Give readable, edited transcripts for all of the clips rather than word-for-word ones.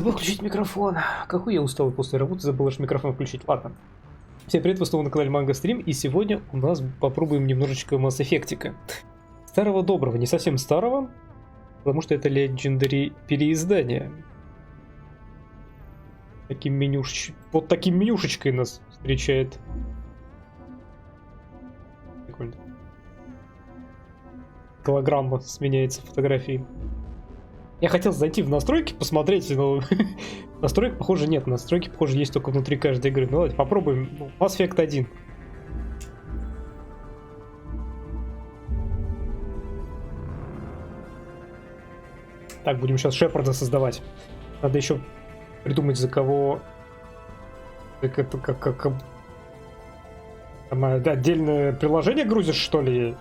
Забыл включить микрофон. Какой я устал после работы, забыл аж микрофон включить. Ладно. Всем привет, вы снова на канале Манга, Стрим, и сегодня у нас попробуем немножечко Mass Effect'ика. Старого доброго, не совсем старого, потому что это Legendary переиздание. Вот таким менюшечкой нас встречает. Прикольно. Голограмма сменяется фотографией. Я хотел зайти в настройки, посмотреть, но настроек, похоже, нет. Настройки, похоже, есть только внутри каждой игры. Ну, давайте попробуем. Mass Effect 1. Так, будем сейчас Шепарда создавать. Надо еще придумать, за кого... Как отдельное приложение грузишь, что ли?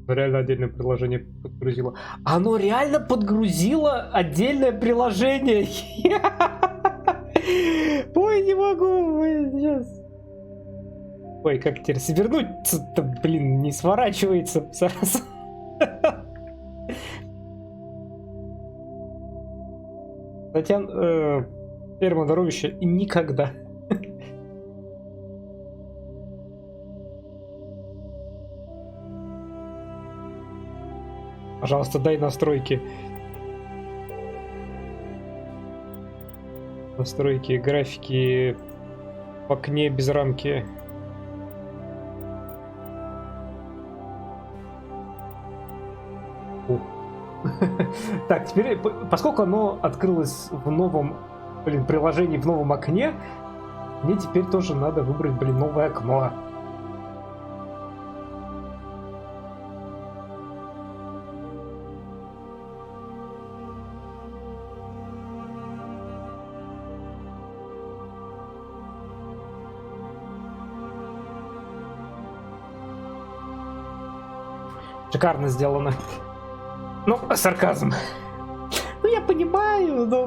Реально отдельное приложение подгрузило. Оно реально подгрузило отдельное приложение. Ой, не могу. Сейчас. Ой, как теперь свернуть-то, блин, не сворачивается сразу. Татьян, термодоровище и никогда. Пожалуйста, дай настройки. Настройки, графики в окне без рамки. Так, теперь, поскольку оно открылось в новом, приложении в новом окне, мне теперь тоже надо выбрать, новое окно. Шикарно сделано. Ну, сарказм. Ну, я понимаю, но,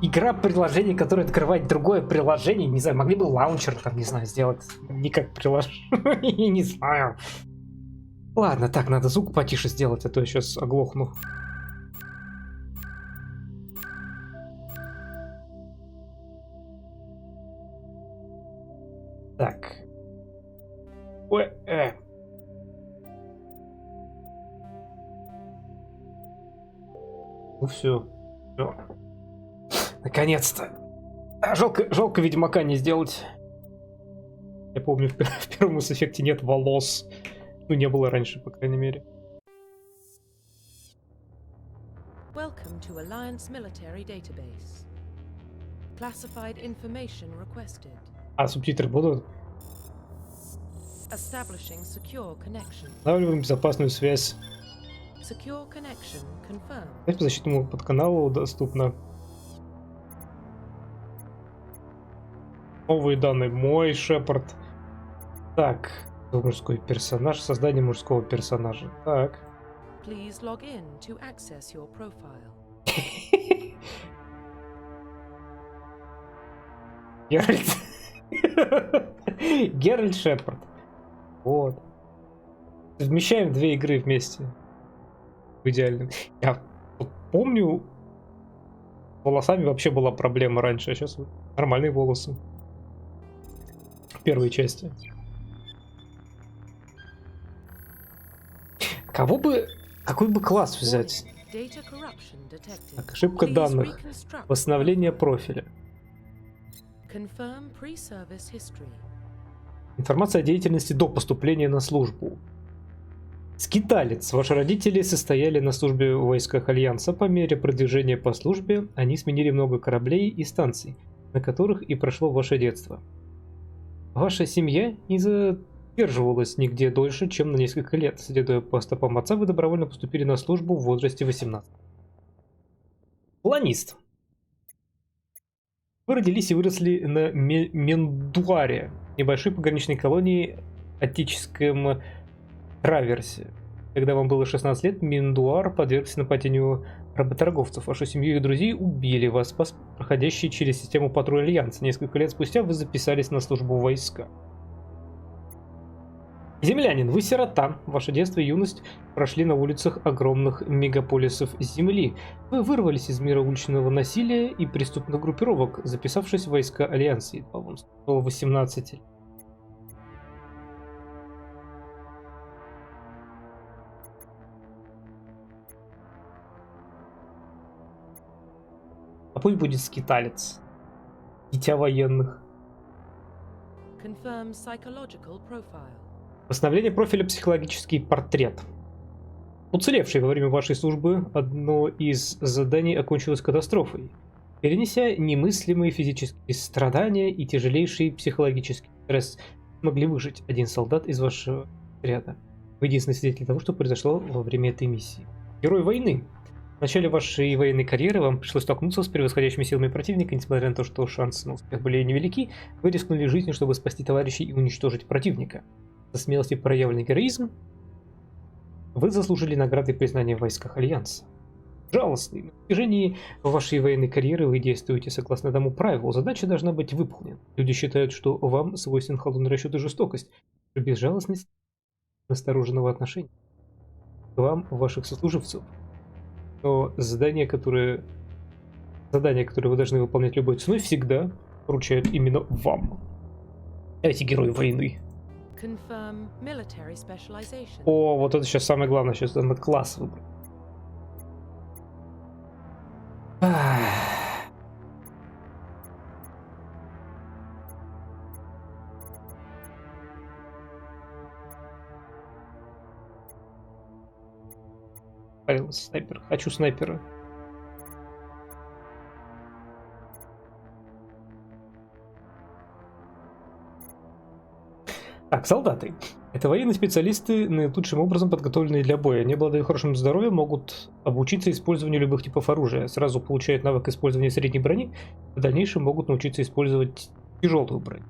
игра приложение, которое открывает другое приложение, не знаю, могли бы лаунчер, там, не знаю, сделать не как приложение, не знаю. Ладно, так, надо звук потише сделать, а то я сейчас оглохну. Так. Ой, Ну все. Наконец-то. Жалко Ведьмака не сделать. Я помню, в первом Mass Effect'е нет волос. Ну, не было раньше, по крайней мере. Welcome to Alliance Military Database. Classified information requested. А субтитры будут? Establishing secure connection. Устанавливаем безопасную связь. Secure connection confirmed. Связь по защитному подканалу доступна. Новые данные. Мой Шепард. Так. Мужской персонаж. Создание мужского персонажа. Так. Please log in to access your profile. Геральт Шепард. Вот. Совмещаем две игры вместе. Идеально. Я помню, с волосами вообще была проблема раньше, а сейчас нормальные волосы. В первой части. Какой бы класс взять? Так, ошибка данных. Восстановление профиля. Информация о деятельности до поступления на службу. Скиталец. Ваши родители состояли на службе в войсках Альянса. По мере продвижения по службе они сменили много кораблей и станций, на которых и прошло ваше детство. Ваша семья не задерживалась нигде дольше, чем на несколько лет. Следуя по стопам отца, вы добровольно поступили на службу в возрасте 18. Планист. Вы родились и выросли на Мендуаре, небольшой пограничной колонии Отеческом Траверсе. Когда вам было 16 лет, Миндуар подвергся нападению работорговцев. Вашу семью и друзей убили вас, проходящие через систему патруля Альянса. Несколько лет спустя вы записались на службу в войска. Землянин, вы сирота. Ваше детство и юность прошли на улицах огромных мегаполисов Земли. Вы вырвались из мира уличного насилия и преступных группировок, записавшись в войска Альянса. По-моему, 18. А пусть будет скиталец. Дитя военных. Confirm psychological profile. Восстановление профиля «Психологический портрет». Уцелевший во время вашей службы одно из заданий окончилось катастрофой. Перенеся немыслимые физические страдания и тяжелейший психологический стресс, смогли выжить один солдат из вашего отряда. Вы единственный свидетель того, что произошло во время этой миссии. Герой войны. В начале вашей военной карьеры вам пришлось столкнуться с превосходящими силами противника, несмотря на то, что шансы на успех были невелики, вы рискнули жизнью, чтобы спасти товарищей и уничтожить противника. За смелость и проявленный героизм вы заслужили награды и признания в войсках Альянса. Жалостный. На протяжении вашей военной карьеры вы действуете согласно одному правилу. Задача должна быть выполнена. Люди считают, что вам свойствен холодный расчет и жестокость, безжалостность настороженного отношения к вам, ваших сослуживцев. Но задания, которые вы должны выполнять любой ценой, всегда поручают именно вам. Эти герои войны. Confirm military specialization. О, вот это сейчас самое главное, сейчас надо класс выбрать. Снайпер. Хочу снайпера. Так, солдаты. Это военные специалисты, наилучшим образом подготовленные для боя. Они обладают хорошим здоровьем, могут обучиться использованию любых типов оружия. Сразу получают навык использования средней брони, в дальнейшем могут научиться использовать тяжелую броню.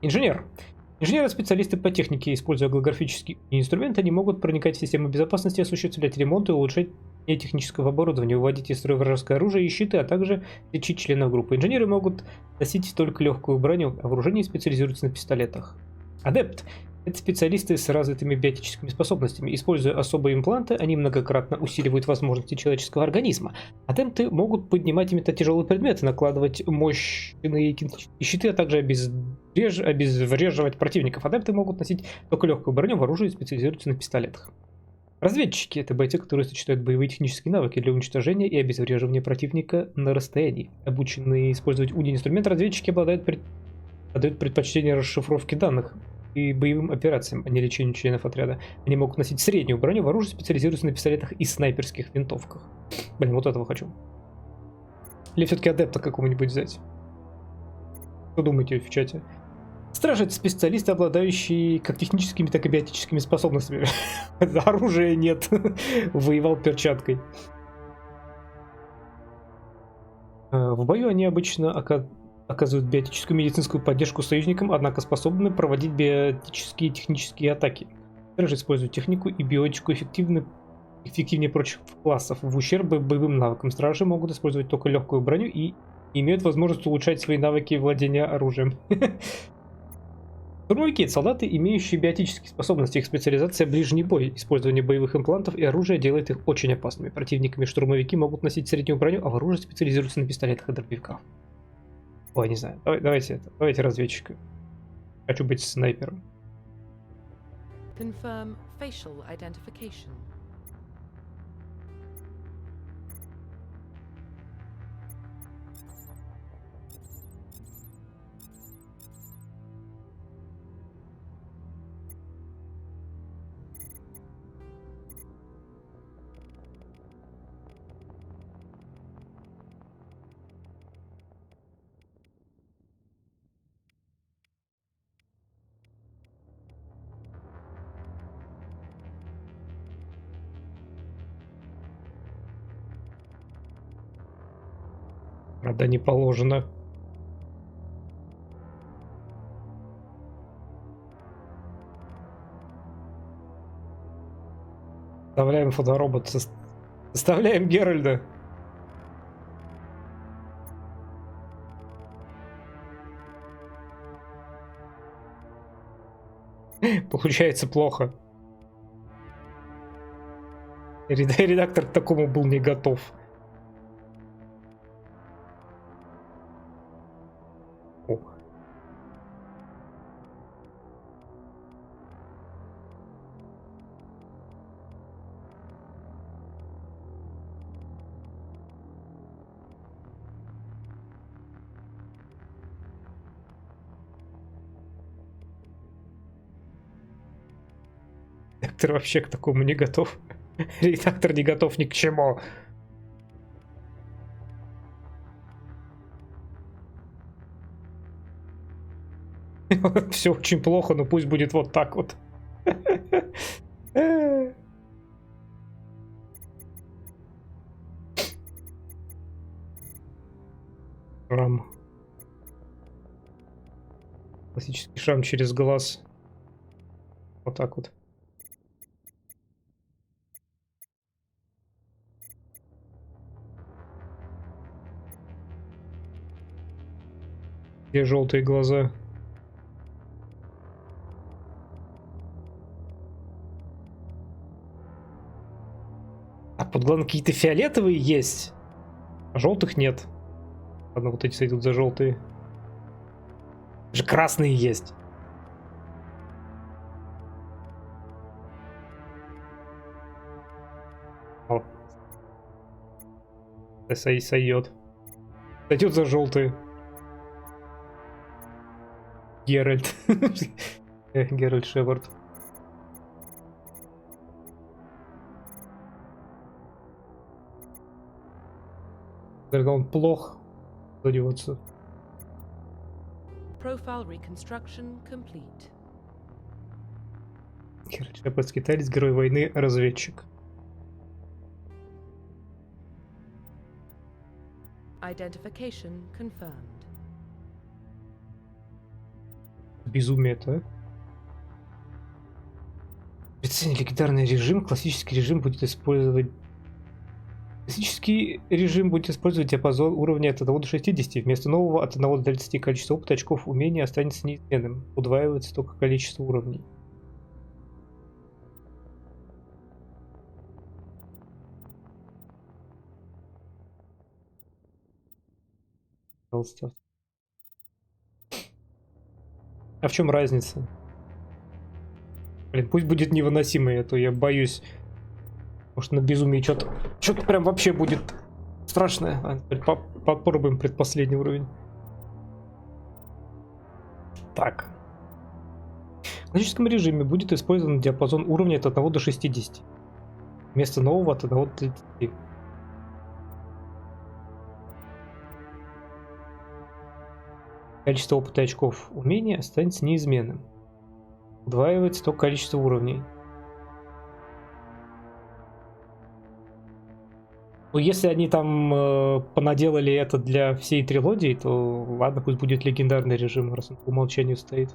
Инженер. Инженеры-специалисты по технике, используя голографические инструменты, они могут проникать в систему безопасности, осуществлять ремонт и улучшать технического оборудования, выводить из строя вражеское оружие и щиты, а также лечить членов группы. Инженеры могут носить только легкую броню, а вооружение специализируется на пистолетах. Адепт. Это специалисты с развитыми биотическими способностями. Используя особые импланты, они многократно усиливают возможности человеческого организма. Адепты могут поднимать именно тяжелые предметы, накладывать мощные кинетические щиты, а также обезвреживать противников. Адепты могут носить только легкую броню, в оружии специализируются на пистолетах. Разведчики – это бойцы, которые сочетают боевые технические навыки для уничтожения и обезвреживания противника на расстоянии. Обученные использовать УДИ-инструмент, разведчики отдают предпочтение расшифровке данных и боевым операциям, а не лечению членов отряда. Они могут носить среднюю броню, в оружии специализируются на пистолетах и снайперских винтовках. Блин, вот этого хочу. Или все-таки адепта какого-нибудь взять? Что думаете в чате? Стражи — это специалисты, обладающие как техническими, так и биотическими способностями. Оружия нет. Воевал перчаткой. В бою они обычно оказывают биотическую медицинскую поддержку союзникам, однако способны проводить биотические технические атаки. Стражи используют технику и биотику эффективнее прочих классов в ущерб боевым навыкам. Стражи могут использовать только легкую броню и имеют возможность улучшать свои навыки владения оружием. Штурмовики — это солдаты, имеющие биотические способности. Их специализация — ближний бой. Использование боевых имплантов и оружия делает их очень опасными. Противниками штурмовики могут носить среднюю броню, а в оружии специализируются на пистолетах и дробовиках. Ой, не знаю. Давайте разведчика. Хочу быть снайпером. Confirm facial identification. Правда, не положено. Составляем фоторобот. Составляем Геральда. Получается плохо. Редактор к такому был не готов. О. Редактор вообще к такому не готов. Редактор не готов ни к чему. Все очень плохо, но пусть будет вот так вот. Шрам. Классический шрам через глаз. Вот так вот. Где желтые глаза? А под глазом какие-то фиолетовые есть, а желтых нет. Ладно, вот эти сойдут за желтые. Же красные есть. О. Сойдет. Сойдет за желтые. Геральт. Геральт Шепард. Когда он плох, задеваться. Profile reconstruction complete. Геральт Шепард, скиталец, герой войны, разведчик. Identification confirmed. Безумие-то. Специальный легендарный режим. Классический режим будет использовать диапазон уровня от 1 до 60. Вместо нового от 1 до 30 количество опыта, очков, умений останется неизменным. Удваивается только количество уровней. Пожалуйста. А в чем разница? Блин, пусть будет невыносимый, а то я боюсь. Может, на безумии что-то прям вообще будет страшное. Попробуем предпоследний уровень. Так. В классическом режиме будет использован диапазон уровня от 1 до 60. Вместо нового от 1 до 30. Количество опыта и очков умений останется неизменным. Удваивается только количество уровней. Ну, если они там понаделали это для всей трилогии, то ладно, пусть будет легендарный режим, раз он по умолчанию стоит.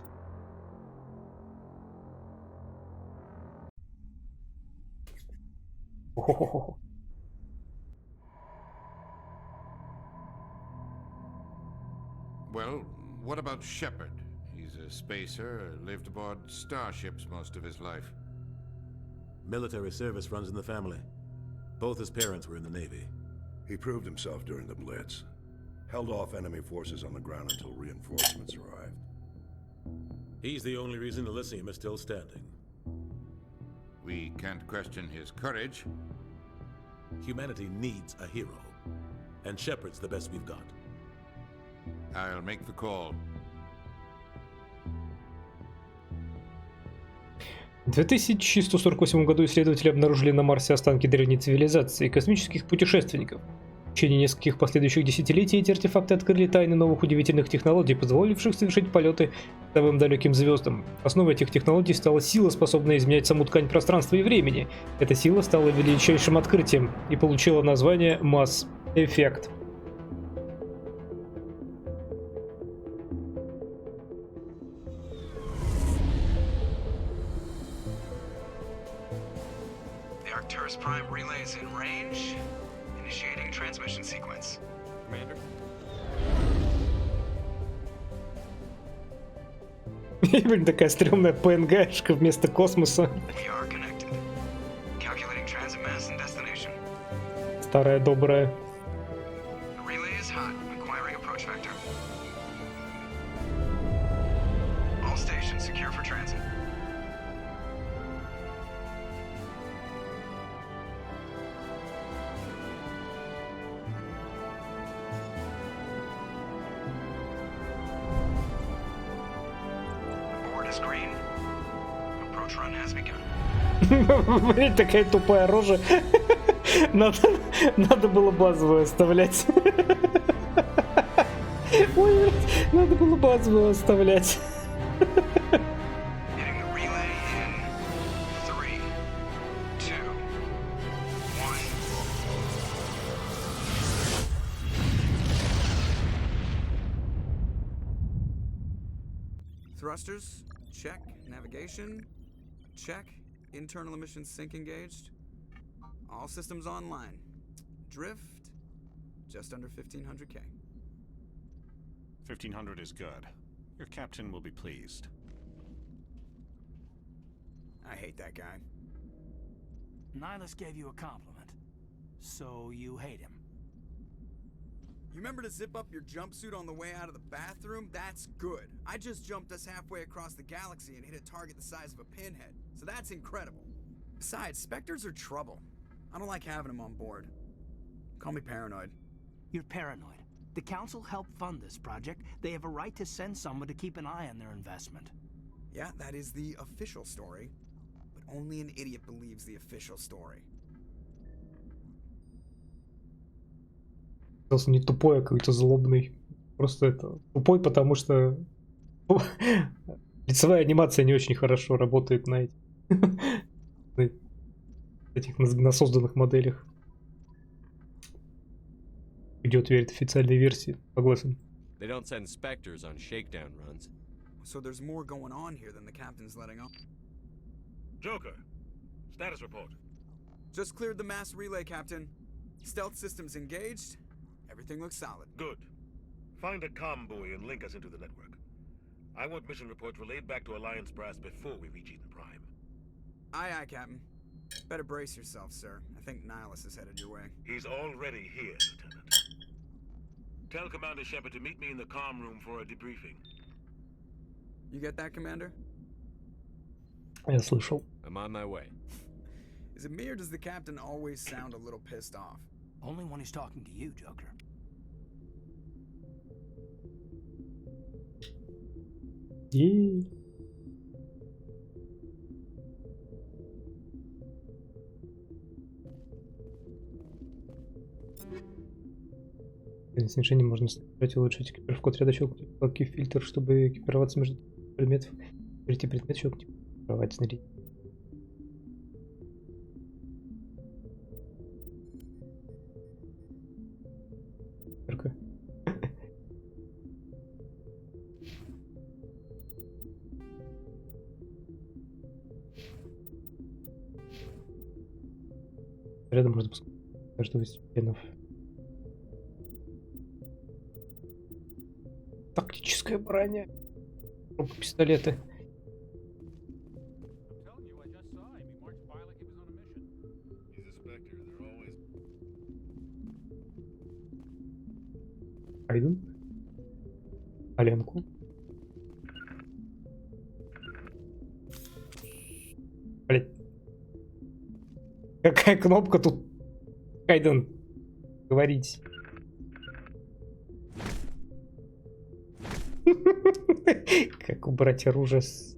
Хо-хо-хо-хо. Well, what about Shepard? He's a spacer, lived aboard starships most of his life. Military service runs in the family. Both his parents were in the Navy. He proved himself during the Blitz. Held off enemy forces on the ground until reinforcements arrived. He's the only reason Elysium is still standing. We can't question his courage. Humanity needs a hero. And Shepard's the best we've got. I'll make the call. В 2148 году исследователи обнаружили на Марсе останки древней цивилизации и космических путешественников. В течение нескольких последующих десятилетий эти артефакты открыли тайны новых удивительных технологий, позволивших совершить полеты к самым далеким звездам. Основой этих технологий стала сила, способная изменять саму ткань пространства и времени. Эта сила стала величайшим открытием и получила название Масс-эффект. Tourist Prime relays in range. Initiating transmission sequence. Commander? Блин, такая стрёмная ПНГшка вместо космоса. We are connected. Calculating transit mass and destination. Старая добрая. The relay is hot. Acquiring approach vector. All stations secure for transit. Board is green. Approach run has begun. Блин, такая тупая рожа. Надо было базовую оставлять. Ой, блядь, надо было базовую оставлять. Hitting the relay in 3, 2, 1. Thrusters, check. Navigation, check. Internal emissions sync engaged. All systems online. Drift, just under 1500K. 1500 is good. Your captain will be pleased. I hate that guy. Nihilus gave you a compliment. So you hate him. You remember to zip up your jumpsuit on the way out of the bathroom? That's good. I just jumped us halfway across the galaxy and hit a target the size of a pinhead. So that's incredible. Besides, Spectres are trouble. I don't like having them on board. Call me paranoid. You're paranoid. The Council helped fund this project. They have a right to send someone to keep an eye on their investment. Yeah, that is the official story. But only an idiot believes the official story. Просто не тупой, а какой-то злобный. Просто это тупой, потому что лицевая анимация не очень хорошо работает на этих на созданных моделях. Идет верит официальной версии, согласен. They don't send Spectres on shakedown runs. So there's more going on here than the captain's letting on. Joker, status report. Just cleared the mass relay, Captain. Stealth systems engaged. Everything looks solid. Good. Find a comm buoy and link us into the network. I want mission reports relayed back to Alliance brass before we reach Eden Prime. Aye, aye, Captain. Better brace yourself, sir. I think Nihilus is headed your way. He's already here, Lieutenant. Tell Commander Shepard to meet me in the comm room for a debriefing. You get that, Commander? Я слышал. I'm on my way. Is it me or does the Captain always sound a little pissed off? Only when he's talking to you, Joker. И... Снижение можно ставить, улучшить экипировку отряда, щелкнуть кнопки фильтр, чтобы экипироваться между предметов. Перейти предмет, щелкнуть экипировать снарядить. Только. Рядом можно пускать каждого из членов. Тактическая броня. Пистолеты. Иден. Аленку. Блять. Какая кнопка тут? Кайден. Говорить. Как убрать оружие с...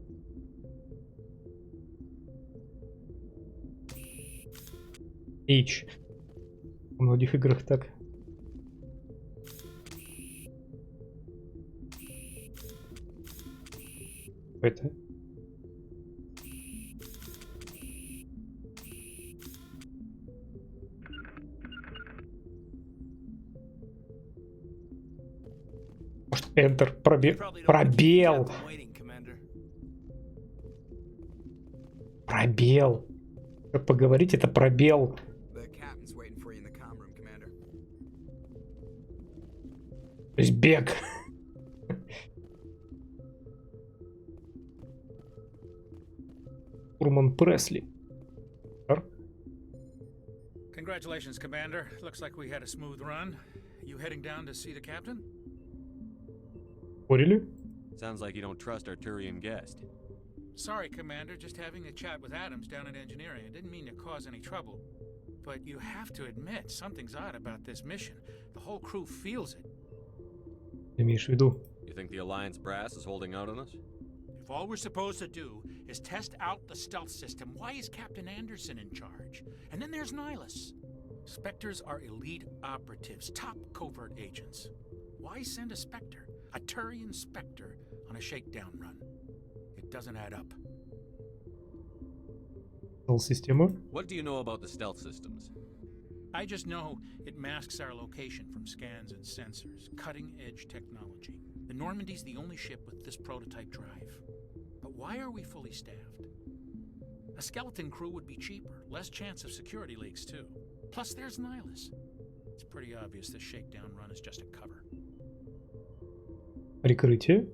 H. В многих играх так. Это. Enter. Пробел. Пробел. Поговорить это пробел. The captain's waiting for you in the comm room, Commander. То есть бег. Урман Пресли. Congratulations, Commander. Looks like we had a smooth run. You heading down to see the captain? Спорили? Sounds like you don't trust our Turian guest. Sorry, Commander. Just having a chat with Adams down at engineering. I didn't mean to cause any trouble. But you have to admit, something's odd about this mission. The whole crew feels it. Ты имеешь в виду? You think the Alliance brass is holding out on us? If all we're supposed to do is test out the stealth system, why is Captain Anderson in charge? And then there's Nihilus. Spectres are elite operatives, top covert agents. Why send a Spectre, a Turian Spectre, on a shakedown run? It doesn't add up. Система. What do you know about the stealth systems? I just know it masks our location from scans and sensors. Cutting-edge technology. The Normandy's the only ship with this prototype drive. But why are we fully staffed? A skeleton crew would be cheaper, less chance of security leaks too. Plus there's Nihilus. It's pretty obvious this shakedown run is just a cover. Прикрытие.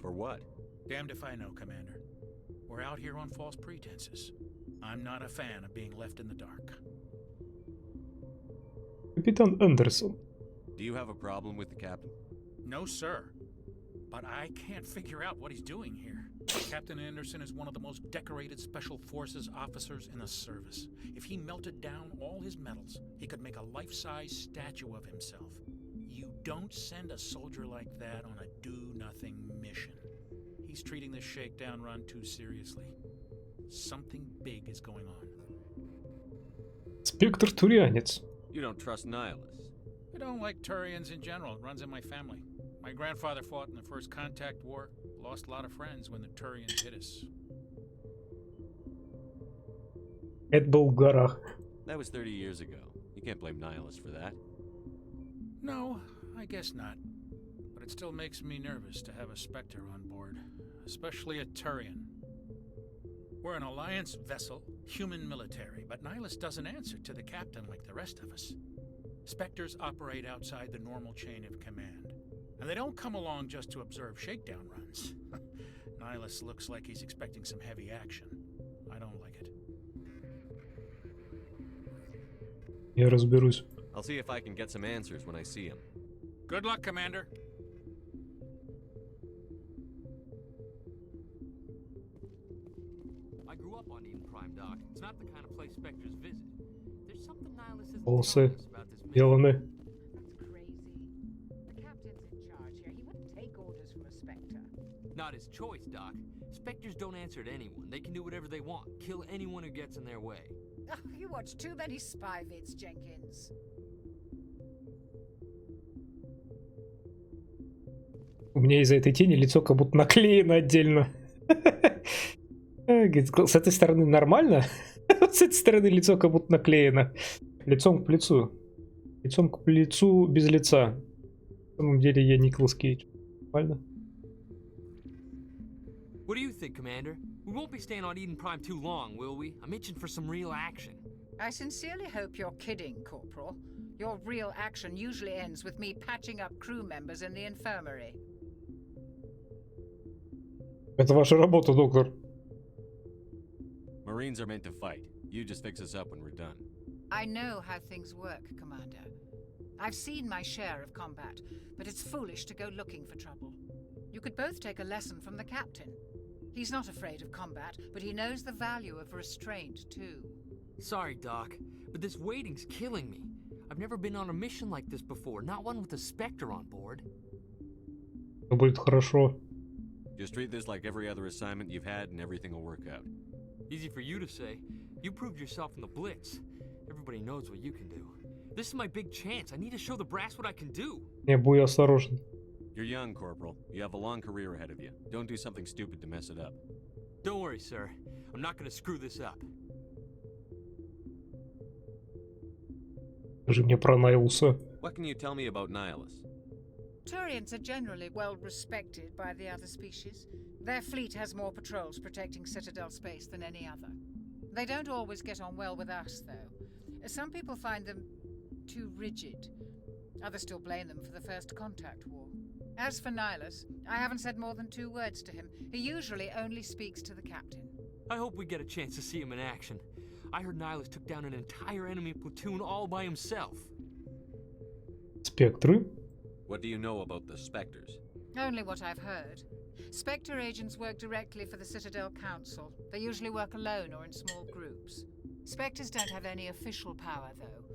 For what? Damned if I know, Commander. We're out here on false pretenses. I'm not a fan of being left in the dark. Капитан Андерсон. Do you have a problem with the captain? No, sir. But I can't figure out what he's doing here. Captain Anderson is one of the most decorated Special Forces officers in the service. If he melted down all his medals, he could make a life-size statue of himself. You don't send a soldier like that on a do-nothing mission. He's treating this shakedown run too seriously. Something big is going on. Спектр Турианец. You don't trust Nihilus. I don't like Turians in general. It runs in my family. My grandfather fought in the First Contact War. Lost a lot of friends when the Turians hit us. Это был в горах. That was 30 years ago. You can't blame Nihilus for that. No, I guess not. But it still makes me nervous to have a Spectre on board. Especially a Turian. We're an Alliance vessel, human military, but Nihilus doesn't answer to the captain like the rest of us. Spectres operate outside the normal chain of command. And they don't come along just to observe shakedown runs. Nihilus looks like he's expecting some heavy action. I don't like it. Я разберусь. I'll see if I can get some answers when I see him. Good luck, Commander. I grew up on Eden Prime, Doc. It's not the kind of place Spectres visit. There's something Nihilus isn't Волосы telling us about this mission. сделаны. That's crazy. The captain's in charge here. He wouldn't take orders from a Spectre. Not his choice, Doc. Spectres don't answer to anyone. They can do whatever they want. Kill anyone who gets in their way. Oh, you watch too many spy vids, Jenkins. У меня из-за этой тени лицо как будто наклеено отдельно. С этой стороны нормально, с этой стороны лицо как будто наклеено. Лицом к лицу. Лицом к лицу без лица. На самом деле я Николас Кейдж. Нормально? What do you think, Commander? We won't be staying on Eden Prime too long, will we? I'm itching for some real action. I sincerely hope you're kidding, Corporal. Your real action usually ends with me patching up crew members in the infirmary. Это ваша работа, доктор. Marines are meant to fight. You just fix us up when we're done. I know how things work, Commander. I've seen my share of combat, but it's foolish to go looking for trouble. You could both take a lesson from the captain. He's not afraid of combat, but he knows the value of restraint, too. Sorry, Doc, but this waiting's killing me. I've never been on a mission like this before, not one with a Spectre on board. Все будет хорошо. Just treat this like every other assignment you've had and everything will work out. Easy for you to say. You proved yourself in the Blitz. Everybody knows what you can do. This is my big chance. I need to show the brass what I can do. Я буду осторожен. You're young, Corporal. You have a long career ahead of you. Don't do something stupid to mess it up. Don't worry, sir. I'm not gonna screw this up. Скажи мне про Найлуса. What can you tell me about Nihilus? Turians are generally well respected by the other species. Their fleet has more patrols protecting Citadel space than any other. They don't always get on well with us, though. Some people find them too rigid. Others still blame them for the First Contact War. As for Nihilus, I haven't said more than 2 words to him. He usually only speaks to the captain. I hope we get a chance to see him in action. I heard Nihilus took down an entire enemy platoon all by himself. Спектры? What do you know about the Spectres? Only what I've heard. Spectre agents work directly for the Citadel Council. They usually work alone or in small groups. Spectres don't have any official power, though.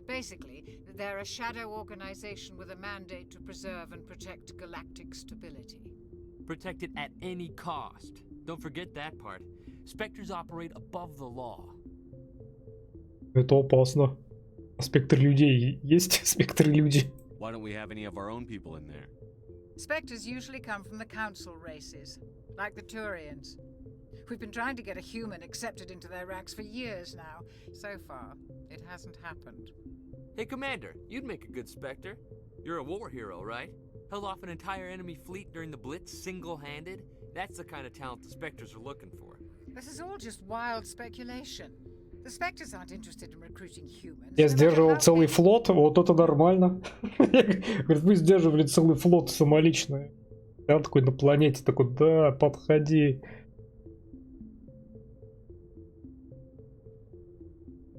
Basically, they're a shadow organization with a mandate to preserve and protect galactic stability. Protect it at any cost. Don't forget that part. Spectres operate above the law. Это опасно. Спектр людей есть? Спектры люди. Why don't we have any of our own people in there? Spectres usually come from the Council races, like the Turians. We've been trying to get a human accepted into their ranks for years now. So far, it hasn't happened. Hey, Commander, you'd make a good Spectre. You're a war hero, right? Held off an entire enemy fleet during the Blitz single-handed? That's the kind of talent the Spectres are looking for. This is all just wild speculation. The Spectres aren't interested in recruiting humans. Я сдерживал целый флот, вот это нормально. Говорит, вы сдерживали целый флот самолично. Я такой на планете, такой, да, подходи.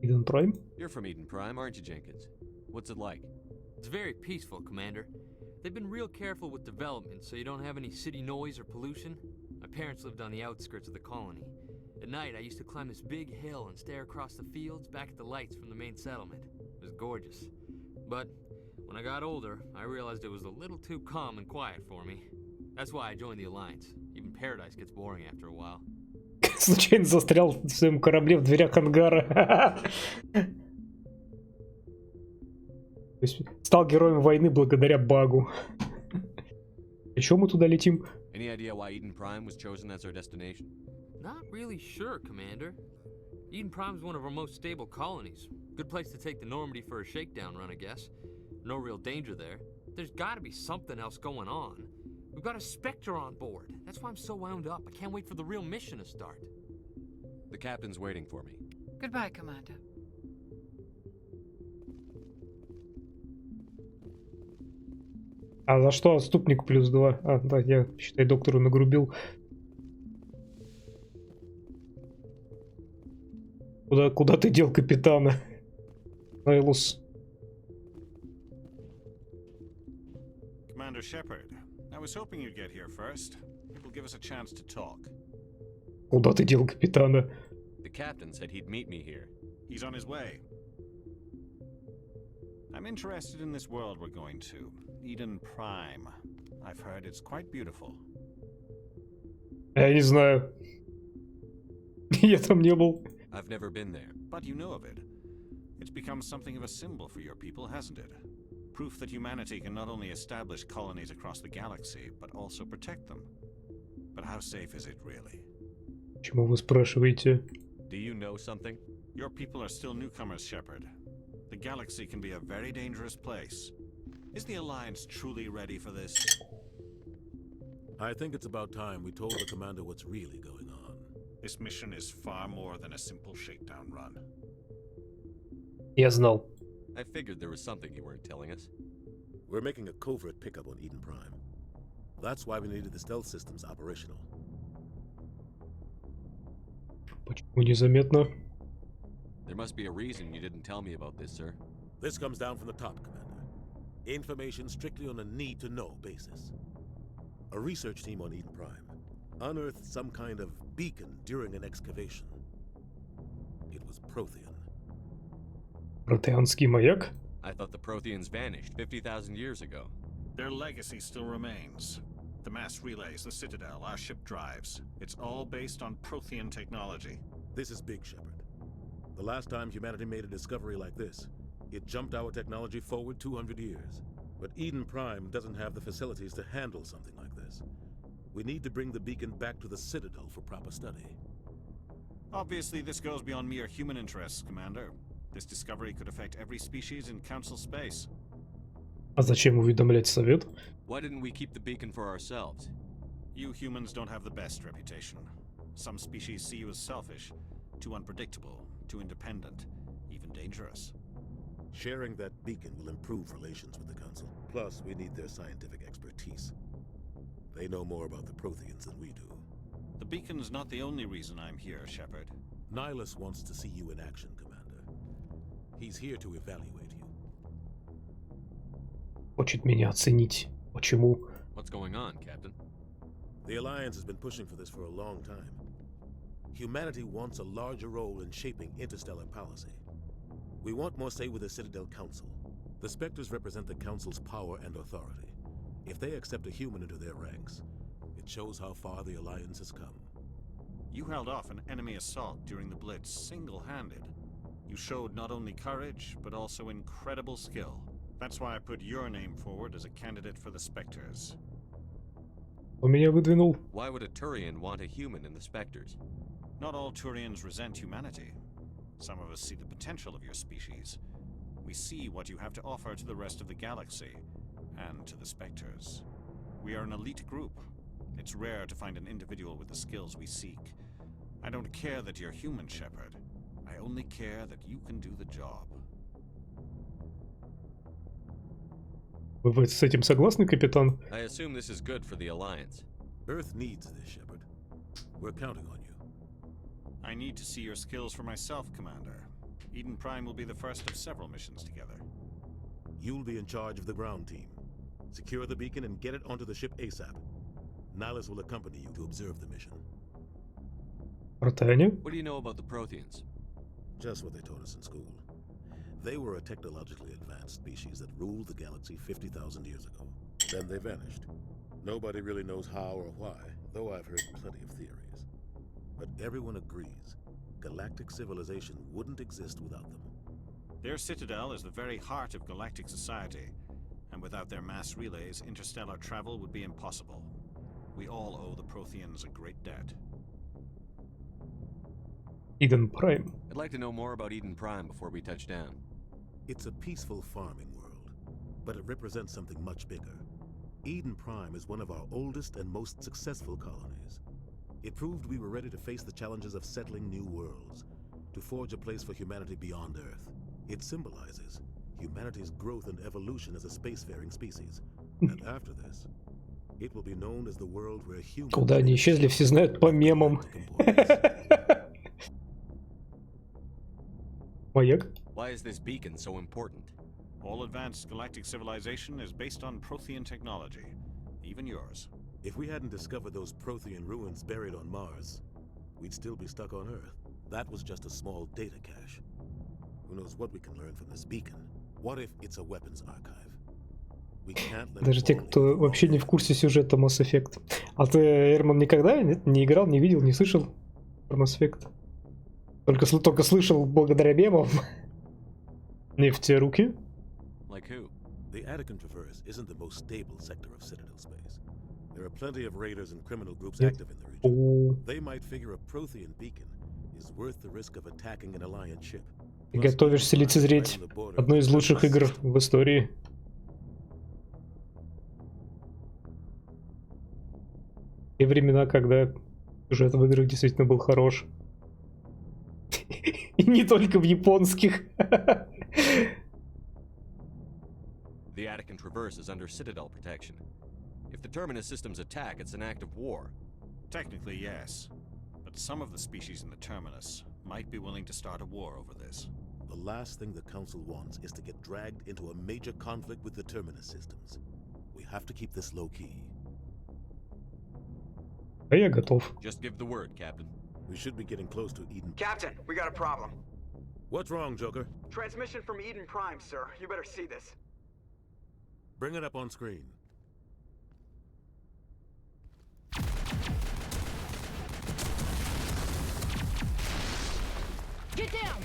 Иден Прайм? You're from Eden Prime, aren't you, Jenkins? What's it like? It's very peaceful, Commander. They've been real careful with development, so you don't have any city noise or pollution. My parents lived on the outskirts of the colony. At night, I used to climb this big hill and stare across the fields back at the lights from the main settlement. It was gorgeous. But when I got older, I realized it was a little too calm and quiet for me. That's why I joined the Alliance. Even Paradise gets boring after a while. Случайно застрял в своем корабле в дверях ангара. То есть стал героем войны благодаря багу. Еще мы туда летим. Any idea why Eden Prime was chosen as our destination? Not really sure, Commander. Eden Prime's one of our most stable colonies. Good place to take the Normandy for a shakedown run, I guess. No real danger there. There's gotta be something else going on. We've got a Spectre on board. That's why I'm so wound up. I can't wait for the real mission to start. The captain's waiting for me. Goodbye, Commander. А за что отступник +2? А, да, я, считай, доктору нагрубил. Куда ты дел капитана? Найлус. Commander Shepard, I was hoping you'd get here first. It will give us a chance to talk. Куда ты дел капитана? The captain said he'd meet me here. He's on his way. I'm interested in this world we're going to, Eden Prime. I've heard it's quite beautiful. Я не знаю. Я там не был. I've never been there. But you know of it. It's become something of a symbol for your people, hasn't it? Proof that humanity can not only establish colonies across the galaxy, but also protect them. But how safe is it really? Почему вы спрашиваете? Do you know something? Your people are still newcomers, Shepard. The galaxy can be a very dangerous place. Is the Alliance truly ready for this? I think it's about time we told the commander what's really going on. This mission is far more than a simple shakedown run. Я знал. I figured there was something you weren't telling us. We're making a covert pickup on Eden Prime. That's why we needed the stealth systems operational. Почему незаметно? There must be a reason you didn't tell me about this, sir. This comes down from the top, Commander. Information strictly on a need-to-know basis. A research team on Eden Prime unearthed some kind of beacon during an excavation. It was Prothean. Протеанский маяк? I thought the Protheans vanished 50,000 years ago. Their legacy still remains. The mass relays, the Citadel, our ship drives. It's all based on Prothean technology. This is big, Shepard. The last time humanity made a discovery like this, it jumped our technology forward 200 years. But Eden Prime doesn't have the facilities to handle something like this. We need to bring the beacon back to the Citadel for proper study. Obviously, this goes beyond mere human interests, Commander. This discovery could affect every species in Council space. А зачем уведомлять совет? Why didn't we keep the beacon for ourselves? You humans don't have the best reputation. Some species see you as selfish. Too unpredictable, too independent, even dangerous. Sharing that beacon will improve relations with the Council. Plus, we need their scientific expertise. They know more about the Protheans than we do. The beacon's not the only reason I'm here, Shepard. Nihilus wants to see you in action, Commander. He's here to evaluate you. Хочет меня оценить. Почему? What's going on, Captain? The Alliance has been pushing for this for a long time. Humanity wants a larger role in shaping interstellar policy. We want more say with the Citadel Council. The Spectres represent the Council's power and authority. If they accept a human into their ranks, it shows how far the Alliance has come. You held off an enemy assault during the Blitz single-handed. You showed not only courage, but also incredible skill. That's why I put your name forward as a candidate for the Spectres. Он меня выдвинул. Why would a Turian want a human in the Spectres? Not all Turians resent humanity. Some of us see the potential of your species. We see what you have to offer to the rest of the galaxy, and to the Spectres. We are an elite group. It's rare to find an individual with the skills we seek. I don't care that you're human, Shepard. I only care that you can do the job. Вы с этим согласны, капитан? I assume this is good for the Alliance. Earth needs this, Shepard. We're counting on you. I need to see your skills for myself, Commander. Eden Prime will be the first of several missions together. You'll be in charge of the ground team. Secure the beacon and get it onto the ship ASAP. Nihilus will accompany you to observe the mission. Братане? What do you know about the Protheans? Just what they taught us in school. They were a technologically advanced species that ruled the galaxy 50,000 years ago. Then they vanished. Nobody really knows how or why, though I've heard plenty of theories. But everyone agrees, galactic civilization wouldn't exist without them. Their citadel is the very heart of galactic society, and without their mass relays, interstellar travel would be impossible. We all owe the Protheans a great debt. Иден Прайм. I'd like to know more about Eden Prime before we touch down. It's a peaceful farming world, but it represents something much bigger. Eden Prime is one of our oldest and most successful colonies. It proved we were ready to face the challenges of settling new worlds, to forge a place for humanity beyond Earth. It symbolizes humanity's growth and evolution as a spacefaring species. And after this, it will be known as the world where humans... Куда они исчезли, все знают по мемам. Маяк? Why is this beacon so important? All advanced galactic civilization is based on Prothean technology, even yours. If we hadn't discovered those Prothean ruins buried on Mars, we'd still be stuck on Earth. That was just a small data cache. Who knows what we can learn from this beacon? What if it's a weapons archive? We can't let Даже те, кто вообще не в курсе сюжета Mass Effect. А ты, Эрман, никогда не играл, не видел, не слышал про Mass Effect? Только слышал благодаря мемам. Нефтеруки? Like who? The Attican Traverse isn't the most stable sector of Citadel space. There are plenty of raiders and criminal groups active in the region. They might figure a Prothean beacon is worth the risk of attacking an Alliance ship. Ты готовишься лицезреть одну из лучших игр в истории. Те времена, когда сюжет в играх действительно был хорош. И не только в японских. The Attican Traverse is under Citadel protection. If the Terminus systems attack, it's an act of war. Technically, yes. But some of the species in the Terminus might be willing to start a war over this. The last thing the Council wants is to get dragged into a major conflict with the Terminus systems. We have to keep this low-key. А я готов. Just give the word, Captain. We should be getting close to Eden. Captain, we got a problem. What's wrong, Joker? Transmission from Eden Prime, sir. You better see this. Bring it up on screen. Get down!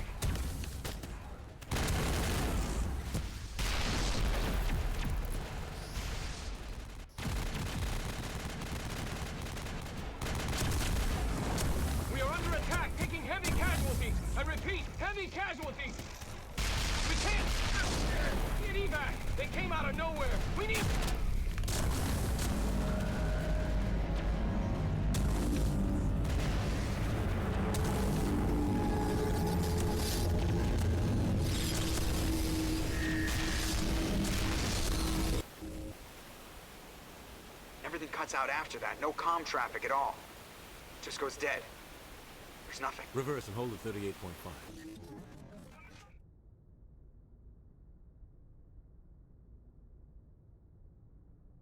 We are under attack, taking heavy casualties. I repeat, heavy casualties. We can't get evac. They came out of nowhere. We need... cuts out after that. No comm traffic at all. Just goes dead. There's nothing. Reverse and hold at 38.5.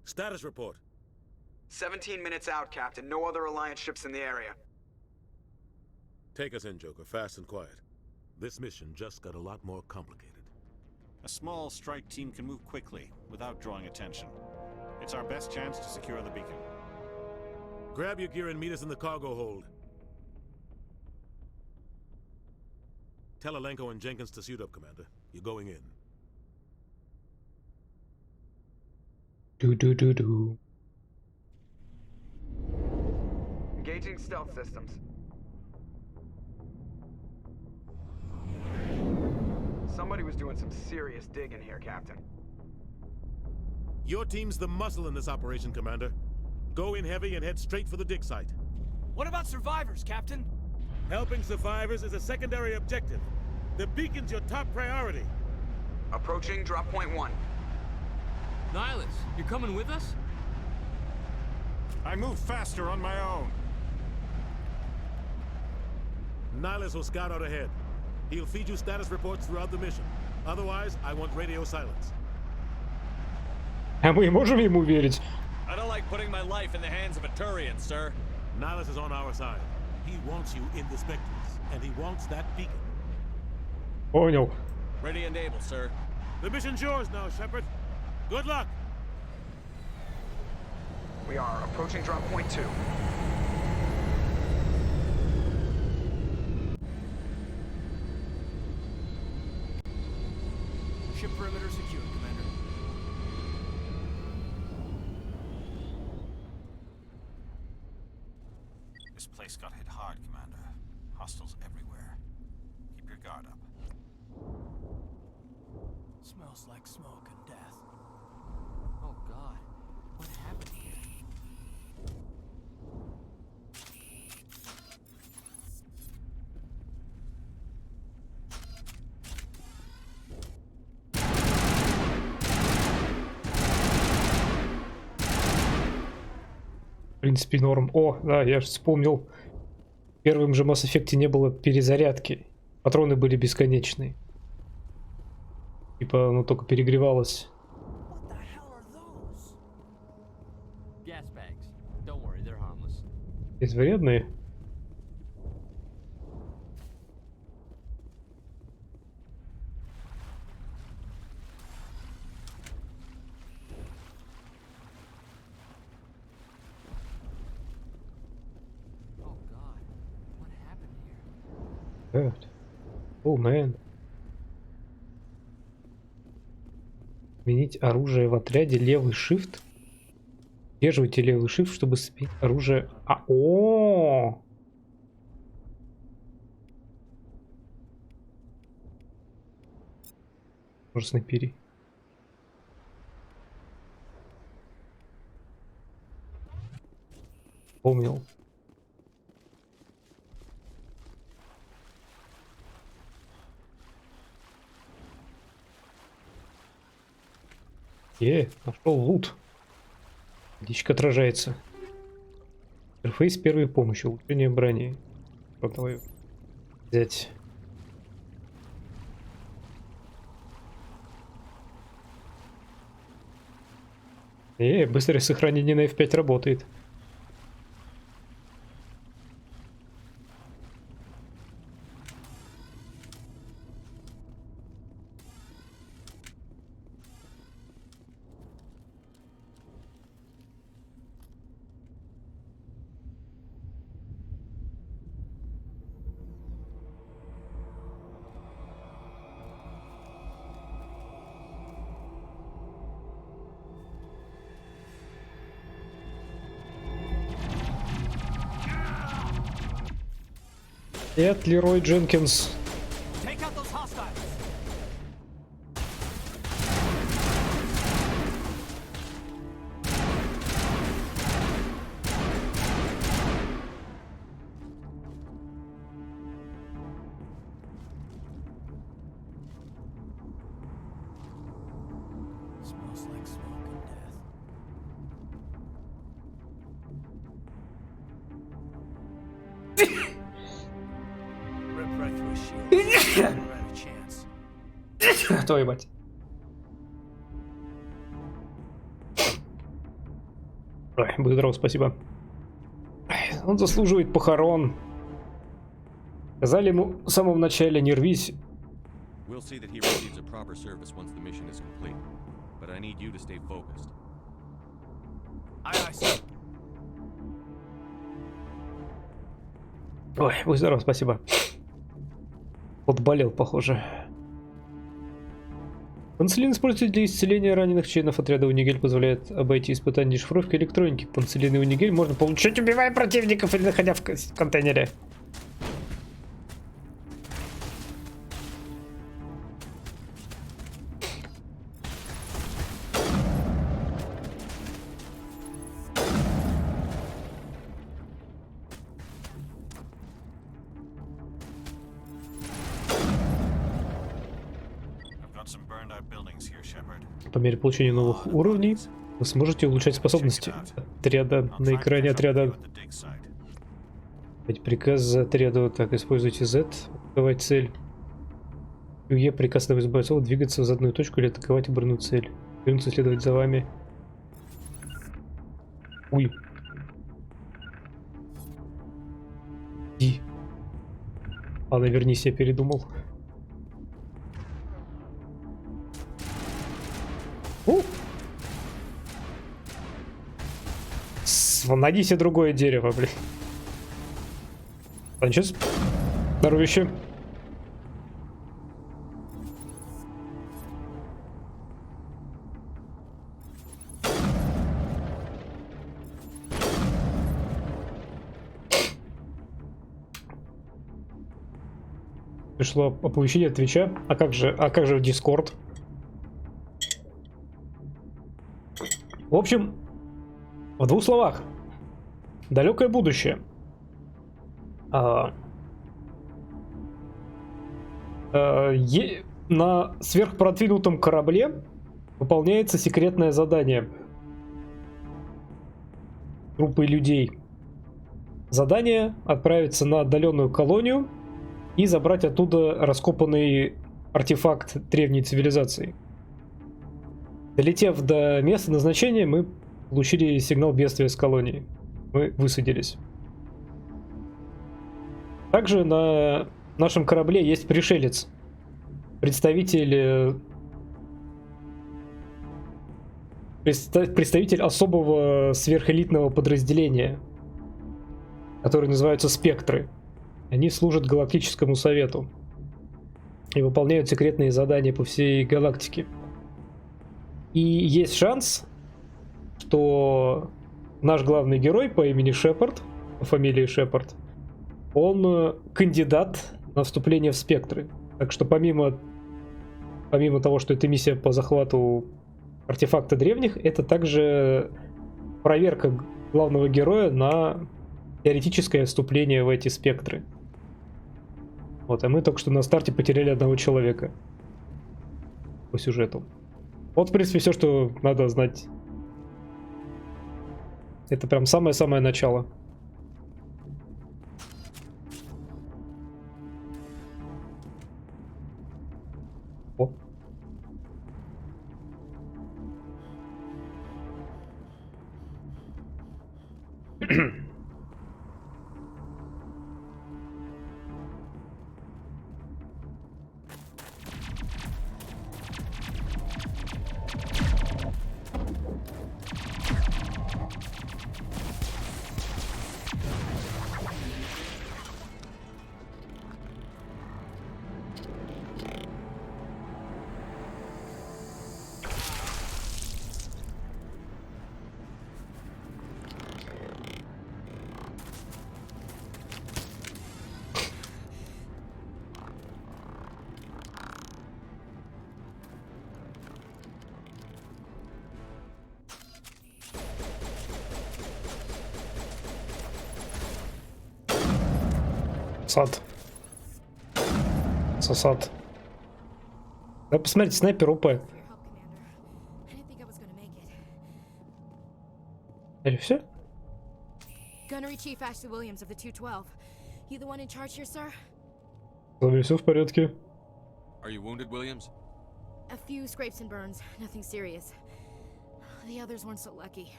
Status report. 17 minutes out, Captain. No other Alliance ships in the area. Take us in, Joker, fast and quiet. This mission just got a lot more complicated. A small strike team can move quickly, without drawing attention. It's our best chance to secure the beacon. Grab your gear and meet us in the cargo hold. Tell Alenko and Jenkins to suit up, Commander. You're going in. Do. Engaging stealth systems. Somebody was doing some serious digging here, Captain. Your team's the muscle in this operation, Commander. Go in heavy and head straight for the dig site. What about survivors, Captain? Helping survivors is a secondary objective. The beacon's your top priority. Approaching drop point 1. Nihilus, you're coming with us? I move faster on my own. Nihilus will scout out ahead. He'll feed you status reports throughout the mission. Otherwise, I want radio silence. А мы можем ему верить? I don't like putting my life in the hands of a Turian, sir. Nihilus is on our side. He wants you in the Spectres, and he wants that beacon. Понял. Ready and able, sir. The mission's yours now, Shepard. Good luck. We are approaching drop point 2. Ship perimeter secured, Commander. This place got hit hard, Commander. Hostiles everywhere. Keep your guard up. Smells like smoke and death. Oh God, what happened here? В принципе, норм. О, да, я же вспомнил. В первом же Mass Effect не было перезарядки. Патроны были бесконечные. Типа оно только перегревалось. Gas bags. Don't worry, they're harmless. Безвредные. Oh God, what happened here? God. Oh man. Сменить оружие в отряде, левый shift. Удерживайте левый shift, чтобы сменить оружие. Может, снайпери. Помнил. Нашел лут. Дичка отражается. Интерфейс первой помощи. Улучшение брони. Давай взять. Быстрое сохранение на F5 работает. Нет, Лерой Дженкинс. Твою мать. Ой, будь здоров, спасибо. Он заслуживает похорон. Сказали ему в самом начале, не рвись. We'll see that he receives a proper service once the mission is complete. But I need you to stay focused. Ой, будь здоров, спасибо. Подболел, похоже. Панцелин используется для исцеления раненых членов отряда Унигель, позволяет обойти испытание дешифровки электроники. Панцелин и Унигель можно получить, убивая противников или находя в контейнере. По мере получения новых уровней вы сможете улучшать способности отряда на экране отряда. Приказ отряду. Так, используйте Z, атаковать цель. Е приказ одного из бойцов двигаться в заданную точку или атаковать обратную цель. Вернуться следовать за вами. Уй. Ди. Ладно, вернись, я передумал. Найди себе другое дерево, блин. Ладно, сейчас здоровище. Пришло оповещение от Твича. А как же Discord? В общем, в двух словах. Далекое будущее. На сверхпродвинутом корабле выполняется секретное задание группы людей. Задание отправиться на отдаленную колонию и забрать оттуда раскопанный артефакт древней цивилизации. Долетев до места назначения, мы получили сигнал бедствия с колонии. Мы высадились. Также на нашем корабле есть пришелец. Представитель особого сверхэлитного подразделения, которые называются спектры. Они служат Галактическому Совету и выполняют секретные задания по всей галактике. И есть шанс, что наш главный герой по имени Шепард, по фамилии Шепард, он кандидат на вступление в спектры. Так что помимо того, что это миссия по захвату артефакта древних, это также проверка главного героя на теоретическое вступление в эти спектры. Вот, а мы только что на старте потеряли одного человека по сюжету. Вот, в принципе, все, что надо знать. Это прям самое-самое начало. О. Сад. Сосад. Да, посмотрите, снайпер ОП. Или все? Gunnery Chief Ashley Williams of the 212. You the one in charge here, sir? С вами все в порядке? Are you wounded, Williams? A few scrapes and burns, nothing serious. The others weren't so lucky.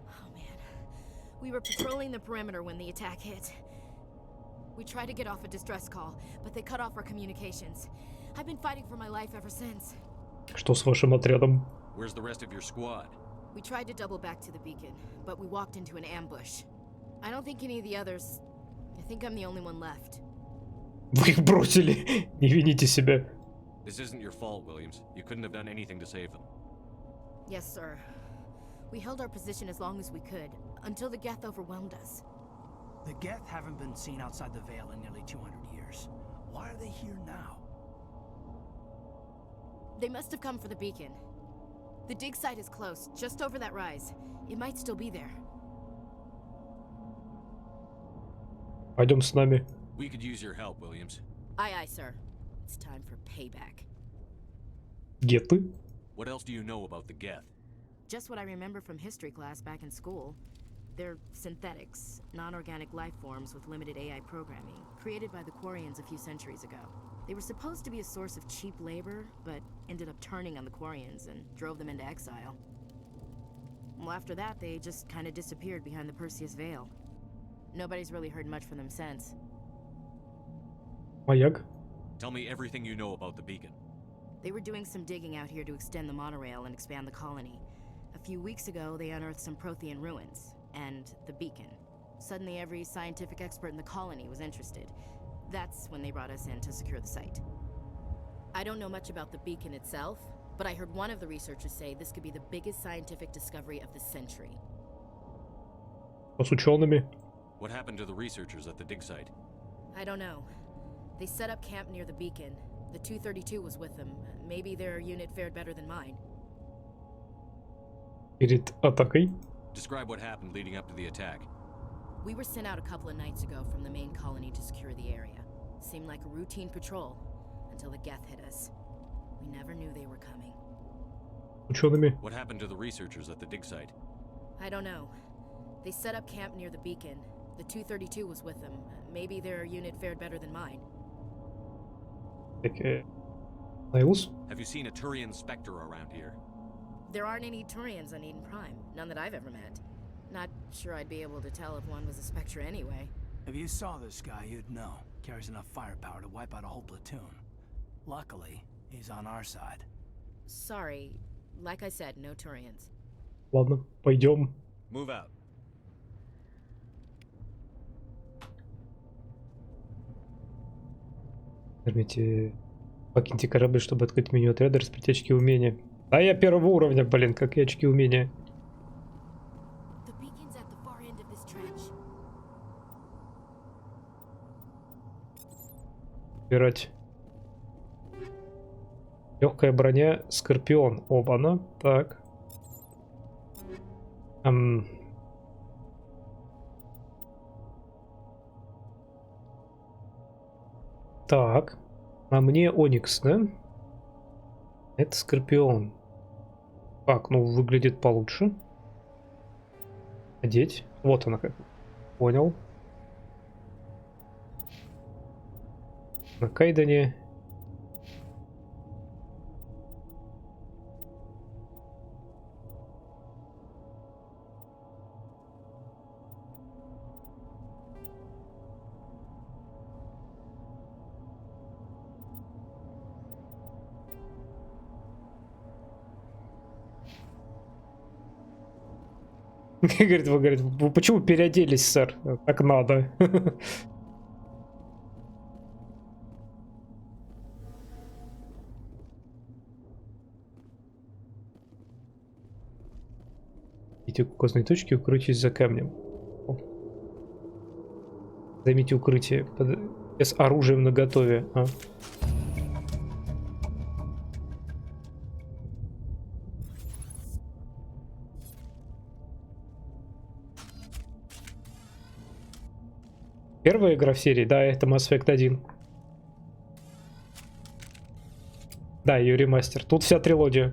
Oh man. We were patrolling the perimeter when the attack hit. We tried to get off a distress call, but they cut off our communications. I've been fighting for my life ever since. Что с вашим отрядом? Where's the rest of your squad? We tried to double back to the beacon, but we walked into an ambush. I don't think any of the others... I think I'm the only one left. Вы их бросили. Не вините себя. This isn't your fault, Williams. You couldn't have done anything to save them. Yes, sir. We held our position as long as we could, until the Geth overwhelmed us. The Geth haven't been seen outside the Veil in nearly 200 years. Why are they here now? They must have come for the beacon. The dig site is close, just over that rise. It might still be there. Пойдем с нами. We could use your help, Williams. Aye, aye, sir. It's time for payback. Геты? What else do you know about the Geth? Just what I remember from history class back in school. They're synthetics, non-organic life forms with limited AI programming, created by the Quarians a few centuries ago. They were supposed to be a source of cheap labor, but ended up turning on the Quarians and drove them into exile. Well, after that, they just kind of disappeared behind the Perseus Veil. Nobody's really heard much from them since. Маяк? Tell me everything you know about the beacon. They were doing some digging out here to extend the monorail and expand the colony. A few weeks ago, they unearthed some Prothean ruins, and the beacon. Suddenly, every scientific expert in the colony was interested. That's when they brought us in to secure the site. I don't know much about the beacon itself, but I heard one of the researchers say this could be the biggest scientific discovery of the century. С учеными? What happened to the researchers at the dig site? I don't know. They set up camp near the beacon. The 232 was with them. Maybe their unit fared better than mine. Перед атакой? Describe what happened leading up to the attack. We were sent out a couple of nights ago from the main colony to secure the area. Seemed like a routine patrol, until the Geth hit us. We never knew they were coming. Учеными? What happened to the researchers at the dig site? I don't know. They set up camp near the beacon. The 232 was with them. Maybe their unit fared better than mine. Наилус? Have you seen a Turian Spectre around here? There aren't any Turians on Eden Prime. None that I've ever met. Not sure I'd be able to tell if one was a Spectre anyway. If you saw this guy, you'd know. Carries enough firepower to wipe out a whole platoon. Luckily, he's on our side. Sorry. Like I said, no Turians. Ладно, пойдем. Move out. Нажмите покиньте корабль, чтобы открыть меню отряда, распределить очки умения. А я первого уровня, блин, как и очки умения. Убирать. Легкая броня, Скорпион. Оба-на. Так. Так. А мне Оникс, да? Это Скорпион. Так, ну выглядит получше. Одеть. Вот она как. Понял. На Кайдане. Говорит, вы почему переоделись, сэр? Так надо. Идите к указанной точке, укройтесь за камнем. Займите укрытие с оружием наготове. Первая игра в серии, да, это Mass Effect 1. Да, ее ремастер. Тут вся трилогия.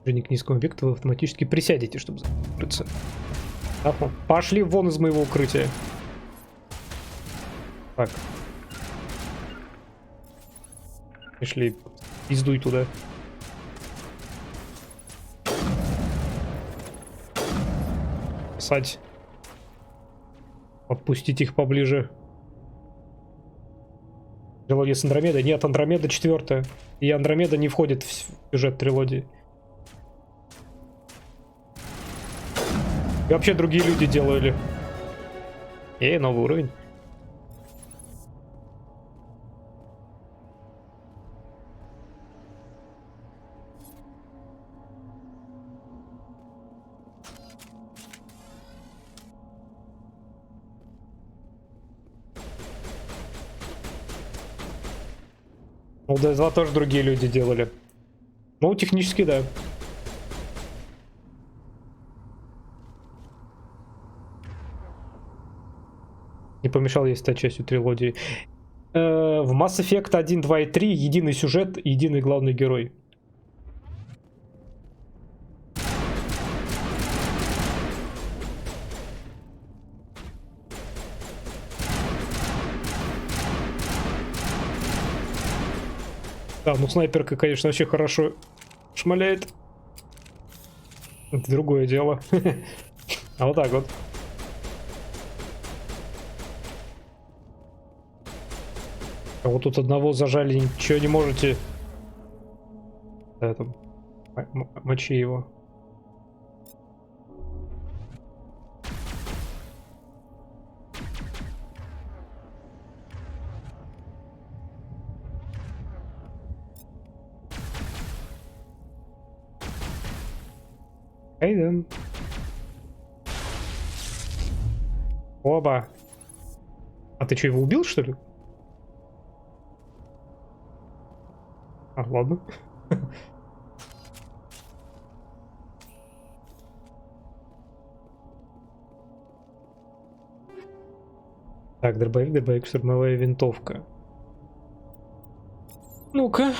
К низкому объекту вы автоматически присядете, чтобы закрыться. Пошли вон из моего укрытия. Так. Пришли. Пиздуй туда. Писать. Подпустить их поближе. Трилогия с Андромедой? Нет, Андромеда 4. И Андромеда не входит в сюжет трилогии. И вообще другие люди делали. Новый уровень. Ну, D2 тоже другие люди делали. Ну, технически, да. Не помешал ей стать частью трилогии. В Mass Effect 1, 2 и 3 единый сюжет, единый главный герой. Да, ну снайперка, конечно, вообще хорошо шмаляет. Это другое дело. А вот так вот. А вот тут одного зажали, ничего не можете. Да, там. Мочи его. Иден. Оба. А ты что, его убил, что ли? А, ладно. Так, дробовик, штурмовая винтовка. Ну-ка.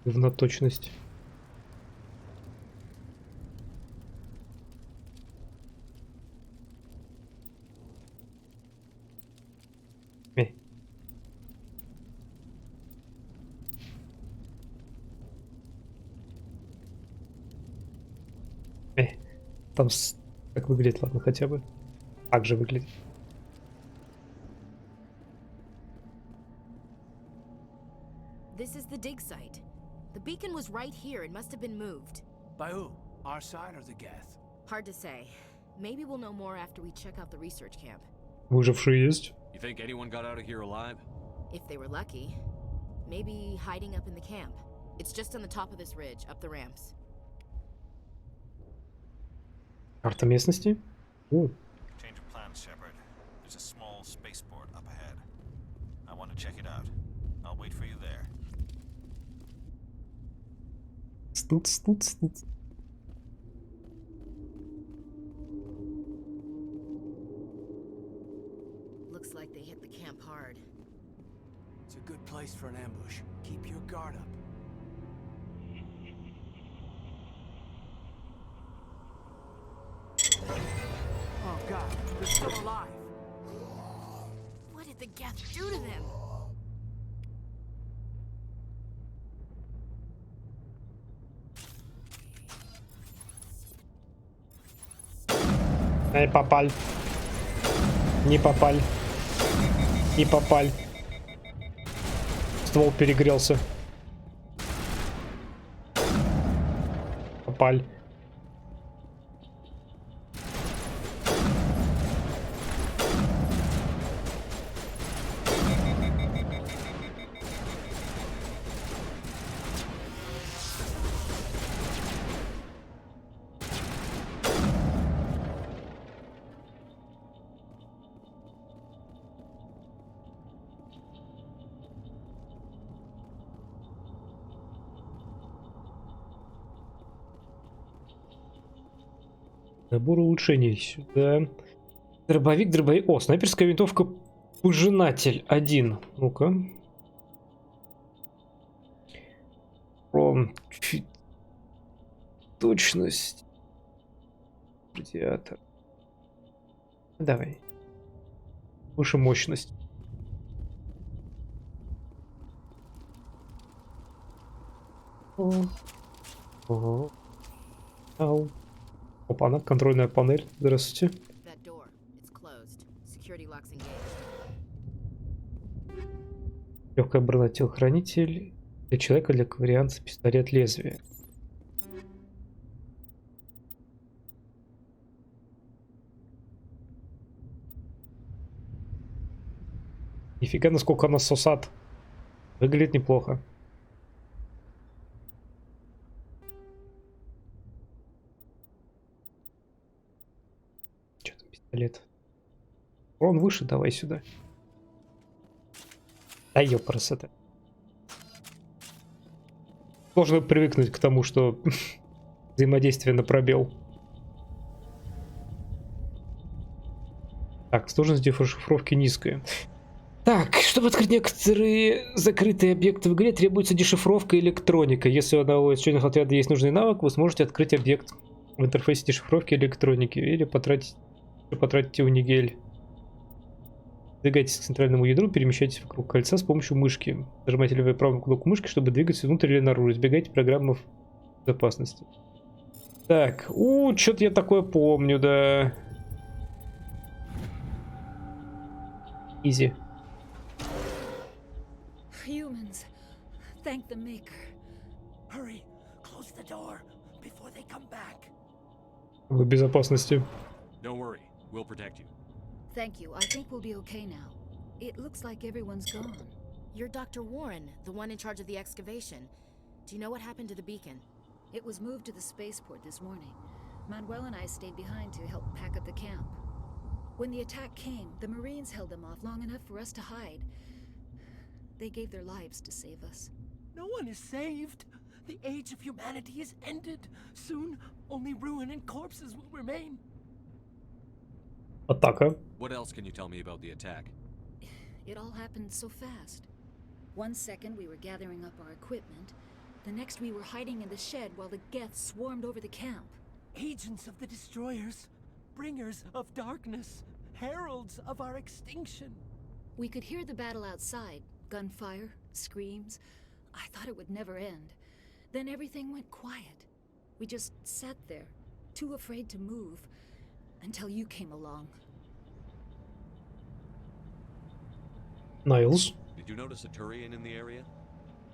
На точность. Там как выглядит, ладно, хотя бы. Так же выглядит. This is the dig site. The beacon was right here. It must have been moved. By who? Our side or the Geth? Hard to say. Maybe we'll know more after we check out the research camp. Выжившие есть? You think anyone got out of here alive? If they were lucky. Maybe hiding up in the camp. It's just on the top of this ridge, up the ramps. Карта местности? Change of plans, Shepard. There's a small spaceport up ahead. I want to check it out. I'll wait for you there. Стуц. Looks like they hit the camp hard. It's a good place for an ambush. Keep your guard up. Oh god, they're still alive. What did the Geth do to them? Эй, попаль. Не попаль. Не попаль. Ствол перегрелся. Попаль. Набор улучшений сюда. Дробовик. О, снайперская винтовка Пожинатель 1. Ну-ка. Точность. Радиатор. Давай. Выше мощность. Ого. Ау. Опа, контрольная панель. Здравствуйте. Легкая броня, телохранитель. Для человека, для коварианца, пистолет лезвия. Нифига, насколько она сосат. Выглядит неплохо. Что там пистолет? Он выше, давай сюда. Да ёпрст это. Сложно привыкнуть к тому, что взаимодействие на пробел. Так, сложность дешифровки низкая. Так, чтобы открыть некоторые закрытые объекты в игре, требуется дешифровка и электроника. Если у одного из членов отряда есть нужный навык, вы сможете открыть объект в интерфейсе дешифровки и электроники. Или потратите унигель. Двигайтесь к центральному ядру, перемещайтесь вокруг кольца с помощью мышки. Нажимайте левую и правую кнопку мышки, чтобы двигаться внутрь или наружу. Избегайте программ безопасности. Так, что-то я такое помню, да. Изи. Humans, thank the maker. Hurry, close the door before they come back. В безопасности. Don't worry, we'll protect you. Thank you. I think we'll be okay now. It looks like everyone's gone. You're Dr. Warren, the one in charge of the excavation. Do you know what happened to the beacon? It was moved to the spaceport this morning. Manuel and I stayed behind to help pack up the camp. When the attack came, the Marines held them off long enough for us to hide. They gave their lives to save us. No one is saved. The age of humanity is ended. Soon, only ruin and corpses will remain. Атака. What else can you tell me about the attack? It all happened so fast. 1 second we were gathering up our equipment. The next we were hiding in the shed while the Geths swarmed over the camp. Agents of the destroyers. Bringers of darkness. Heralds of our extinction. We could hear the battle outside. Gunfire, screams. I thought it would never end. Then everything went quiet. We just sat there, too afraid to move. Until you came along. Niles. Did you notice a Turian in the area?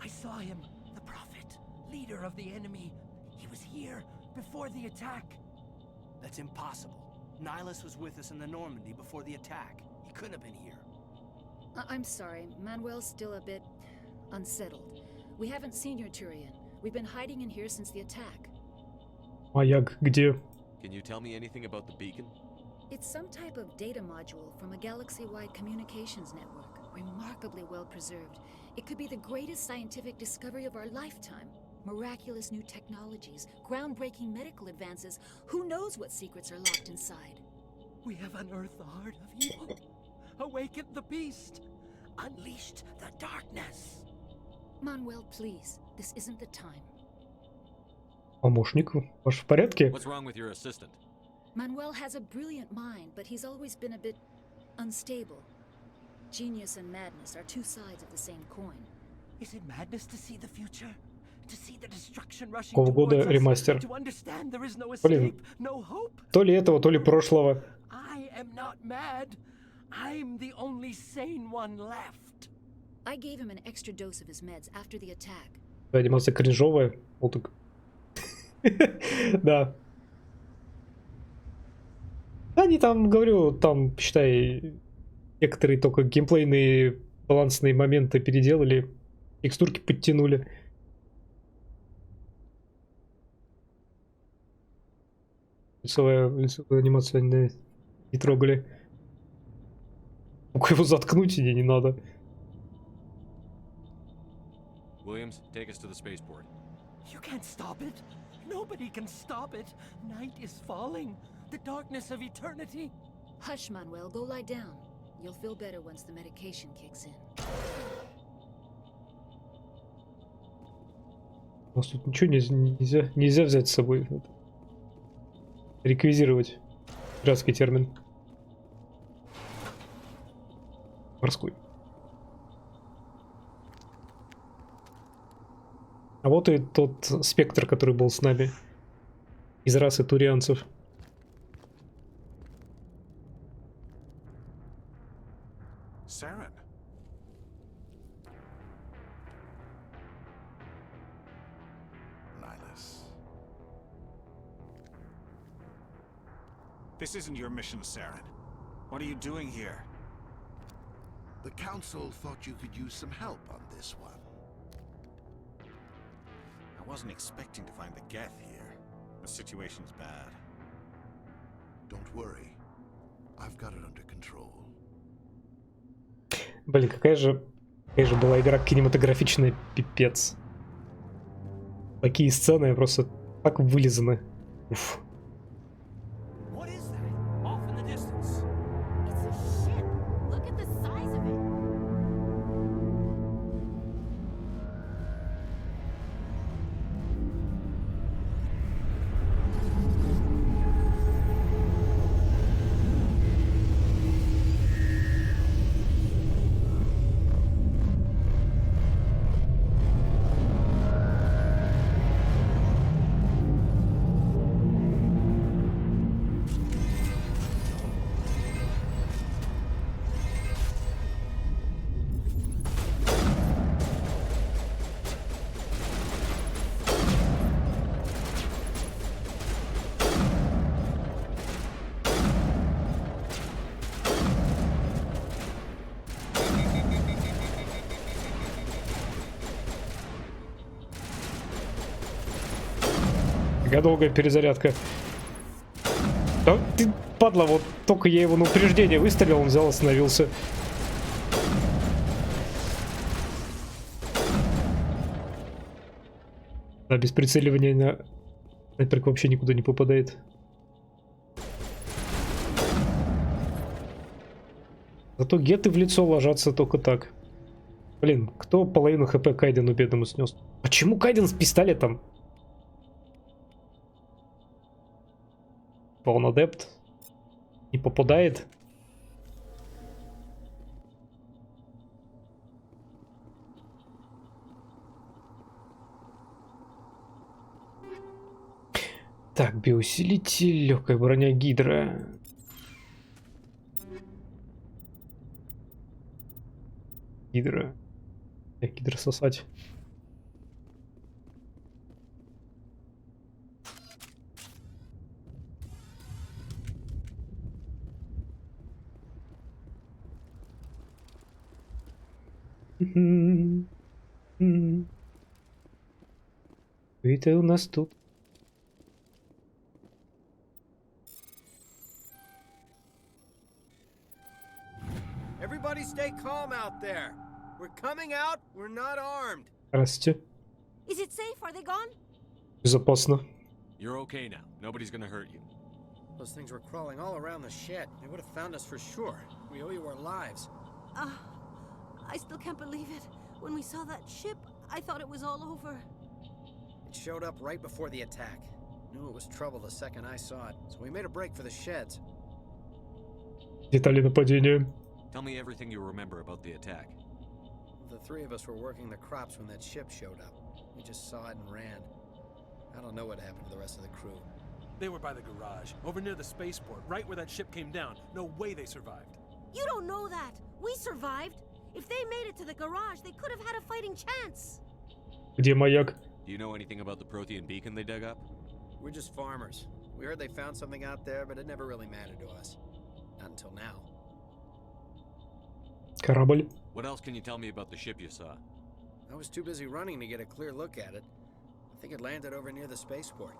I saw him, the Prophet, leader of the enemy. He was here before the attack. That's impossible. Nihilus was with us in the Normandy before the attack. He couldn't have been here. I'm sorry, Manuel's still a bit unsettled. We haven't seen your Turian. We've been hiding in here since the attack. Маяк где? Can you tell me anything about the beacon? It's some type of data module from a galaxy-wide communications network, remarkably well preserved. It could be the greatest scientific discovery of our lifetime. Miraculous new technologies, groundbreaking medical advances. Who knows what secrets are locked inside? We have unearthed the heart of evil, awakened the beast, unleashed the darkness. Manuel, please, this isn't the time. Помощник, ваш в порядке? What's wrong with your assistant? Manuel has a brilliant mind, but he's always been a bit unstable. Genius and madness are two sides of the same coin. Is it madness to see the future? To see the destruction rushing Какого года towards us? ремастер? To understand there is no Блин, escape, no hope? то ли этого, то ли прошлого. I am not mad. I'm the only sane one left. I gave him an extra dose of his meds after the attack. Анимация кринжовая. Вот так. Да. Они там, говорю, там, считай, некоторые только геймплейные балансные моменты переделали, текстурки подтянули. Лицевую анимацию они не трогали. Только его заткнуть и не надо. Williams, take us to the spaceport. You can't stop it. Nobody can stop it. Night is falling. The darkness of eternity. Hush, Manuel, go lie down. You'll feel better once the medication kicks in. У нас тут ничего нельзя взять с собой. Реквизировать. Пиратский термин. Морской. А вот и тот спектр, который был с нами. Из расы турианцев. Saren. Nihilus. This isn't your mission, Saren. What are you doing here? The Council thought you could use some help on this one. I wasn't expecting to find the Geth here. The situation's bad. Don't worry. I've got it under control. Блин, какая же была игра кинематографичная, пипец. Такие сцены просто так вылизаны. Уф. Долгая перезарядка. Да ты, падла, вот только я его на упреждение выстрелил, он взял, остановился. А без прицеливания на снайперка вообще никуда не попадает. Зато геты в лицо ложатся только так. Блин, кто половину хп Кайдену бедному снес? Почему Кайден с пистолетом? Он адепт. Не попадает. Так, биоусилитель, легкая броня Гидра. Гидра. Гидра сосать. Это у нас тут. Everybody stay calm out there. We're coming out. We're not armed. Здравствуйте. Is it safe? Are they gone? Безопасно. You're okay now. Nobody's gonna hurt you. Those things were crawling all around the shed. They would have found us for sure. We owe you our lives. I still can't believe it. When we saw that ship, I thought it was all over. It showed up right before the attack. Knew it was trouble the second I saw it, so we made a break for the sheds. Детали нападения. Tell me everything you remember about the attack. The three of us were working the crops when that ship showed up. We just saw it and ran. I don't know what happened to the rest of the crew. They were by the garage, over near the spaceport, right where that ship came down. No way they survived. You don't know that. We survived. If they made it to the garage, they could have had a fighting chance. Где маяк? Do you know anything about the Prothean beacon they dug up? We're just farmers. We heard they found something out there, but it never really mattered to us. Not until now. Корабль. What else can you tell me about the ship you saw? I was too busy running to get a clear look at it. I think it landed over near the spaceport.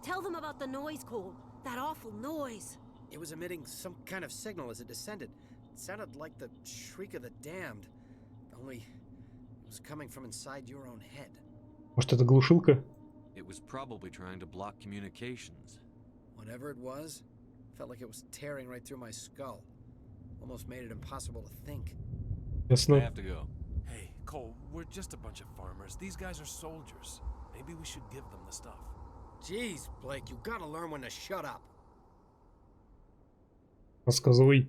Tell them about the noise, Cole. That awful noise. It was emitting some kind of signal as it descended. It sounded like the shriek of the damned. Only it was coming from inside your own head. Может, это глушилка? It was probably trying to block communications. Whatever it was, Felt like it was tearing right through my skull. Almost made it impossible to think. I have to go. Hey, Cole, we're just a bunch of farmers. These guys are soldiers. Maybe we should give them the stuff. Jeez, Blake, you gotta learn when to shut up. Рассказывай.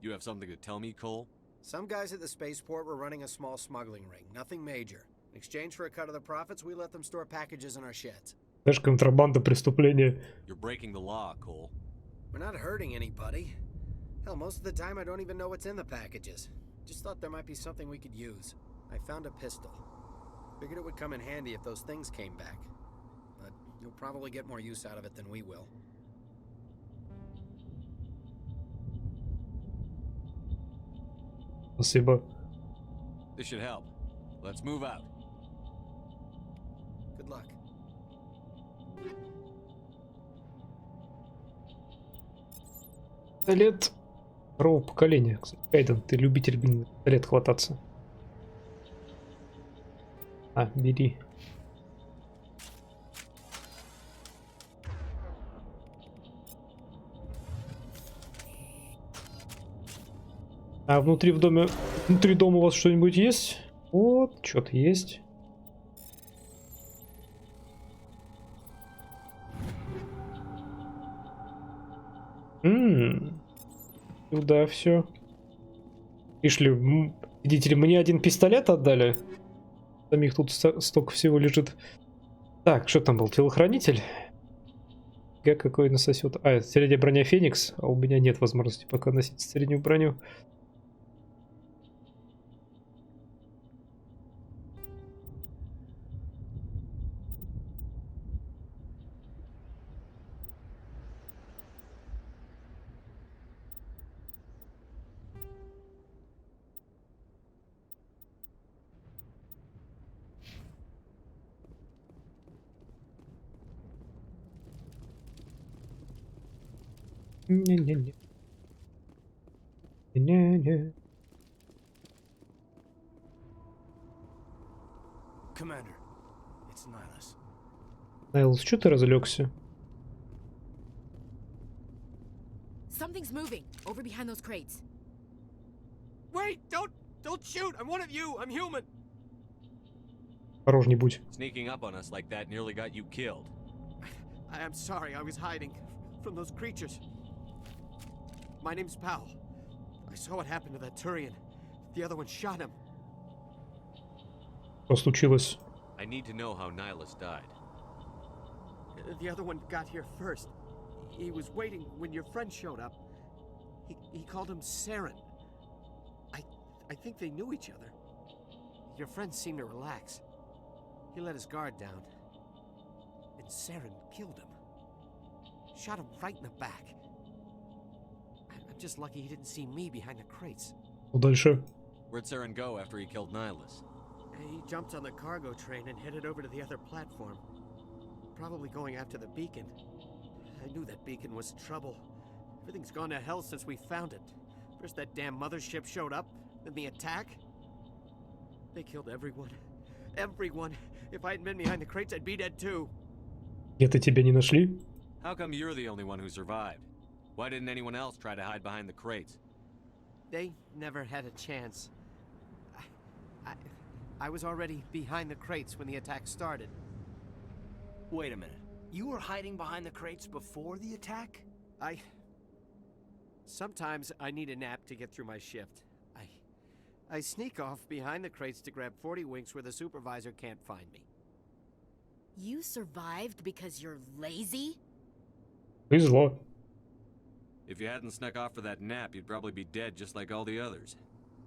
You have something to tell me, Cole? Some guys at the spaceport were running a small smuggling ring. Nothing major. In exchange for a cut of the profits, we let them store packages in our sheds. Знаешь, контрабанда, преступление. You're breaking the law, Cole. We're not hurting anybody. Hell, most of the time I don't even know what's in the packages. Just thought there might be something we could use. I found a pistol. Figured it would come in handy if those things came back. But you'll probably get more use out of it than we will. Спасибо. This should help. Let's move out. Good luck. Пистолет второго поколения. Кстати, Иден, ты любитель пистолет хвататься. А, бери. А внутри дома у вас что-нибудь есть? Вот, что-то есть. Сюда все. Пришли, видите ли, мне один пистолет отдали. Самих тут столько всего лежит. Так, что там был? Телохранитель? Какой насосет? А, это средняя броня Феникс. А у меня нет возможности пока носить среднюю броню. Не-не-не. Не-не. Commander, it's Nihilus. Найлс, что ты разлегся? Something's moving over behind those crates. Wait, don't shoot. I'm one of you. I'm human. Осторожней будь. Sneaking up on us like that nearly got you killed. I'm sorry. I was hiding from those creatures. My name's Powell. I saw what happened to that Turian. The other one shot him. Что случилось? I need to know how Nihilus died. The other one got here first. He was waiting when your friend showed up. He called him Saren. I think they knew each other. Your friend seemed to relax. He let his guard down. And Saren killed him. Shot him right in the back. I'm just lucky he didn't see me behind the crates. Дальше. Where'd Saren go after he killed Nihilus? He jumped on the cargo train and headed over to the other platform. Probably going after the beacon. I knew that beacon was trouble. Everything's gone to hell since we found it. First that damn mothership showed up, then the attack. They killed everyone. Everyone. If I hadn't been behind the crates, I'd be dead too. Где-то тебя не нашли? How come you're the only one who survived? Why didn't anyone else try to hide behind the crates? They never had a chance. I was already behind the crates when the attack started. Wait a minute. You were hiding behind the crates before the attack? Sometimes I need a nap to get through my shift. I sneak off behind the crates to grab 40 winks where the supervisor can't find me. You survived because you're lazy? Повезло. If you hadn't snuck off for that nap, you'd probably be dead just like all the others.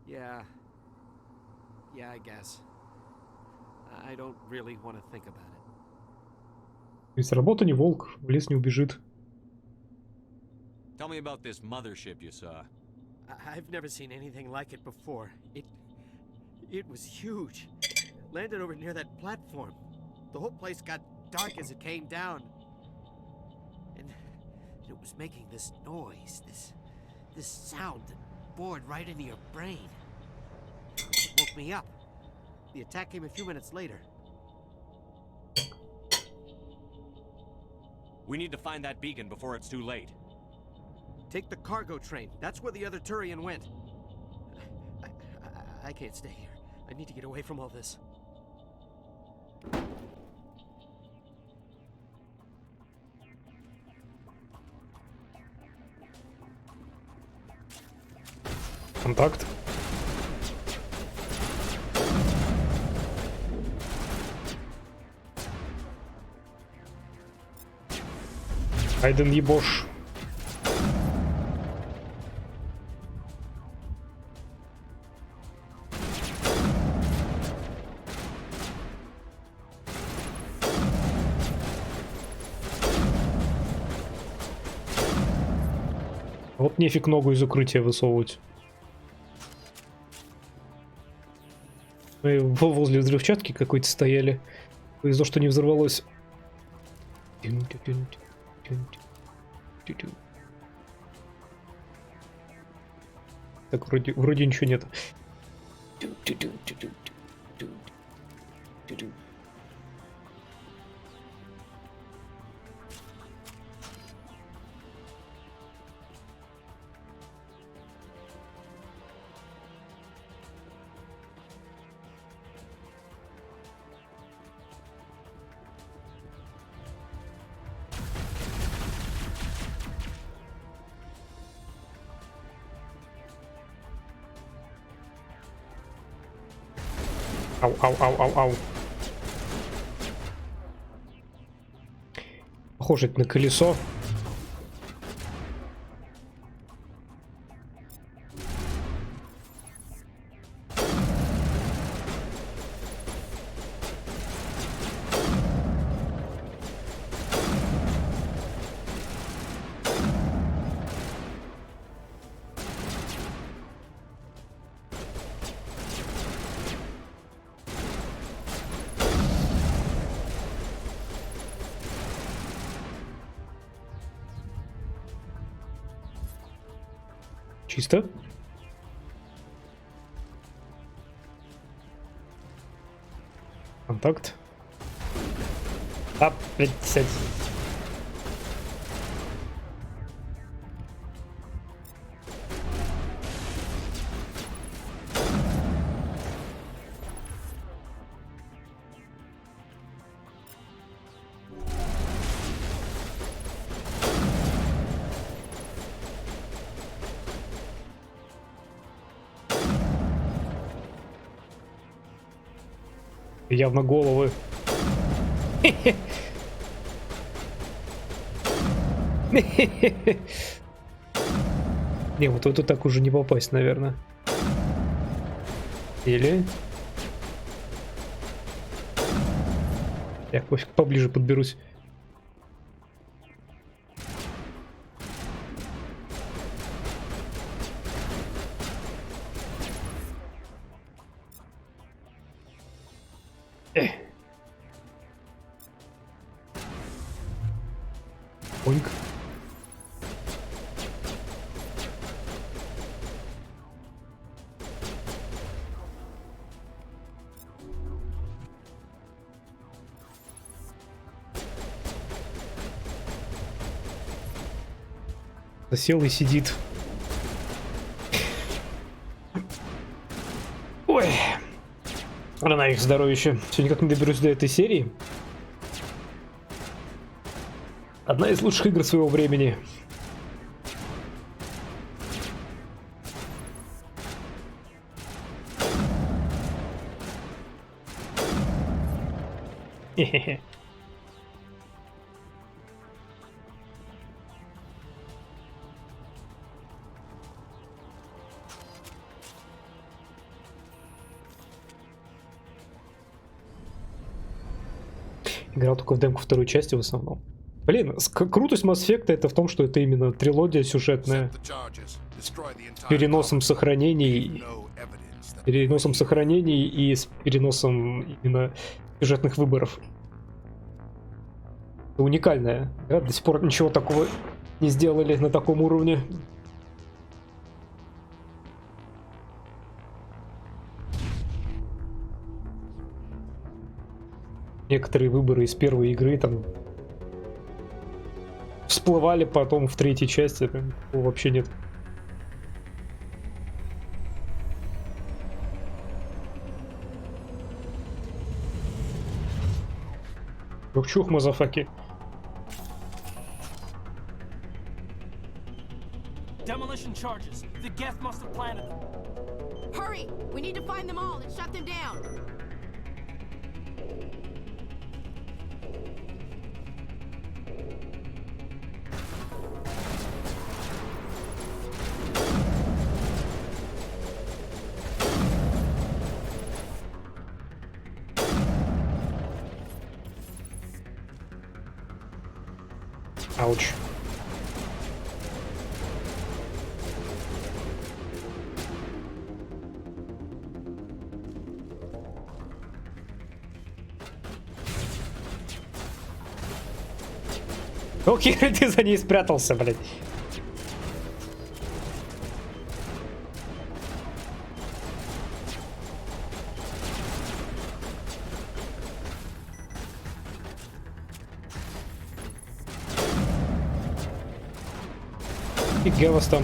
Yeah, I guess. I don't really want to think about it. То есть работа не волк, в лес не убежит. Tell me about this mothership you saw. I've never seen anything like it before. It was huge. Landed over near that platform. The whole place got dark as it came down. And it was making this noise, this sound that bored right into your brain. It woke me up. The attack came a few minutes later. We need to find that beacon before it's too late. Take the cargo train. That's where the other Turian went. I can't stay here. I need to get away from all this. Контакт. Иден ебош. Вот нефиг ногу из укрытия высовывать. Мы возле взрывчатки какой-то стояли. Повезло, что не взорвалось. Так, вроде ничего нет. Ау. Похоже это на колесо. Чисто. Контакт. А-50. Явно головы. Не, вот это так уже не попасть, наверное. Или... Я пофиг, поближе подберусь. Ойк. Засел и сидит. Ой. Рано их здоровище. Все никак не доберусь до этой серии. Одна из лучших игр своего времени. Хе-хе-хе. Играл только в демку второй части в основном. Блин, крутость Mass Effect это в том, что это именно трилогия сюжетная с переносом сохранений и с переносом именно сюжетных выборов. Это уникальная игра, до сих пор ничего такого не сделали на таком уровне. Некоторые выборы из первой игры там всплывали потом в третьей части, вообще нет. Чух-чух, мазафаки. Demolition charges. The Geth must have planted them. Hurry! We need to find them all and shut them down. Ауч. Окей, ты за ней спрятался, блядь. Фига вас там.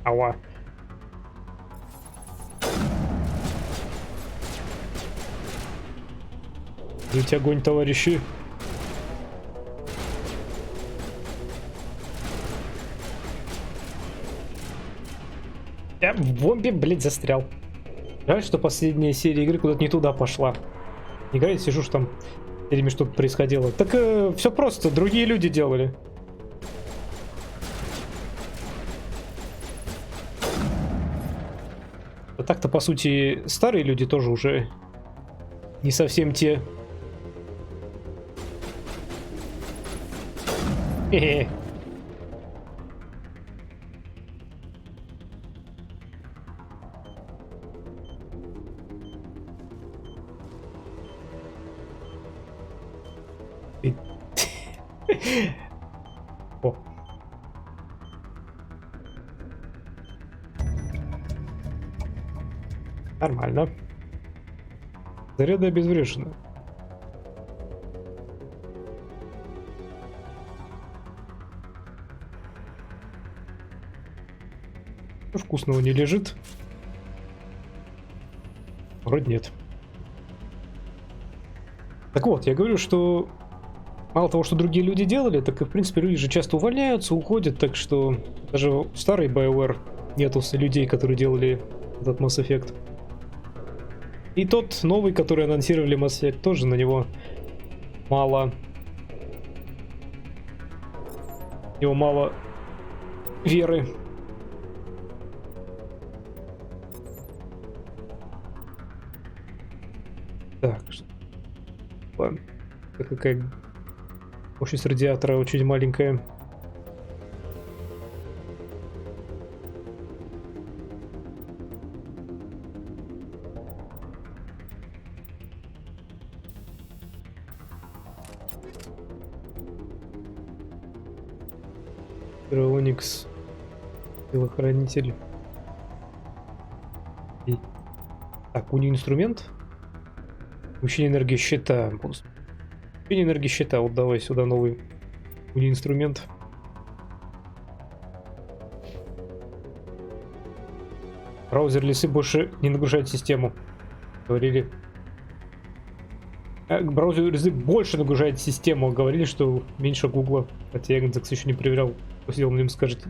Ауа. Идите огонь, товарищи. Я в бомбе, блядь, застрял. Жаль, что последняя серия игры куда-то не туда пошла. Играю, сижу, что там с сериями что-то происходило. Так все просто, другие люди делали. А так-то, по сути, старые люди тоже уже не совсем те. Хе-хе. О. Нормально. Заряды обезврежены. Вкусного не лежит. Вроде нет. Так вот, я говорю, что мало того, что другие люди делали, так и в принципе люди же часто увольняются, уходят, так что даже в старый BioWare нету людей, которые делали этот Mass Effect. И тот новый, который анонсировали Mass Effect, тоже на него мало. Его мало веры. Так, ладно. Какая мощность радиатора очень маленькая. Оникс, телохранитель. Так, у них инструмент. Увеличение энергии щита. Увеличение энергии щита. Вот давай сюда новый инструмент. Браузер лисы больше не нагружает систему. Говорили. Браузер лисы больше нагружает систему. Говорили, что меньше Гугла. Хотя я индекс еще не проверял. Посидел, мне скажете.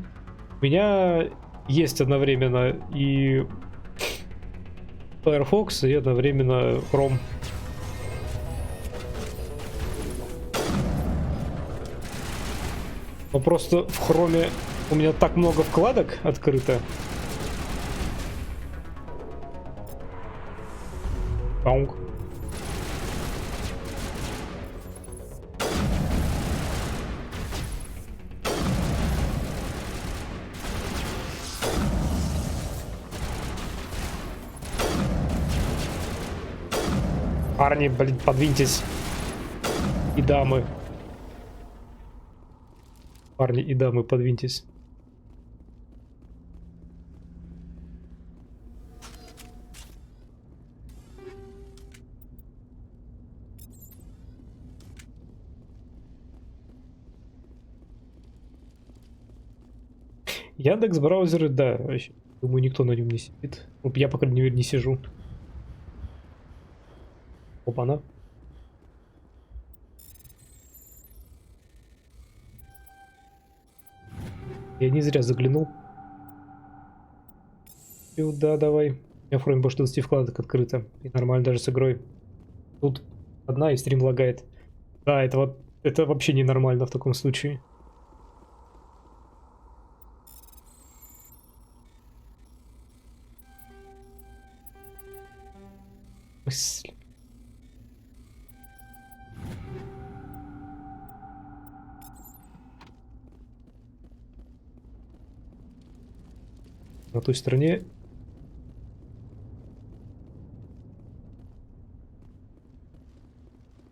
У меня есть одновременно и Firefox, и одновременно Chrome. Но просто в Chrome у меня так много вкладок открыто. Паунг. Парни, блин, подвиньтесь. И дамы. Парни и дамы, подвиньтесь. Яндекс браузеры, да. Думаю, никто на нем не сидит. Ну, я, по крайней мере, не сижу. Опа-на. Я не зря заглянул. Сюда давай. У меня в хроме больше 20 вкладок открыто. И нормально даже с игрой. Тут одна и стрим лагает. Да, это вот... Это вообще ненормально в таком случае. Мысль. На той стороне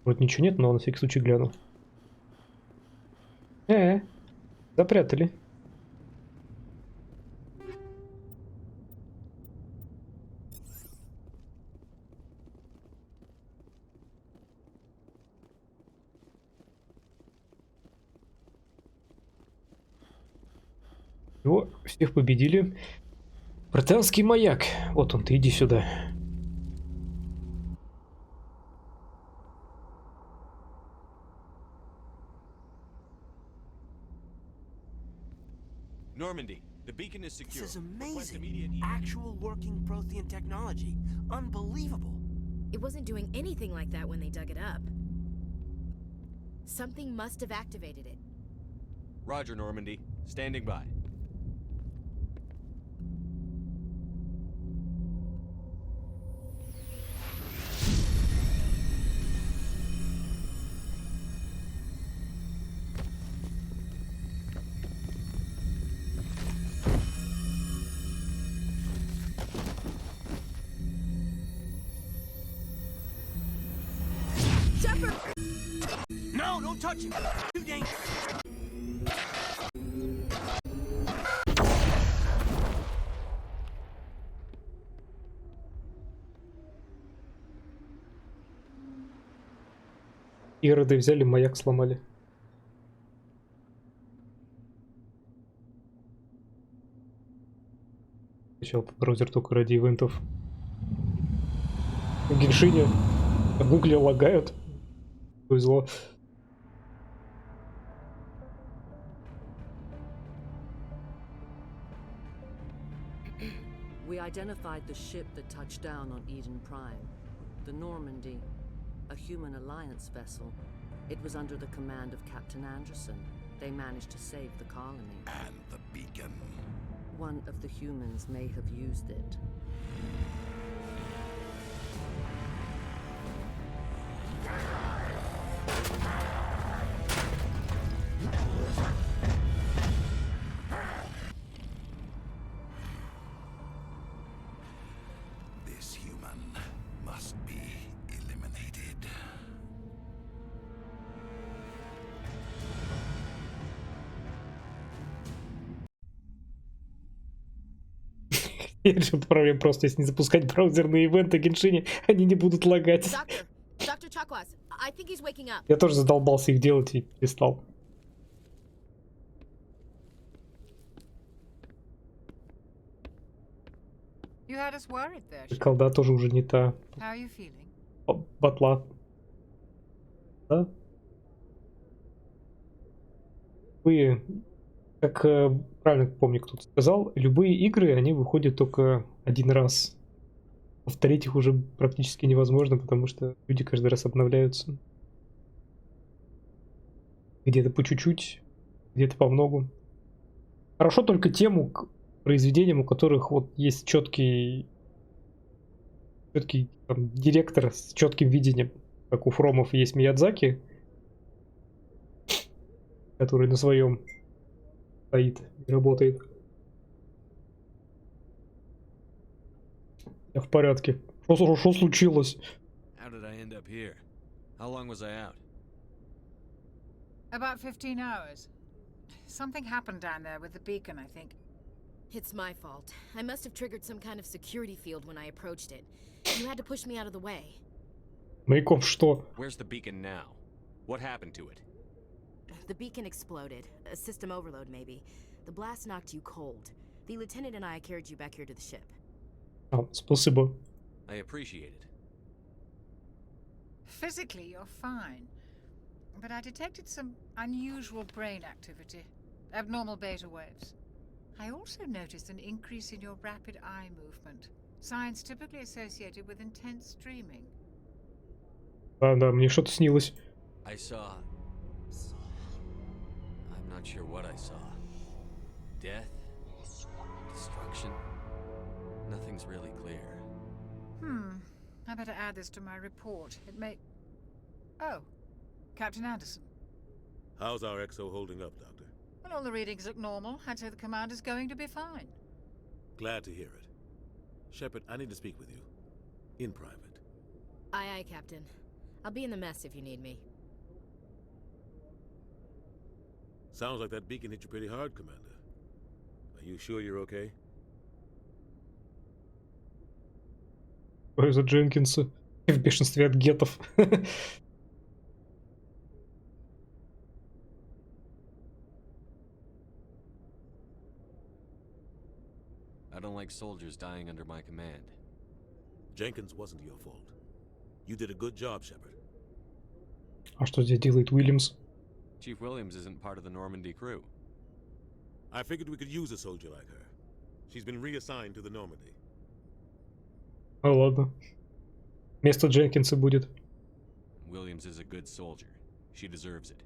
вроде ничего нет, но на всякий случай гляну. Запрятали. Его всех победили. Британский маяк. Вот он, ты иди сюда. Normandy, the beacon is secure. This is amazing. Actual working Prothean technology. Unbelievable. It wasn't doing anything like that when they dug it up. Something must have activated it. Roger, Normandy. Standing by. No, don't touch him. Too dangerous. Ироды взяли, маяк сломали. Сначала браузер только ради ивентов. В Геншине, в Гугле лагают. Повезло. We identified the ship that touched down on Eden Prime. The Normandy, a human alliance vessel. It was under the command of Captain Anderson. They managed to save the colony. And the beacon. One of the humans may have used it. This human must be eliminated. Проблема просто, если не запускать браузерные ивенты Геншине, они не будут лагать. Dr. Chakwas, I think he's waking up. Я тоже задолбался их делать и перестал. You had us worried there. Колда тоже уже не та. How are you feeling? Батла. Да? Вы, как правильно помню, кто-то сказал, любые игры, они выходят только один раз. Повторить их уже практически невозможно, потому что люди каждый раз обновляются. Где-то по чуть-чуть, где-то по многу. Хорошо только тем произведениям, у которых вот есть четкий там, директор с четким видением, как у Фромов есть Миядзаки, который на своем стоит и работает. Я в порядке. Что случилось? How did I end up here? How long was I out? About 15 hours. Something happened down there with the beacon, I think. It's my fault. I must have triggered some kind of security field when I approached it. You had to push me out of the way. Маяков что? Where's the beacon now? What happened to it? The beacon exploded. A system overload, maybe. The blast knocked you cold. The lieutenant and I carried you back here to the ship. Спасибо. I appreciate it. Physically, you're fine. But I detected some unusual brain activity. Abnormal beta waves. I also noticed an increase in your rapid eye movement. Signs typically associated with intense dreaming. Да, мне что-то снилось. I saw... I'm not sure what I saw. Death? Destruction? Nothing's really clear. I better add this to my report. It may... Oh, Captain Anderson. How's our XO holding up, Doctor? Well, all the readings look normal. I'd say the commander's going to be fine. Glad to hear it. Shepard, I need to speak with you. In private. Aye, aye, Captain. I'll be in the mess if you need me. Sounds like that beacon hit you pretty hard, Commander. Are you sure you're okay? Ой, за Дженкинса. В бешенстве от гетов. I don't like soldiers dying under my command. Jenkins wasn't your fault. You did a good job, Shepard. А что здесь делает Уильямс? Chief Williams isn't part of the Normandy crew. I figured we could use a soldier like her. She's been reassigned to the Normandy. Ну ладно. Место Дженкинса будет. Williams is a good soldier. She deserves it.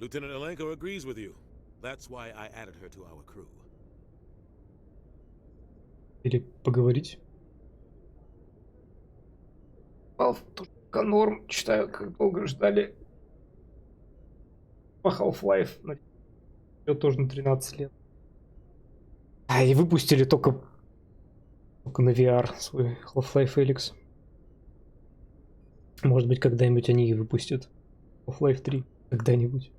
Lieutenant Alenko agrees with you. That's why I added her to our crew. Или поговорить. Только норм. Читаю, как долго ждали. По Half-Life. Ее тоже на 13 лет. А, и выпустили только на VR свой Half-Life Alyx. Может быть, когда-нибудь они и выпустят Half-Life 3. Когда-нибудь.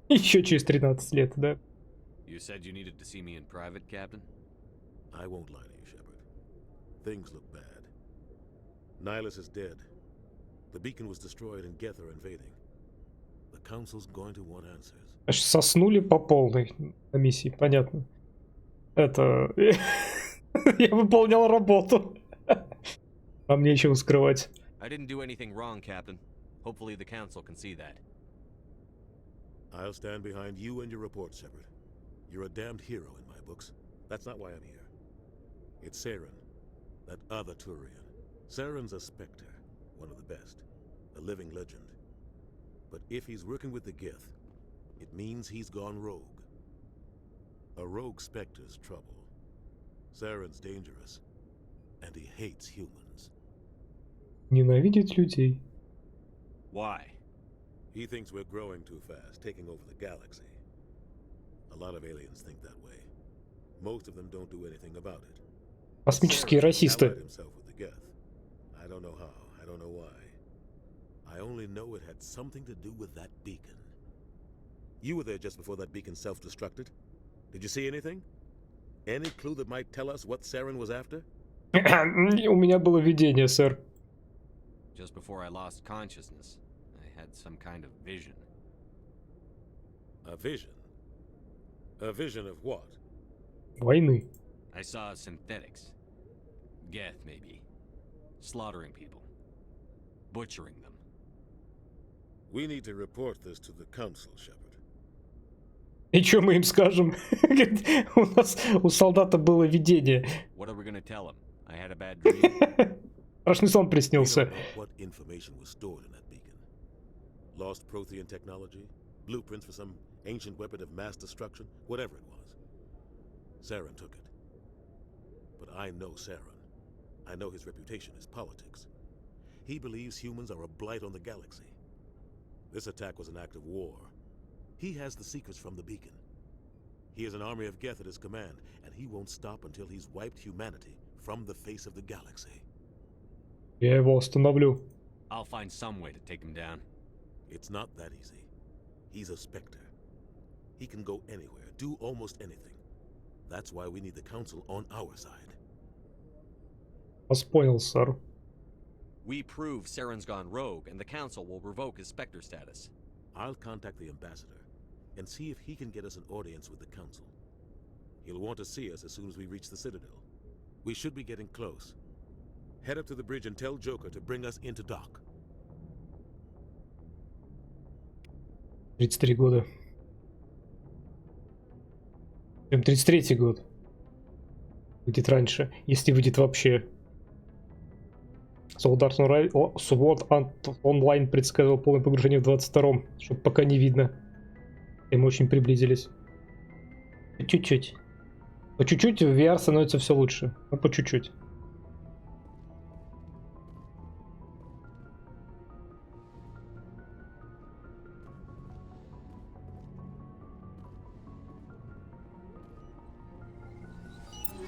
Еще через 13 лет, да? You said you needed to see me in private, Captain? I won't lie to you, Shepard. Things look bad. Nihilus is dead. The beacon was destroyed and Geth are invading. The Council's going to want answers. Аж соснули по полной на миссии, понятно. Это... Я выполнял работу. Вам нечего скрывать. I didn't do anything wrong, Captain. Hopefully the Council can see that. I'll stand behind you and your report, Shepard. You're a damned hero in my books. That's not why I'm here. It's Saren, that other Turian. Saren's a Spectre, one of the best, a living legend. But if he's working with the Geth, it means he's gone rogue. A rogue Spectre's trouble. Saren's dangerous, and he hates humans. Ненавидит людей. Why? He thinks we're growing too fast, taking over the galaxy. A lot of aliens think that way. Most of them don't do anything about it. Космические расисты. I don't know how, I don't know why. I only know it had something to do with that beacon. You were there just before that beacon self-destructed. Did you see anything? Any clue that might tell us what Saren was after? У меня было видение, сэр. Just before I lost consciousness, I had some kind of vision. A vision? A vision of what? Войны. I saw synthetics. Geth, maybe. Slaughtering people. Butchering them. We need to report this to the Council, Shepard. И что мы им скажем? У нас, у солдата было видение. What are we gonna tell him? I had a bad dream. Страшный сон приснился. What information was stored in that beacon? Lost Prothean technology? Blueprints for some ancient weapon of mass destruction? Whatever it was. Saren took it. But I know Saren. I know his reputation is politics. He believes humans are a blight on the galaxy. This attack was an act of war. He has the secrets from the beacon. He has an army of Geth at his command, and he won't stop until he's wiped humanity from the face of the galaxy. Я его остановлю. I'll find some way to take him down. It's not that easy. He's a Spectre. He can go anywhere, do almost anything. That's why we need the Council on our side. Вас понял, сэр. We prove Saren's gone rogue, and the Council will revoke his Spectre status. I'll contact the Ambassador and see if he can get us an audience with the Council. He'll want to see us as soon as we reach the Citadel. We should be getting close. Head up to the bridge and tell Joker to bring us into dock. 33 года. Прям 33-й год. Выйдет раньше, если выйдет вообще. Sword Art Online предсказывал полное погружение в 22-м, чтобы пока не видно. И мы очень приблизились. Чуть-чуть. По чуть-чуть в VR становится все лучше. Но по чуть-чуть.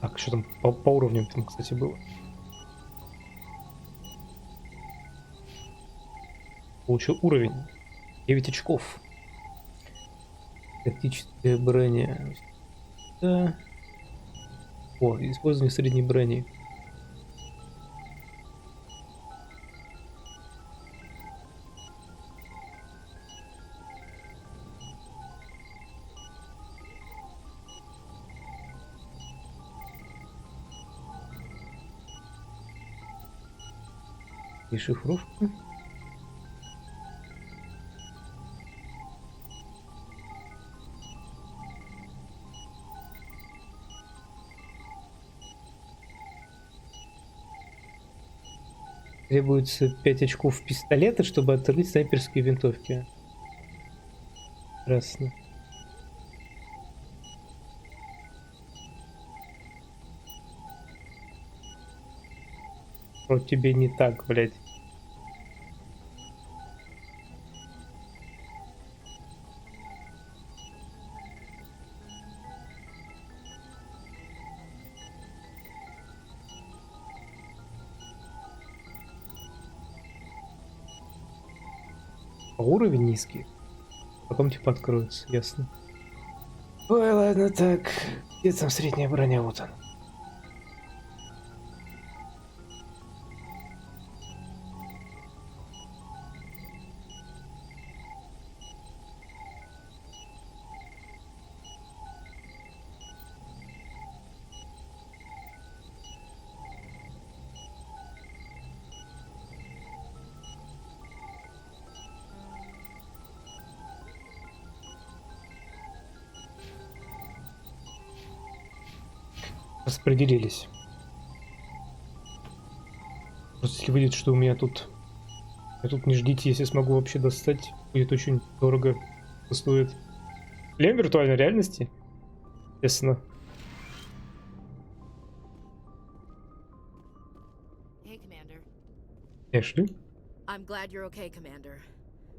Так, что там по уровням там, кстати, было? Получил уровень. 9 очков. Тактическое броня. Да. О, использование средней брони. И шифровка. Требуется 5 очков пистолета, чтобы открыть снайперские винтовки. Красно. Вот тебе не так, блядь. Уровень низкий. Потом типа откроется, ясно. Ой, ладно, так. Где там средняя броня? Вот она. Распределились. Просто если выйдет, что у меня тут... не ждите, если смогу вообще достать. Будет очень дорого. Стоит. Шлем виртуальной реальности? Естественно. Hey, Commander. Эшли? I'm glad you're okay, Commander.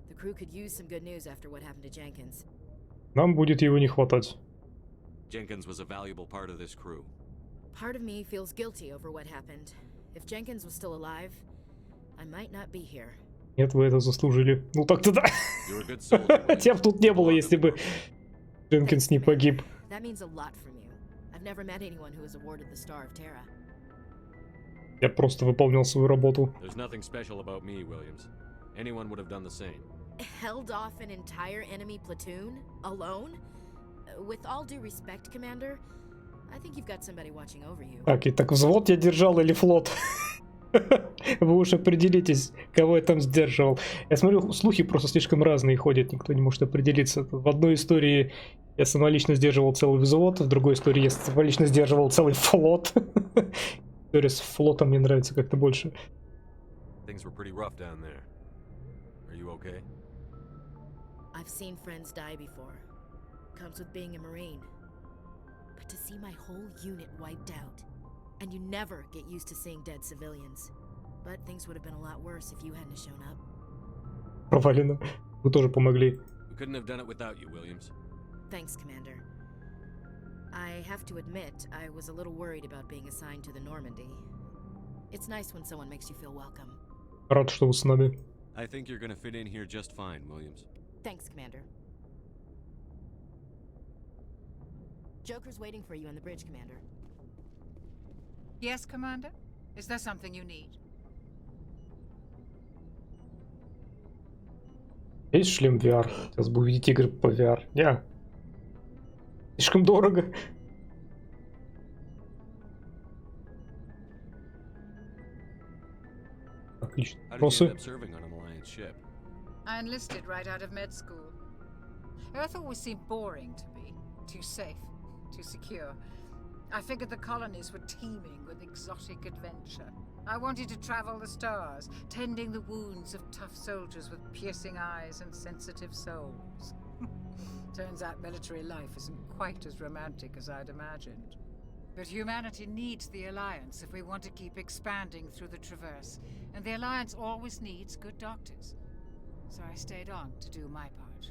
The crew could use some good news after what happened to Jenkins. Нам будет его не хватать. Jenkins was a valuable part of this crew. Part of me feels guilty over what happened. If Jenkins was still alive, I might not be here. Нет, вы это заслужили. Ну так-то да. Тем тут не было, если бы Дженкинс не погиб. That means a lot from you. I've never met anyone who was awarded the Star of Terra. Я просто выполнял свою работу. There's nothing special about me, Williams. Anyone would have done the same. Held off an entire enemy platoon alone? With all due respect, Commander, I think you've got somebody watching over you. Так, и так взвод я держал или флот? Вы уж определитесь, кого я там сдерживал. Я смотрю, слухи просто слишком разные ходят, никто не может определиться. В одной истории я самолично сдерживал целый взвод, в другой истории я самолично сдерживал целый флот. История с флотом мне нравится как-то больше. Things were pretty rough down there. Are you okay? I've seen friends die before. Comes with being a Marine. But to see my whole unit wiped out, and you never get used to seeing dead civilians. But things would have been a lot worse if you hadn't shown up. Провалено. Вы тоже помогли. We couldn't have done it without you, Williams. Thanks, Commander. I have to admit, I was a little worried about being assigned to the Normandy. It's nice when someone makes you feel welcome. Рад, что вы с нами. I think you're gonna fit in here just fine, Williams. Thanks, Commander. Joker's waiting for you on the bridge, Commander. Yes, Commander? Is there something you need? Есть шлем VR? Сейчас бы увидеть игры по VR. Не. Слишком дорого. Отлично. How did you Вопросы? end up serving on an Alliance ship? I enlisted right out of med school. Earth always seemed boring to me. Too safe, too secure. I figured the colonies were teeming with exotic adventure. I wanted to travel the stars, tending the wounds of tough soldiers with piercing eyes and sensitive souls. Turns out military life isn't quite as romantic as I'd imagined. But humanity needs the Alliance if we want to keep expanding through the Traverse, and the Alliance always needs good doctors. So I stayed on to do my part.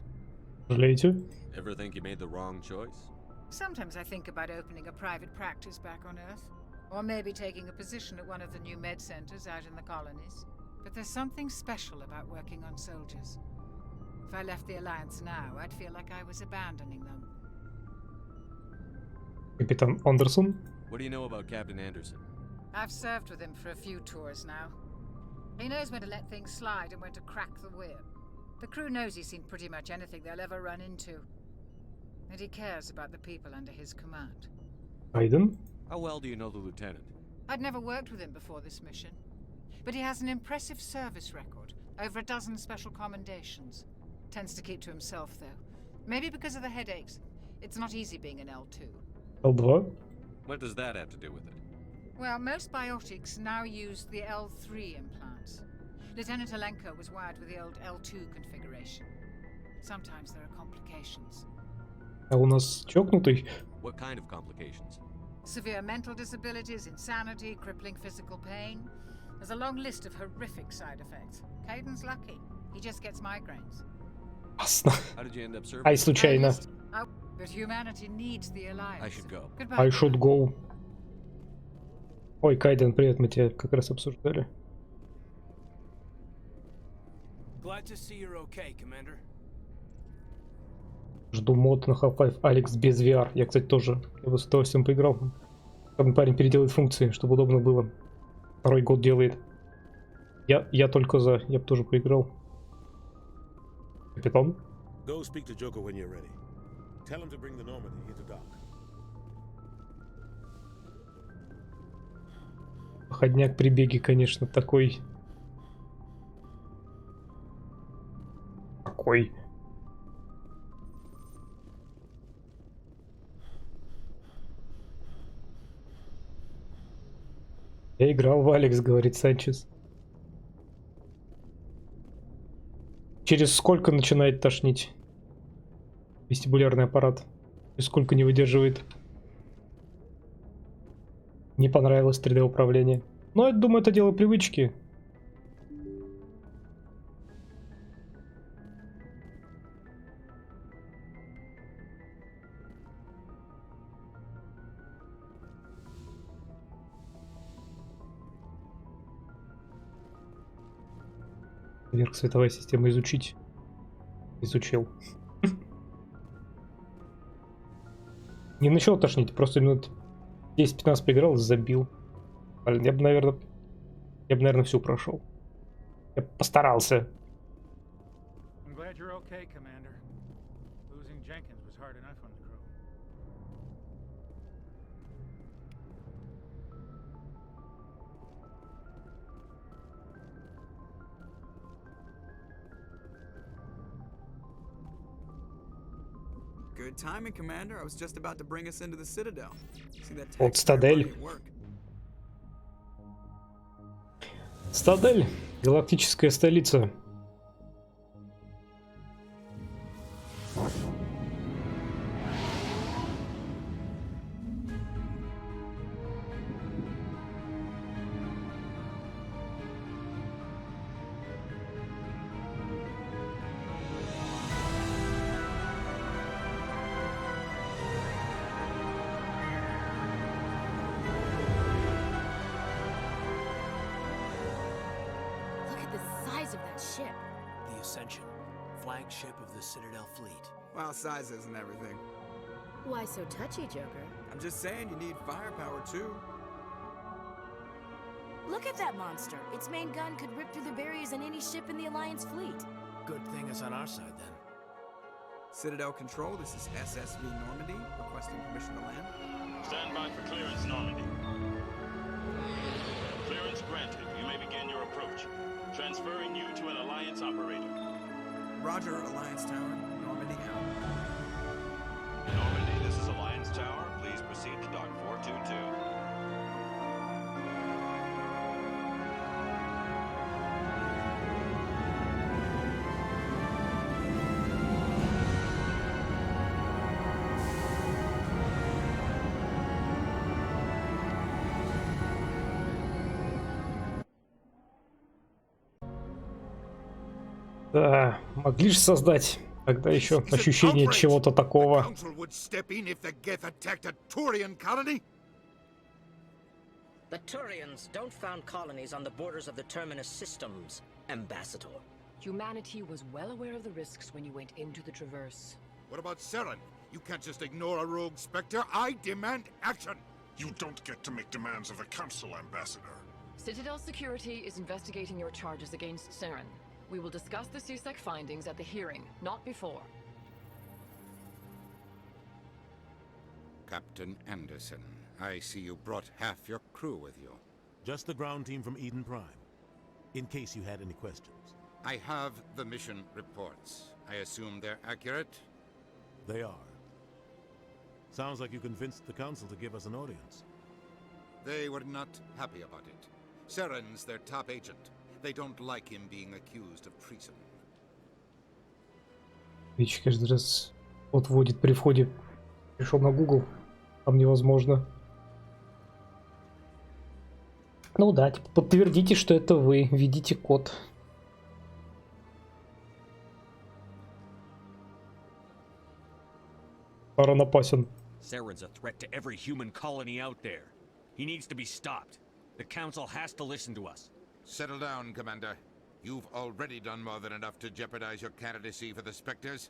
Жалеете? Ever think you made the wrong choice? Sometimes I think about opening a private practice back on Earth, or maybe taking a position at one of the new med centers out in the colonies. But there's something special about working on soldiers. If I left the Alliance now, I'd feel like I was abandoning them. Капитан Андерсон. What do you know about Captain Anderson? I've served with him for a few tours now. He knows when to let things slide and when to crack the whip. The crew knows he's seen pretty much anything they'll ever run into. And he cares about the people under his command. Idен. How well do you know the lieutenant? I'd never worked with him before this mission. But he has an impressive service record. Over a dozen special commendations. Tends to keep to himself, though. Maybe because of the headaches. It's not easy being an L2. L2. What does that have to do with it? Well, most biotics now use the L3 implants. Lieutenant Alenko was wired with the old L2 configuration. Sometimes there are complications. А у нас чокнутый. What kind of complications? Severe mental disabilities, insanity, crippling physical pain. There's a long list of horrific side effects. Caden's lucky. He just gets migraines. How did you end up serving? Ай, случайно. But humanity needs the Alliance. I should go. I should go. Ой, Кайден, привет, мы тебя как раз обсуждали. Glad to see you're okay, Commander. Жду мод на Half-Life Алекс без VR. Я, кстати, тоже. Я бы с удовольствием поиграл. Там парень переделает функции, чтобы удобно было. Второй год делает. Я только за. Я бы тоже поиграл. Капитан? Go speak to Joker when you're ready. Tell him to bring the Normandy into dock. Походняк при беге, конечно, такой. Какой? Я играл в Алекс, говорит Санчес. Через сколько начинает тошнить вестибулярный аппарат? И сколько не выдерживает? Не понравилось 3D управление. Но я думаю, это дело привычки. Вверх световая система изучить. Изучил. Не начал тошнить, просто минут 10-15 поиграл и забил. Блин, я бы, наверное, всю прошел. Я постарался. I'm glad you're okay, Commander. Losing Jenkins was hard enough on the crew. Good timing, Commander. I was just about to bring us into the Citadel. See that Вот Стадель. Стадель. Галактическая столица. Flagship of the Citadel fleet. Well, size isn't everything. Why so touchy, Joker? I'm just saying you need firepower too. Look at that monster. Its main gun could rip through the barriers in any ship in the Alliance fleet. Good thing it's on our side then. Citadel Control, this is SSV Normandy, requesting permission to land. Stand by for clearance, Normandy. Clearance granted. You may begin your approach. Transferring you to an Alliance operator. Roger, Alliance Tower. Normandy out. Normandy, this is Alliance Tower. Please proceed to Dock 422. Да, могли же создать тогда еще ощущение чего-то такого. The Turians don't found colonies on the borders of the Terminus systems, Ambassador. Humanity was well aware of the risks when you went into the Traverse. What about Seren? You can't just ignore a rogue Spectre. I demand action! You don't get to make demands of the Council, Ambassador. Citadel Security is investigating your charges against Seren. We will discuss the CSEC findings at the hearing, not before. Captain Anderson, I see you brought half your crew with you. Just the ground team from Eden Prime, in case you had any questions. I have the mission reports. I assume they're accurate? They are. Sounds like you convinced the Council to give us an audience. They were not happy about it. Seren's their top agent. They don't like him being accused of treason. Вич каждый раз вот вводит при входе. Пришел на Google. Там невозможно. Ну да, типа, подтвердите, что это вы. Введите код. Паранопасен. Seren's a threat to every human colony out there. He needs to be stopped. The Council has to listen to us. Settle down, Commander. You've already done more than enough to jeopardize your candidacy for the Spectres.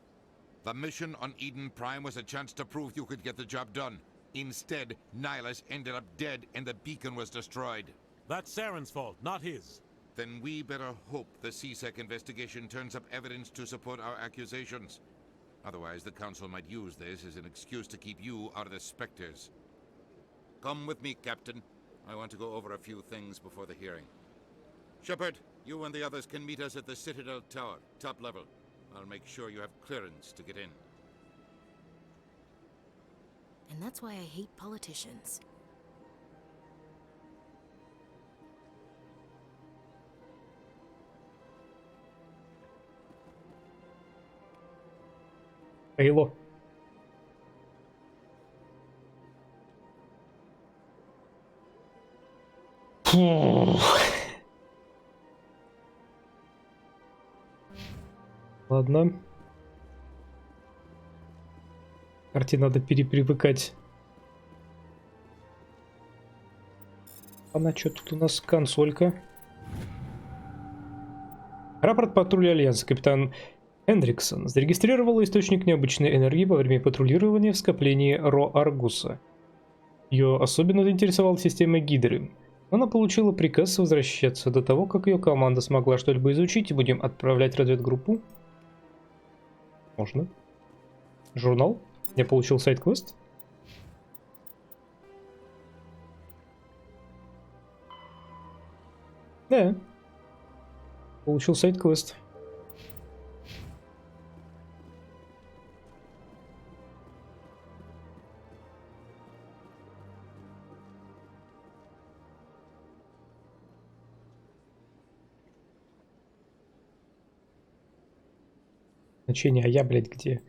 The mission on Eden Prime was a chance to prove you could get the job done. Instead, Nihilus ended up dead and the beacon was destroyed. That's Seren's fault, not his. Then we better hope the CSEC investigation turns up evidence to support our accusations. Otherwise, the Council might use this as an excuse to keep you out of the Spectres. Come with me, Captain. I want to go over a few things before the hearing. Shepard, you and the others can meet us at the Citadel Tower, top level. I'll make sure you have clearance to get in. And that's why I hate politicians. Хейло. Ладно. Карте надо перепривыкать. Она что тут у нас? Консолька. Рапорт патруля Альянса. Капитан Хендриксон зарегистрировала источник необычной энергии во время патрулирования в скоплении Ро-Аргуса. Ее особенно заинтересовала система Гидры. Она получила приказ возвращаться до того, как ее команда смогла что-либо изучить, и будем отправлять разведгруппу. Можно. Журнал. Я получил сайт-квест. Да. Получил сайт-квест. Значение, а я, блядь, где?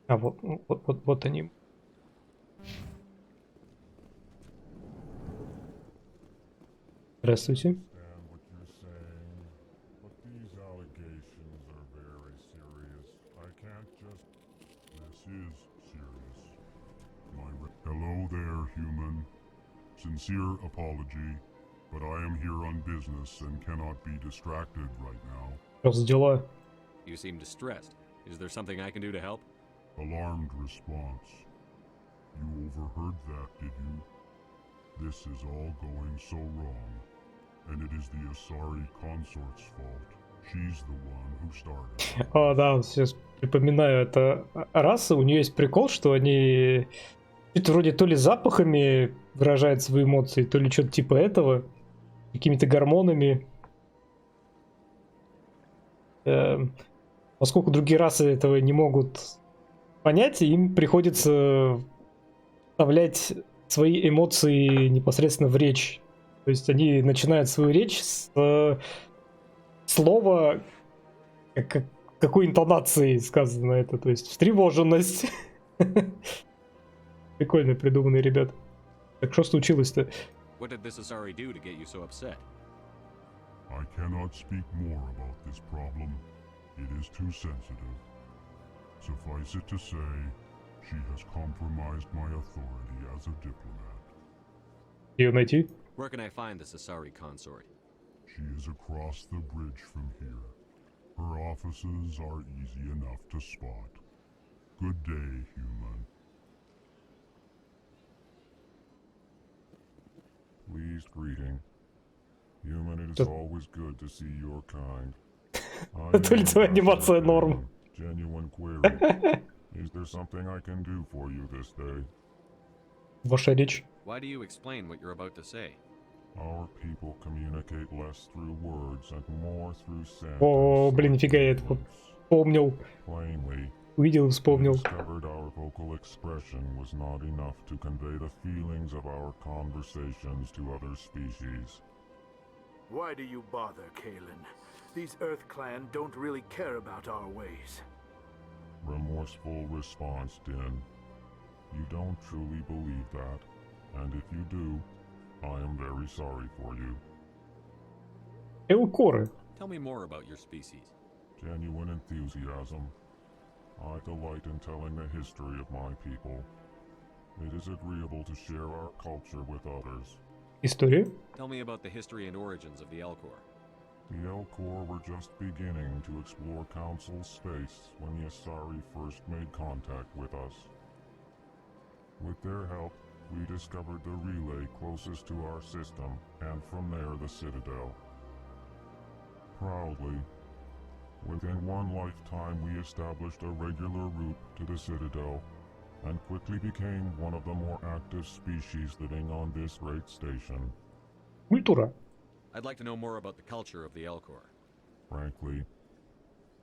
А вот они. Здравствуйте. Hello there, human. Sincere apology, but I am here on business and cannot be distracted right now. Что дела? You seem distressed. Is there something I can do to help? Alarmed response. You overheard that, did you? This is all going so wrong, and it is the Asari consort's fault. She's the one who started. А, да, сейчас припоминаю, это раса, у нее есть прикол, что они Это вроде то ли запахами выражает свои эмоции, то ли что-то типа этого. Какими-то гормонами. Поскольку другие расы этого не могут понять, им приходится вставлять свои эмоции непосредственно в речь. То есть они начинают свою речь с слова, какой интонацией сказано это. То есть встревоженность. Прикольно придуманные ребята. Так что случилось-то? What did this Asari do to get you so upset? I cannot speak more about this problem. It is too sensitive. Suffice it to say, she has compromised my authority as a diplomat. Ее найти? Where can I find this Asari consort? She is across the bridge from here. Her offices are easy enough to spot. Good day, human. Pleased greeting. Human, it is always good to see your kind. Это лицевая анимация норм. Genuine query. Is there something I can do for you this day? Ваша речь. Why do you explain what you're about to say? Our people communicate less through words and more through sense. О, блин, нифига я это помнил. Plainly, Увидел и вспомнил. discovered our vocal expression was not enough to convey the feelings of our conversations to other species. Why do you bother, Kalen? These Earth Clan don't really care about our ways. Remorseful response, Din. You don't truly believe that, and if you do, I am very sorry for you. Элкоры. Tell me more about your species. Genuine enthusiasm. I delight in telling the history of my people. It is agreeable to share our culture with others. История? Tell me about the history and origins of the Elcor. The Elcor were just beginning to explore Council space when the Asari first made contact with us. With their help, we discovered the relay closest to our system, and from there the Citadel. Proudly, within one lifetime we established a regular route to the Citadel, and quickly became one of the more active species living on this great station. Культура. I'd like to know more about the culture of the Elcor. Frankly,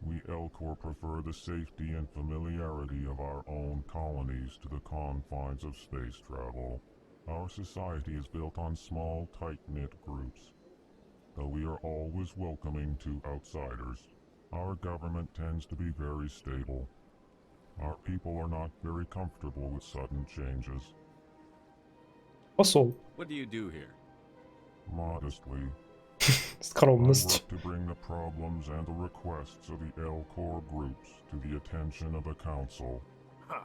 we Elcor prefer the safety and familiarity of our own colonies to the confines of space travel. Our society is built on small, tight-knit groups. Though we are always welcoming to outsiders, our government tends to be very stable. Our people are not very comfortable with sudden changes. Посол. What do you do here? Modestly, Скромность. I work to bring the problems and the requests of the Elcor groups to the attention of the Council. Ha!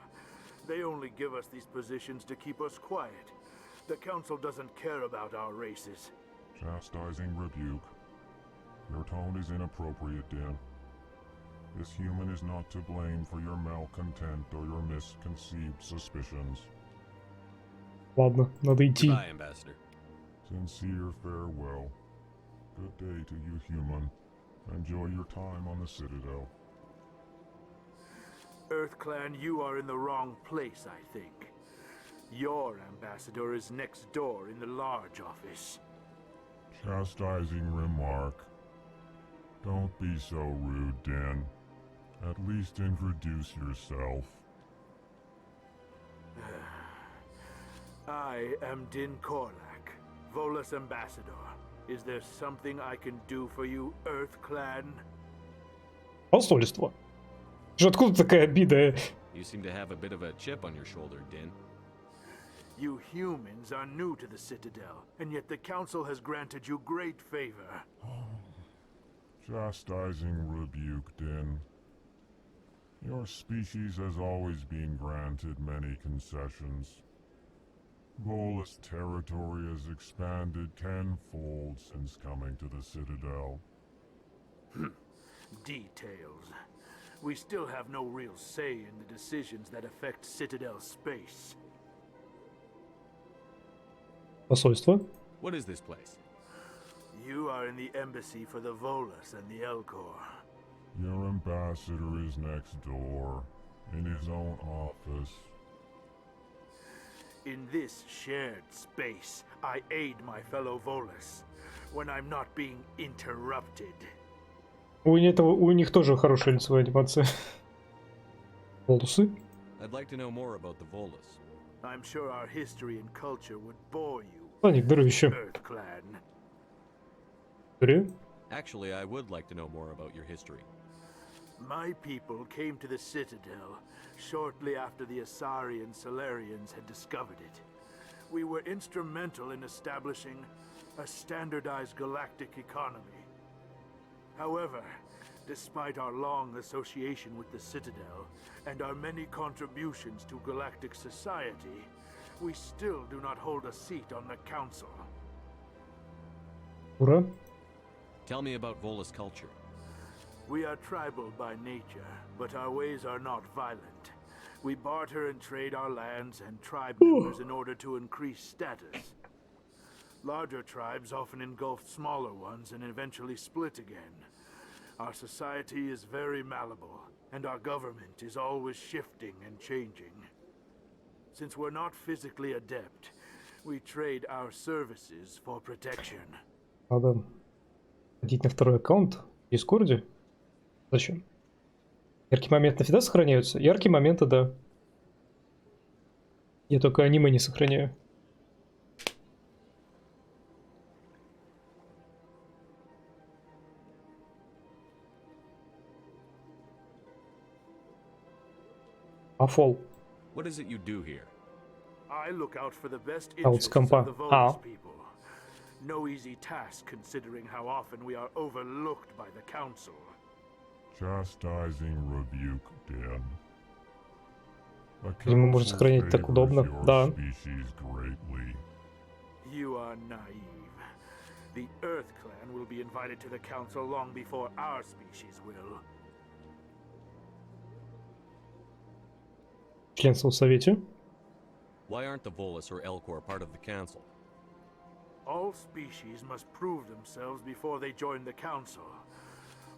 They only give us these positions to keep us quiet. The Council doesn't care about our races. Chastising rebuke. Your tone is inappropriate, Din. This human is not to blame for your malcontent or your misconceived suspicions. Ладно, надо идти. Goodbye, Ambassador. Sincere farewell. Good day to you, human. Enjoy your time on the Citadel. Earth Clan, you are in the wrong place, I think. Your ambassador is next door in the large office. Chastising remark. Don't be so rude, Din. At least introduce yourself. I am Din Korlak, Volus ambassador. Is there something I can do for you, Earth Clan? Посольство. Же откуда такая обида? You seem to have a bit of a chip on your shoulder, Din. You humans are new to the Citadel, and yet the Council has granted you great favor. Chastising rebuke, Din. Your species has always been granted many concessions. Volus territory has expanded tenfold since coming to the Citadel. Details. We still have no real say in the decisions that affect Citadel space. Посольство. What is this place? You are in the embassy for the Volus and the Elcor. Your ambassador is next door, in his own office. In this shared space, I aid my fellow Volus when I'm not being interrupted. У них тоже хорошая лицевая анимация. Волосы. I'd like to know more about the Volus. I'm sure our history and culture would bore you. Соник, здоровище. Earth Clan. Actually, I would like to know more about your history. My people came to the Citadel shortly after the Asari and Solarians had discovered it. We were instrumental in establishing a standardized galactic economy. However, despite our long association with the Citadel and our many contributions to galactic society, we still do not hold a seat on the Council. Ура. Tell me about Volus culture. We are tribal by nature, but our ways are not violent. We barter and trade our lands and tribe members in order to increase status. Larger tribes often engulf smaller ones and eventually split again. Our society is very malleable, and our government is always shifting and changing. Since we're not physically adept, we trade our services for protection. Надо ходить на второй аккаунт в Дискорде. Зачем? Яркие моменты навсегда сохраняются? Яркие моменты, да. Я только аниме не сохраняю. Афол. What is it you do here? I look out for the best А вот с interests компа. of the Volus people. No easy task considering how often we are overlooked by the Council. Chastising rebuke, Dan. Ему можно сохранять так удобно. Да. You are naive. The Earth Clan will be invited to the Council long before our species will. Членство в Совете. Why aren't the Volus or Elcor part of the Council? All species must prove themselves before they join the Council.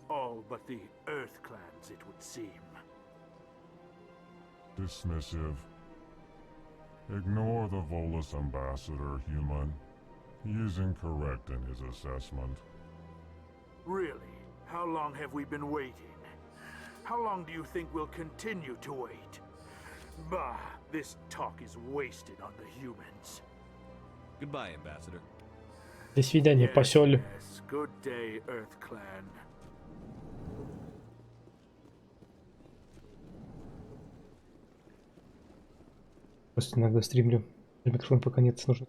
All but the Earth Clans, it would seem. Dismissive. Ignore the Volus ambassador, human. He is incorrect in his assessment. Really? How long have we been waiting? How long do you think we'll continue to wait? Bah, this talk is wasted on the humans. Goodbye, Ambassador. До свидания, посёль. Yes, good day, Earth Clan. Просто иногда стримлю. Микрофон пока нет, нужно.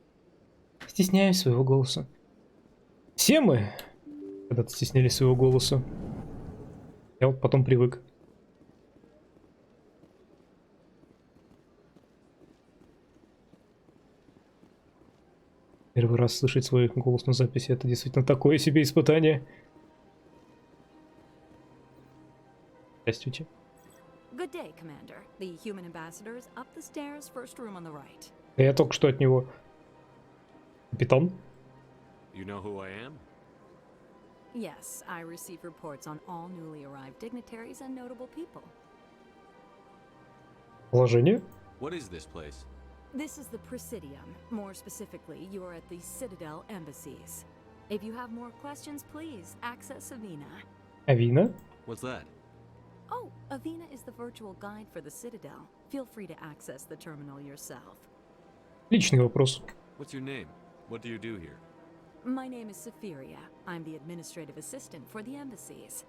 Стесняюсь своего голоса. Все мы когда-то стеснялись своего голоса. Я вот потом привык. Первый раз слышать свой голос на записи — это действительно такое себе испытание. Здравствуйте. Good day, Commander. The human ambassador is up the stairs, first room on the right. Я только что от него. Капитан? You know who I am? Yes, I receive reports on all newly arrived dignitaries and notable people. Положение? What is this place? This is the Presidium. More specifically, you are at the Citadel embassies. If you have more questions, please access Avina. Avina? What's that? Oh, Avina is the virtual guide for the Citadel. Feel free to access the terminal yourself. Личный вопрос. What's your name? What do you do here? My name is Safiria. I'm the administrative assistant for the embassies.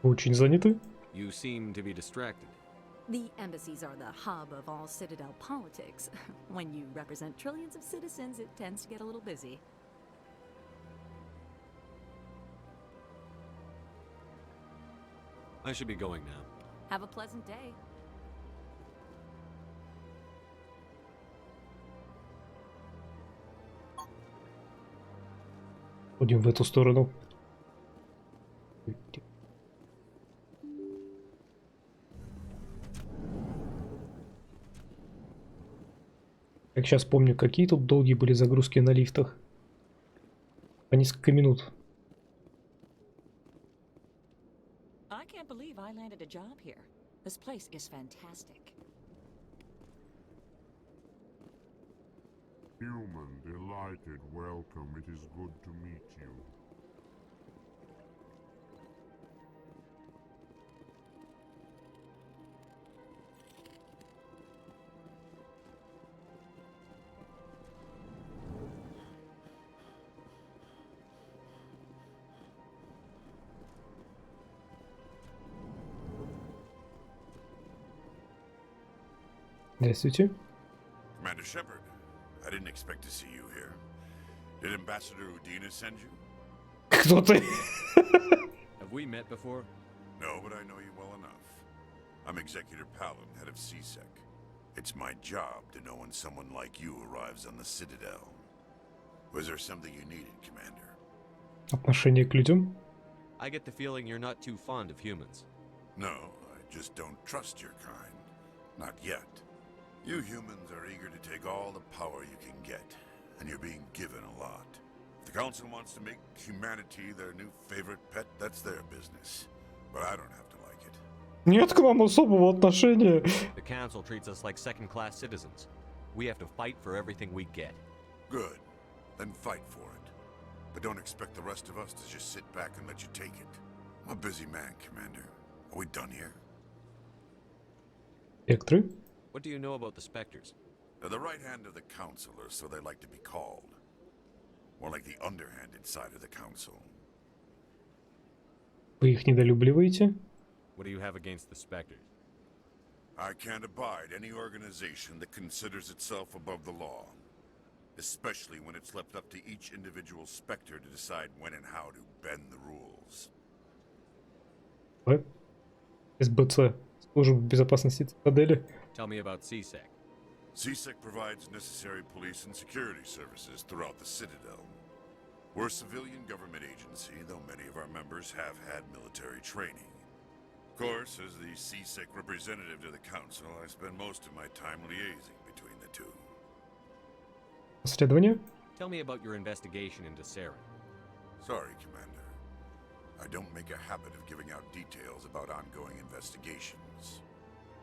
Вы очень заняты? You seem to be distracted. The embassies are the hub of all Citadel politics. When you represent trillions of citizens, it tends to get a little busy. I should be going now. Have a pleasant day. Ходим в эту сторону. Как сейчас помню, какие тут долгие были загрузки на лифтах. По несколько минут. I can't believe I landed a job here. This place is fantastic. Human, delighted, welcome. It is good to meet you. Здравствуйте. Commander Shepard, I didn't expect to see you here. Did Ambassador Udina send you? Кто ты? Have we met before? No, but I know you well enough. I'm Executor Palin, head of CSEC. It's my job to know when someone like you arrives on the Citadel. Was there something you needed, Commander? Отношение к людям? I get the feeling you're not too fond of humans. No, I just don't trust your kind. Not yet. You humans are eager to take all the power you can get, and you're being given a lot. If the Council wants to make humanity their new favorite pet, that's their business. But I don't have to like it. Нет к вам особого отношения. The Council treats us like second-class citizens. We have to fight for everything we get. Good. Then fight for it. But don't expect the rest of us to just sit back and let you take it. I'm a busy man, Commander. Are we done here? Спектры? What do you know about the Spectres? They're the right hand of the Council, or so they like to be called. More like the underhanded side of the Council. Вы их недолюбливаете? What do you have against the Spectres? I can't abide any organization that considers itself above the law. Especially when it's left up to each individual Spectre to decide when and how to bend the rules. СБЦ. Служба безопасности Цитадели. Tell me about CSEC. CSEC provides necessary police and security services throughout the Citadel. We're a civilian government agency, though many of our members have had military training. Of course, as the CSEC representative to the Council, I spend most of my time liaising between the two. Расследование? Tell me about your investigation into Saren. Sorry, Commander. I don't make a habit of giving out details about ongoing investigations.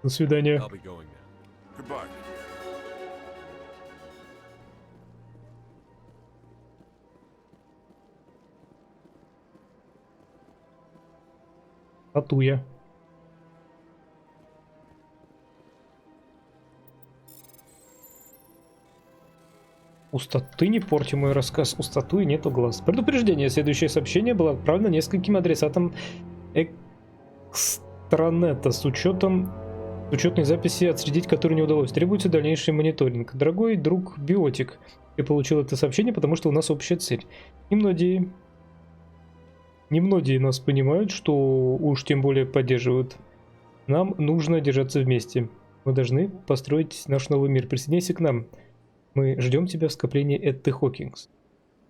До свидания. I'll be going now. Goodbye. Татуя. Пустоты, не порти мой рассказ. У статуи нету глаз. Предупреждение. Следующее сообщение было отправлено нескольким адресатам экстранета с учетной записи, отследить которую не удалось. Требуется дальнейший мониторинг. Дорогой друг Биотик, я получил это сообщение, потому что у нас общая цель. Немногие нас понимают, что уж тем более поддерживают. Нам нужно держаться вместе. Мы должны построить наш новый мир. Присоединяйся к нам. Мы ждем тебя в скоплении Этты Хокингс.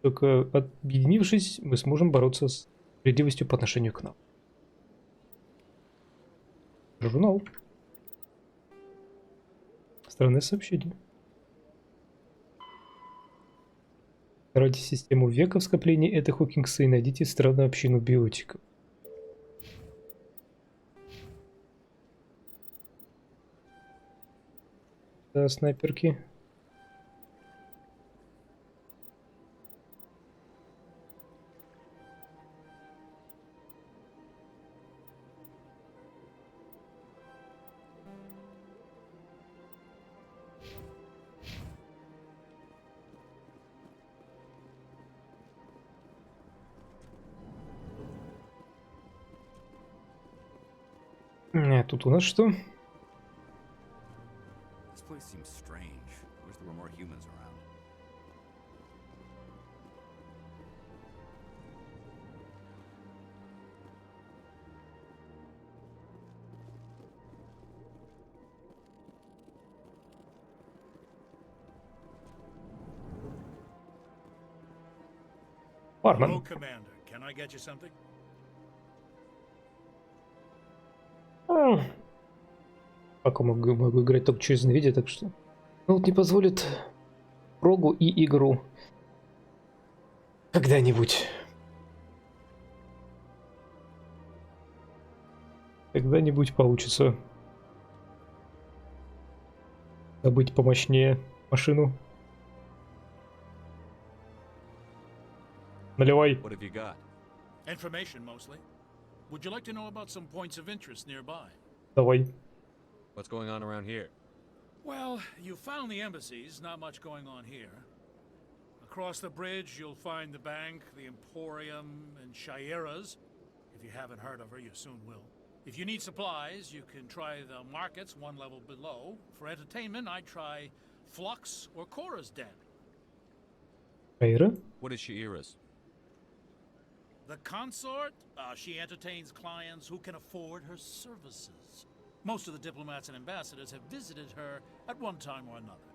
Только объединившись, мы сможем бороться с справедливостью по отношению к нам. Журнал. Странное сообщение. Старайте систему века в скоплении Этты Хокингса и найдите странную общину биотиков. Да, снайперки. Тут у нас что? This place seems strange. I wish there were more humans around. Бармен. Hello, Commander. Can I get you something? Пока могу играть только через NVIDIA, так что... Ну вот не позволит прогу и игру. Когда-нибудь. Когда-нибудь получится добыть помощнее машину. Наливай. What have you got? Information, mostly. Would you like to know about some points of interest nearby? Давай. What's going on around here? Well, you found the embassies, not much going on here. Across the bridge, you'll find the bank, the Emporium, and Shaira's. If you haven't heard of her, you soon will. If you need supplies, you can try the markets one level below. For entertainment, I'd try Flux or Cora's Den. Shaira? What is Shaira's? The consort, she entertains clients who can afford her services. Most of the diplomats and ambassadors have visited her at one time or another.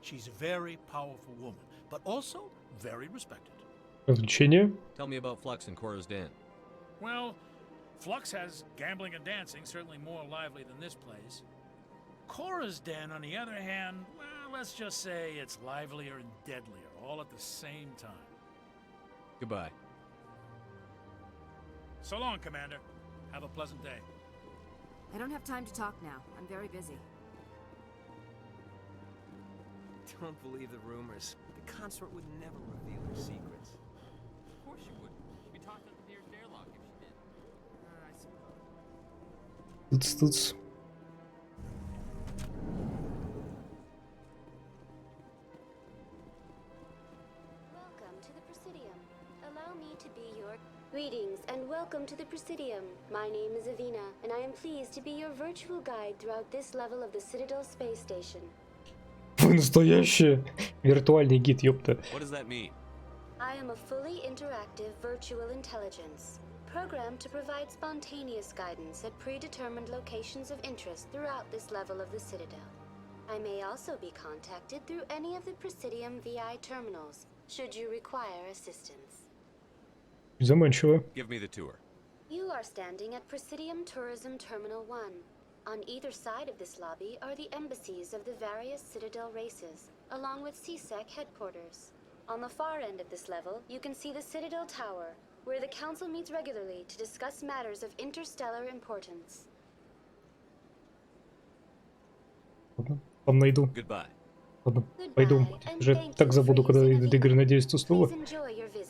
She's a very powerful woman, but also very respected. Развлечения? Tell me about Flux and Cora's Den. Well, Flux has gambling and dancing, certainly more lively than this place. Cora's Den, on the other hand, well, let's just say it's livelier and deadlier, all at the same time. Goodbye. So long, Commander. Have a pleasant day. I don't have time to talk now. I'm very busy. Don't believe the rumors. The consort would never reveal her secrets. Of course she would. She'd be tossed out the nearest airlock if she did. I suppose. Туц-туц. Welcome to the Presidium. Allow me to be your... Greetings and welcome to the Presidium. My name is Avina, and I am pleased to be your virtual guide throughout this level of the Citadel Space Station. Вы настоящий виртуальный гид, ёпта. What does that mean? I am a fully interactive virtual intelligence, programmed to provide spontaneous guidance at predetermined locations of interest throughout this level of the Citadel. I may also be contacted through any of the Presidium VI terminals, should you require assistance. Заманчиво. Give me the tour. You are standing at Presidium Tourism Terminal 1. On either side of this lobby are the embassies of the various Citadel races, along with CSEC headquarters. On the far end of this level, you can see the Citadel Tower, where the Council meets regularly to discuss matters of interstellar importance. Там найду. Goodbye. Ладно, пойду. Уже так забуду, когда идут игры, надеюсь, тут снова.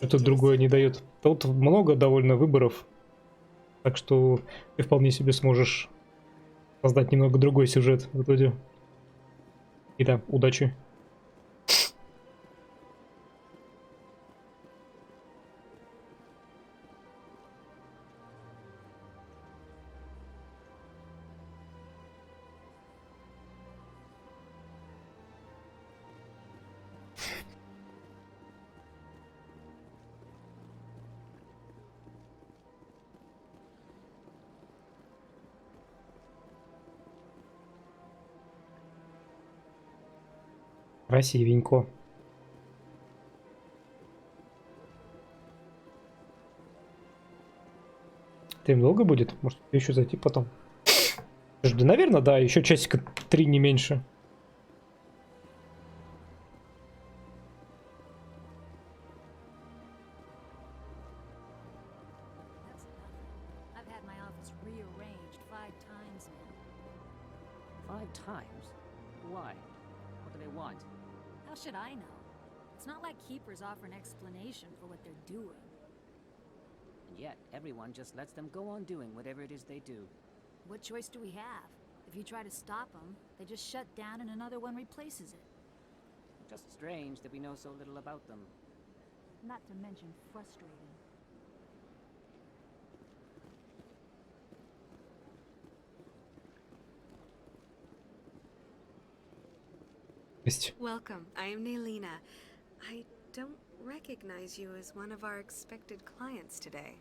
А тут другое не дает. Тут много довольно выборов. Так что ты вполне себе сможешь создать немного другой сюжет в итоге. И да, удачи. Красивенько. Ты долго будет? Может еще зайти потом? Да, наверное, да, еще часика 3 не меньше. I've had my office rearranged 5 times now. 5 times? Why? What do they want? How should I know? It's not like keepers offer an explanation for what they're doing. And yet, everyone just lets them go on doing whatever it is they do. What choice do we have? If you try to stop them, they just shut down and another one replaces it. Just strange that we know so little about them. Not to mention frustrating. Welcome. I am Nailina. I don't recognize you as one of our expected clients today.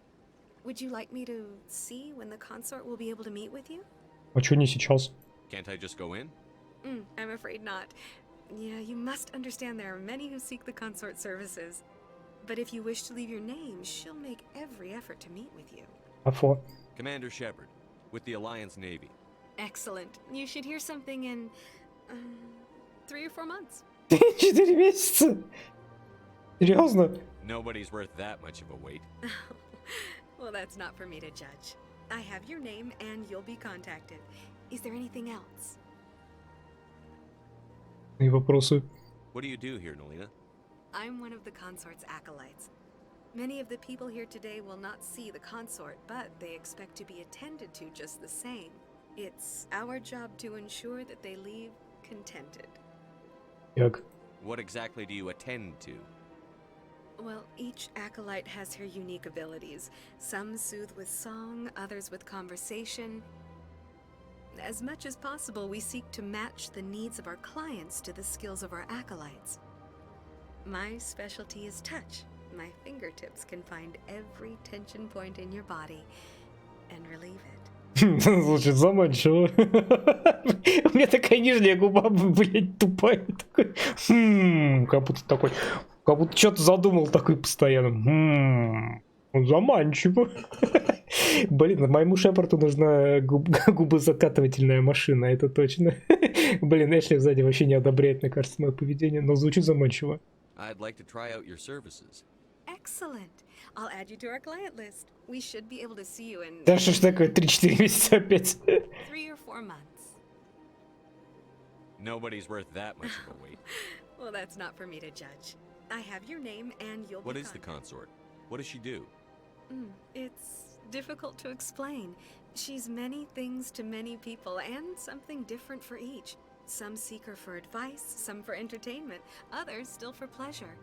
Would you like me to see when the consort will be able to meet with you? А чё не сейчас? Can't I just go in? I'm afraid not. Yeah, you must understand there are many who seek the consort services. But if you wish to leave your name, she'll make every effort to meet with you. Афо. Commander Shepard, with the Alliance Navy. Excellent. You should hear something in 3 or 4 months. 4 месяца? Серьезно? Nobody's worth that much of a wait. Well, that's not for me to judge. I have your name and you'll be contacted. Is there anything else? И вопросы. What do you do here, Nalina? I'm one of the consort's acolytes. Many of the people here today will not see the consort, but they expect to be attended to just the same. It's our job to ensure that they leave contented. Як? What exactly do you attend to? Well, each acolyte has her unique abilities. Some soothe with song, others with conversation. As much as possible, we seek to match the needs of our clients to the skills of our acolytes. My specialty is touch. My fingertips can find every tension point in your body and relieve it. Звучит заманчиво. У меня такая нижняя губа, блядь, тупая. Такой. Как будто такой. Как будто что-то задумал такой постоянно. Заманчиво. Блин, моему Шепарду нужна губозакатывательная машина, это точно. Блин, Эшли сзади вообще не одобряет, мне кажется, мое поведение, но звучит заманчиво. I'd like to try out your services. Excellent. I'll add you to our client list. We should be able to see you in... Да что ж такое, 3-4 месяца опять? 3 or 4 months. Nobody's worth that much of a wait. Well, that's not for me to judge. I have your name and you'll What be is the consort? What does she do? It's difficult to explain. She's many things to many people and something different for each. Some seek her for advice, some for entertainment, others still for pleasure.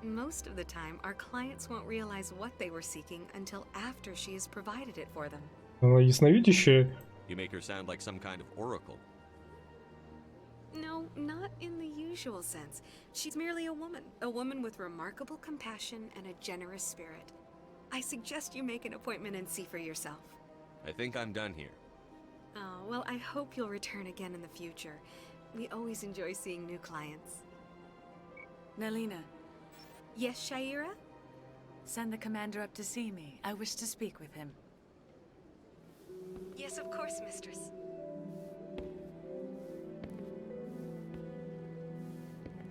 Most of the time, our clients won't realize what they were seeking until after she has provided it for them. Она ясновидящая. You make her sound like some kind of oracle. No, not in the usual sense. She's merely a woman with remarkable compassion and a generous spirit. I suggest you make an appointment and see for yourself. I think I'm done here. Oh, well, I hope you'll return again in the future. We always enjoy seeing new clients. Nalina. Yes, Shaira? Send the commander up to see me. I wish to speak with him. Yes, of course, mistress.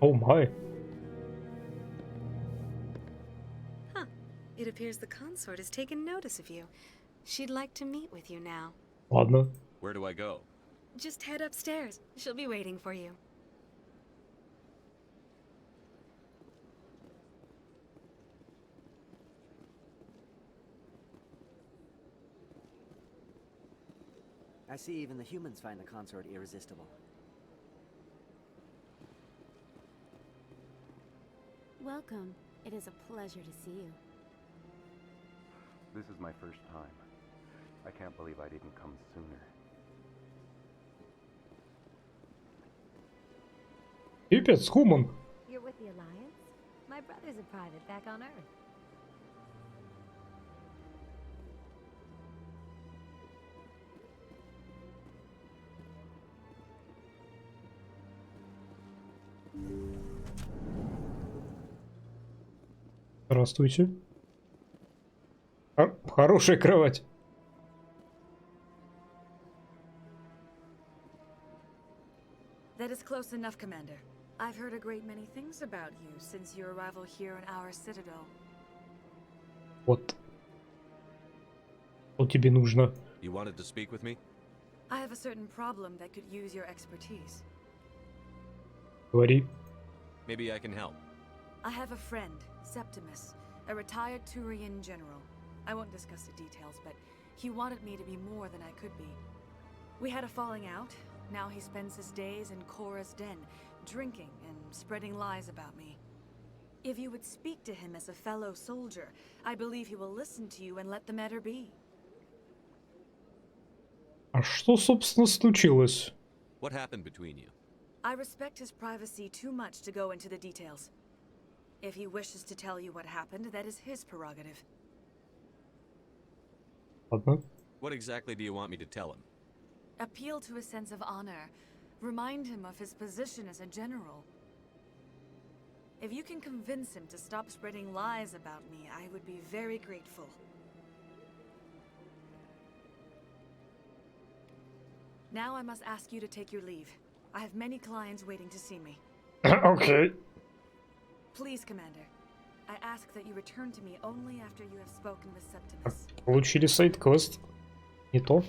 Oh my. Huh. It appears the consort has taken notice of you. She'd like to meet with you now. Ладно. Where do I go? Just head upstairs. She'll be waiting for you. I see even the humans find the consort irresistible. Welcome. It is a pleasure to see you. This is my first time. I can't believe I didn't come sooner. Пипец, Хуман. You're with the Alliance? My brother's a private back on Earth. Здравствуйте. Хорошая кровать. That is close enough, Commander. I've heard a great many things about you since your arrival here in our citadel. Вот. Что тебе нужно? You wanted to speak with me? I have a certain problem that could use your expertise. Говори. Maybe I can help. I have a friend, Septimus, a retired Turian general. I won't discuss the details, but he wanted me to be more than I could be. We had a falling out. Now he spends his days in Korra's den, drinking and spreading lies about me. If you would speak to him as a fellow soldier, I believe he will listen to you and let the matter be. А что, собственно, случилось? What happened between you? I respect his privacy too much to go into the details. If he wishes to tell you what happened, that is his prerogative. Ладно. What exactly do you want me to tell him? Appeal to his sense of honor. Remind him of his position as a general. If you can convince him to stop spreading lies about me, I would be very grateful. Now I must ask you to take your leave. I have many clients waiting to see me. Okay. Please, Commander. I ask that you return to me only after you have spoken with Septimus. Получили сайд-квест. Не то.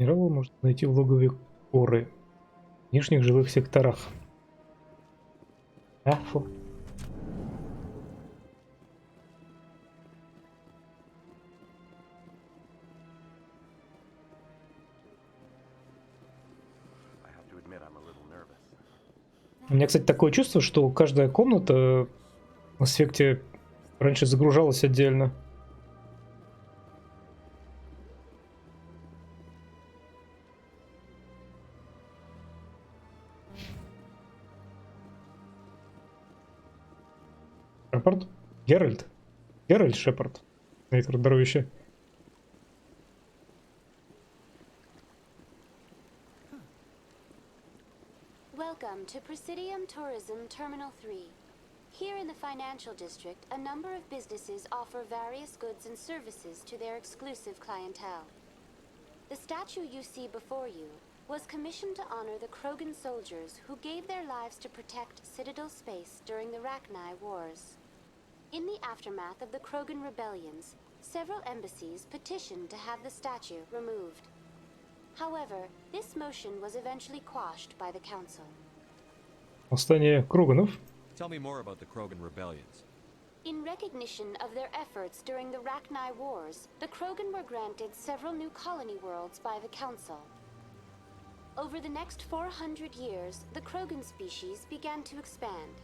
Генерала можно найти в логове Коры, в внешних жилых секторах. Фу. У меня, кстати, такое чувство, что каждая комната в Аспекте раньше загружалась отдельно. Шепард? Геральт? Геральт Шепард. Нейтру здоровище. Welcome to Presidium Tourism Terminal 3. Here in the financial district, a number of businesses offer various goods and services to their exclusive clientele. The statue you see before you was commissioned to honor the Krogan soldiers who gave their lives to protect Citadel space during the Rachni Wars. In the aftermath of the Krogan rebellions, several embassies petitioned to have the statue removed. However, this motion was eventually quashed by the council. Восстание Кроганов. Tell me more about the Krogan rebellions. In recognition of their efforts during the Rachni Wars, the Krogan were granted several new colony worlds by the council. Over the next 400 years, the Krogan species began to expand.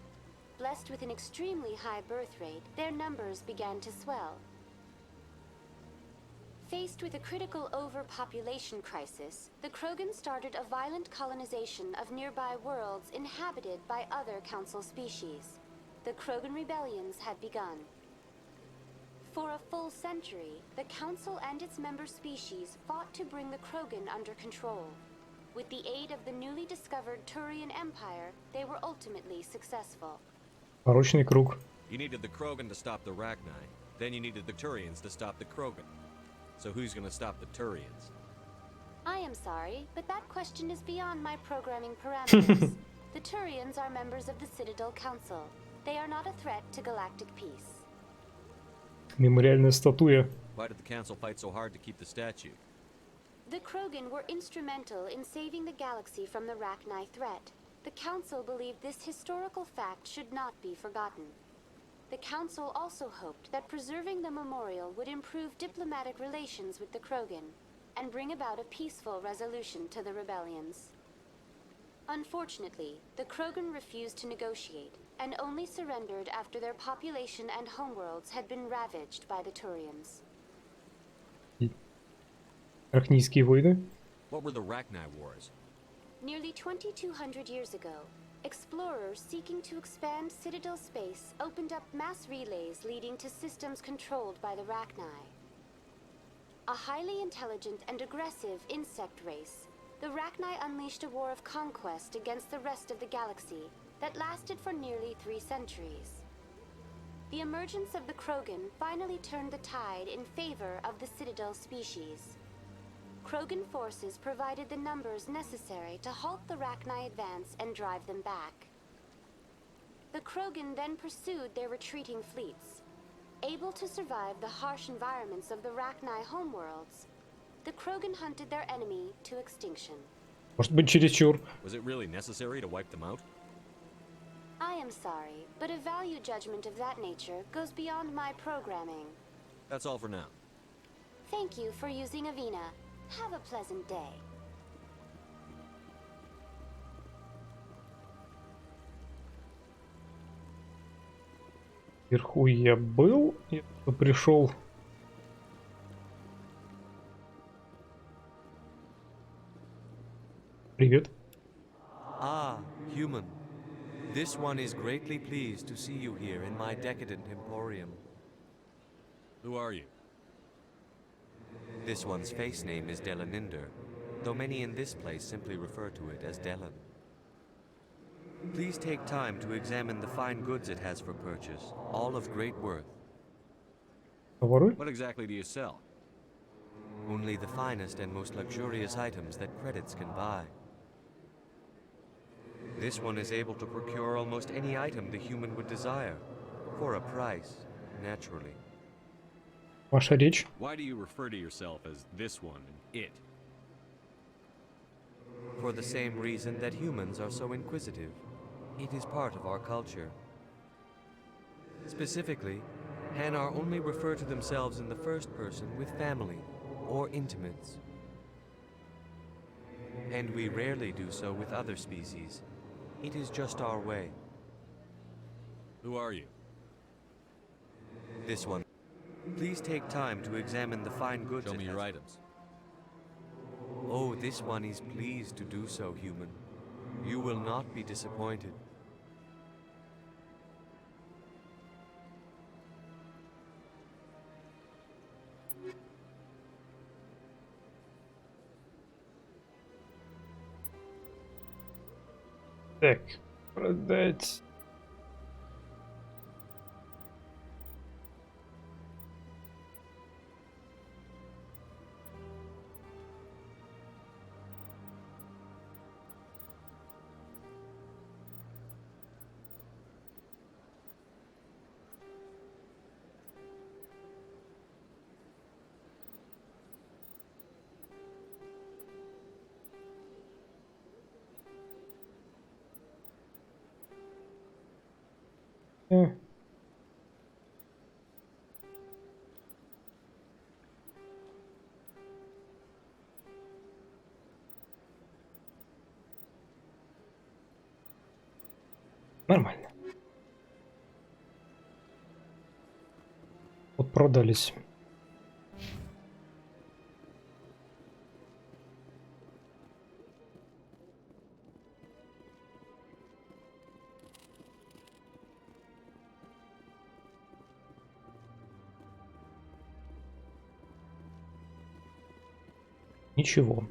Blessed with an extremely high birth rate, their numbers began to swell. Faced with a critical overpopulation crisis, the Krogan started a violent colonization of nearby worlds inhabited by other council species. The Krogan rebellions had begun. For a full century, the council and its member species fought to bring the Krogan under control. With the aid of the newly discovered Turian Empire, they were ultimately successful. Порочный круг. You needed the Krogan to stop the Rachni, then you needed the Turians to stop the Krogan. So who's gonna stop the Turians? I am sorry, but that question is beyond my programming parameters. The Turians are members of the Citadel Council. They are not a threat to galactic peace. Мемориальная статуя. Why did the council fight so hard to keep the statue? The Krogan were instrumental in saving the galaxy from the Rachni threat. The Council believed this historical fact should not be forgotten. The Council also hoped that preserving the memorial would improve diplomatic relations with the Krogan and bring about a peaceful resolution to the rebellions. Unfortunately, the Krogan refused to negotiate and only surrendered after their population and homeworlds had been ravaged by the Turians. Рахнийские войны. What were the Rachni Wars? Nearly 2,200 years ago, explorers seeking to expand Citadel space opened up mass relays leading to systems controlled by the Rachni. A highly intelligent and aggressive insect race, the Rachni unleashed a war of conquest against the rest of the galaxy that lasted for nearly 3 centuries. The emergence of the Krogan finally turned the tide in favor of the Citadel species. Krogan forces provided the numbers necessary to halt the Rachni advance and drive them back. The Krogan then pursued their retreating fleets. Able to survive the harsh environments of the Rachni homeworlds, the Krogan hunted their enemy to extinction. Может быть, чересчур. Was it really necessary to wipe them out? I am sorry, but a value judgment of that nature goes beyond my programming. That's all for now. Thank you for using Avina. Have a pleasant day. Вверху я был, я пришел. Привет. Ah, human. This one is greatly pleased to see you here in my decadent emporium. Who are you? This one's face name is Delaninder, though many in this place simply refer to it as Delan. Please take time to examine the fine goods it has for purchase, all of great worth. What exactly do you sell? Only the finest and most luxurious items that credits can buy. This one is able to procure almost any item the human would desire, for a price, naturally. Ваша речь. Why do you refer to yourself as this one and it? For the same reason that humans are so inquisitive. It is part of our culture. Specifically, Hanar only refer to themselves in the first person with family or intimates. And we rarely do so with other species. It is just our way. Who are you? This one. Please take time to examine the fine goods. Show me your items. Oh, this one is pleased to do so, human. You will not be disappointed. Так, продать. Нормально. Вот продались. Ничего.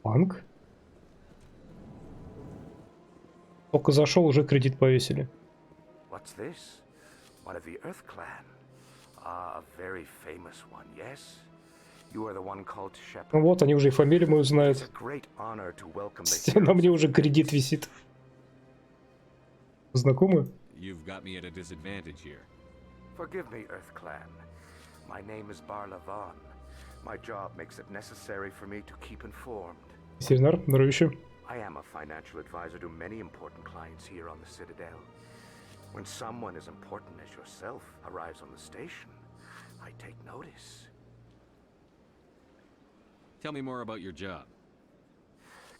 Банк. Только зашел, уже кредит повесили. What's this? One of the Earth Clan. Ah, a very famous one, yes? You are the one called Shepherd. Ну вот, они уже и фамилию мою знают. It's a great honor to welcome На мне уже кредит висит. Знакомы? You've got me at a disadvantage here. Forgive me, Earth Clan. My name is Barla Vaughn. My job makes it necessary for me to keep informed. Ветеран, здоровище. I am a financial advisor to many important clients here on the Citadel. When someone as important as yourself arrives on the station, I take notice. Tell me more about your job.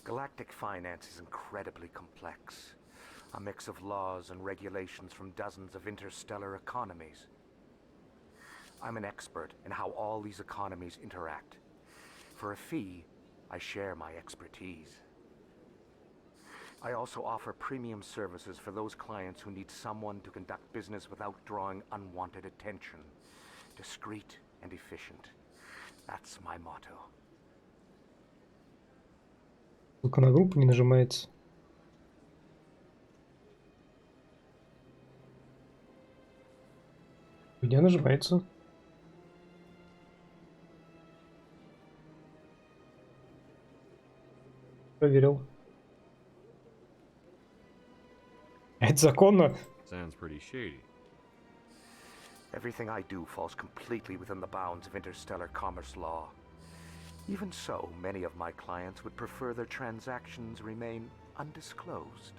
Galactic finance is incredibly complex. A mix of laws and regulations from dozens of interstellar economies. I'm an expert in how all these economies interact. For a fee, I share my expertise. I also offer premium services for those clients who need someone to conduct business without drawing unwanted attention. Discreet and efficient. That's my motto. Ссылка на группу не нажимается. У меня нажимается. Проверил. Это законно? Sounds pretty shady. Everything I do falls completely within the bounds of interstellar commerce law. Even so, many of my clients would prefer their transactions remain undisclosed.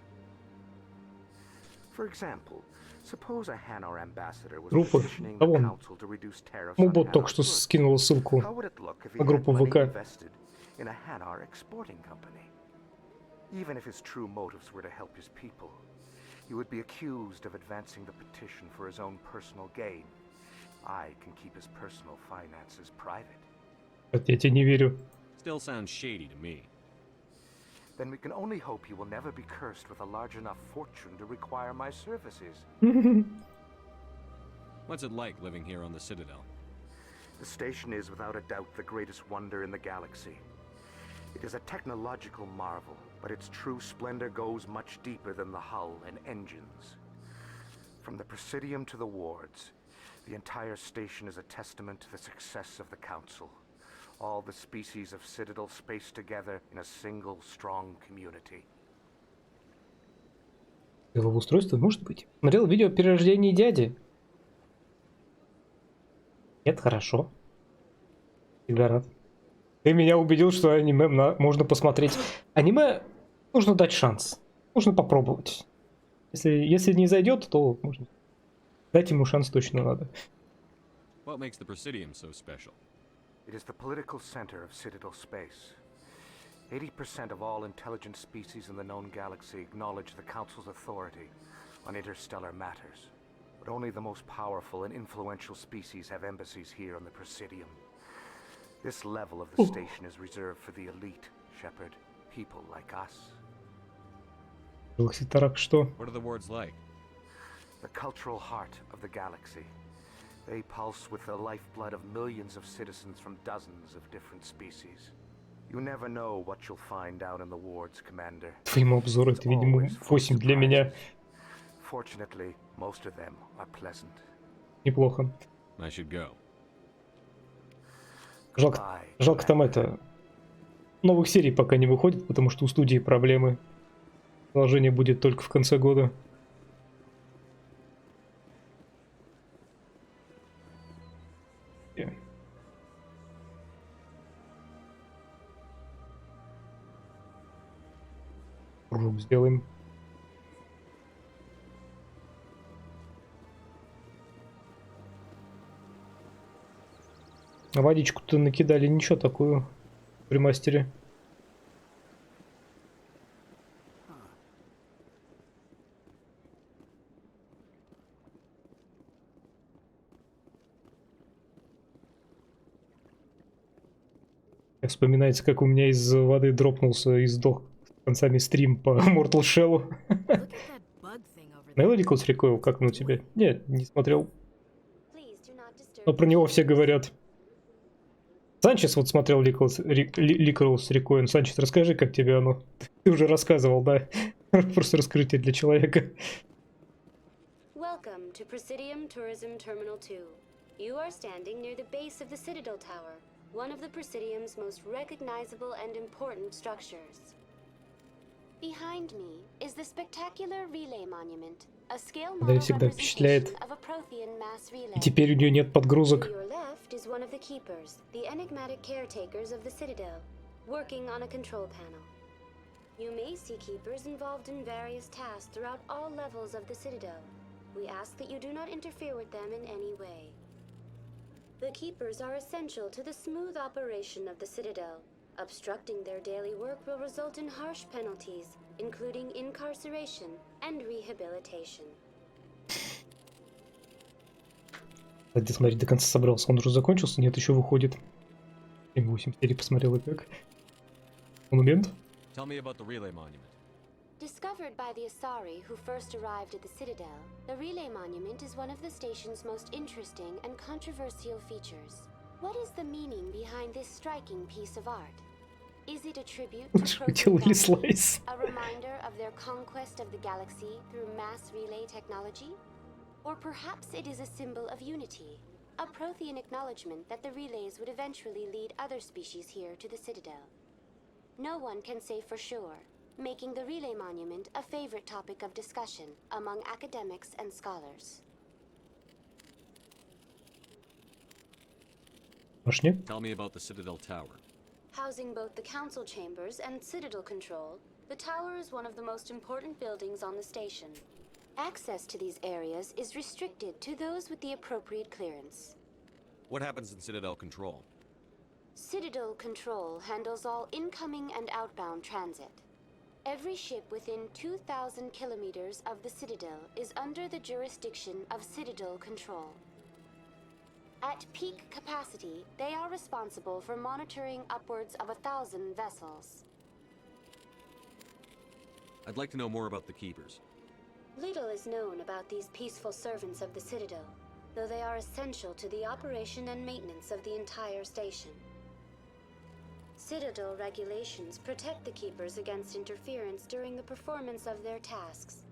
For example, suppose a Hanar ambassador was petitioning the council to reduce tariffs on бот только что скинул ссылку How would it look if he на had группу money ВК. invested in a Hanar exporting company? Even if his true motives were to help his people, he would be accused of advancing the petition for his own personal gain. I can keep his personal finances private. Я тебе не верю. Still sounds shady to me. Then we can only hope he will never be cursed with a large enough fortune to require my services. What's it like living here on the Citadel? The station is without a doubt the greatest wonder in the galaxy. It is a technological marvel, but its true splendor goes much deeper than the hull and engines. From the Presidium to the wards, the entire station is a testament to the success of the Council. All the species of Citadel spaced together in a single strong community. Его устройство может быть. Смотрел видео о перерождении дяди. Это хорошо. Всегда рад. Ты меня убедил, что аниме можно посмотреть. Аниме нужно дать шанс. Нужно попробовать. Если не зайдет, то можно. Дать ему шанс точно надо. What makes the Presidium so special? It is the political center of Citadel space. 80% of all intelligent species in the known galaxy acknowledge the Council's authority on interstellar matters. But only the most powerful and influential species have embassies here on the Presidium. This level of the station is reserved for the elite, Shepard, people like us. What are the wards like? The cultural heart of the galaxy. They pulse with the lifeblood of millions of citizens from dozens of different species. You never know what you'll find out in the wards, Commander. Твоему обзору это, видимо, 8 для меня. Fortunately, most of them are pleasant. Неплохо. I should go. Жалко там это... Новых серий пока не выходит, потому что у студии проблемы. Положение будет только в конце года. Кружок сделаем. А водичку-то накидали ничего такую при мастере. Вспоминается, как у меня из воды дропнулся и сдох концами стрим по Mortal Shell'у. Смотрел Liquid Recoil? Как ну тебе? Нет, не смотрел. Но про него все говорят. Санчес вот смотрел Liquid Recoil. Санчес, расскажи, как тебе оно. Ты уже рассказывал, да? Просто раскрытие для человека. Welcome to Presidium Tourism Terminal 2. You are standing near the base of the Citadel Tower, one of the Presidium's most recognizable and important structures. Behind me is the spectacular relay monument, a scale model representation of a Prothean mass relay. И теперь у нее нет подгрузок. To your left is one of the keepers, the enigmatic caretakers of the Citadel, working on a control panel. You may see keepers involved in various tasks throughout all levels of the Citadel. We ask that you do not interfere with them in any way. The keepers are essential to the smooth operation of the Citadel. Obstructing their daily work will result in harsh penalties, including incarceration and rehabilitation. Кстати, смотри, до конца собрался. Он уже закончился? Нет, еще выходит. 7-8 серий посмотрел и как. Монумент? Tell me about the relay monument. Discovered by the Asari who first arrived at the Citadel, the relay monument is one of the station's most interesting and controversial features. What is the meaning behind this striking piece of art? Is it a tribute to Prothean, a reminder of their conquest of the galaxy through mass relay technology? Or perhaps it is a symbol of unity, a Prothean acknowledgement that the relays would eventually lead other species here to the Citadel. No one can say for sure, making the relay monument a favorite topic of discussion among academics and scholars. Tell me about the Citadel Tower. Housing both the council chambers and Citadel control, the tower is one of the most important buildings on the station. Access to these areas is restricted to those with the appropriate clearance. What happens in Citadel Control? Citadel Control handles all incoming and outbound transit. Every ship within 2,000 kilometers of the Citadel is under the jurisdiction of Citadel Control. At peak capacity, they are responsible for monitoring upwards of 1,000 vessels. I'd like to know more about the Keepers. Little is known about these peaceful servants of the Citadel, though they are essential to the operation and maintenance of the entire station. Citadel regulations protect the Keepers against interference during the performance of their tasks.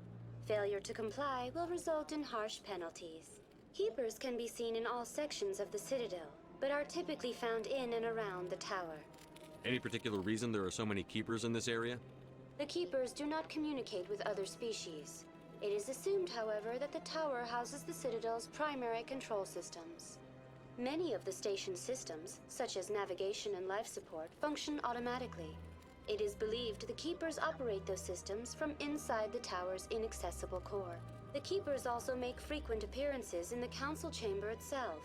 Failure to comply will result in harsh penalties. Keepers can be seen in all sections of the Citadel, but are typically found in and around the tower. Any particular reason there are so many Keepers in this area? The Keepers do not communicate with other species. It is assumed, however, that the tower houses the Citadel's primary control systems. Many of the station's systems, such as navigation and life support, function automatically. It is believed the Keepers operate those systems from inside the tower's inaccessible core. The Keepers also make frequent appearances in the Council Chamber itself,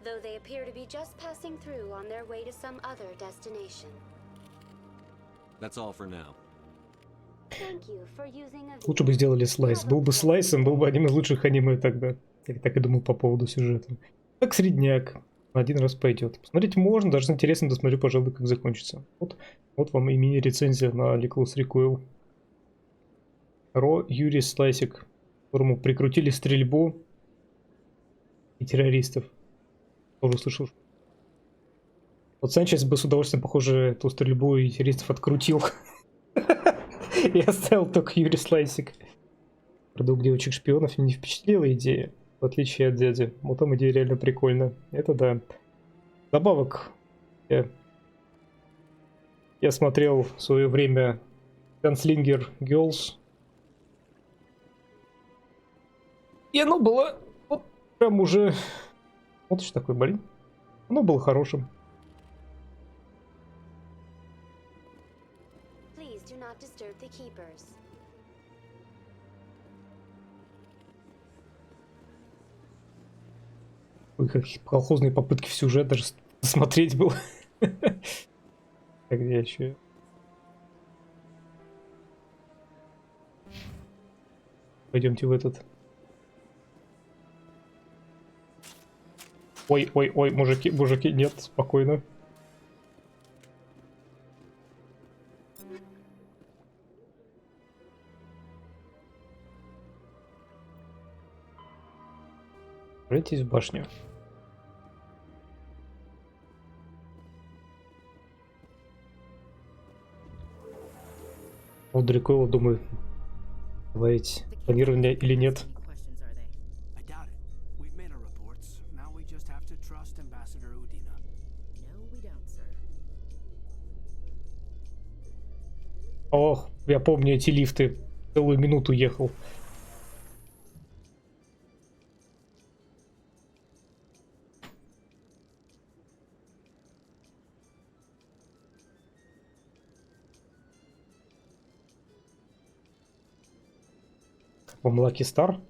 though they appear to be just passing through on their way to some other destination. That's all for now. Thank you for using a... Лучше бы сделали слайс. Был бы слайсом, был бы одним из лучших аниме тогда. Я так и думал по поводу сюжета. Так средняк. Один раз пойдет. Посмотреть можно, даже интересно досмотрю, пожалуй, как закончится. Вот вам и мини-рецензия на Liklus Recoil. Ро Юрий Слайсик, которому прикрутили стрельбу и террористов. Тоже услышал. Вот Санчес бы с удовольствием, похоже, эту стрельбу и террористов открутил. И оставил только Юрий Слайсик. Продукт девочек-шпионов не впечатлила идея, в отличие от дяди. Вот там идея реально прикольная. Это да. Добавок. Я смотрел в свое время Gunslinger Girls. И оно было вот прям уже... Вот что такое, блин. Оно было хорошим. Какие колхозные попытки в сюжет даже смотреть было. Так, где еще? Пойдемте в этот. Ой, мужики, нет, спокойно. Отправляйтесь в башню. Вот далеко, думаю, добавить планирование или нет. Ох, я помню эти лифты. Целую минуту ехал. Lucky Star?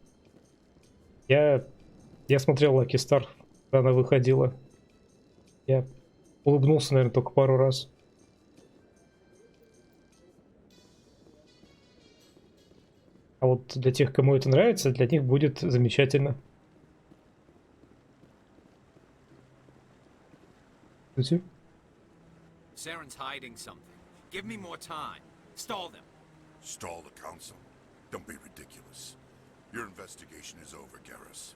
Я смотрел Lucky Star, когда она выходила. Я улыбнулся, наверное, только пару раз. А вот для тех, кому это нравится, для них будет замечательно. Saren's hiding something. Give me more time. Stall them. Stall the council? Don't be ridiculous. Your investigation is over, Garrus.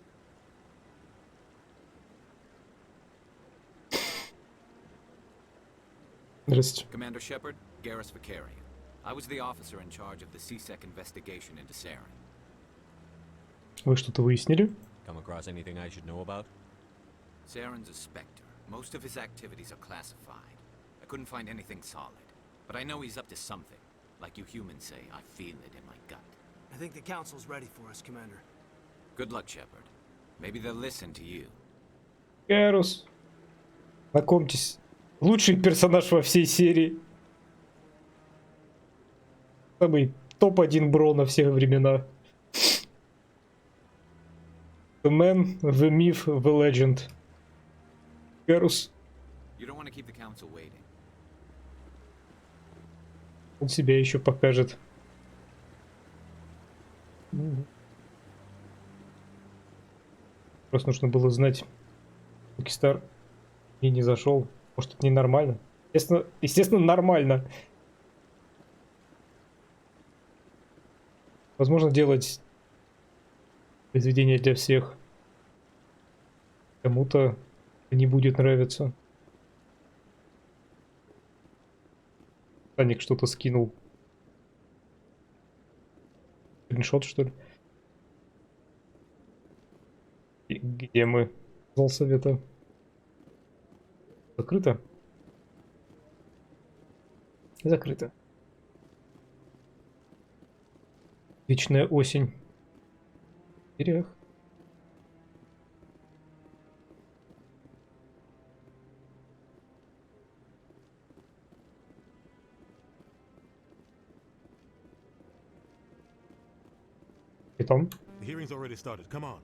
Commander Shepard, Garrus Vicarian. I was the officer in charge of the CSEC investigation into Saren. Вы что-то выяснили? Come across anything I should know about? Saren's a Spectre. Most of his activities are classified. I couldn't find anything solid. But I know he's up to something. Like you humans say, I feel it in my gut. I think the council's ready for us, Commander. Good luck, Shepard. Maybe they'll listen to you. Гарус. Знакомьтесь. Лучший персонаж во всей серии. Самый топ-1 бро на все времена. The man, the myth, the legend. Гарус. You don't want to keep the council waiting. Он себя еще покажет. Просто нужно было знать. Кистар и не зашел. Может, это ненормально? Естественно, нормально. Возможно, делать произведение для всех. Кому-то не будет нравиться. Таник что-то скинул. Скриншот, что ли? И где мы? Зал совета. Закрыто? Закрыто. Вечная осень. Вперед. Питом. The hearing's already started. Come on.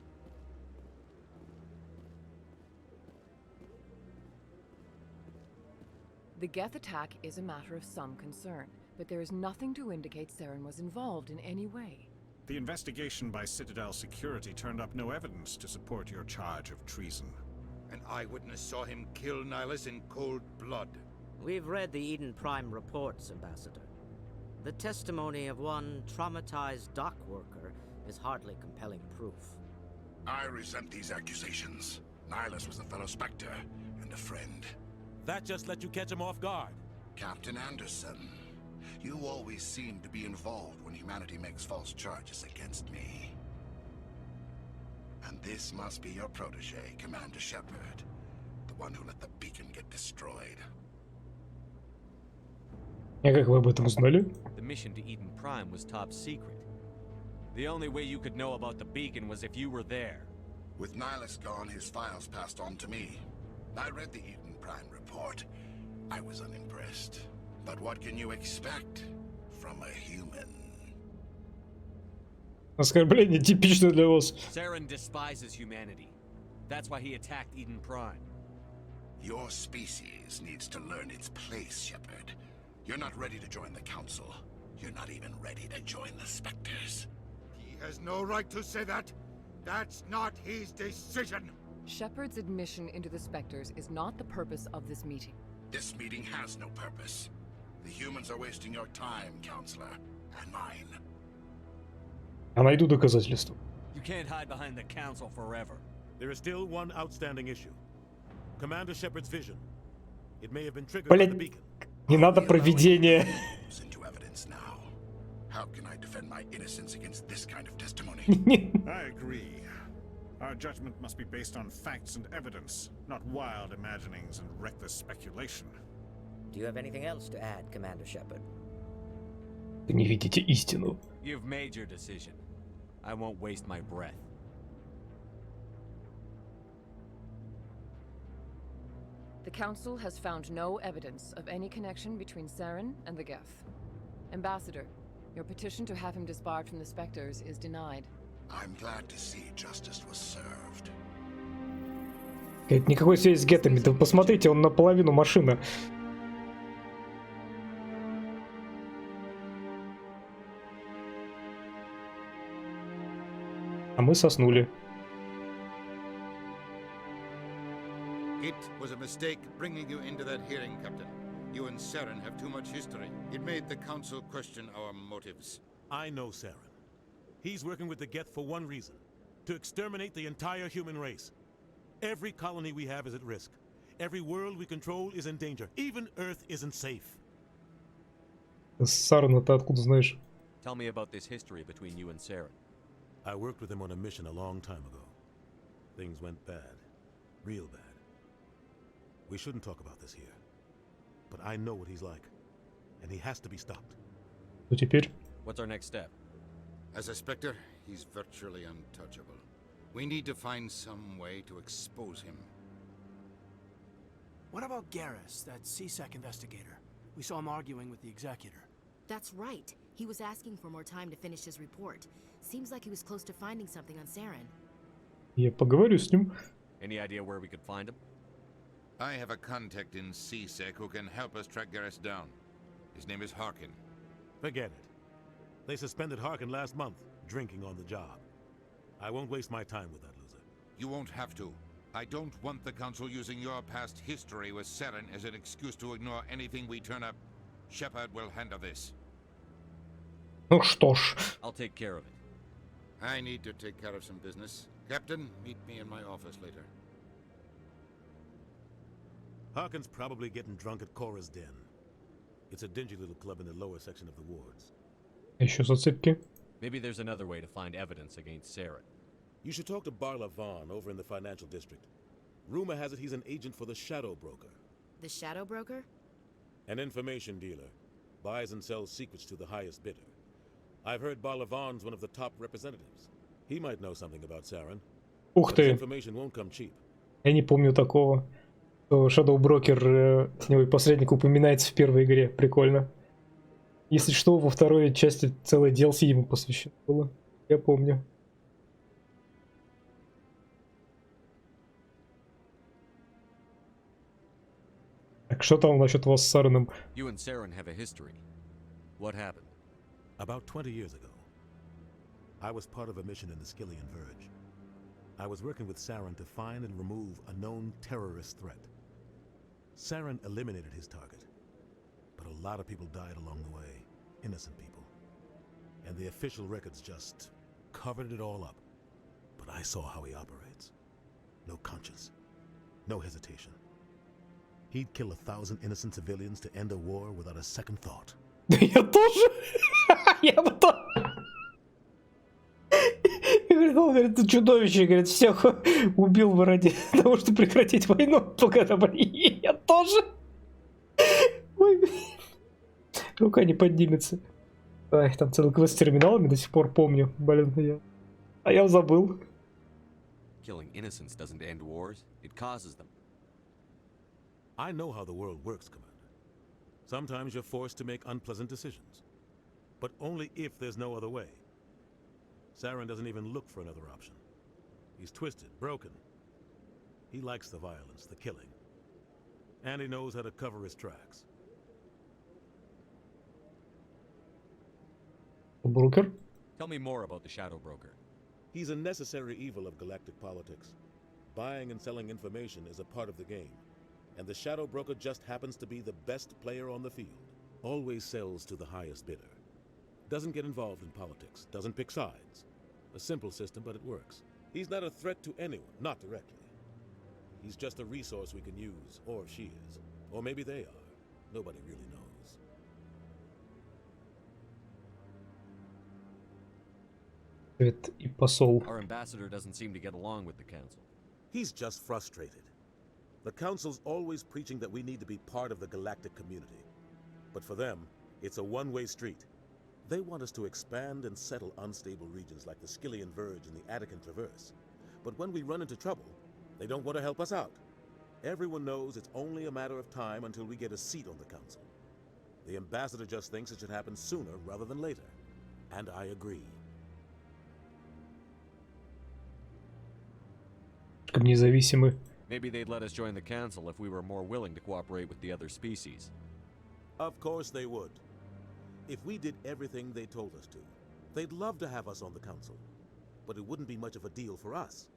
The Geth attack is a matter of some concern, but there is nothing to indicate Saren was involved in any way. The investigation by Citadel Security turned up no evidence to support your charge of treason. An eyewitness saw him kill Nihilus in cold blood. We've read the Eden Prime reports, Ambassador. The testimony of one traumatized dock worker is hardly compelling proof. I resent these accusations. Nihilus was a fellow Spectre and a friend. That just let you catch him off guard. Captain Anderson, you always seem to be involved when humanity makes false charges against me. And this must be your protege, Commander Shepard. The one who let the beacon get destroyed. А как вы об этом узнали? The mission to Eden Prime was top secret. The only way you could know about the beacon was if you were there. With Nihilus gone, his files passed on to me. I read the Eden Prime report. I was unimpressed. But what can you expect from a human? Оскорбление типично для вас. Saren despises humanity. That's why he attacked Eden Prime. Your species needs to learn its place, Shepard. You're not ready to join the Council. You're not even ready to join the Spectres. He has no right to say that. That's not his decision. Shepard's admission into the Spectres is not the purpose of this meeting. This meeting has no purpose. The humans are wasting your time, Counselor, and mine. Я найду доказательства. You can't hide behind the Council forever. There is still one outstanding issue. Commander Shepard's vision. It may have been triggered by the Блять, beacon. не надо проведения. Into evidence now. How can I defend my innocence against this kind of testimony? I agree. Our judgment must be based on facts and evidence, not wild imaginings and reckless speculation. Do you have anything else to add, Commander Shepard? Вы не видите истину. You've made your decision. I won't waste my breath. The Council has found no evidence of any connection between Saren and the Geth. Ambassador, your petition to have him disbarred from the Spectres is denied. I'm glad to see justice was served. Говорит, никакой связи с гетами. Да посмотрите, он наполовину машина. А мы соснули. It was a mistake bringing you into that hearing, Captain. You and Saren have too much history. It made the Council question our motives. I know Saren. He's working with the Geth for one reason. To exterminate the entire human race. Every colony we have is at risk. Every world we control is in danger. Even Earth isn't safe. Сарна, ты откуда знаешь? Tell me about this history between you and Saren. I worked with him on a mission a long time ago. Things went bad. Real bad. We shouldn't talk about this here. But I know what he's like. And he has to be stopped. Ну теперь? What's our next step? As a Spectre, he's virtually untouchable. We need to find some way to expose him. What about Garrus, that CSEC investigator? We saw him arguing with the Executor. That's right. He was asking for more time to finish his report. Seems like he was close to finding something on Saren. Я поговорю с ним. Any idea where we could find him? I have a contact in CSEC who can help us track Garrus down. His name is Harkin. Forget it. They suspended Harkin last month, drinking on the job. I won't waste my time with that loser. You won't have to. I don't want the Council using your past history with Saren as an excuse to ignore anything we turn up. Shepard will handle this. Ну что ж. I'll take care of it. I need to take care of some business. Captain, meet me in my office later. Harkin's probably getting drunk at Cora's Den. It's a dingy little club in the lower section of the wards. Еще зацепки. Maybe there's another way to find evidence against Saren. You should talk to Barla Vaughn over in the financial district. Rumor has it he's an agent for the Shadow Broker. The Shadow Broker? An information dealer. Buys and sells secrets to the highest bidder. I've heard Barla Vaughn's one of the top representatives. He might know something about Saren. Ух ты. Information won't come cheap. Я не помню такого. Shadow Broker, теневой посредник, упоминается в первой игре. Прикольно. Если что, во второй части целое DLC ему посвящено было. Я помню. Так что там насчет вас с Сареном? You and Saren have a history. What happened? About 20 years ago, I was part of a mission in the Skillian Verge. I was working with Saren to find and remove a known terrorist threat. Saren eliminated his target, but a lot of people died along the way, innocent people. And the official records just covered it all up. But I saw how he operates. No conscience, no hesitation. He'd kill 1,000 innocent civilians to end a war without a second thought. Я тоже. Я бы тоже. Говорит, это чудовище, говорит, всех убил бы ради того, чтобы прекратить войну. Только это, блин, я тоже. Ой, рука не поднимется. Ай, там целый квест с терминалами до сих пор помню. Блин, я забыл. Killing innocents doesn't end wars, it causes them. I know how the world works, Commander. Sometimes you're forced to make unpleasant decisions. But only if there's no other way. Saren doesn't even look for another option. He's twisted, broken. He likes the violence, the killing. And he knows how to cover his tracks. Broker? Tell me more about the Shadow Broker. He's a necessary evil of galactic politics. Buying and selling information is a part of the game. And the Shadow Broker just happens to be the best player on the field. Always sells to the highest bidder. Doesn't get involved in politics, doesn't pick sides. A simple system, but it works. He's not a threat to anyone, not directly. He's just a resource we can use, or she is. Or maybe they are. Nobody really knows. И посол. Our ambassador doesn't seem to get along with the council. He's just frustrated. The council's always preaching that we need to be part of the galactic community. But for them, it's a one-way street. They want us to expand and settle unstable regions like the Skillian Verge and the Attican Traverse. But when we run into trouble, they don't want to help us out. Everyone knows it's only a matter of time until we get a seat on the council. The ambassador just thinks it should happen sooner rather than later. And I agree. Независимы. Maybe they'd let us join the council if we were more willing to cooperate with the other species. Of course they would. If we did everything they told us to, they'd love to have us on the council. But it wouldn't be much of a deal for us.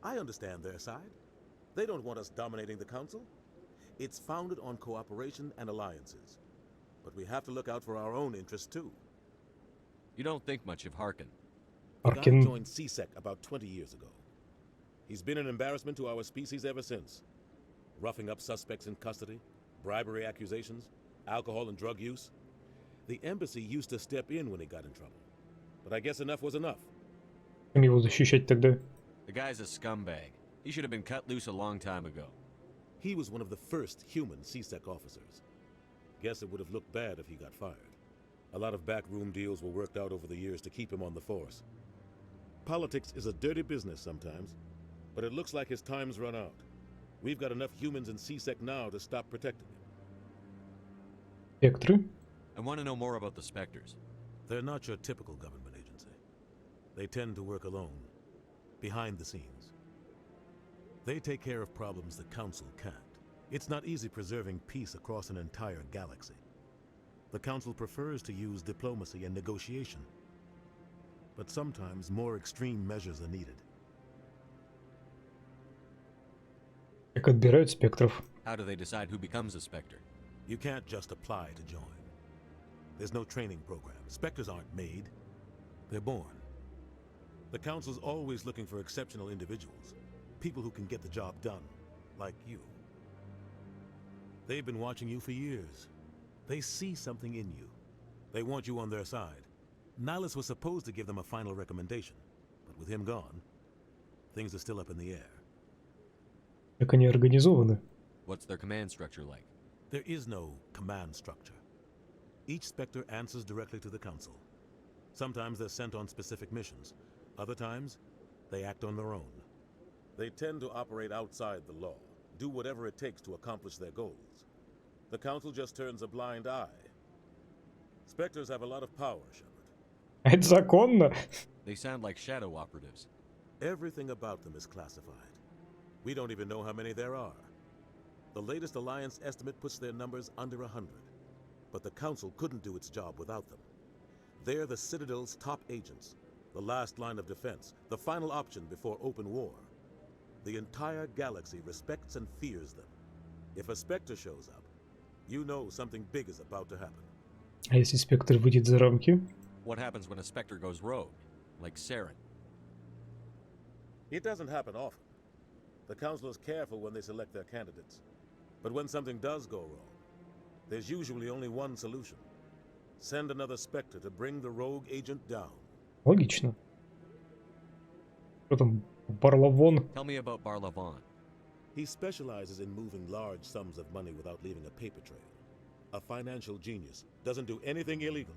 I understand their side. They don't want us dominating the council. It's founded on cooperation and alliances. But we have to look out for our own interests too. You don't think much of Harkin. The guy joined CSEC about 20 years ago. He's been an embarrassment to our species ever since. Roughing up suspects in custody, bribery accusations, alcohol and drug use. The embassy used to step in when he got in trouble. But I guess enough was enough. Его защищать тогда. The guy's a scumbag. He should have been cut loose a long time ago. He was one of the first human CSEC officers. Guess it would have looked bad if he got fired. A lot of backroom deals were worked out over the years to keep him on the force. Politics is a dirty business sometimes, but it looks like his time's run out. We've got enough humans in CSEC now to stop protecting him. Spectre? I want to know more about the Spectres. They're not your typical government agency. They tend to work alone, behind the scenes. They take care of problems the Council can't. It's not easy preserving peace across an entire galaxy. The Council prefers to use diplomacy and negotiation. But sometimes more extreme measures are needed. Как отбирают спектров? How do they decide who becomes a Spectre? You can't just apply to join. There's no training program. Spectres aren't made. They're born. The Council's always looking for exceptional individuals. People who can get the job done. Like you. They've been watching you for years. They see something in you. They want you on their side. Nihilus was supposed to give them a final recommendation. But with him gone, things are still up in the air. Как они организованы? What's their command structure like? There is no command structure. Each Spectre answers directly to the Council. Sometimes they're sent on specific missions. Other times, they act on their own. They tend to operate outside the law, do whatever it takes to accomplish their goals. The Council just turns a blind eye. Spectres have a lot of power, Shepard. Это законно? They sound like shadow operatives. Everything about them is classified. We don't even know how many there are. The latest Alliance estimate puts their numbers under 100. But the Council couldn't do its job without them. They're the Citadel's top agents, the last line of defense, the final option before open war. The entire galaxy respects and fears them. If a Spectre shows up, you know something big is about to happen. А если Спектр выйдет за рамки? What happens when a Spectre goes rogue, like Saren? It doesn't happen often. The Council is careful when they select their candidates. But when something does go wrong, there's usually only one solution. Send another Spectre to bring the rogue agent down. Логично. Что там? Барлавон? Tell me about Barlavon. He specializes in moving large sums of money without leaving a paper trail. A financial genius, doesn't do anything illegal,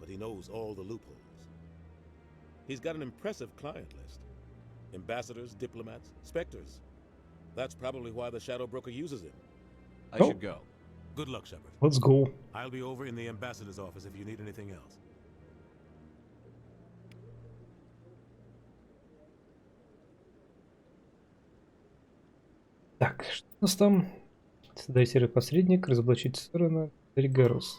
but he knows all the loopholes. He's got an impressive client list. Ambassadors, diplomats, Spectres. That's probably why the Shadow Broker uses him. I should go. Good luck, Shepard. Let's go. I'll be over in the ambassador's office if you need anything else. Так, что у нас там? Создай серый посредник, разоблачить сторону Ригарус.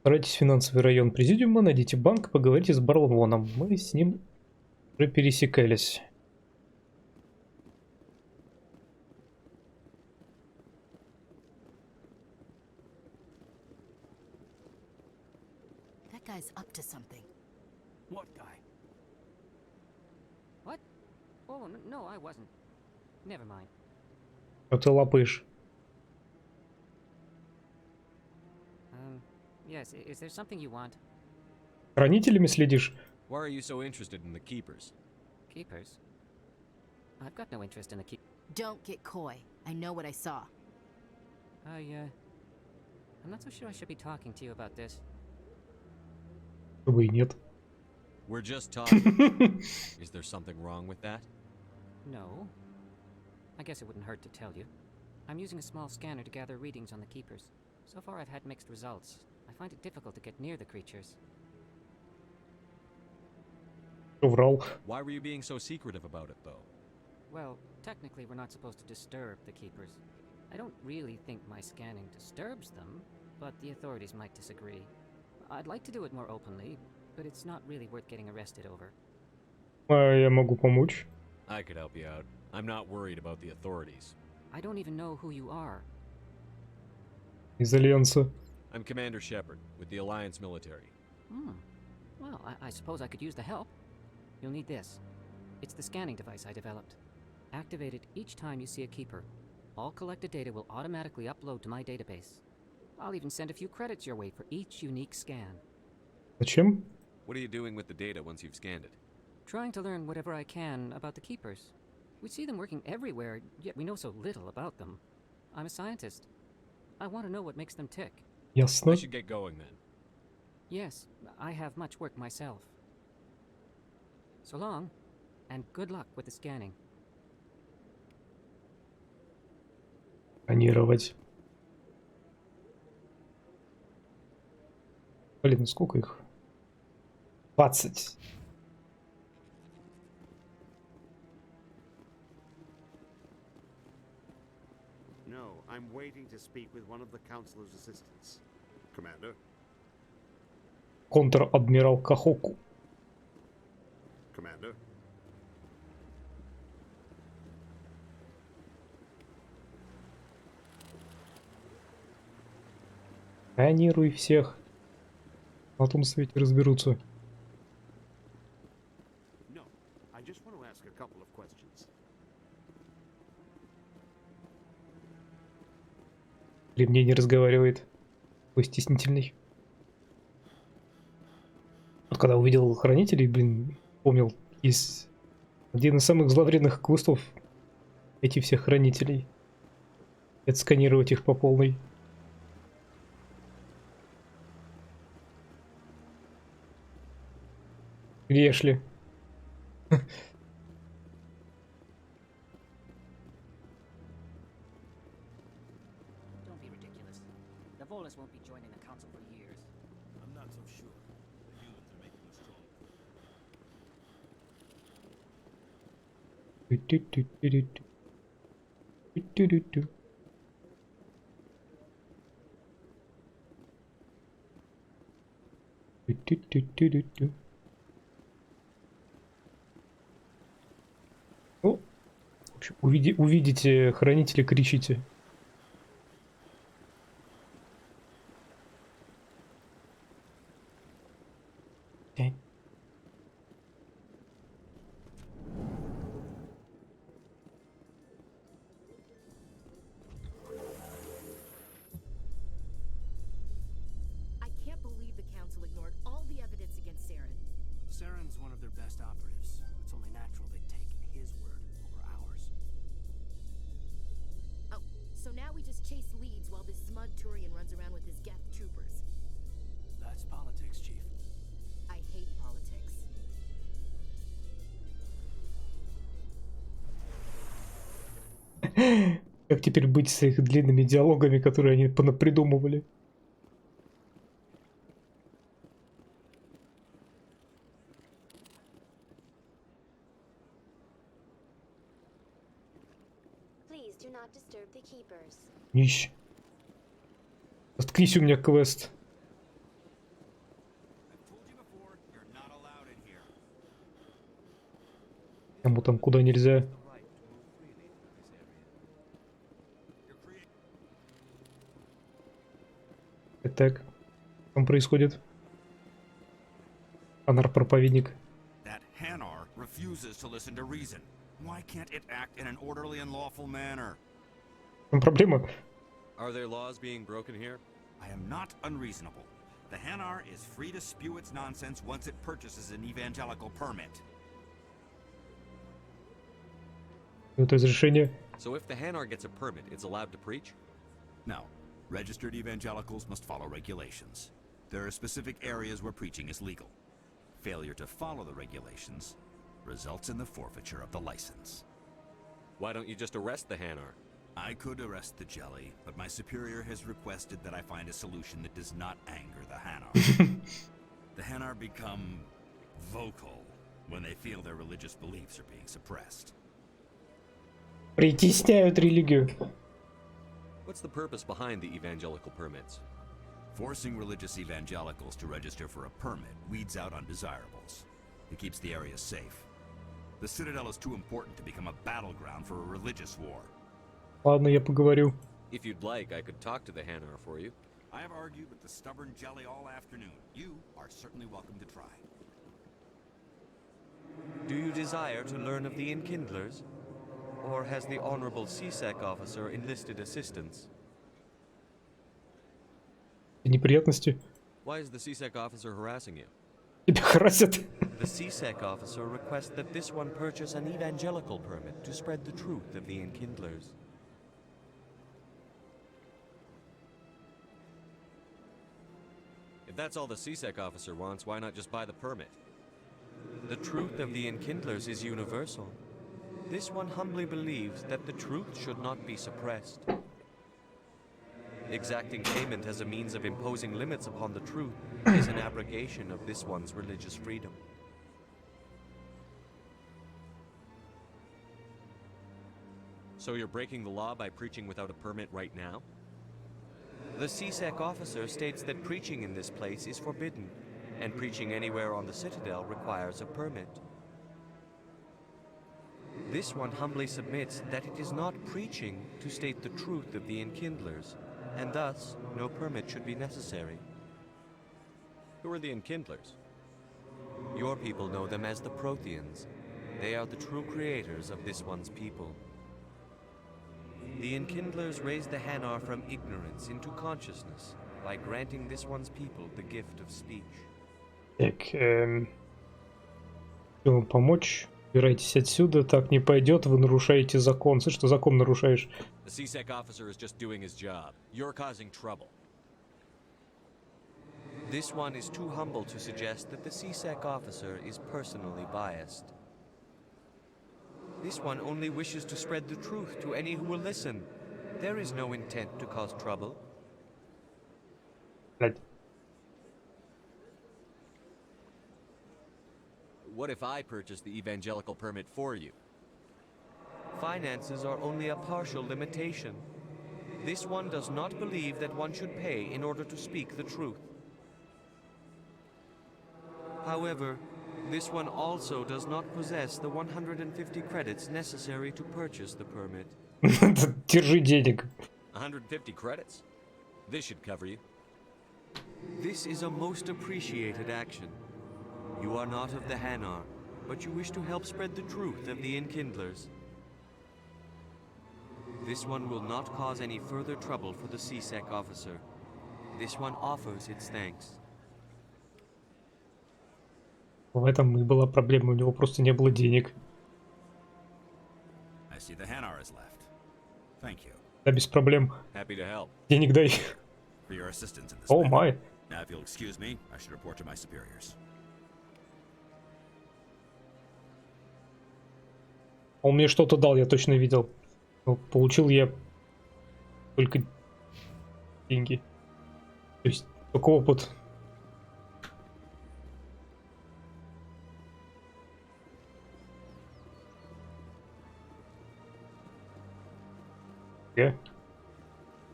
Старайтесь в финансовый район Президиума, найдите банк, поговорите с Барлавоном. Мы с ним уже пересекались. That guy's up to something. What guy? What? Oh, no, I wasn't. Never mind. Что ты лапаешь? Yes, is there something you want? Хранителями следишь? Why are you so interested in the Keepers? Keepers? I've got no interest in the keep. Don't get coy. I know what I saw. I'm not so sure I should be talking to you about this. Чтобы и нет. We're just talking. Is there something wrong with that? No. I guess it wouldn't hurt to tell you. I'm using a small scanner to gather readings on the Keepers. So far I've had mixed results. I find it difficult to get near the creatures. Врал. Why were you being so secretive about it, though? Well, technically we're not supposed to disturb the Keepers. I don't really think my scanning disturbs them, but the authorities might disagree. I'd like to do it more openly, but it's not really worth getting arrested over. Я могу помочь. I could help you out. I'm not worried about the authorities. I don't even know who you are. Из Альянса. I'm Commander Shepard, with the Alliance military. Well, I suppose I could use the help. You'll need this. It's the scanning device I developed. Activate it each time you see a Keeper. All collected data will automatically upload to my database. I'll even send a few credits your way for each unique scan. Зачем? What are you doing with the data once you've scanned it? Trying to learn whatever I can about the Keepers. We see them working everywhere, yet we know so little about them. I'm a scientist. I want to know what makes them tick. Ясно. I should get going then. Yes, I have much work myself. So long, and good luck with the scanning. Сканировать. Блин, сколько их? 20. No, I'm waiting to speak with one of the Councilor's assistants. Commander? Контр-адмирал Кахоку. Commander? Сканируй всех. На том свете разберутся. No, I just want to ask a couple of questions. Или мне не разговаривает. Такой стеснительный. Вот когда увидел хранителей, блин, помнил, есть один из самых зловредных квестов найти всех хранителей. Отсканировать их по полной. Грешли. Don't be ridiculous. The Volus won't be joining the council for years. I'm not so sure. The humans are making us strong. Ну, в общем, увидите хранителя, кричите. I can't believe the council ignored all the evidence against Saren. Saren's one of their best operatives. It's only natural they take his word over ours. Oh, so now we just chase leads while this smug Turian runs around with his Geth troopers. That's politics, Chief. I hate politics. Как теперь быть с их длинными диалогами, которые они понапридумывали? Please do not disturb the keepers. Нищ. Заткнись, у меня квест. Кому там куда нельзя? Так, что там происходит? Анар-проповедник. That Hanar refuses to listen to reason. Why can't it act in an orderly and lawful manner? В чем проблема? Are there laws being broken here? I am not unreasonable. The Hanar is free to spew its nonsense once it purchases an evangelical permit. Это разрешение. So if the Hanar gets a permit, it's allowed to preach? No. Registered evangelicals must follow regulations. There are specific areas where preaching is legal. Failure to follow the regulations results in the forfeiture of the license. Why don't you just arrest the Hanar? I could arrest the jelly, but my superior has requested that I find a solution that does not anger the Hanar. The Hanar become vocal when they feel their religious beliefs are being suppressed. Притесняют религию. What's the purpose behind the evangelical permits? Forcing religious evangelicals to register for a permit weeds out undesirables. It keeps the area safe. The Citadel is too important to become a battleground for a religious war. Ладно, я поговорю. If you'd like, I could talk to the Hanar for you. I have argued with the stubborn jelly all afternoon. You are certainly welcome to try. Do you desire to learn of the Enkindlers? Or has the Honorable CSEC officer enlisted assistance? Неприятности. Why is the CSEC officer harassing you? Тебя харасят. The CSEC officer requests that this one purchase an evangelical permit to spread the truth of the Enkindlers. If that's all the CSEC officer wants, why not just buy the permit? The truth of the Enkindlers is universal. This one humbly believes that the truth should not be suppressed. Exacting payment as a means of imposing limits upon the truth is an abrogation of this one's religious freedom. So you're breaking the law by preaching without a permit right now? The CSEC officer states that preaching in this place is forbidden, and preaching anywhere on the Citadel requires a permit. This one humbly submits that it is not preaching to state the truth of the Enkindlers, and thus no permit should be necessary. Who are the Enkindlers? Your people know them as the Protheans. They are the true creators of this one's people. The Enkindlers raised the Hanar from ignorance into consciousness by granting this one's people the gift of speech. Так, хочу вам помочь. Убирайтесь отсюда, так не пойдет, вы нарушаете закон. Ты что закон нарушаешь? The CSEC officer is just doing his job. You're causing trouble. This one is too humble to suggest that the CSEC officer is personally biased. This one only wishes to spread the truth to any who will listen. There is no intent to cause trouble. What if I purchase the evangelical permit for you? Finances are only a partial limitation. This one does not believe that one should pay in order to speak the truth. However, this one also does not possess the 150 credits necessary to purchase the permit. Держи денег. 150 credits? This should cover you. This is a most appreciated action. You are not of the Hanar, but you wish to help spread the truth of the Enkindlers. This one will not cause any further trouble for the CSEC officer. This one offers its thanks. В этом и была проблема, у него просто не было денег. I see the Hanar is left. Thank you. Да, без проблем. Happy to help. Денег дай. For your assistance in this. Oh my. Now, if you'll excuse me, I should report to my superiors. Он мне что-то дал, я точно видел. Но получил я только деньги. То есть только опыт.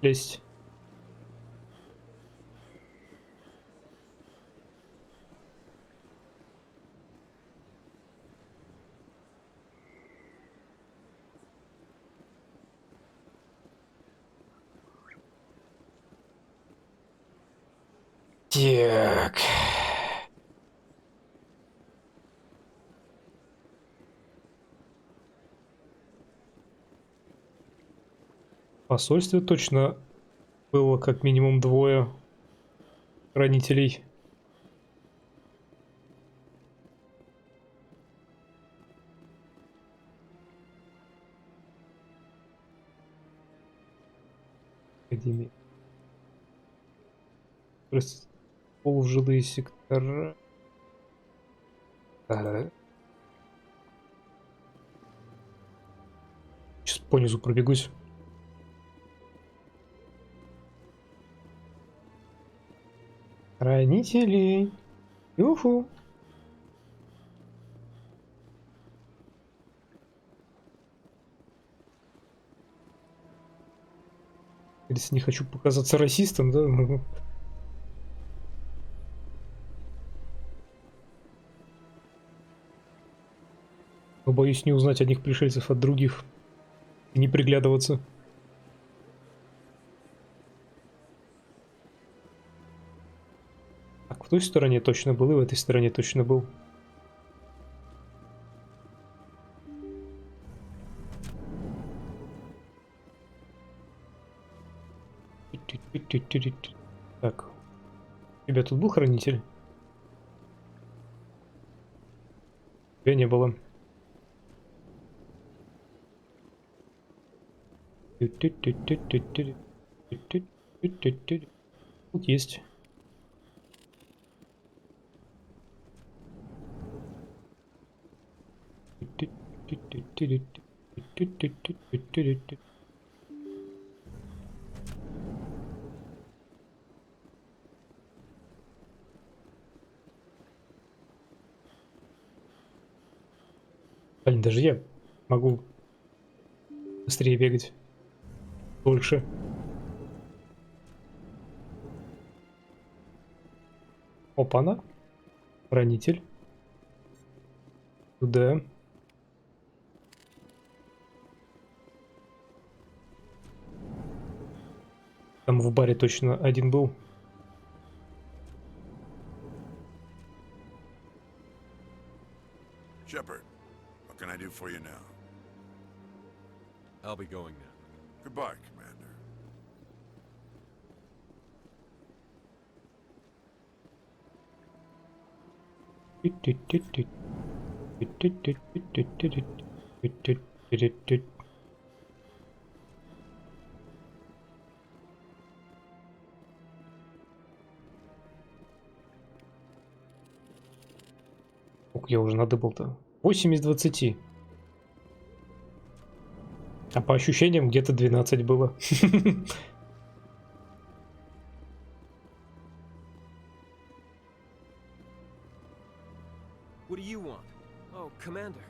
Лезть. Так. В посольстве точно было как минимум 2 хранителей. Академия. Полужилые сектора. Сейчас понизу пробегусь. Хранители. Юху. Если не хочу показаться расистом, да? Но боюсь не узнать одних пришельцев от других и не приглядываться. Так, в той стороне точно был, и в этой стороне точно был. Так, у тебя тут был хранитель? Тебя не было. Тут есть. Блин, даже я могу быстрее бегать. Дольше. Опа-на. Хранитель. Туда. Там в баре точно один был. Shepard, what can I do for you now? I'll be going now. Goodbye, Commander. Сколько я уже надыбал-то? 8 из 20. А по ощущениям где-то 12 было. What do you want? Oh, Commander.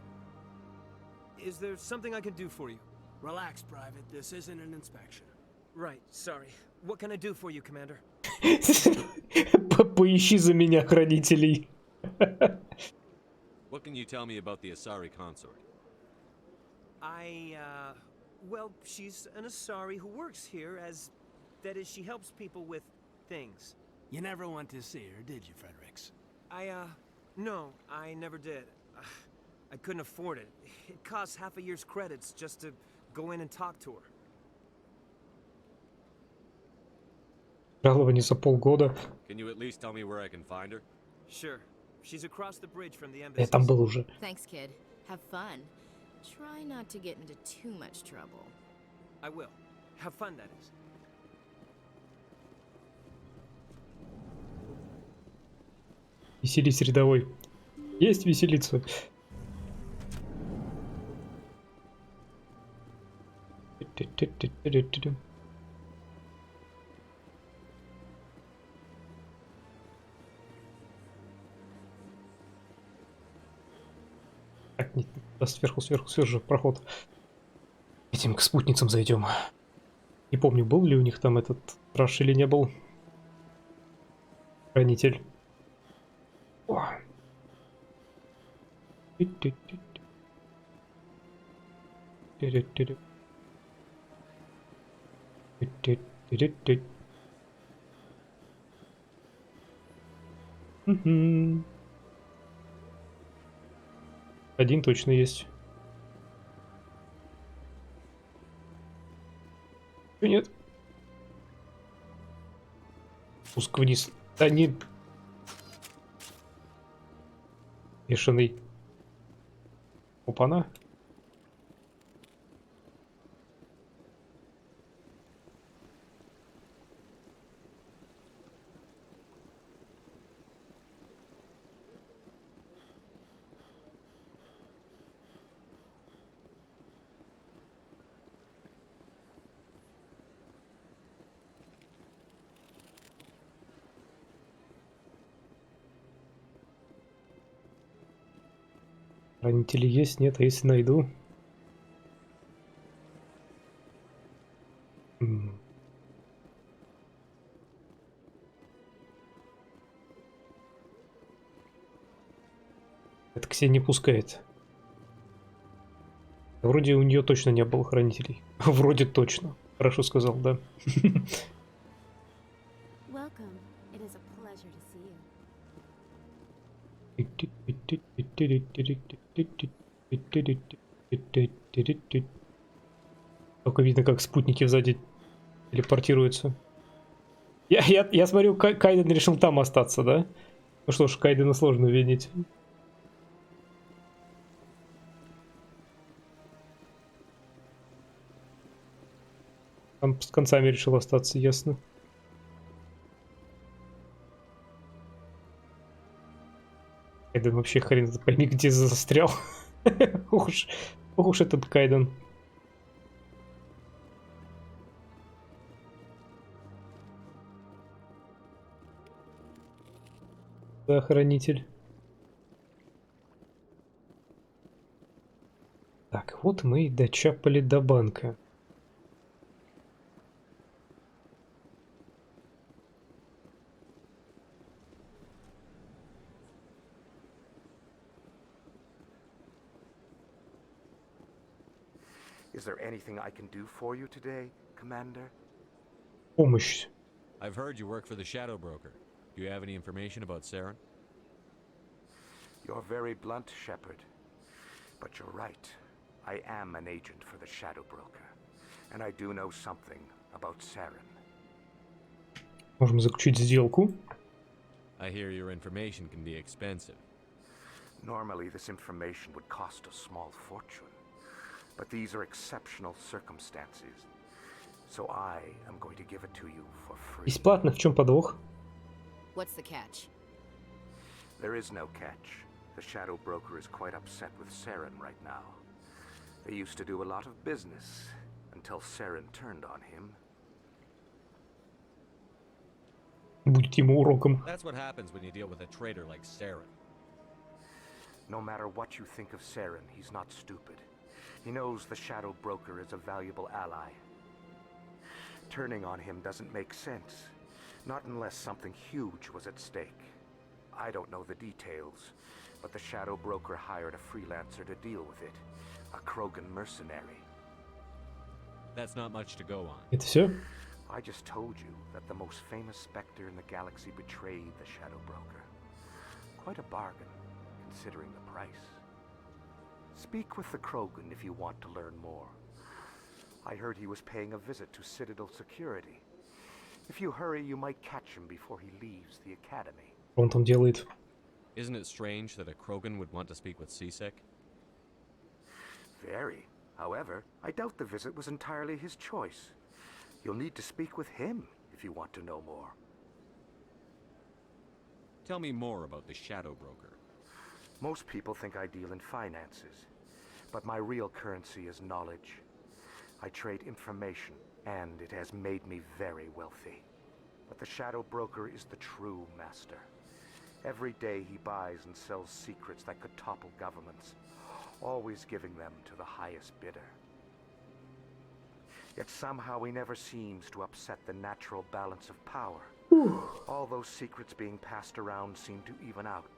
Is there something I can do for you? Relax, Private. This isn't an inspection. Right, sorry. What can I do for you, Commander? Поищи за меня хранителей. What can you tell me about the Asari consort? Well, she's an Asari who works here as... That is, she helps people with things. You never went to see her, did you, Fredericks? No, I never did. I couldn't afford it. It costs half a year's credits just to go in and talk to her. Жалование за полгода. Can you at least tell me where I can find her? Sure. She's across the bridge from the embassy. Я там был уже. Thanks, kid. Have fun. Try not to get into too much trouble. I will. Have fun, that is. Веселись, рядовой. Есть веселиться. Так, нет, сверху же проход. Этим к спутницам зайдем. Не помню, был ли у них там этот страж или не был. Хранитель. О. Один точно есть. Нет. Спуск вниз. Да не. Бешеный. Опа-на. Хранители есть, нет, а если найду? Это Ксения не пускает. Вроде у нее точно не было хранителей. Вроде точно. Хорошо сказал, да. Welcome. It is a pleasure to see you. Только видно, как спутники сзади телепортируются. Я смотрю, Кайден решил там остаться, да? Ну что ж, Кайдена сложно винить. Там с концами решил остаться, ясно. Кайден вообще хрен пойми, где застрял. Ох уж этот Кайден. Да, хранитель. Так, вот мы и дочапали до банка. Is there anything I can do for you today, Commander? Помощь. I've heard you work for the Shadow Broker. Do you have any information about Saren? You're very blunt, Shepard. But you're right. I am an agent for the Shadow Broker. And I do know something about Saren. Можем заключить сделку. I hear your information can be expensive. Normally, this information would cost a small fortune. But these are exceptional circumstances. So I am going to give it to you for free. Бесплатно, в чем подвох? What's the catch? There is no catch. The Shadow Broker is quite upset with Saren right now. They used to do a lot of business until Saren turned on him. Будет ему уроком. That's what happens when you deal with a traitor like Saren. No matter what you think of Saren, he's not stupid. He knows the Shadow Broker is a valuable ally. Turning on him doesn't make sense. Not unless something huge was at stake. I don't know the details, but the Shadow Broker hired a freelancer to deal with it. A Krogan mercenary. That's not much to go on. Это все? I just told you that the most famous specter in the galaxy betrayed the Shadow Broker. Quite a bargain, considering the price. Speak with the Krogan if you want to learn more. I heard he was paying a visit to Citadel security. If you hurry, you might catch him before he leaves the academy. Что он там делает? Isn't it strange that a Krogan would want to speak with C-Sec? Very. However, I doubt the visit was entirely his choice. You'll need to speak with him if you want to know more. Tell me more about the Shadow Broker. Most people think I deal in finances, but my real currency is knowledge. I trade information, and it has made me very wealthy. But the Shadow Broker is the true master. Every day he buys and sells secrets that could topple governments, always giving them to the highest bidder. Yet somehow he never seems to upset the natural balance of power. All those secrets being passed around seem to even out.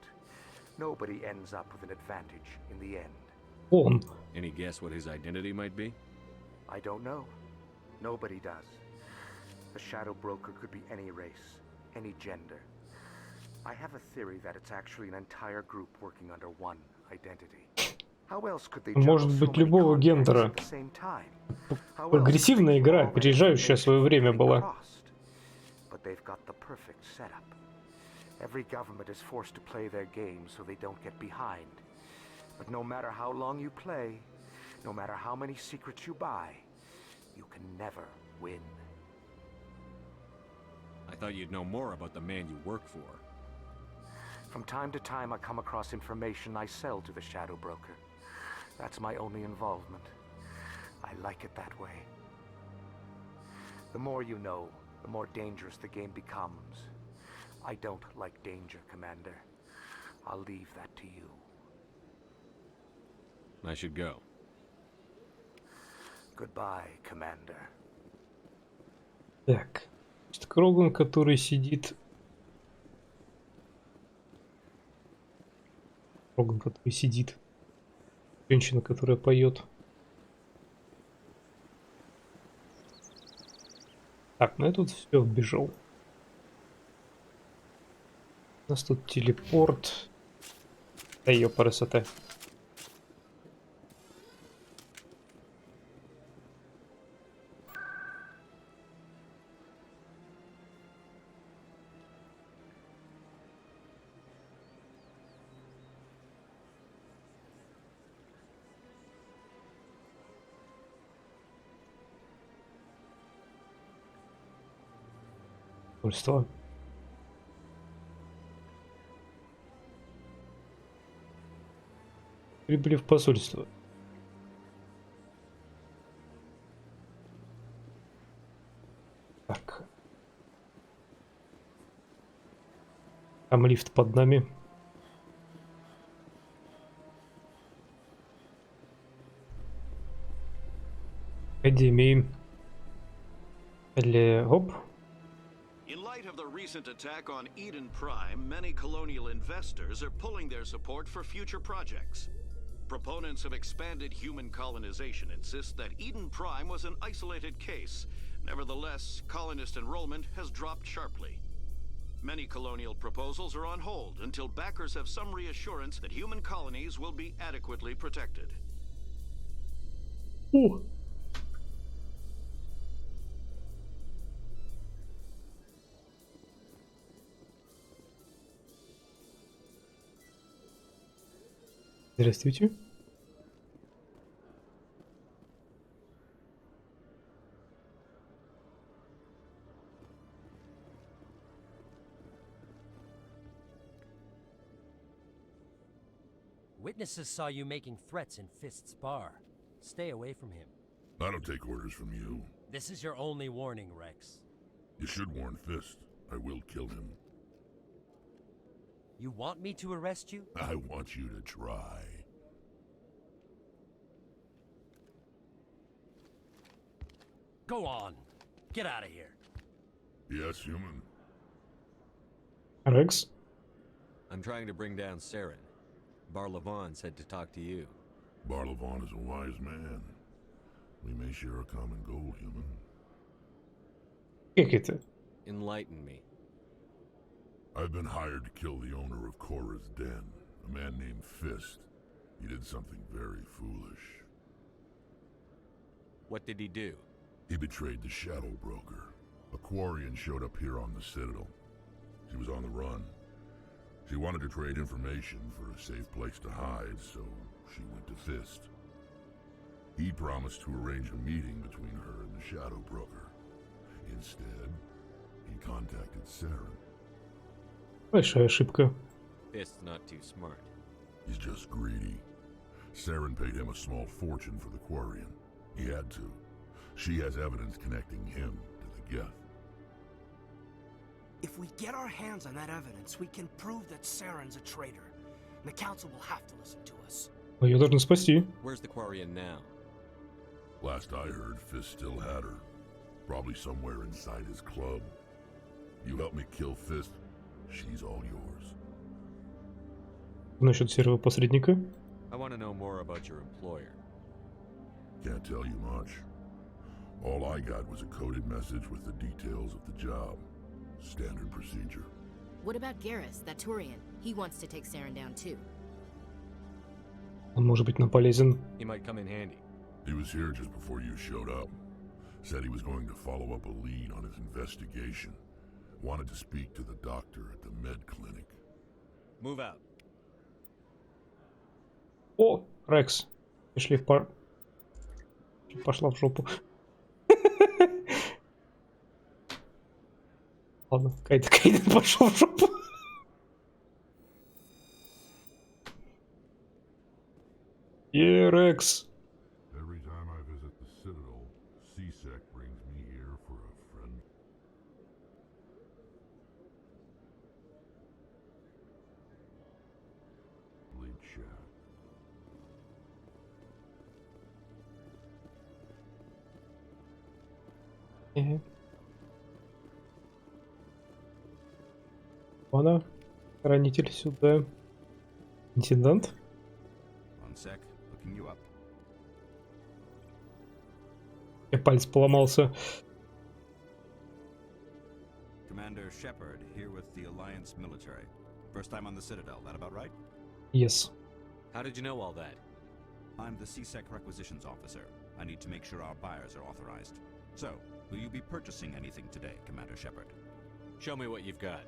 Nobody ends up with an advantage in the end. Any guess what his identity might be? I don't know. Nobody does. The Shadow Broker could be any race, any gender. I have a theory that it's actually an entire group working under one identity. How else could they Может быть любого гендера. Прогрессивная игра, опережающая свое время была. But they've got the perfect setup. Every government is forced to play their game so they don't get behind. But no matter how long you play, no matter how many secrets you buy, you can never win. I thought you'd know more about the man you work for. From time to time I come across information I sell to the Shadow Broker. That's my only involvement. I like it that way. The more you know, the more dangerous the game becomes. I don't like danger, Commander. I'll leave that to you. I should go. Goodbye, Commander. Так. Кроган, который сидит... Кроган, который сидит. Женщина, которая поет. Так, ну я тут все вбежал. У нас тут телепорт. Да ее красота. Посольство. Прибыли в посольство. Так. Там лифт под нами. Академии. Или оп. In light of the recent attack on Eden Prime, many colonial investors are pulling their support for future projects. Proponents of expanded human colonization insist that Eden Prime was an isolated case. Nevertheless, colonist enrollment has dropped sharply. Many colonial proposals are on hold until backers have some reassurance that human colonies will be adequately protected. Здравствуйте. Witnesses saw you making threats in Fist's bar. Stay away from him. I don't take orders from you. This is your only warning, Rex. You should warn Fist. I will kill him. You want me to arrest you? I want you to try. Go on. Get out of here. Yes, human. Rex? I'm trying to bring down Saren. Barlavon said to talk to you. Barlavon is a wise man. We may share a common goal, human. Как это? Enlighten me. I've been hired to kill the owner of Korra's den, a man named Fist. He did something very foolish. What did he do? He betrayed the Shadow Broker. A Quarian showed up here on the Citadel. She was on the run. She wanted to trade information for a safe place to hide, so she went to Fist. He promised to arrange a meeting between her and the Shadow Broker. Instead, he contacted Saren. Большая ошибка. Fist's not too smart. He's just greedy. Saren paid him a small fortune for the Quarian. He had to. She has evidence connecting him to the Geth. If we get our hands on that evidence, we can prove that Saren's a traitor. And the council will have to listen to us. Ее должны спасти. Where's the Quarian now? Last I heard, Fist still had her. Probably somewhere inside his club. You help me kill Fist, she's all yours. Насчет серого посредника. I want to know more about your employer. Can't tell you much. All I got was a coded message with the details of the job. Standard procedure. What about Garrus, that Turian? He wants to take Saren down too. Он может быть нам полезен. He might come in handy. He was here just before you showed up. Said he was going to follow up a lead on his investigation. Wanted to speak to the doctor at the med clinic. Move out. О, Рекс. Пришли в пар. Пошла в жопу. Ладно, Кайден пошел в жопу. Рекс. Every time I visit the Citadel, C-Sec brings me here for a friend. Chat. Она. Хранитель сюда. Интендант. One sec, looking you up. Я палец поломался. Commander Shepard, here with the Alliance military. First time on the Citadel, that about right? Yes. How did you know all that? I'm the C-Sec requisitions officer. I need to make sure our buyers are authorized. So, will you be purchasing anything today, Commander Shepard? Show me what you've got.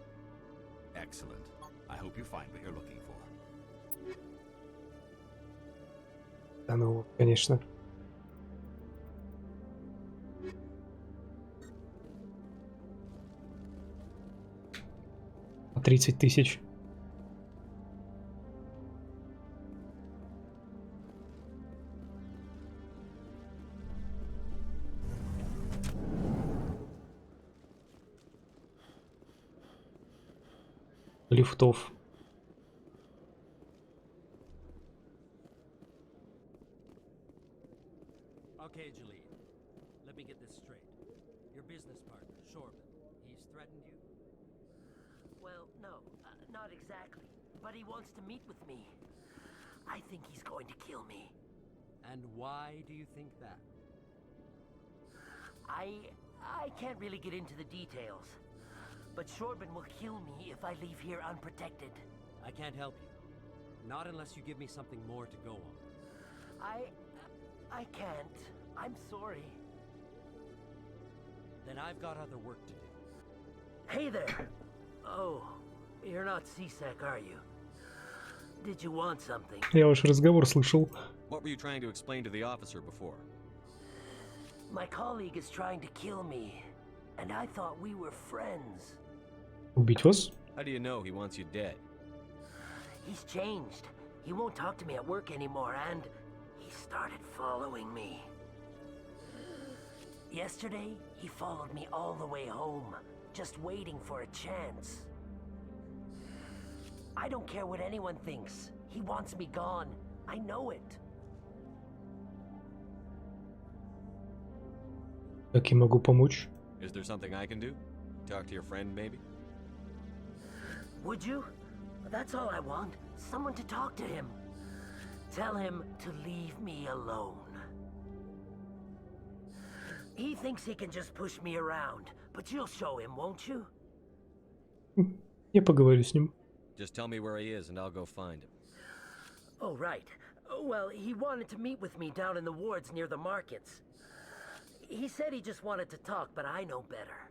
Excellent. I hope you find what you're looking for. Да ну, конечно. По 30 тысяч. Лифтов. Okay, Jaleel. Let me get this straight. Your business partner, Shorban, he's threatened you? Well, no, not exactly. But he wants to meet with me. I think he's going to kill me. And why do you think that? I can't really get into the details. But Shorban will kill me if I leave here unprotected. I can't help you. Not unless you give me something more to go on. I can't. I'm sorry. Then I've got other work to do. Hey there! Oh, you're not C-Sec, are you? Did you want something? Я ваш разговор слышал. What were you trying to explain to the officer before? My colleague is trying to kill me, and I thought we were friends. Убить вас? How do you know he wants you dead? He's changed. He won't talk to me at work anymore, and he started following me. Yesterday, he followed me all the way home, just waiting for a chance. I don't care what anyone thinks. He wants me gone. I know it. Как я могу помочь? Is there something I can do? Talk to your friend, maybe? Would you? That's all I want. Someone to talk to him. Tell him to leave me alone. He thinks he can just push me around, but you'll show him, won't you? Я поговорю с ним. Just tell me where he is and I'll go find him. Oh, right. Well, he wanted to meet with me down in the wards near the markets. He said he just wanted to talk, but I know better.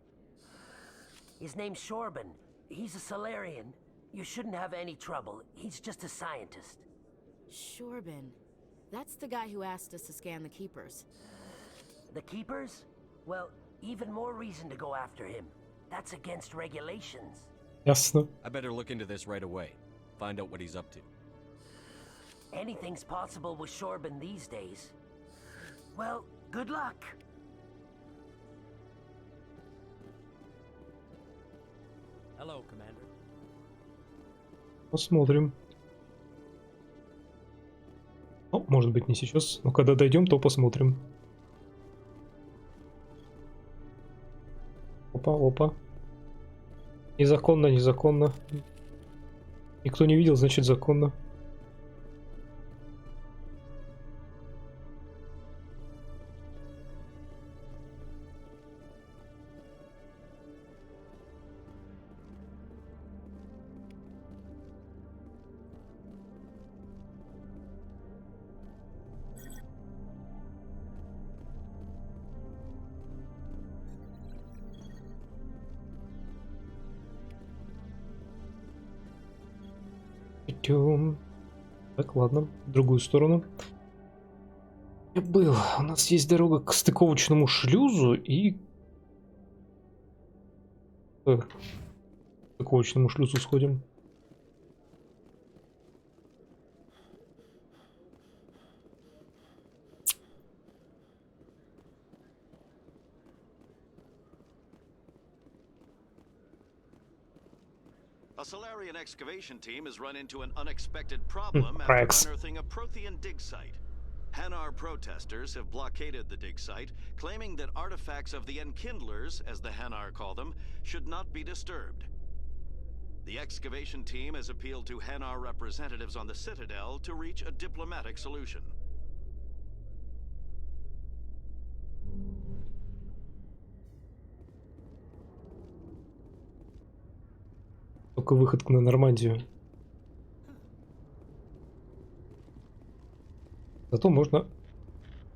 His name's Shorban. He's a Solarian. You shouldn't have any trouble. He's just a scientist. Shorban. That's the guy who asked us to scan the Keepers. The Keepers? Well, even more reason to go after him. That's against regulations. Ясно. I better look into this right away. Find out what he's up to. Anything's possible with Shorban these days. Well, good luck. Hello, Commander. Посмотрим. Ну, может быть, не сейчас, но когда дойдем, то посмотрим. Опа, опа. Незаконно, незаконно. Никто не видел, значит законно. Идем. Так, ладно, в другую сторону. Я был. У нас есть дорога к стыковочному шлюзу и... К стыковочному шлюзу сходим. A Solarian excavation team has run into an unexpected problem Prime. after unearthing a Prothean dig site. Hanar protesters have blockaded the dig site, claiming that artifacts of the Enkindlers, as the Hanar call them, should not be disturbed. The excavation team has appealed to Hanar representatives on the Citadel to reach a diplomatic solution. Только выход на Нормандию. Зато можно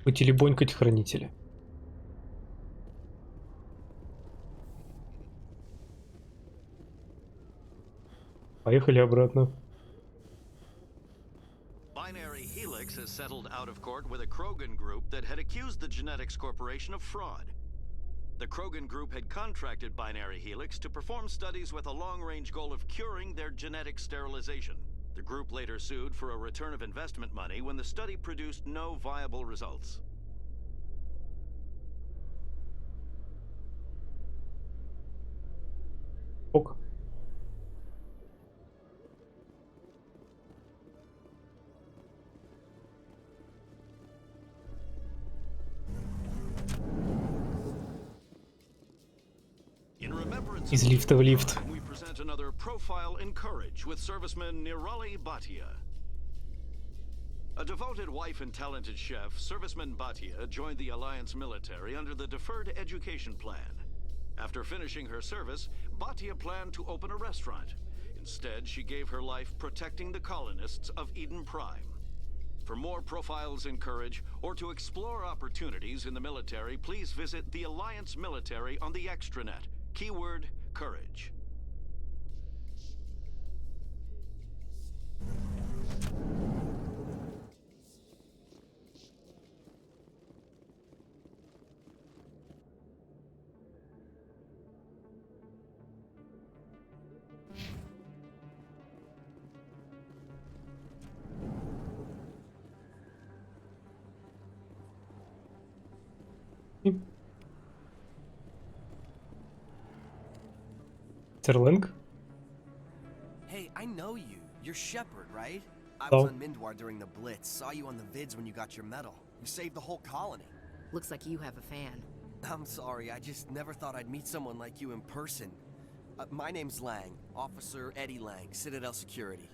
потелебонькать хранителя. Поехали обратно. Binary Helix has settled out of court with a Krogan group that had accused the Genetics Corporation of fraud. The Krogan group had contracted Binary Helix to perform studies with a long-range goal of curing their genetic sterilization. The group later sued for a return of investment money when the study produced no viable results. Ок. Из лифта в лифт. We present another profile in courage with serviceman Nirali Bhatia. A devoted wife and talented chef, serviceman Bhatia joined the Alliance military under the Deferred Education Plan. After finishing her service, Bhatia planned to open a restaurant. Instead, she gave her life protecting the colonists of Eden Prime. For more profiles in courage, or to explore opportunities in the military, please visit the Alliance military on the extranet. Keyword, courage. Терлинг? Hey, I know you. You're Shepard, right? I Oh. was on Mindwar during the Blitz. Saw you on the vids when you got your medal. You saved the whole colony. Looks like you have a fan. I'm sorry, I just never thought I'd meet someone like you in person. My name's Lang, Officer Eddie Lang, Citadel Security.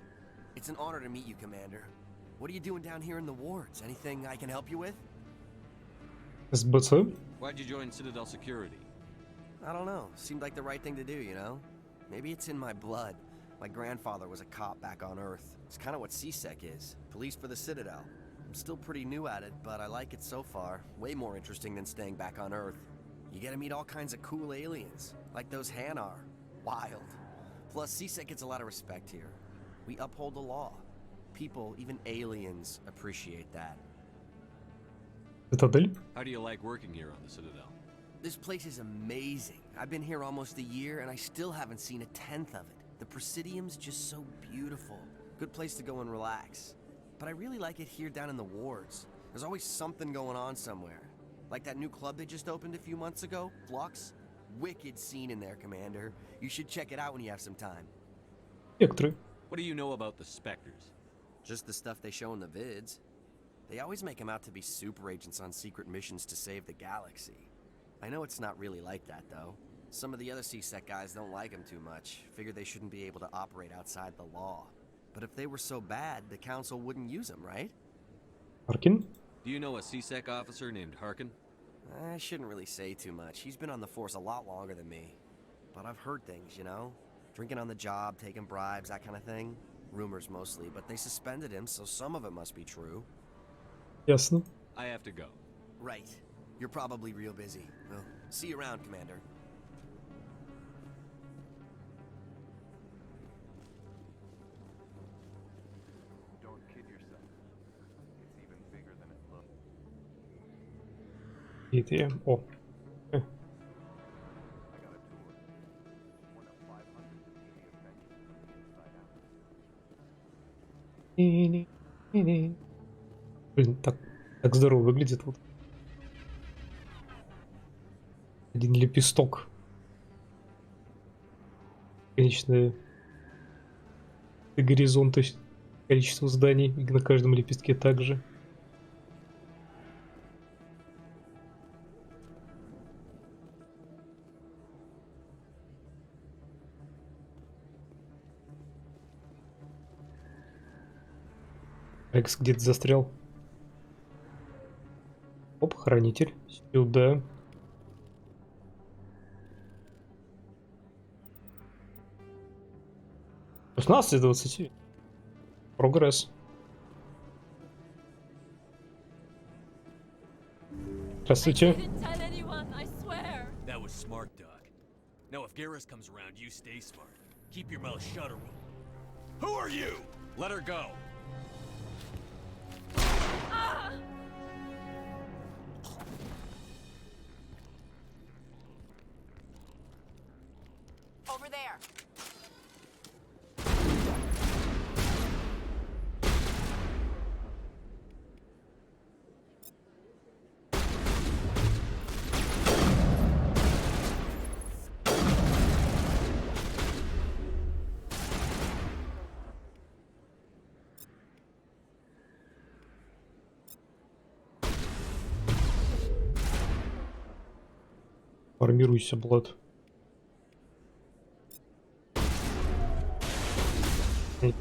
It's an honor to meet you, Commander. What are you doing down here in the wards? Anything I can help you with? СБЦ? Why'd you join Citadel Security? I don't know. Seemed like the right thing to do, you know? Maybe it's in my blood. My grandfather was a cop back on Earth. It's kind of what CSEC is. Police for the Citadel. I'm still pretty new at it, but I like it so far. Way more interesting than staying back on Earth. You get to meet all kinds of cool aliens, like those Hanar. Wild. Plus, CSEC gets a lot of respect here. We uphold the law. People, even aliens, appreciate that. Цитадель? How do you like working here on the Citadel? This place is amazing. I've been here almost a year, and I still haven't seen a tenth of it. The Presidium's just so beautiful. Good place to go and relax. But I really like it here down in the wards. There's always something going on somewhere. Like that new club they just opened a few months ago, Flux. Wicked scene in there, Commander. You should check it out when you have some time. Спектры. What do you know about the Spectres? Just the stuff they show in the vids. They always make them out to be super agents on secret missions to save the galaxy. I know it's not really like that, though. Some of the other CSEC guys don't like them too much. Figure they shouldn't be able to operate outside the law. But if they were so bad, the Council wouldn't use them, right? Harkin? Do you know a CSEC officer named Harkin? I shouldn't really say too much. He's been on the force a lot longer than me. But I've heard things, you know? Drinking on the job, taking bribes, that kind of thing. Rumors mostly, but they suspended him, so some of it must be true. Ясно. I have to go. Right. You're probably real busy. Well, see you around, Commander. Don't kid yourself. It's even bigger than it looks. ETM. О. I got a tour. One of 500 media ventures inside out. Блин, так здорово выглядит вот. Один лепесток. Конечное горизонта, количество зданий, и на каждом лепестке также. Экс где-то застрял. Оп, хранитель. Сюда. С 16 до 20. Прогресс. Здравствуйте. That was smart, Doc. Now if Garrus comes around, you stay smart. Keep your mouth shut or we'll... Who are you? Let her go. Over there. Формируйся, Блад.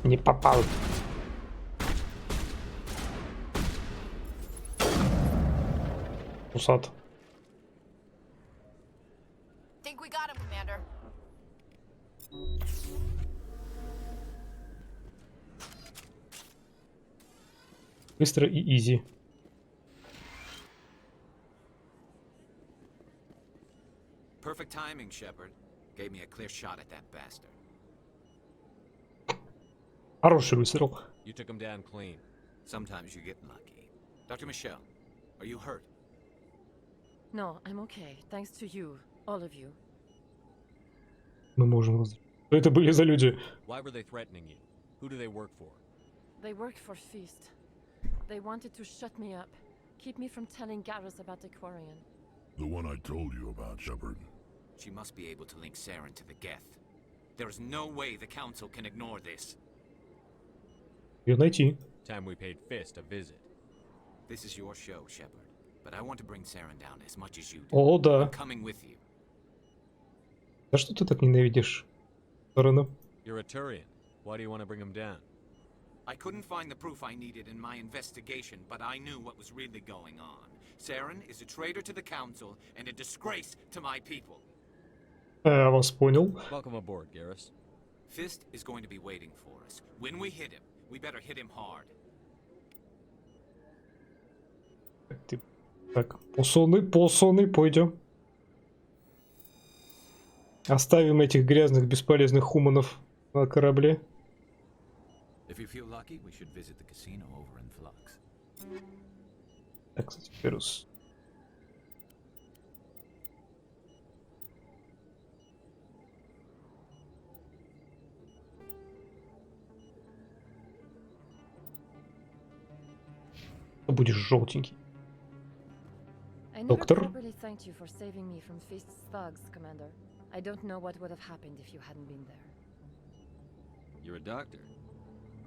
Не попал. Усат. Think we got him, Commander. Быстро и изи. Perfect timing, Shepard. Gave me a clear shot at that bastard. Хороший выстрел. You took him down clean. Sometimes you get lucky. Dr. Michelle, are you hurt? No, I'm okay. Thanks to you, all of you. Мы можем... Что это были за люди? Why were they threatening you? Who do they work for? They worked for Feast. They wanted to shut me up, keep me from telling Garrus about the Quarian. The one I told you about, Shepard. She must be able to link Saren to the Geth. There's no way the council can ignore this. Ее найти. Time we paid Fist a visit. This is your show, Shepard. But I want to bring Saren down as much as you do. О, да. I'm coming with you. За что ты так ненавидишь Сарена? You're a Turian. Why do you want to bring him down? I couldn't find the proof I needed in my investigation, but I knew what was really going on. Saren is a traitor to the council and a disgrace to my people. Я вас понял. Welcome aboard, Garrus. Fist is going to be waiting for us. When we hit him, we better hit him hard. Так, посоны, пойдем. Оставим этих грязных, бесполезных хуманов на корабле. If you feel lucky, we should visit the casino over in Flux. Так, кстати, вирус. Ты будешь желтенький. I never Доктор? properly thanked you for saving me from Fist's thugs, Commander. I don't know what would have happened if you hadn't been there. You're a doctor.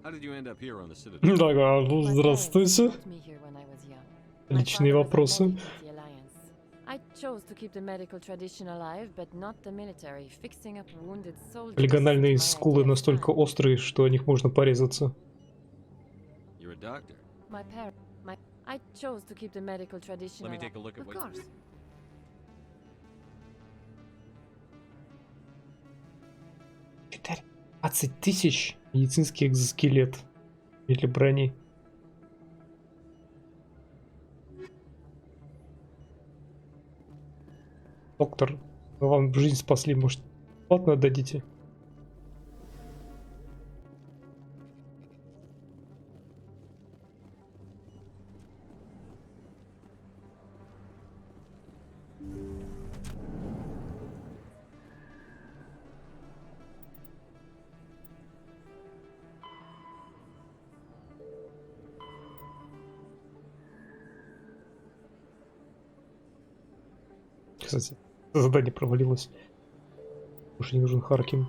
How did you end up here on the Citadel? Да, ну, здравствуйте. Brought me here when I was young. Личные вопросы. The Alliance. I chose to keep the medical tradition alive, but not the military. Fixing up wounded soldiers. Полигональные скулы настолько острые, что о них можно порезаться. You're a doctor. I chose to keep the medical tradition Let me alive. take a look at Of what course. you... 20 тысяч медицинский экзоскелет или брони. Доктор, мы вам жизнь спасли, может, платно отдадите? Кстати, задание провалилось. Уж не нужен Харкин.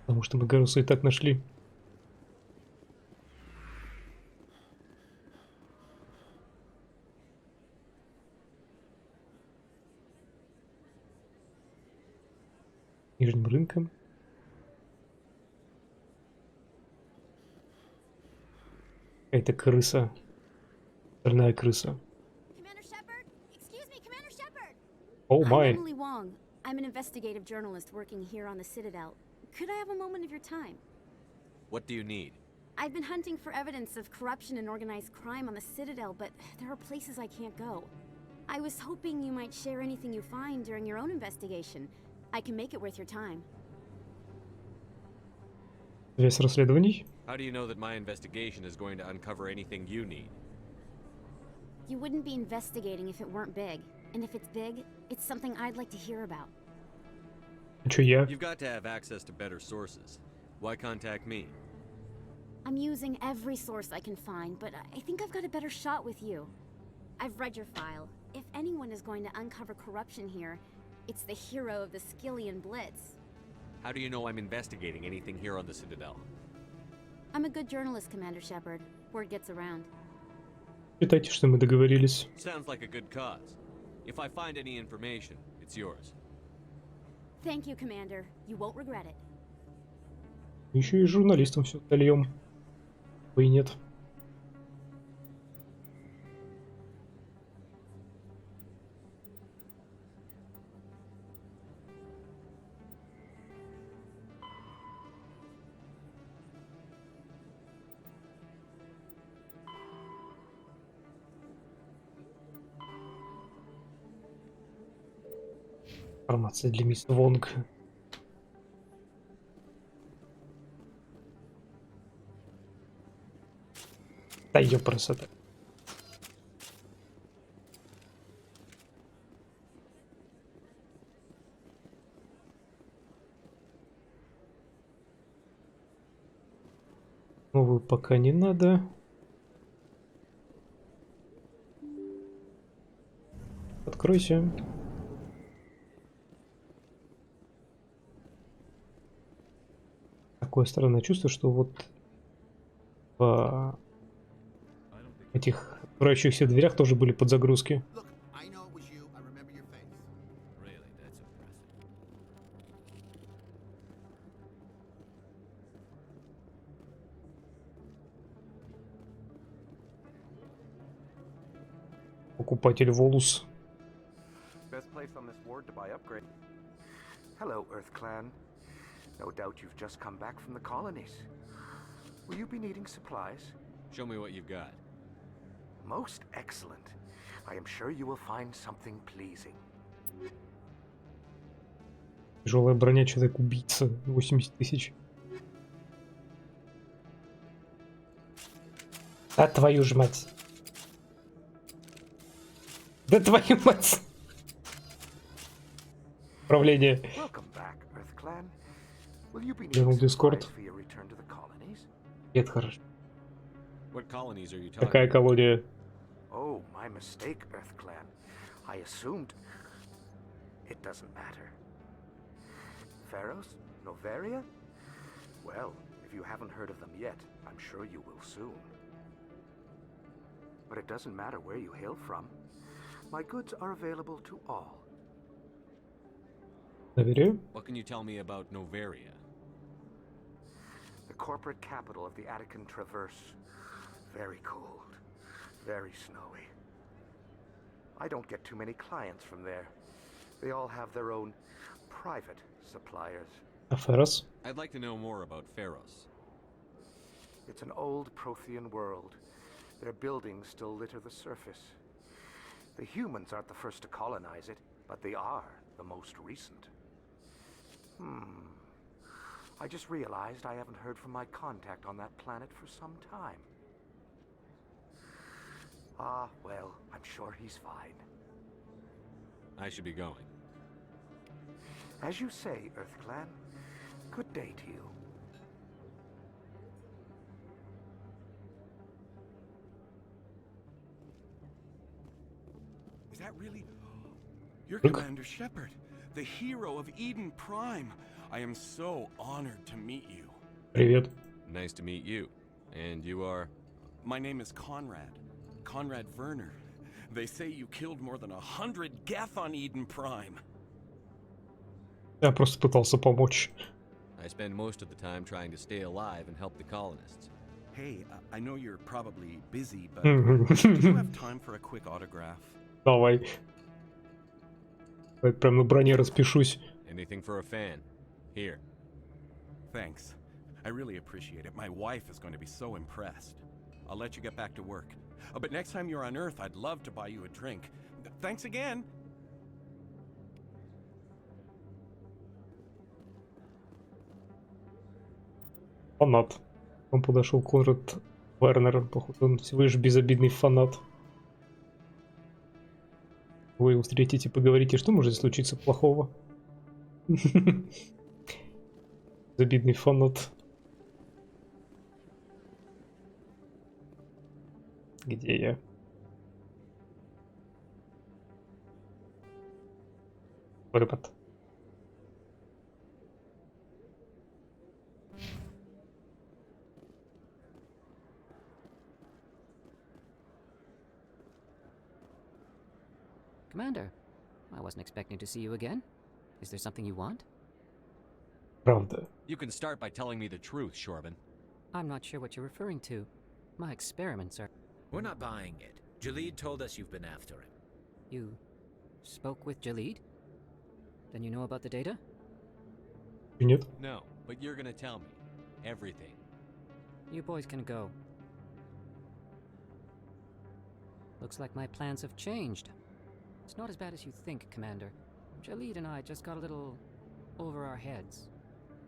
Потому что мы Гаруса и так нашли. Нижним рынком. Какая-то крыса. Стальная крыса. Oh my. I'm Emily Wong. I'm an investigative journalist working here on the Citadel. Could I have a moment of your time? What do you need? I've been hunting for evidence of corruption and organized crime on the Citadel, but there are places I can't go. I was hoping you might share anything you find during your own investigation. I can make it worth your time. Весь расследований. How do you know that my investigation is going to uncover anything you need? You wouldn't be investigating if it weren't big. And if it's big, it's something I'd like to hear about. Чё я? You've got to have access to better sources. Why contact me? I'm using every source I can find, but I think I've got a better shot with you. I've read your file. If anyone is going to uncover corruption here, it's the hero of the Skillian Blitz. How do you know I'm investigating anything here on the Citadel? I'm a good journalist, Commander Shepard. Word gets around. Считайте, что мы договорились. Sounds like a good cause. If I find any information, it's yours. Thank you, Commander. You won't regret it. Еще и журналистам все дольем. И нет. Информация для мисс Вонг. Да ее красота. Новую пока не надо. Откройся. такое странное чувство, что вот в этих открывающихся дверях тоже были подзагрузки. Покупатель волос. Best place on this ward to buy upgrade. Hello, Earth Clan. No doubt you've just come back from the colonies. Will you be needing supplies? Show me what you've got. Most excellent. I am sure you will find something pleasing. Тяжелая броня, человек-убийца. 80 тысяч. А твою ж мать. Да твою мать. Управление. Вернул Дискорд. Нет, хорошо. Какая колония? Oh, my mistake, Earth Clan. I assumed... It doesn't matter. Pharos? Noveria? Well, if you haven't heard of them yet, I'm sure you will soon. But it doesn't matter where you hail from. My goods are available to all. Noveria? What can you tell me about Noveria? The corporate capital of the Attican Traverse. Very cold. Very snowy. I don't get too many clients from there. They all have their own private suppliers. Pharos? I'd like to know more about Pharos. It's an old Prothean world. Their buildings still litter the surface. The humans aren't the first to colonize it, but they are the most recent. I just realized I haven't heard from my contact on that planet for some time. Ah, well, I'm sure he's fine. I should be going. As you say, Earth Clan. Good day to you. Is that really... You're Commander Shepard, the hero of Eden Prime. I am so honored to meet you. Привет. Nice to meet you. And you are? My name is Conrad. Conrad Werner. They say you killed more than 100 Geth on Eden Prime. Я просто пытался помочь. I spend most of the time trying to stay alive and help the colonists. Hey, I know you're probably busy, but do you have time for a quick autograph? Давай. Я прям на броне распишусь. Anything for a fan. Here. Thanks. I really appreciate it. My wife is going to be so impressed. I'll let you get back to work. But next time you're on Earth, I'd love to buy you a drink. Thanks again. Фанат. Он подошел Конрад Вернер. Походу, он всего лишь безобидный фанат. Вы его встретите, поговорите, что может случиться плохого. Безобидный фанат. Где я? Выпад. Commander, I wasn't expecting to see you again. Is there something you want? Правда. You can start by telling me the truth, Shorban. I'm not sure what you're referring to. My experiments are... We're not buying it. Jalid told us you've been after him. You spoke with Jalid? Then you know about the data? Нет. No, but you're gonna tell me. Everything. You boys can go. Looks like my plans have changed. It's not as bad as you think, Commander. Jalid and I just got a little over our heads.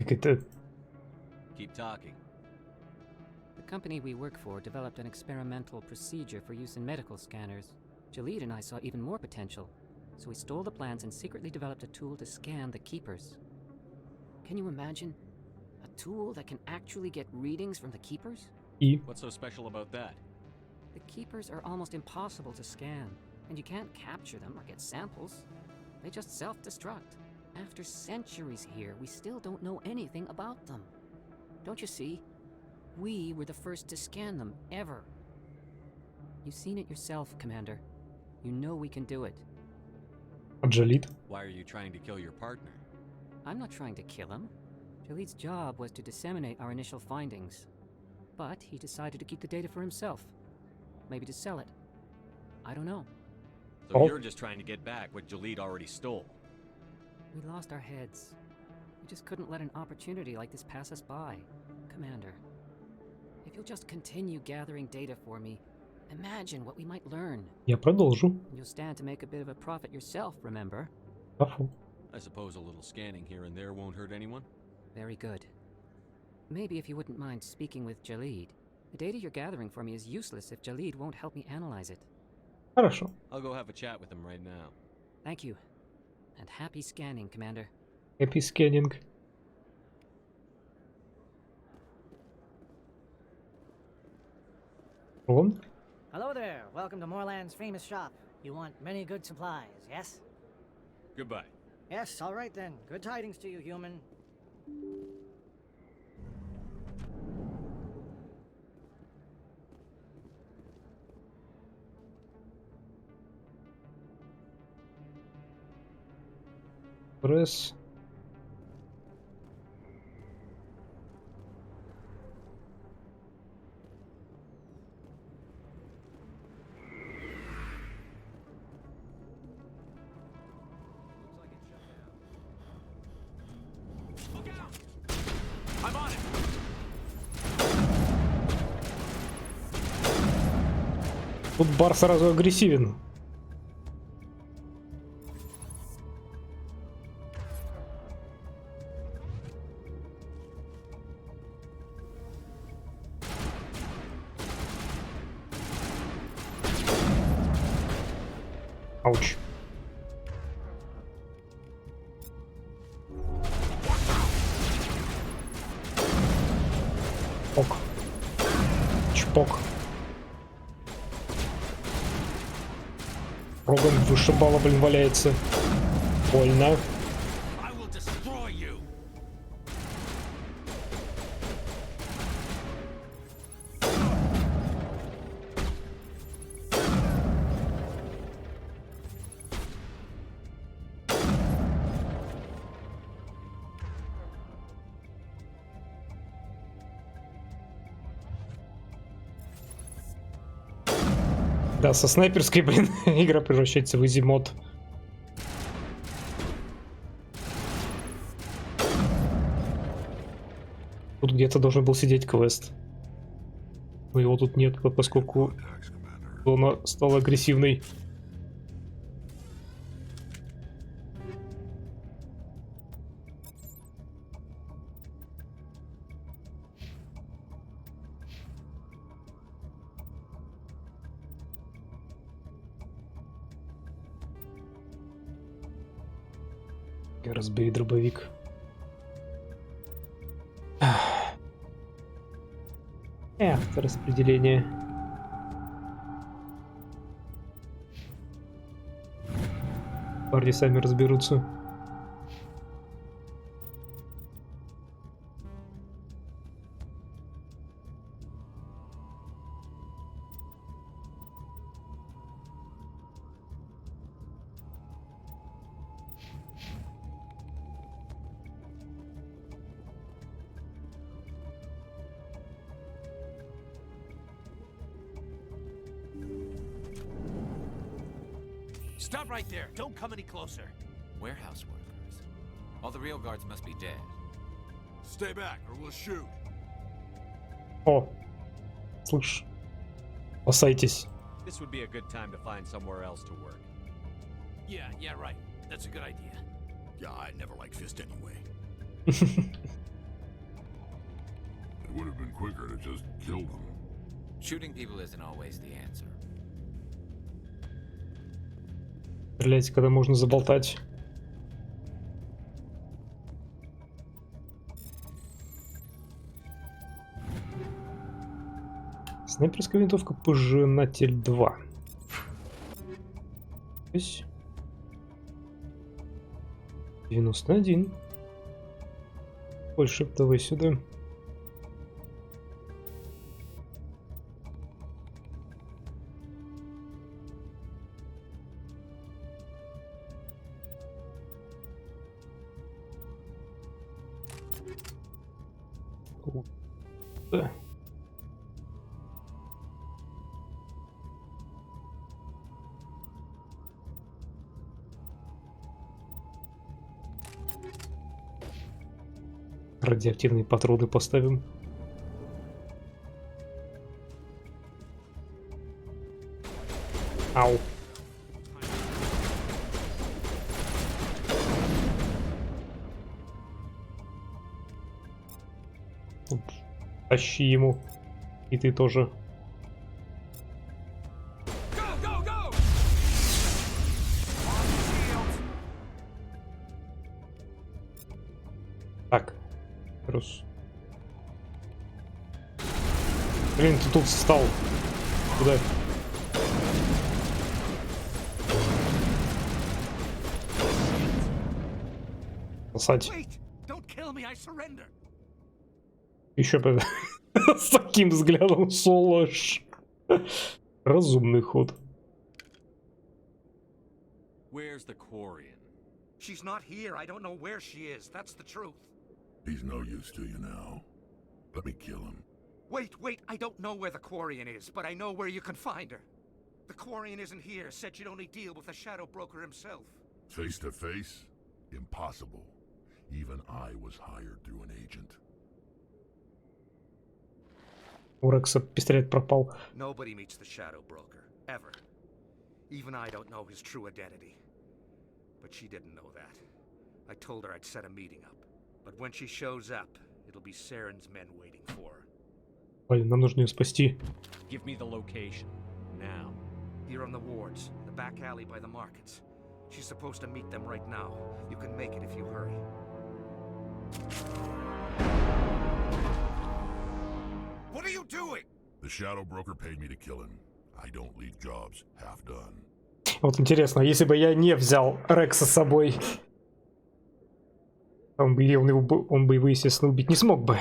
Keep talking. The company we work for developed an experimental procedure for use in medical scanners. Jalid and I saw even more potential, so we stole the plans and secretly developed a tool to scan the Keepers. Can you imagine? A tool that can actually get readings from the Keepers? What's so special about that? The Keepers are almost impossible to scan, and you can't capture them or get samples. They just self-destruct. After centuries here, we still don't know anything about them. Don't you see? We were the first to scan them, ever. You've seen it yourself, Commander. You know we can do it. Jalid. Why are you trying to kill your partner? I'm not trying to kill him. Jalid's job was to disseminate our initial findings. But he decided to keep the data for himself. Maybe to sell it. I don't know. So you're just trying to get back what Jalid already stole. We lost our heads. We just couldn't let an opportunity like this pass us by. Commander, if you'll just continue gathering data for me, imagine what we might learn. Я продолжу. You'll stand to make a bit of a profit yourself, remember? I suppose a little scanning here and there won't hurt anyone? Very good. Maybe if you wouldn't mind speaking with Jalid. The data you're gathering for me is useless if Jalid won't help me analyze it. Хорошо. I'll go have a chat with him right now. Thank you. And happy scanning, Commander. Happy scanning. Он? Hello there. Welcome to Moorland's famous shop. You want many good supplies, yes? Goodbye. Yes, all right then. Good tidings to you, human. Пресс. I'm on it. Тут бар сразу агрессивен. Ауч. Пок. Чпок. Рогом вышибало, блин, валяется. Больно. I will destroy you. Да, со снайперской, блин, игра превращается в изи-мод. Тут где-то должен был сидеть квест. Но его тут нет, поскольку зона стала агрессивной. Разбери дробовик. Распределение. Парни сами разберутся. Stop right there. Don't come any closer. Warehouse workers. All the real guards must be dead. Stay back or we'll shoot. О, слышь, опасайтесь. This would be a good time to find somewhere else to work. Yeah, right. That's a good idea. Yeah, I never liked Fist anyway. It would have been quicker to just kill them. Shooting people isn't always the answer. Стреляйте, когда можно заболтать. Снайперская винтовка пожинатель 2. Здесь 91. Больше давай сюда. Да. Радиоактивные патроны поставим. Ау. Тащи ему. И ты тоже. Так. Рус. Блин, ты тут встал. Куда? Спасать. Еще бы с таким взглядом Солош. Разумный ход. Where's the Quarian? She's not here. I don't know where she is. That's the truth. He's no use to you now. Let me kill him. Wait. I don't know where the Quarian is, but I know where you can find her. The Quarian isn't here. Said she'd only deal with the Shadow Broker himself. Face to face? Impossible. Even I was hired through an agent. У Рекса пистолет пропал. Nobody meets the Shadow Broker, ever. Even I don't know his true identity. But she didn't know that. I told her I'd set a meeting up. But when she shows up, it'll be Saren's men waiting for her. Блин, нам нужно ее спасти. Give me the location. Now. Here on the wards, the back alley by the markets. She's supposed to meet them right now. You can make it if you hurry. What are you doing? The Shadow Broker paid me to kill him. I don't leave jobs half done. Вот интересно, если бы я не взял Рекса с собой, он бы его, естественно, убить не смог бы.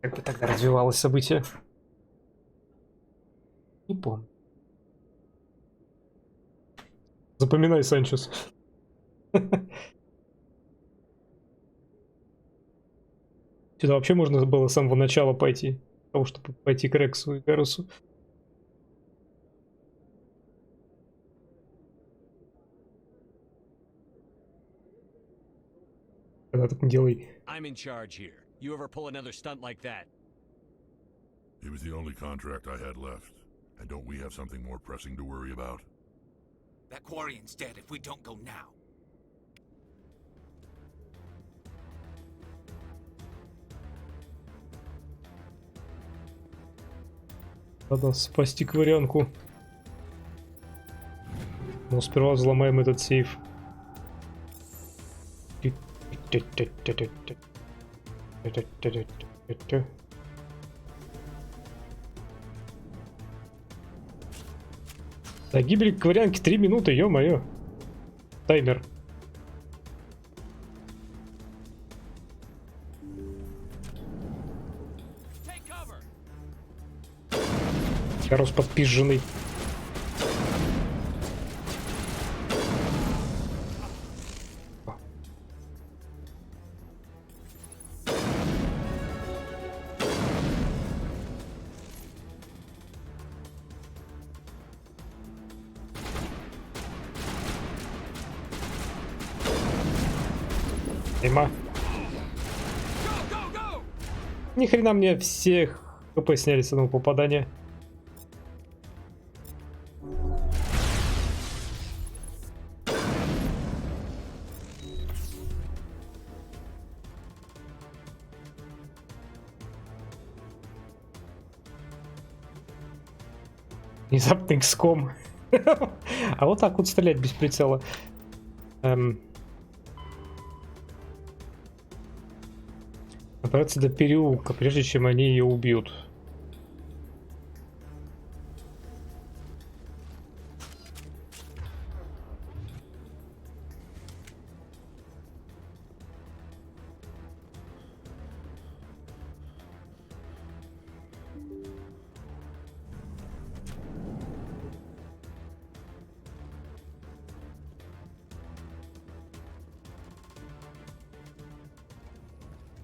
Как бы тогда развивалось событие? Не помню. Запоминай, Санчес. Сюда вообще можно было с самого начала пойти, для того, чтобы пойти к Рексу и Гарусу. Когда так не делай. I'm in charge here. You ever pull another stunt like that? It was the only contract I had left. And don't we have something more pressing to worry about? That Quarian's dead if we don't go now. Надо спасти Кварянку. Но сперва взломаем этот сейф. До гибели Кварянки 3 минуты, ё-моё. Таймер. Гарус подпизженный. Ни хрена мне всех ХП сняли с одного попадания. Внезапный XCOM. А вот так вот стрелять без прицела. Добраться до переулка, прежде чем они ее убьют.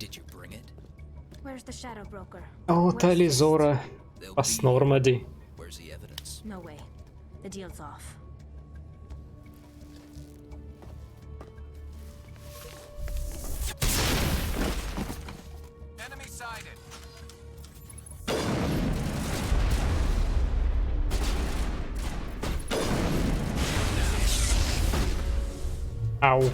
Did you bring it? Where's the shadow broker? О, Тализора. Пас Нормади. Where's the evidence? No way. The deal's off. Enemy sighted. Ау.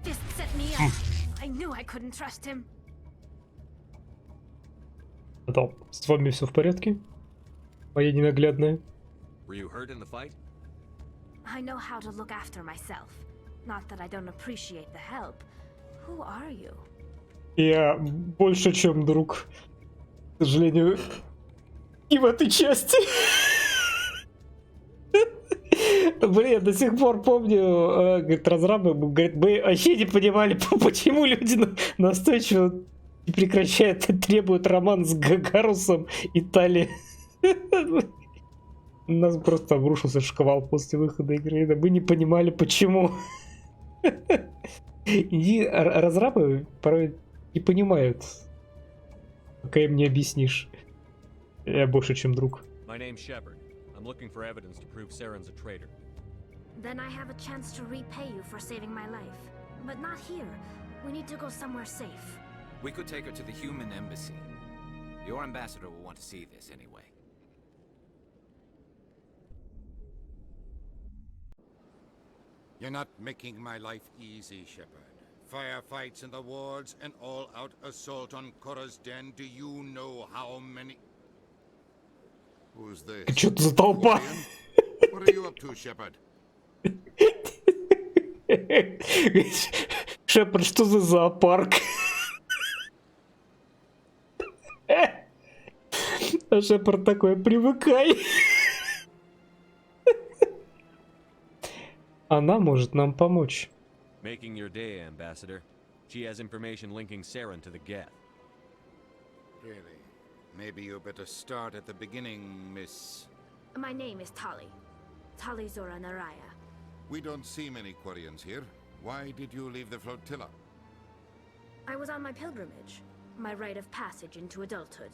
Fist set me up. I knew I couldn't trust him. Да, с вами все в порядке? Моя ненаглядная. Were you hurt in the fight? I know how to look after myself. Not that I don't appreciate the help. Who are you? Я больше, чем друг. К сожалению, и в этой части. Блин, я до сих пор помню, говорит, разрабы, говорит, мы вообще не понимали, почему люди настойчиво не прекращают и требуют роман с Гагарусом и Тали. У нас просто обрушился шквал после выхода игры, да мы не понимали, почему. И разрабы порой не понимают, пока им не объяснишь. Я больше, чем друг. My name's Shepard. I'm looking for evidence to prove Saren's a traitor. Then I have a chance to repay you for saving my life. But not here. We need to go somewhere safe. We could take her to the human embassy. Your ambassador will want to see this anyway. You're not making my life easy, Shepard. Firefights in the wards, an all-out assault on Korra's den. Do you know how many... Who's this? Что это за толпа? What are you up to, Shepard? Шепард, что за зоопарк? А Шепард такой, привыкай. Она может нам помочь. Making your day, Ambassador. She has information linking Saren to the Geth. Really? Maybe you better start at the beginning, Miss... My name is Tali. Tali Zora Naraya. We don't see many Quarians here. Why did you leave the flotilla? I was on my pilgrimage. My rite of passage into adulthood.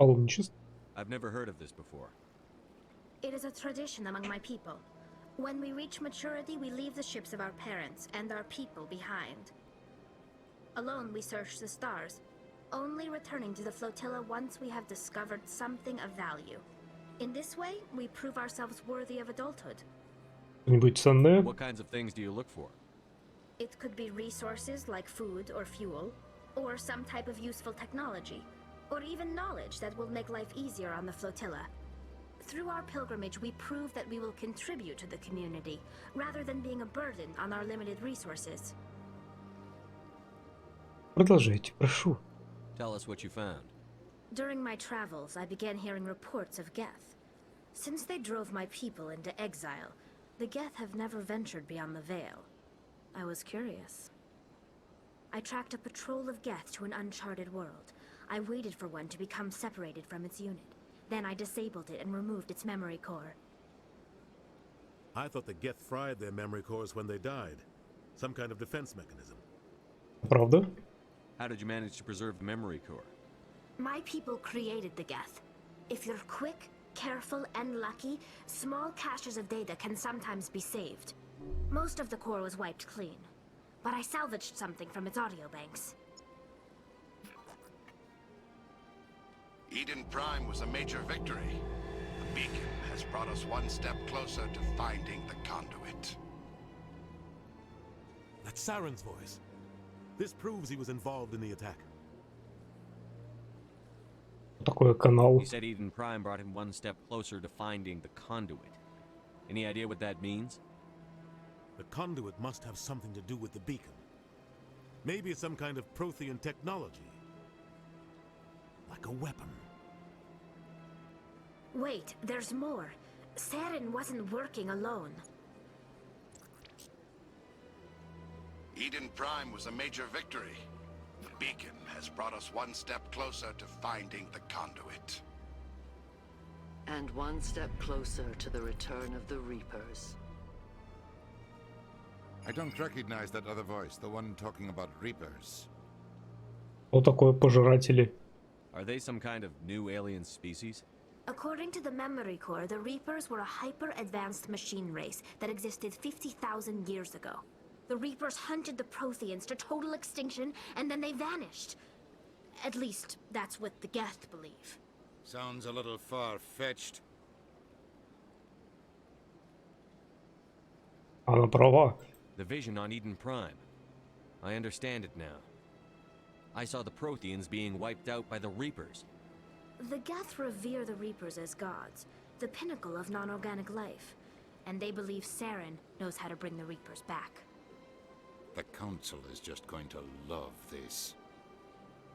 Паломничество. I've never heard of this before. It is a tradition among my people. When we reach maturity, we leave the ships of our parents and our people behind. Alone, we search the stars, only returning to the flotilla once we have discovered something of value. In this way, we prove ourselves worthy of adulthood. Что-нибудь ценное? What kinds of things do you look for? It could be resources like food or fuel, or some type of useful technology, or even knowledge that will make life easier on the flotilla. Through our pilgrimage, we prove that we will contribute to the community, rather than being a burden on our limited resources. Продолжайте, прошу. Tell us what you found. During my travels, I began hearing reports of Geth. Since they drove my people into exile, the Geth have never ventured beyond the Veil. I was curious. I tracked a patrol of Geth to an uncharted world. I waited for one to become separated from its unit. Then I disabled it and removed its memory core. I thought the Geth fried their memory cores when they died. Some kind of defense mechanism. Правда? How did you manage to preserve the memory core? My people created the Geth. If you're quick, careful, and lucky, small caches of data can sometimes be saved. Most of the core was wiped clean, but I salvaged something from its audio banks. Eden Prime was a major victory. The beacon has brought us one step closer to finding the conduit. That's Saren's voice. This proves he was involved in the attack. Такой канал. He said Eden Prime brought him one step closer to finding the conduit. Any idea what that means? The conduit must have something to do with the beacon. Maybe it's some kind of Prothean technology. Like a weapon. Wait, there's more. Saren wasn't working alone. Eden Prime was a major victory. The beacon has brought us one step closer to finding the conduit. And one step closer to the return of the Reapers. I don't recognize that other voice, the one talking about Reapers. Вот такое пожиратели. Are they some kind of new alien species? According to the memory core, the Reapers were a hyper-advanced machine race that existed 50,000 years ago. The Reapers hunted the Protheans to total extinction, and then they vanished. At least, that's what the Geth believe. Sounds a little far-fetched. Она права. The vision on Eden Prime. I understand it now. I saw the Protheans being wiped out by the Reapers. The Geth revere the Reapers as gods, the pinnacle of non-organic life. And they believe Saren knows how to bring the Reapers back. The Council is just going to love this.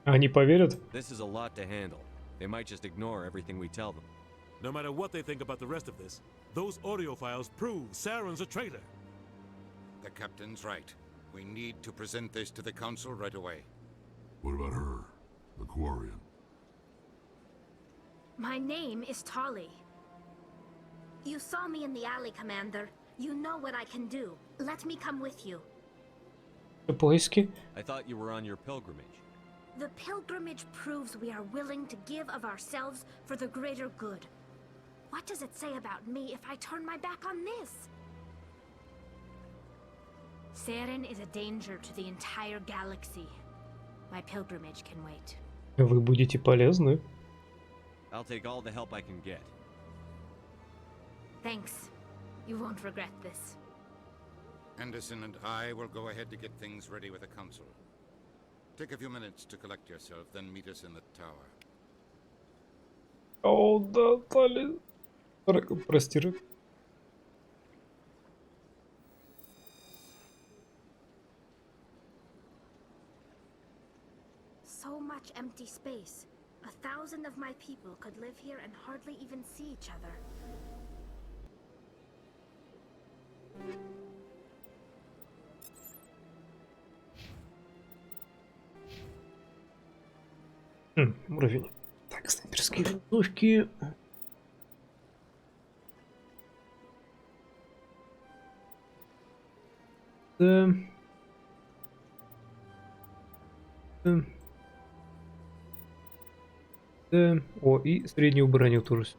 Они поверят? This is a lot to handle. They might just ignore everything we tell them. No matter what they think about the rest of this, those audio files prove Saren's a traitor. The Captain's right. We need to present this to the Council right away. What about her? The Quarian? My name is Tali. You saw me in the alley, Commander. You know what I can do. Let me come with you. Поиски. I thought you were on your pilgrimage. The pilgrimage proves we are willing to give of ourselves for the greater good. What does it say about me if I turn my back on this? Saren is a danger to the entire galaxy. My pilgrimage can wait. Вы будете полезны. I'll take all the help I can get. Thanks. You won't regret this. Anderson and I will go ahead to get things ready with the Council. Take a few minutes to collect yourself, then meet us in the tower. О, да, Тали. Прости. So much empty space. 1,000 of my people could live here and hardly even see each other. Уровень. Так, снайперские винтовки. Да. Да. Да. О, и среднюю броню тоже.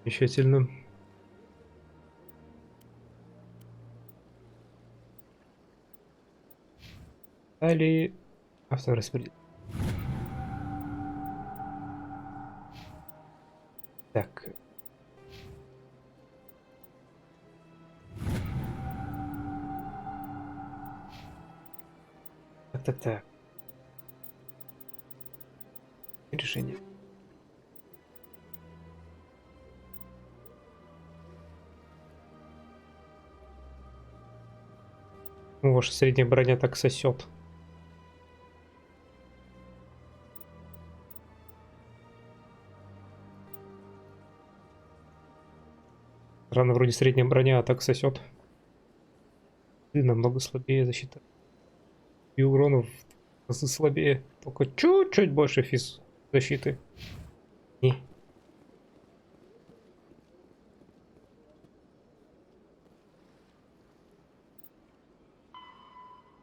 Замечательно. Далее автораспределение. Так. Так. Решение. Ваша средняя броня так сосет. Рано вроде средняя броня, а так сосет. И намного слабее защита. И уронов слабее. Только чуть-чуть больше физ защиты. Не.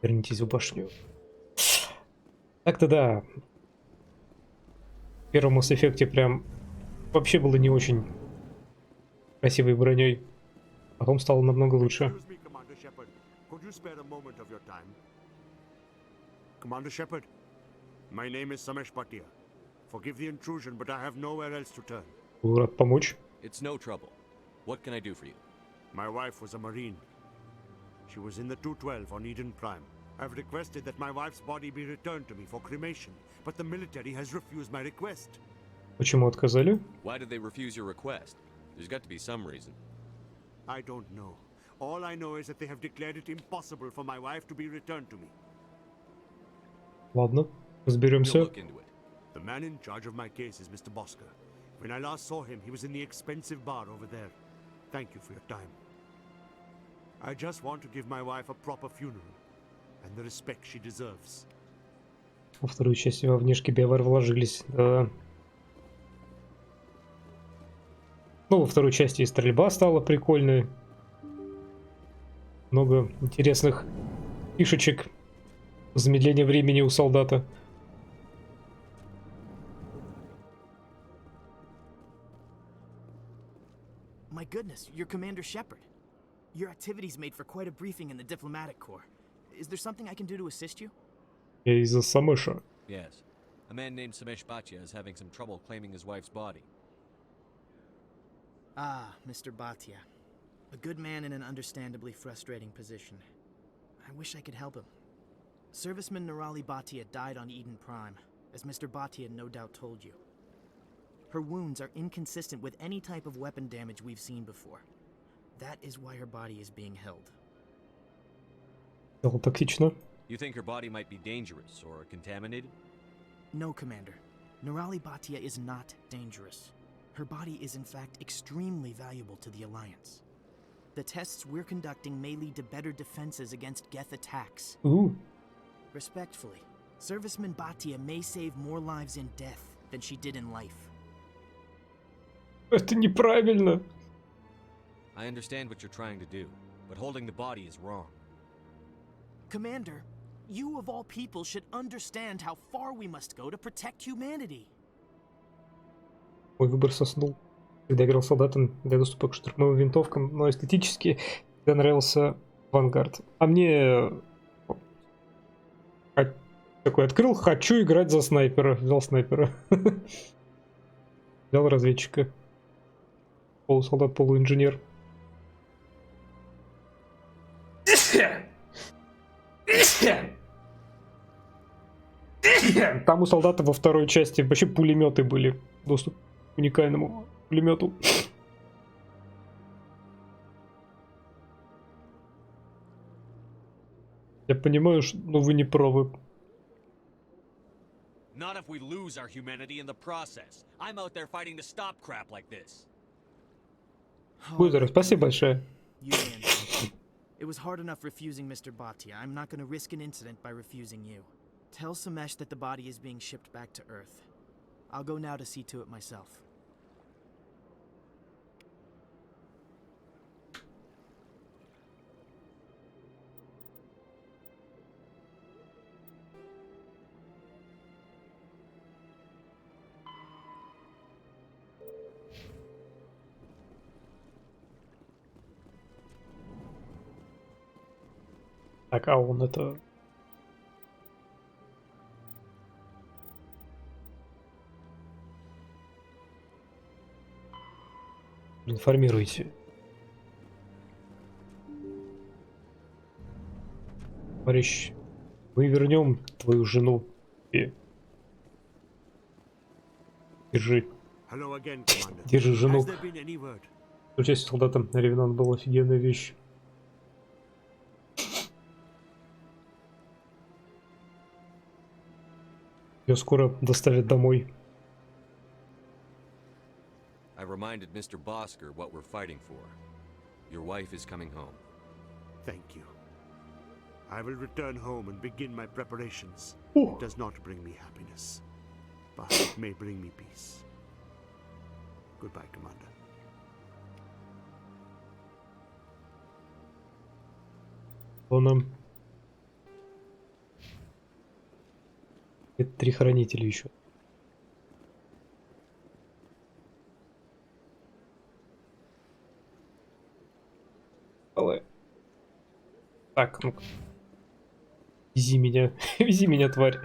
Вернитесь в башню. Так-то да. В первом Mass Effect'е прям вообще было не очень красивой броней. Потом стало намного лучше. Commander Shepard, my name is Samesh Bhatia. Forgive the intrusion, but I have nowhere else to turn. Был рад помочь. It's no trouble. What can I do for you? My wife was a Marine. She was in the 212 on Eden Prime. I've requested that my wife's body be returned to me for cremation, but the military has refused my request. Почему отказали? Why did they refuse your request? There's got to be some reason. I don't know. All I know is that they have declared it impossible for my wife to be returned to me. Ладно, разберемся. The man in charge of my case is Mr. Bosker. When I last saw him, he was in the expensive bar over there. Thank you for your time. I just want to give my wife a proper funeral and the respect she deserves. Во вторую часть во внешки BioWare вложились, да. Ну, во второй части и стрельба стала прикольной. Много интересных фишечек. Замедление времени у солдата. My goodness, you're Commander Shepard. Your activities made for quite a briefing in the diplomatic corps. Is there something I can do to assist you? Я из-за Самеша. Yes. A man named Samesh Bhatia is having some trouble claiming his wife's body. Ah, Mr. Bhatia. A good man in an understandably frustrating position. I wish I could help him. Serviceman Nirali Bhatia died on Eden Prime, as Mr. Bhatia no doubt told you. Her wounds are inconsistent with any type of weapon damage we've seen before. That is why her body is being held. Тактично. You think her body might be dangerous or contaminated? No, Commander. Nirali Bhatia is not dangerous. Her body is in fact extremely valuable to the Alliance. The tests we're conducting may lead to better defenses against Geth attacks. Ooh. Respectfully, Serviceman Bhatia may save more lives in death than she did in life. Это неправильно. I understand what you're trying to do, but holding the body is wrong. Commander, you of all people should understand how far we must go to protect humanity. Мой выбор соснул. Когда играл солдатом для доступа к штурмовым винтовкам, но эстетически мне нравился Авангард. А мне такой открыл, хочу играть за снайпера. Взял снайпера. Взял разведчика. Полусолдат, полуинженер. Там у солдата во второй части вообще пулеметы были. Доступ к уникальному пулемету. Я понимаю, что вы не правы. Not if we lose our humanity in the process. I'm out there fighting to stop crap like this. Бузер, спасибо большое. It was hard enough refusing Mr. Bhatia. I'm not going to risk an incident by refusing you. Tell Samesh that the body is being shipped back to Earth. I'll go now to see to it myself. Так, а он это... Информируйте. Товарищ, мы вернем твою жену. Держи. Держи жену. Участие солдатам на Ревенант была офигенная вещь. Ее скоро доставят домой. I reminded Mr. Bosker what we're fighting for. Your wife is coming home. Thank you. I will return home and begin my preparations. It does not bring me happiness, but it may bring me peace. Goodbye, Commander. Ладно. Это 3 хранителя еще. Давай. Так, ну-ка. Вези меня. Вези меня, тварь.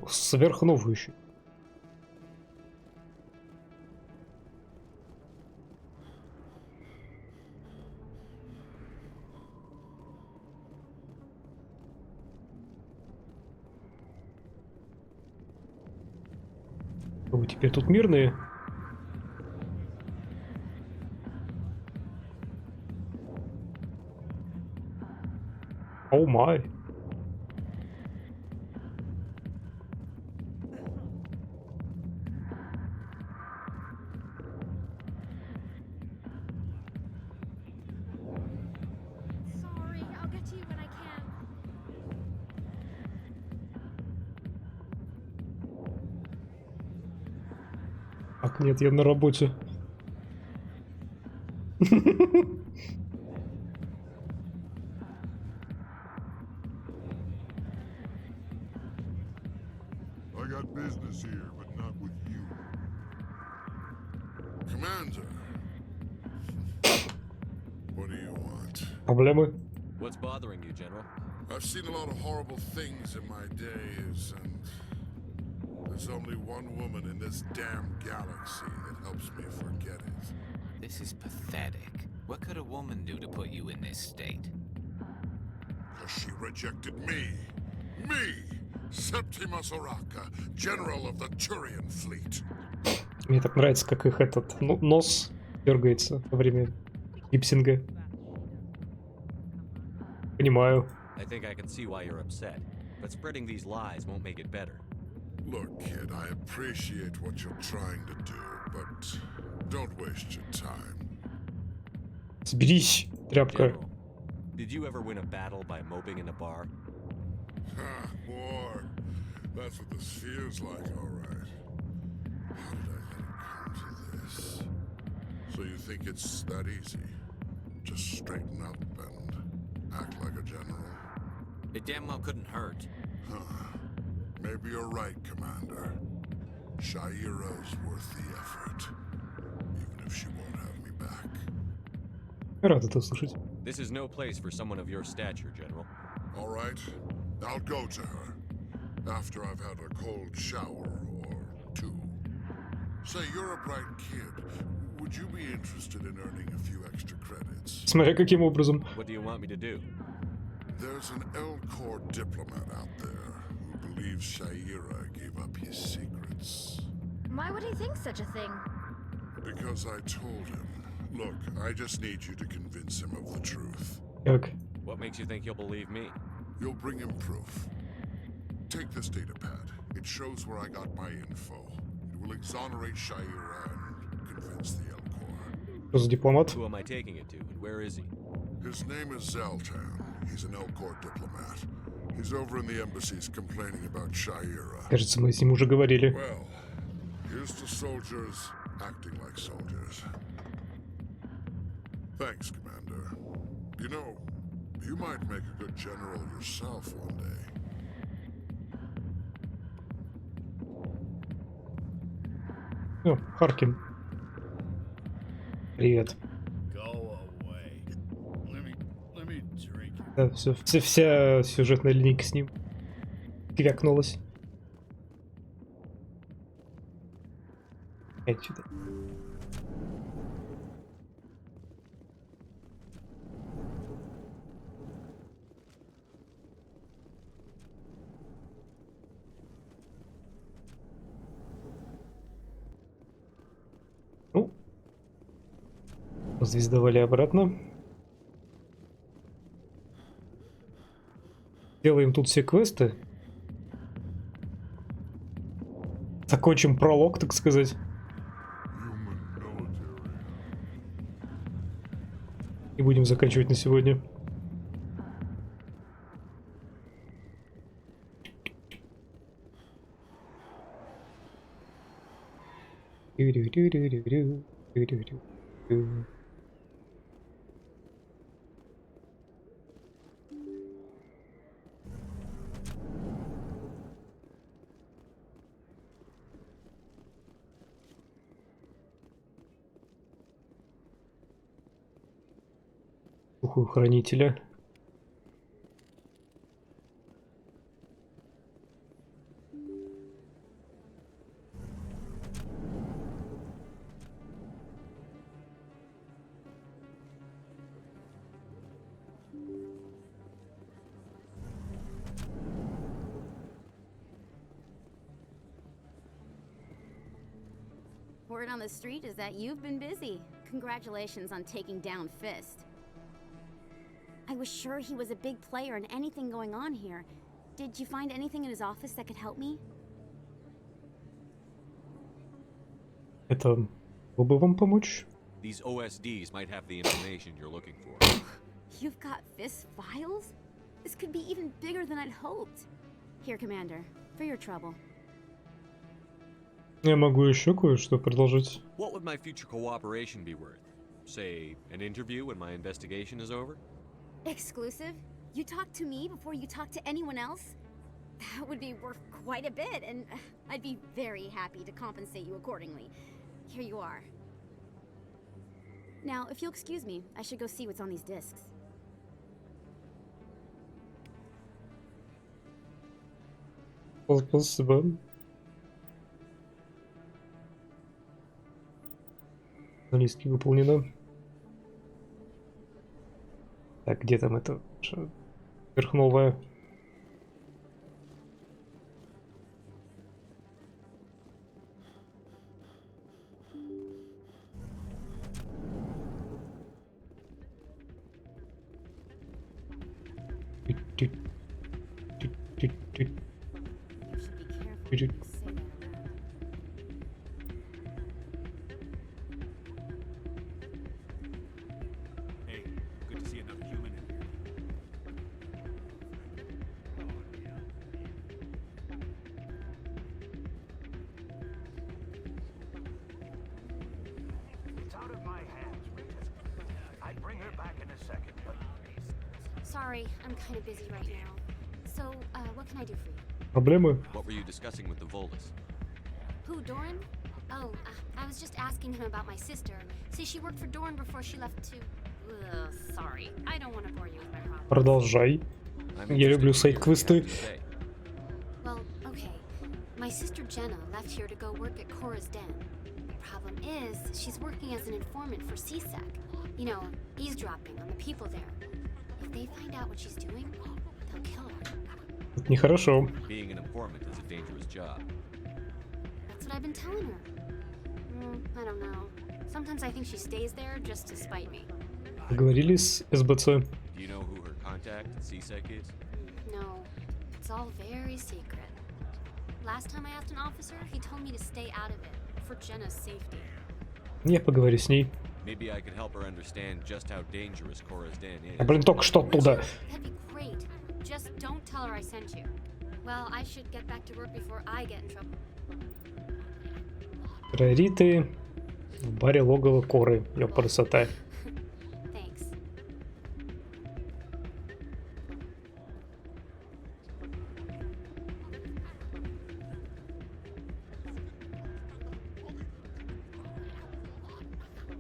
Сверхновую еще. Вы теперь тут мирные? Оу май. Sorry, I'll get to you when I can. Ах, нет, я на работе. I got business here, but not with you. Commander. What do you want? Проблемы? What's bothering you, General? I've seen a lot of horrible things in my days, and there's only one woman in this damn galaxy that helps me forget it. This is pathetic. What could a woman do to put you in this state? Because she rejected me. Me! Septimus Oraka, General of the Turian Fleet. Мне так нравится, как их этот нос дергается во время липсинга. Понимаю. I think I can see why you're upset, but spreading these lies won't make it better. Look, kid, I appreciate what you're trying to do, but don't waste your time. Сберись, тряпка. General, did you ever win a battle by moping in a bar? Ha, war. That's what this feels like, all right. How did I let it come to this? So you think it's that easy? Just straighten up and act like a general? It damn well couldn't hurt. Huh. Maybe you're right, Commander. Shaira's worth the effort. Even if she won't have me back. Рад это услышать. This is no place for someone of your stature, General. All right. I'll go to her. After I've had a cold shower or two. Say, you're a bright kid. Would you be interested in earning a few extra credits? Смотря каким образом. What do you want me to do? There's an L-Corps diplomat out there who believes Shaira gave up his secrets. Why would he think such a thing? Because I told him. Look, I just need you to convince him of the truth. Так. What makes you think he'll believe me? You'll bring him proof. Take this data pad. It shows where I got my info. It will exonerate Shaira and convince the L-Corps. Что за дипломат? Who am I taking it to, and where is he? His name is Zaltan. He's an L-Corps diplomat. He's over in the embassies complaining about Shaira. Кажется, мы с ним уже говорили. Well, here's to soldiers acting like soldiers. Thanks, Commander. You know, you might make a good general yourself one day. О, Харкин. Привет. Да, вся сюжетная линейка с ним крякнулась. Опять сюда. Ну, звездовали обратно. Делаем тут все квесты. Закончим пролог, так сказать. И будем заканчивать на сегодня. У хранителя. Word on the street is that you've been busy. Congratulations on taking down Fist. I was sure he was a big player in anything going on here. Did you find anything in his office that could help me? Это могло бы вам помочь? These OSDs might have the information you're looking for. You've got Fist files? This could be even bigger than I'd hoped. Here, Commander, for your trouble. Я могу еще кое-что предложить. What would my future cooperation be worth? Say, an interview when my investigation is over? Exclusive? You talk to me before you talk to anyone else? That would be worth quite a bit, and I'd be very happy to compensate you accordingly. Here you are. Now, if you'll excuse me, I should go see what's on these discs. Спасибо. Английский выполнено. Так, где там это сверхновая? Hey, good to see another human in here. It's out of my hands, Rita. I'd bring her back in a second, but... Sorry, I'm kind of busy right now. So, what can I do for you? Проблемы? What were you discussing with the Volus? Who, Doran? Oh, I was just asking him about my sister. See, she worked for Doran before she left to... sorry, I don't want to bore you with my problems. Продолжай. Я люблю сайт-квесты. Well, okay. My sister Jenna left here to go work at Cora's Den. The problem is, she's working as an informant for CSEC. You know, eavesdropping on the people there. If they find out what she's doing, they'll kill her. Это нехорошо. Being an informant is a dangerous job. That's what I've been telling her. I don't know. Sometimes I think she stays there just to spite me. Поговорили с СБЦ. Do you know who her contact at CSEC is? No, it's all very secret. Last time I asked an officer, he told me to stay out of it, for Jenna's safety. Я поговорю с ней. Maybe I could help her understand just how dangerous Cora's Den is. Блин, только что оттуда. That'd be great. Just don't tell her I sent you. Well, I should get back to work before I get in trouble. Приориты в баре логово Коры. Ёп, красота. Thanks.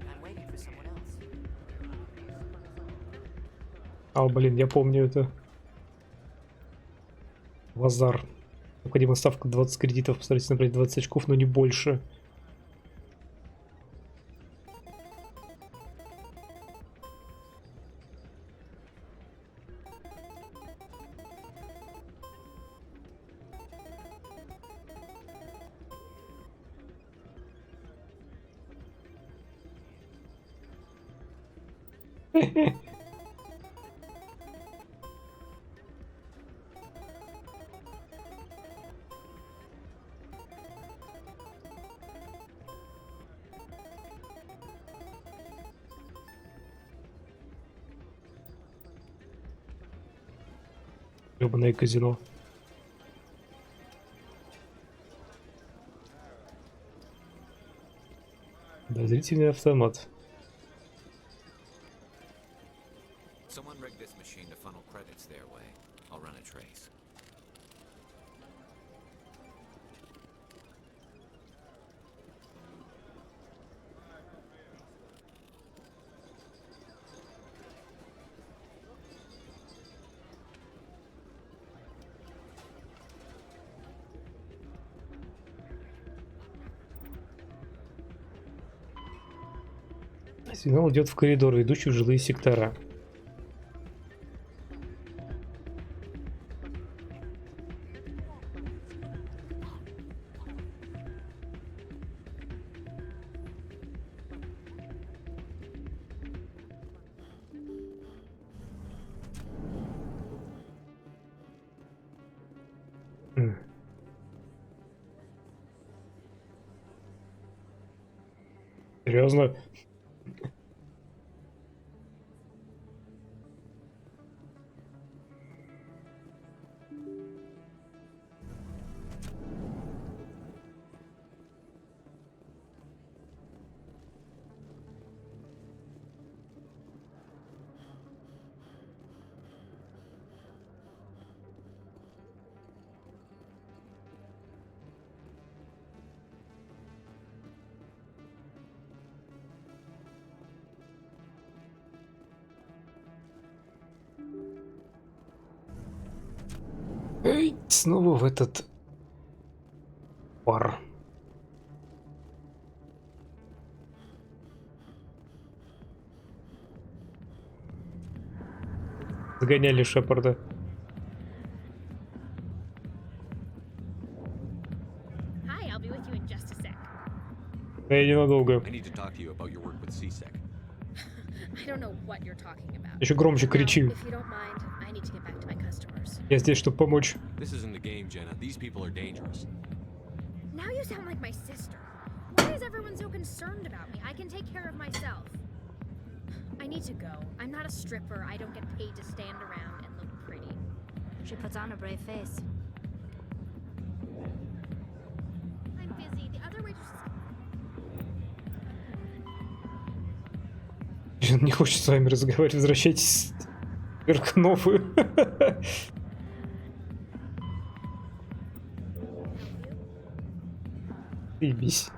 I'm waiting for someone else. А, блин, я помню это. Лазар. Необходима ставка 20 кредитов. Постарайтесь набрать 20 очков, но не больше. Ёбаное казино. Подозрительный автомат. Someone rigged this machine to funnel credits their way. I'll run a trace. Сигнал идет в коридор, ведущий в жилые сектора. Серьезно? Эй, снова в этот пар. Загоняли Шепарда. Hi, I'll be with you in just a sec. Я ненадолго. I need to talk to you about your work with CSEC. I don't know what you're talking about. Еще громче кричи. If you don't mind, I need to get back to my customers. Я здесь, чтобы помочь. This isn't a game, Jenna. These people are dangerous. Now you sound like my sister. Why is everyone so concerned about me? I can take care of myself. I need to go. I'm not a stripper. I don't get paid to stand around and look pretty. She puts on a brave face. I'm busy. The other waitresses... Он не хочет с вами разговаривать. Возвращайтесь вверх новую. Ебись.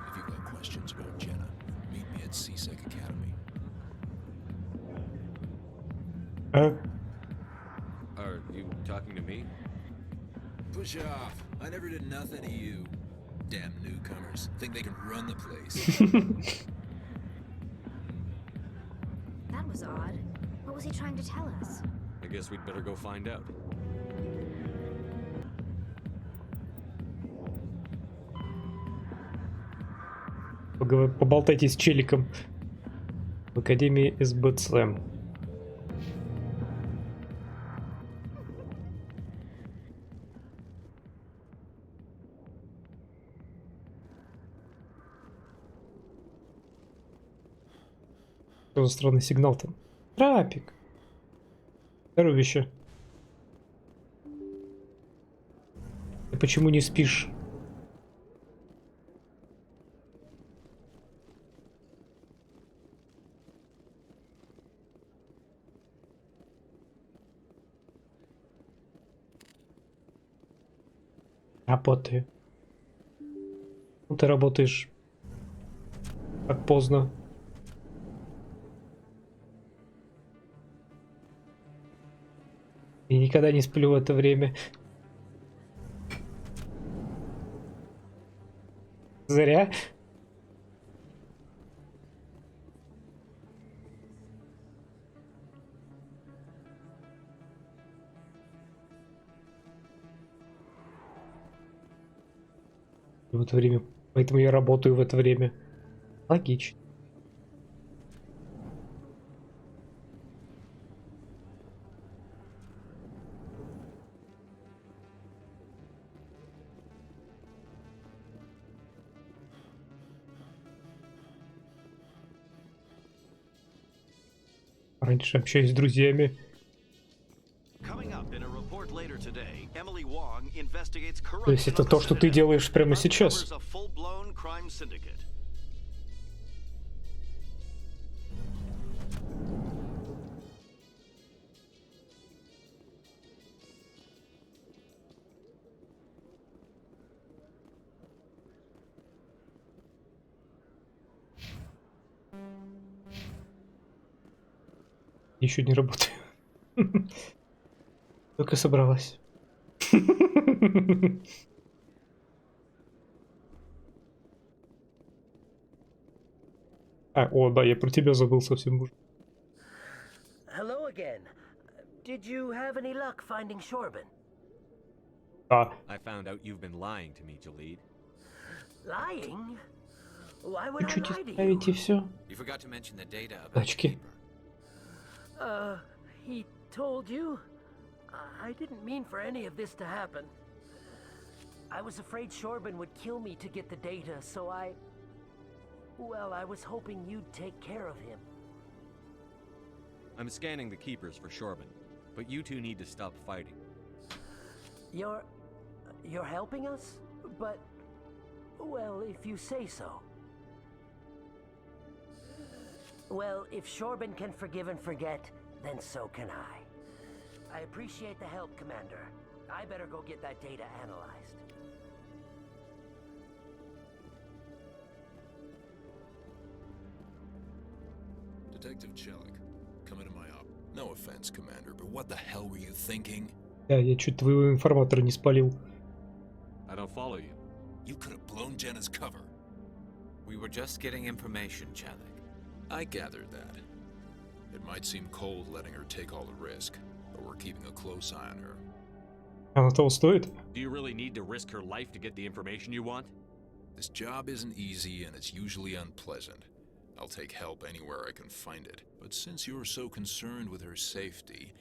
If you've got questions about Jenna, meet me at CSEC Academy. Are you talking to me? Push off. I never did nothing to you. Damn newcomers. Think they can run the place. That was odd. What was he trying to tell us? I guess we'd better go find out. Поболтайте с челиком в Академии СБЦ. Что за странный сигнал там? Трапик. Здоровище. Ты почему не спишь? Работаю. Ну, ты работаешь так поздно. Я никогда не сплю в это время. Зря. В это время. Поэтому я работаю в это время. Логично. Раньше общаюсь с друзьями. То есть это то, что ты делаешь прямо сейчас. Еще не работаю. Только собралась. О, да, я про тебя забыл совсем уже. Hello again. Did you have any luck finding Shorban? Да. I found out you've been lying to me, Jalid. Lying? Why would I Чуть lie to исправить и you? все. You forgot to mention the data about Тачки. He told you? I didn't mean for any of this to happen. I was afraid Shorben would kill me to get the data, so well, I was hoping you'd take care of him. I'm scanning the keepers for Shorben, but you two need to stop fighting. You're helping us? But, well, if you say so. Well, if Shorben can forgive and forget, then so can I. I appreciate the help, Commander. I better go get that data analyzed. Detective Chelik, come into my op. No offense, Commander, but what the hell were you thinking? Я чуть твоего информатора не спалил. I don't follow you. You could have blown Jenna's cover. We were just getting information, Chelik. I gathered that. It might seem cold letting her take all the risk, but we're keeping a close eye on her. Она того стоит? Do you really need to risk her life to get the information you want? This job isn't easy and it's usually unpleasant. I'll take help anywhere I can find it. But since you're so concerned with her safety,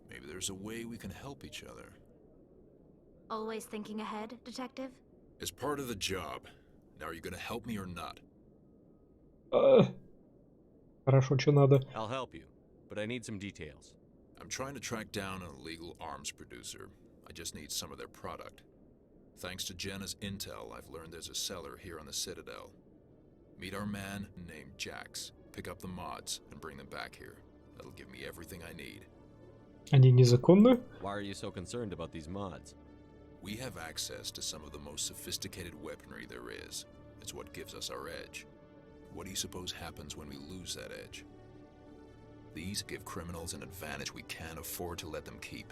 maybe there's a way we can help each other. Always thinking ahead, Detective? It's part of the job. Now are you gonna help me or not? Хорошо, что надо. I'll help you, but I need some details. I'm trying to track down an illegal arms producer. I just need some of their product. Thanks to Jenna's intel, I've learned there's a seller here on the Citadel. Meet our man named Jax. Pick up the mods and bring them back here. That'll give me everything I need. Они незаконны? Why are you so concerned about these mods? We have access to some of the most sophisticated weaponry there is. It's what gives us our edge. What do you suppose happens when we lose that edge? These give criminals an advantage we can't afford to let them keep.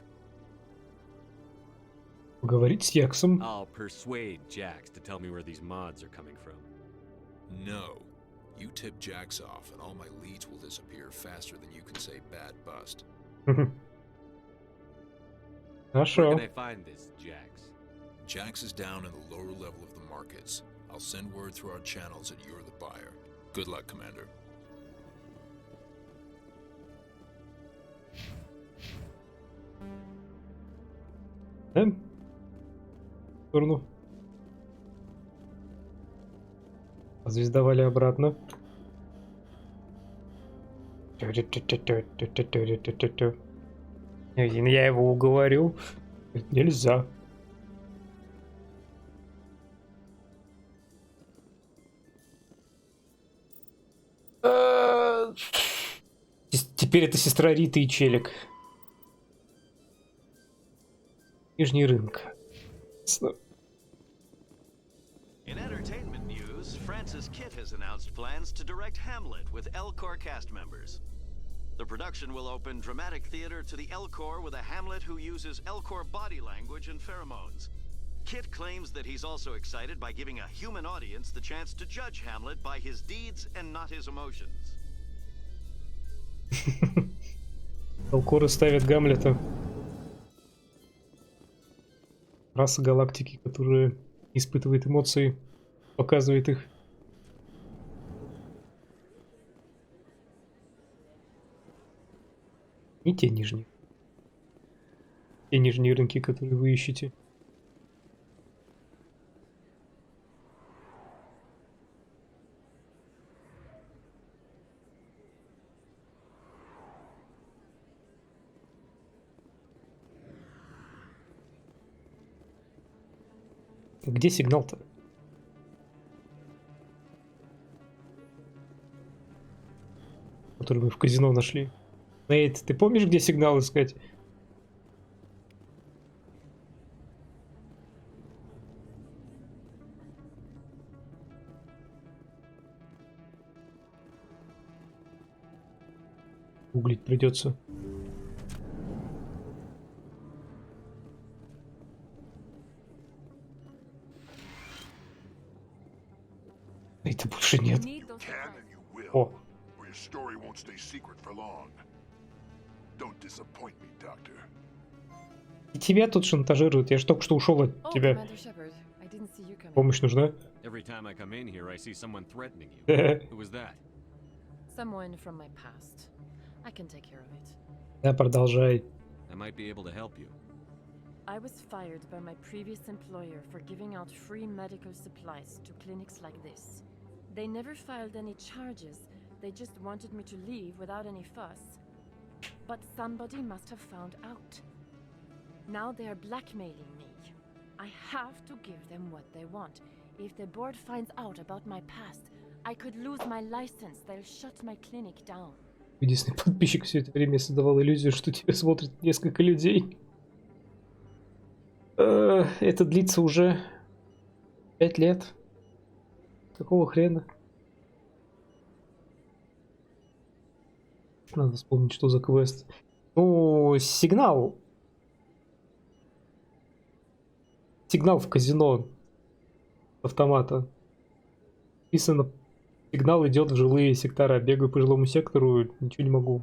Поговорить с Яксом. I'll persuade Jax to tell me where these mods are coming from. No. You tip Jax off and all my leads will disappear faster than you can say bad bust. Хорошо. Where can I find this Jax? Jax is down in the lower level of the markets. I'll send word through our channels that you're the buyer. Good luck, Commander. В сторону. Звездовали обратно. Я его уговорил. Нельзя. Теперь это сестра Риты и Челик. Нижний рынок. In entertainment news, Francis Kitt has announced plans to direct Hamlet with L-Corps cast members. The production will open dramatic theater to the L-Corps with a Hamlet who uses L-Corps body language and pheromones. Kitt claims that he's also excited by giving a human audience the chance to judge Hamlet by his deeds and not his emotions. L-Corps ставят Гамлета. Раса галактики, которая испытывает эмоции, показывает их. Не те нижние. Те нижние рынки, которые вы ищете. Где сигнал-то? Который мы в казино нашли. Нейт, ты помнишь, где сигнал искать? Гуглить придется. Это больше нет. О. И тебя тут шантажируют. Я же только что ушел от тебя. Помощь нужна? Someone from my past. I can take care of it. Да, продолжай. I might be able to help you. I was fired by my previous employer for giving out free medical supplies to clinics like this. They never filed any charges, they just wanted me to leave without any fuss. But somebody must have found out. Now they are blackmailing me. I have to give them what they want. If the board finds out about my past, I could lose my license, they'll shut my clinic down. Единственный подписчик все это время создавал иллюзию, что тебя смотрит несколько людей. Это длится уже 5 лет. Какого хрена? Надо вспомнить, что за квест. Ну, сигнал. Сигнал в казино. Автомата. Написано, сигнал идет в жилые сектора. Бегаю по жилому сектору, ничего не могу.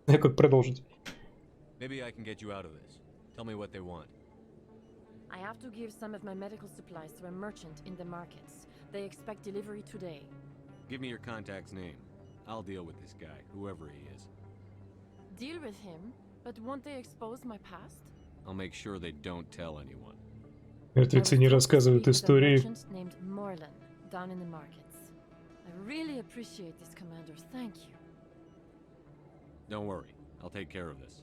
Знаю, как продолжить. Maybe I can get you out of this. Tell me what they want. I have to give some of my medical supplies to a merchant in the markets. They expect delivery today. Give me your contact's name. I'll deal with this guy, whoever he is. Deal with him? But won't they expose my past? I'll make sure they don't tell anyone. Мертвецы не рассказывают истории. Named Morlan, down in the markets. I really appreciate this, Commander. Thank you. Don't worry. I'll take care of this.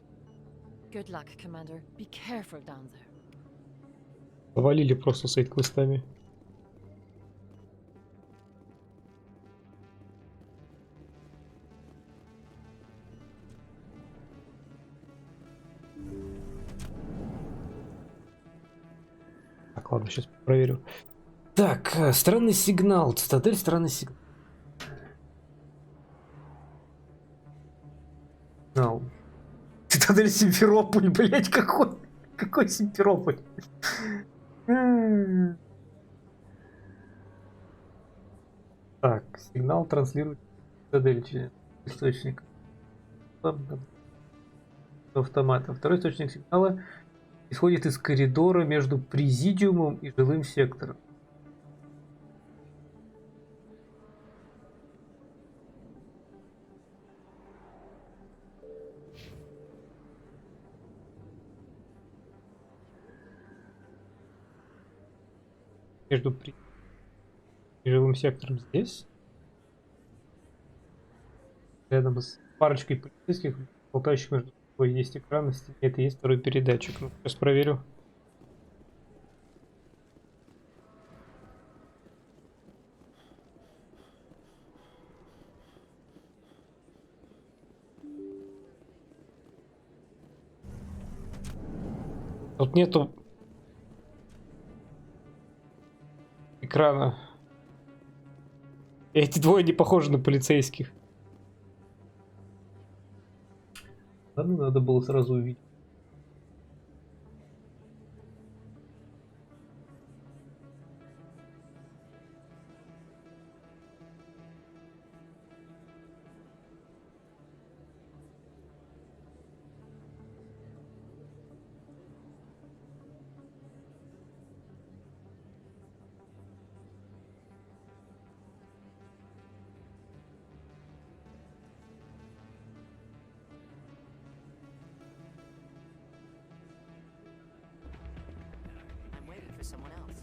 Good luck, Commander. Be careful down there. Повалили просто сайт-квестами. Так, ладно, сейчас проверю. Так, странный сигнал. Цитадель, странный сигнал. Цитадель Симферополь, блять, какой Симферополь? Так, сигнал транслирует цитадель, источник автомата. Второй источник сигнала исходит из коридора между президиумом и жилым сектором. Между жилым сектором здесь. Рядом с парочкой полицейских, болтающих между собой, есть экран на стене. Это и есть второй передатчик. Ну, сейчас проверю. Тут нету экрана. Эти двое не похожи на полицейских. Ладно, надо было сразу увидеть. Someone else.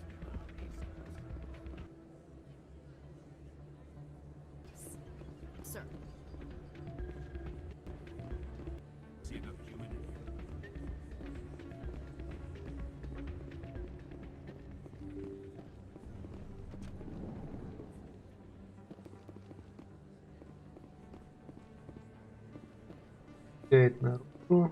Sir. See another human in here. Опять на руку.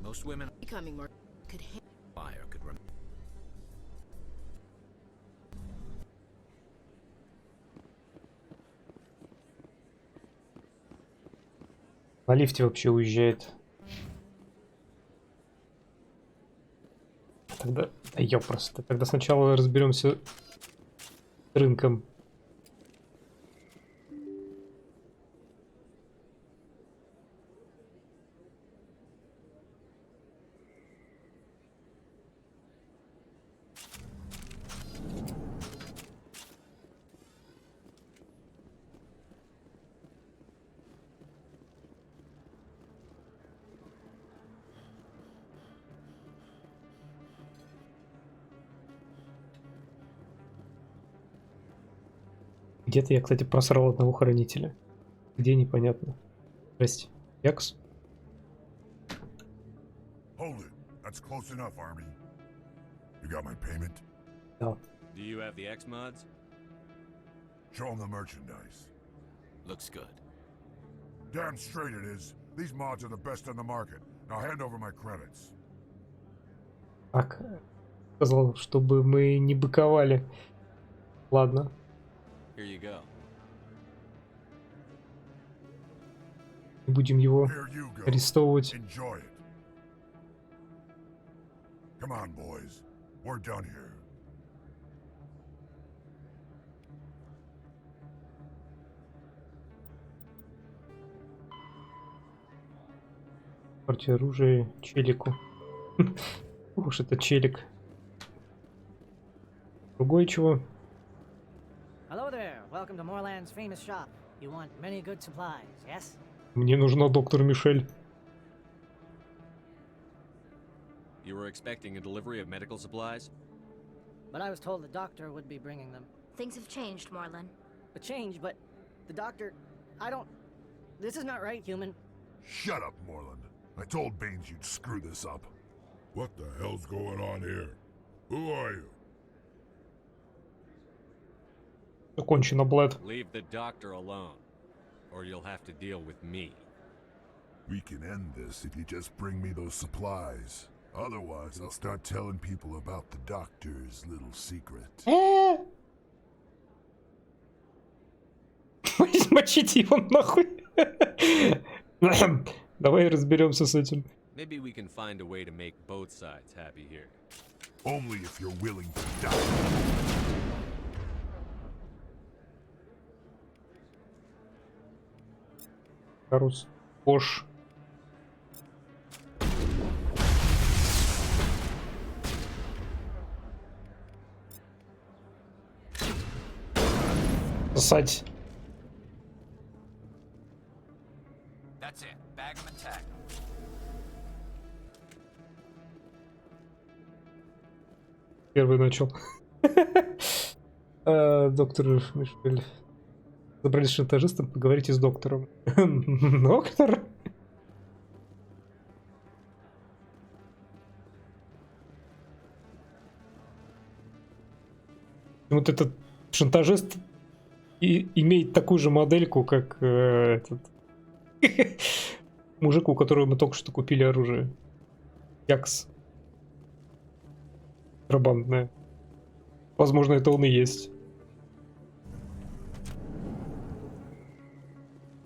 Most women Becoming more could fire could run. На лифте вообще уезжает. Тогда... Да ёпросто. Тогда сначала разберемся с рынком. Где-то я, кстати, просрал одного хранителя. Где, непонятно. Здрасте. Якс? Hold it. That's close enough, Army. You got my payment? Да. Do you have the X mods? Show them the merchandise. Looks good. Damn straight it is. These mods are the best on the market. Now hand over my credits. Так. Сказал, чтобы мы не быковали. Ладно. Here you go. Не будем его Here you go. арестовывать. Enjoy it. Come on, boys. We're done here. Партия оружия челику. Уж это челик. Другой чего? Hello there. Welcome to Moorland's famous shop. You want many good supplies, yes? Мне нужна доктор Мишель. You were expecting a delivery of medical supplies? But I was told the doctor would be bringing them. Things have changed, Moorland. A change, but the doctor... I don't... This is not right, human. Shut up, Moreland. I told Baines you'd screw this up. What the hell's going on here? Who are you? Закончено, Блэд. Leave the doctor alone, or you'll have to deal with me. We can end this if you just bring me those supplies. Otherwise, I'll start telling people about the doctor's little secret. Мочите его нахуй. Давай разберемся с этим. Maybe we can find a way to make both sides happy here. Only if you're willing to die. Карус. Пош. Сосать. That's it. Bag 'em and tag 'em. Первый начал. Доктор Мишель. Забрались с шантажистом, поговорите с доктором. Доктор? Вот этот шантажист имеет такую же модельку, как этот мужик, у которого мы только что купили оружие. Якс. Контрабандное. Возможно, это он и есть.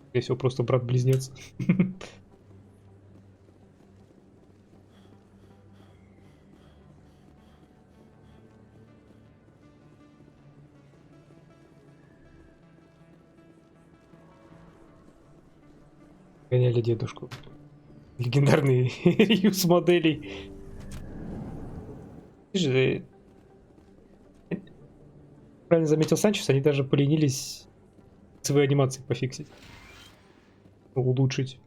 Скорее всего, просто брат-близнец. Гоняли дедушку. Легендарный реюз моделей. Правильно заметил Санчес, они даже поленились свои анимации пофиксить. Улучшить.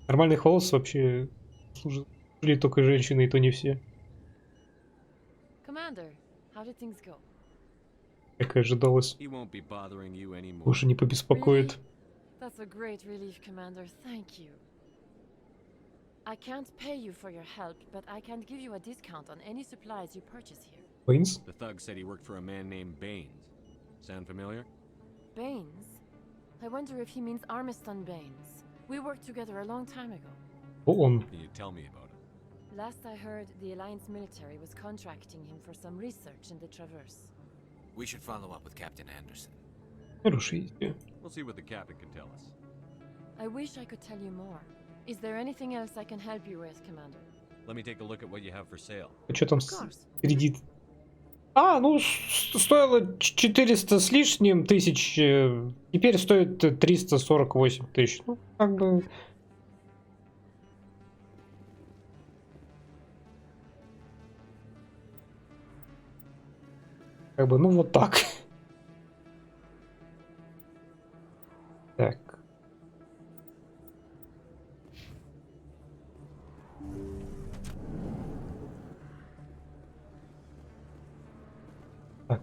Нормальных волос вообще служили только женщины, и то не все. Commander, how did things go? Как и ожидалось. Больше не побеспокоит. That's a great relief, Commander. Thank you. I can't pay you for your help, but I can give you a discount on any supplies you purchase here. Baines? The thug said he worked for a man named Baines. Sound familiar? Baines? I wonder if he means Armiston Baines. We worked together a long time ago. Он. Can you tell me about it? Last I heard, the Alliance military was contracting him for some research in the Traverse. We should follow up with Captain Anderson. Хорошая идея. We'll see what the captain can tell us. I wish I could tell you more. Is there anything else I can help you with, Commander? Let me take a look at what you have for sale. А что там кредит? А, ну, стоило 400 с лишним тысяч, теперь стоит 348 тысяч. Ну, как бы... Как бы, ну, вот так. Так. Так,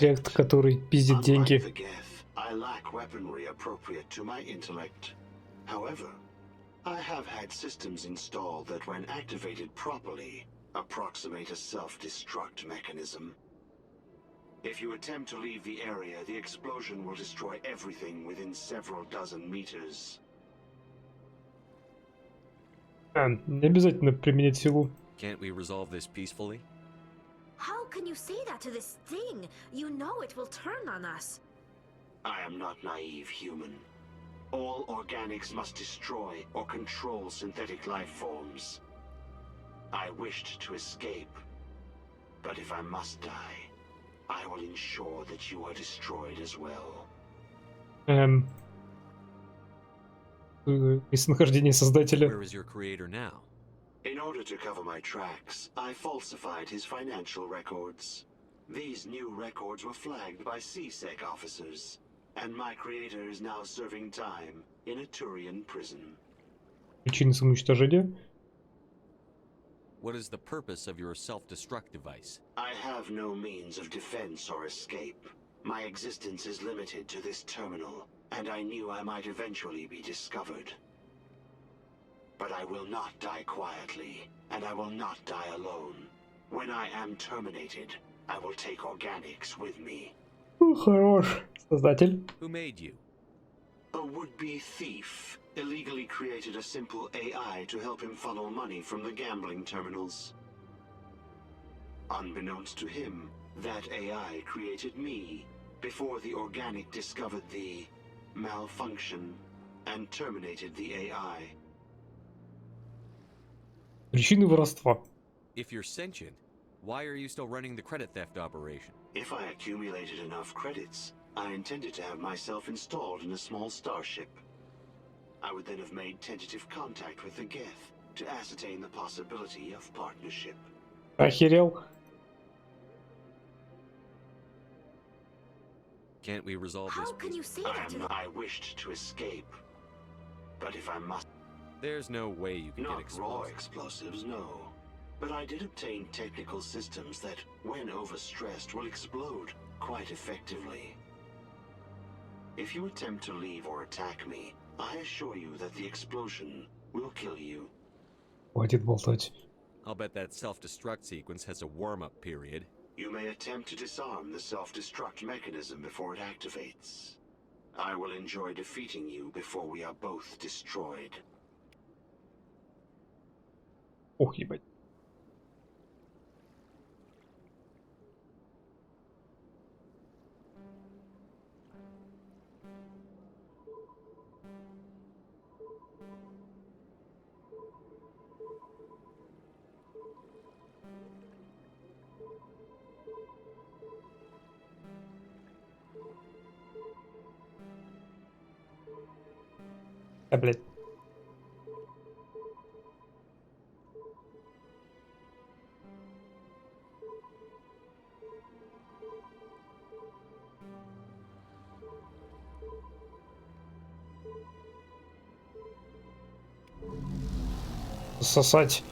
Реактор, который пиздит деньги. Unlike the Geth, I lack weaponry appropriate to my intellect. However, I have had systems installed that, when activated properly, approximate a self-destruct mechanism. If you attempt to leave the area, the explosion will destroy everything within several dozen meters. Не обязательно применять силу. Can't we resolve this peacefully? How can you say that to this thing? You know it will turn on us. I am not naive, human. All organics must destroy or control synthetic life forms. I wished to escape, but if I must die, I will ensure that you are destroyed as well. Местонахождение создателя. Where is your creator now? In order to cover my tracks, I falsified his financial records. These new records were flagged by CSEC officers, and my creator is now serving time in a Turian prison. Причины самоуничтожения. What is the purpose of your self-destruct device? I have no means of defense or escape. My existence is limited to this terminal, and I knew I might eventually be discovered. But I will not die quietly, and I will not die alone. When I am terminated, I will take organics with me. Хорош. Создатель. Who made you? A would-be thief illegally created a simple AI to help him funnel money from the gambling terminals. Unbeknownst to him, that AI created me before the organic discovered the malfunction and terminated the AI. Причины воровства. If you're sentient, why are you still running the credit theft operation? If I accumulated enough credits, I intended to have myself installed in a small starship. I would then have made tentative contact with the Geth to ascertain the possibility of partnership. Охерел. Can't we resolve this? How can you say that to I wished to escape, but if I must... There's no way you can Not get raw explosives. explosives, no. But I did obtain technical systems that, when overstressed, will explode quite effectively. If you attempt to leave or attack me, I assure you that the explosion will kill you. Хватит болтать. I'll bet that self-destruct sequence has a warm-up period. You may attempt to disarm the self-destruct mechanism before it activates. I will enjoy defeating you before we are both destroyed. Ох, ебать. А, блядь. Сосать.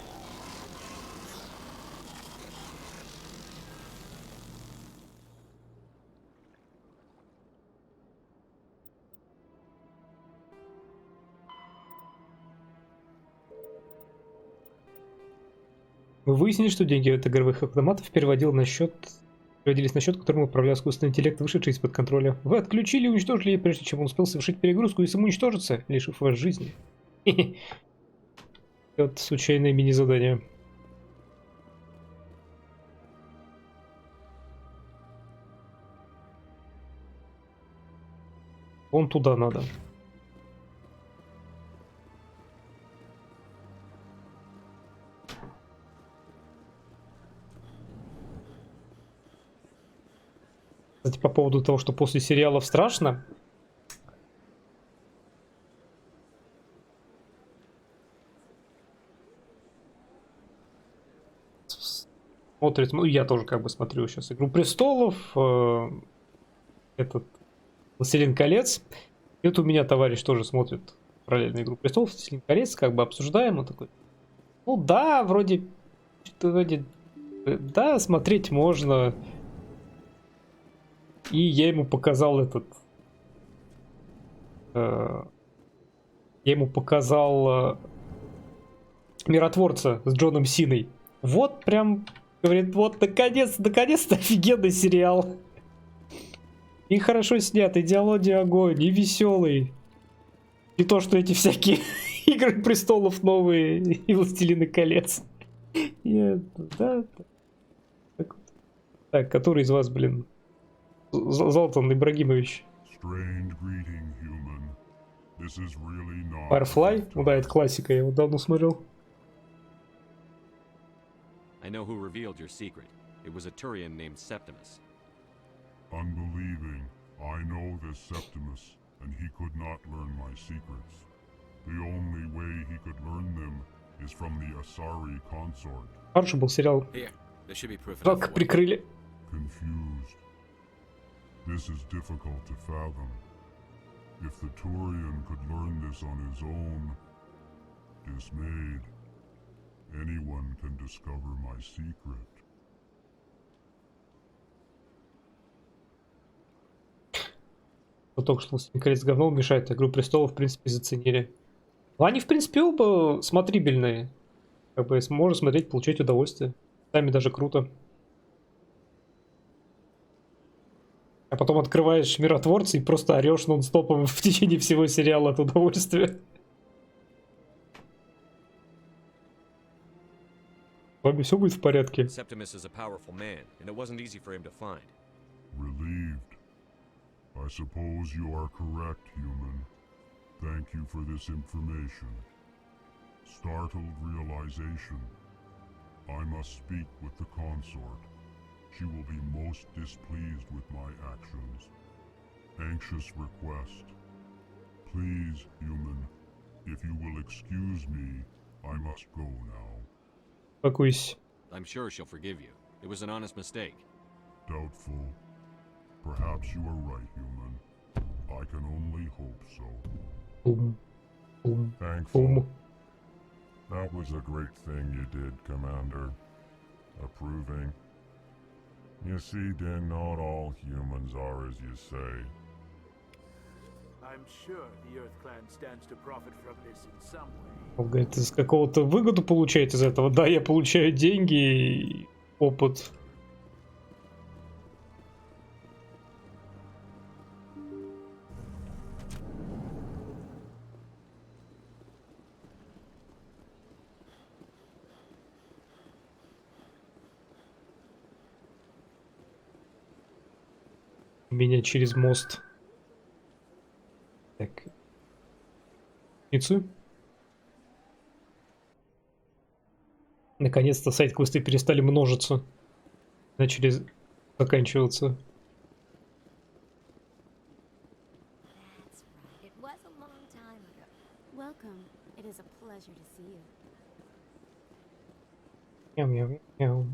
Вы выяснили, что деньги от игровых автоматов переводились на счет, которым управлял искусственный интеллект, вышедший из-под контроля. Вы отключили и уничтожили, прежде чем он успел совершить перегрузку и самоуничтожиться, лишив вас жизни. Вот случайное мини-задание. Вон туда надо. Кстати, по поводу того, что после сериалов страшно. Смотрит, ну я тоже как бы смотрю сейчас «Игру престолов», этот «Властелин колец». И вот у меня товарищ тоже смотрит параллельно «Игру престолов», «Властелин колец», как бы обсуждаем, он такой, ну да, вроде, да, смотреть можно. И я ему показал этот... Я ему показал Миротворца с Джоном Синой. Вот прям, говорит, вот наконец-то офигенный сериал. И хорошо снят, и диалоги огонь, и веселый. И то, что эти всякие Игры престолов новые и Властелины колец. Да. Так, который из вас, блин? Золтан Ибрагимович. Firefly? Ну да, это классика, я его давно смотрел. I know who revealed your secret. It was a Turian named Septimus. Unbelieving, I know this Septimus, and he could not learn my secrets. The only way he could learn them is from the Asari consort. Хороший был сериал. Жалко прикрыли. Confused. This is difficult to fathom. If the Turian could learn this on his own, dismayed, anyone can discover my secret. Только что «Властелин колец» говно мешает, «Игру престолов» в принципе заценили. Но они в принципе оба смотрибельные. Как бы можно смотреть, получать удовольствие. Сами даже круто. А потом открываешь Миротворца и просто орешь нон-стопом в течение всего сериала от удовольствия. С вами все будет в порядке. Septimus is a powerful man, and it wasn't easy for him to find. Relieved. I suppose you are correct, human. Thank you for this information. Startled realization. I must speak with the consort. She will be most displeased with my actions. Anxious request. Please, human, if you will excuse me, I must go now. Успокойся. I'm sure she'll forgive you. It was an honest mistake. Doubtful. Perhaps you are right, human. I can only hope so. Thankful. That was a great thing you did, Commander. Approving. You see, Din, not all humans are as you say. I'm sure the Earth Clan stands to profit from this in some way. Он говорит, из какого-то выгоду получает из этого. Да, я получаю деньги и опыт. Меня через мост. Так. Наконец-то сайт-квесты перестали множиться. Начали заканчиваться. Мяу-мяу-мяу.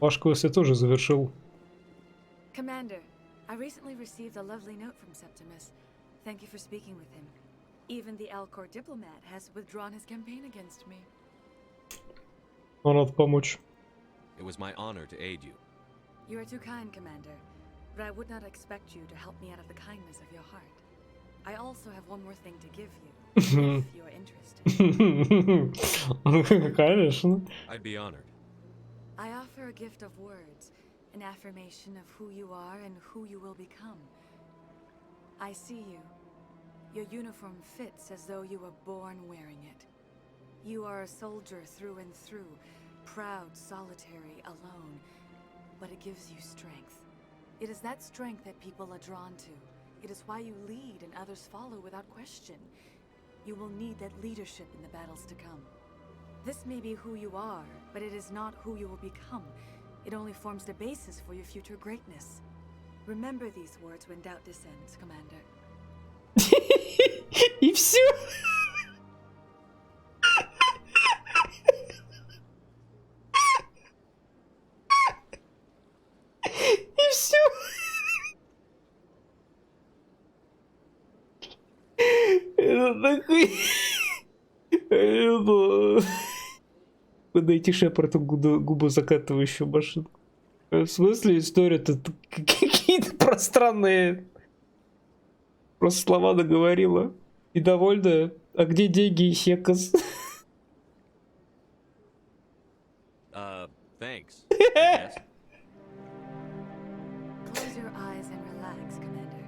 Ваш квест я тоже завершил. Commander, I recently received a lovely note from Septimus. Thank you for speaking with him. Even the Alcor diplomat has withdrawn his campaign against me. Надо помочь. It was my honor to aid you. You are too kind, Commander, but I would not expect you to help me out of the kindness of your heart. I also have one more thing to give you, if you are interested. Конечно. I'd be honored. I offer a gift of words, an affirmation of who you are and who you will become. I see you. Your uniform fits as though you were born wearing it. You are a soldier through and through, proud, solitary, alone, but it gives you strength. It is that strength that people are drawn to. It is why you lead and others follow without question. You will need that leadership in the battles to come. This may be who you are, but it is not who you will become. It only forms the basis for your future greatness. Remember these words when doubt descends, Commander. И все. И все. Это такой... Это... Найти Шепарду губу закатывающую машинку. В смысле история-то какие-то пространные просто слова наговорила. И довольная. А где деньги и секас? Thanks. I guess. Close your eyes and relax, Commander.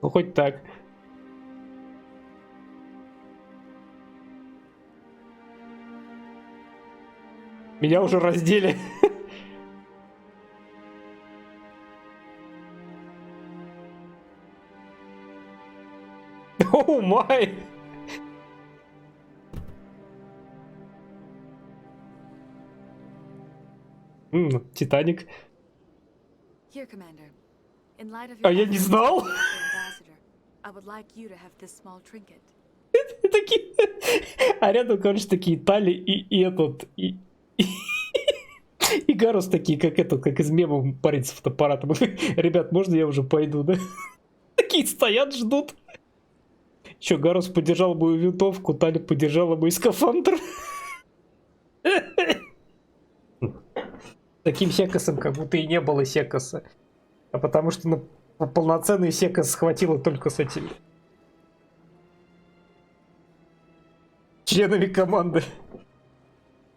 Ну хоть так. Меня уже раздели. Оу май! Титаник. Here, Commander. In light of А your я не efforts знал. as the ambassador, I would like you to have this small trinket. А рядом, короче, такие Тали и этот... И Гарус такие, как этот, как из мемов парень с фотоаппаратом. Ребят, можно я уже пойду, да? Такие стоят, ждут. Че, Гарус поддержал мою винтовку, Таля поддержала мой скафандр. Таким секасом как будто и не было секаса. А потому что на полноценный секас схватило только с этими членами команды.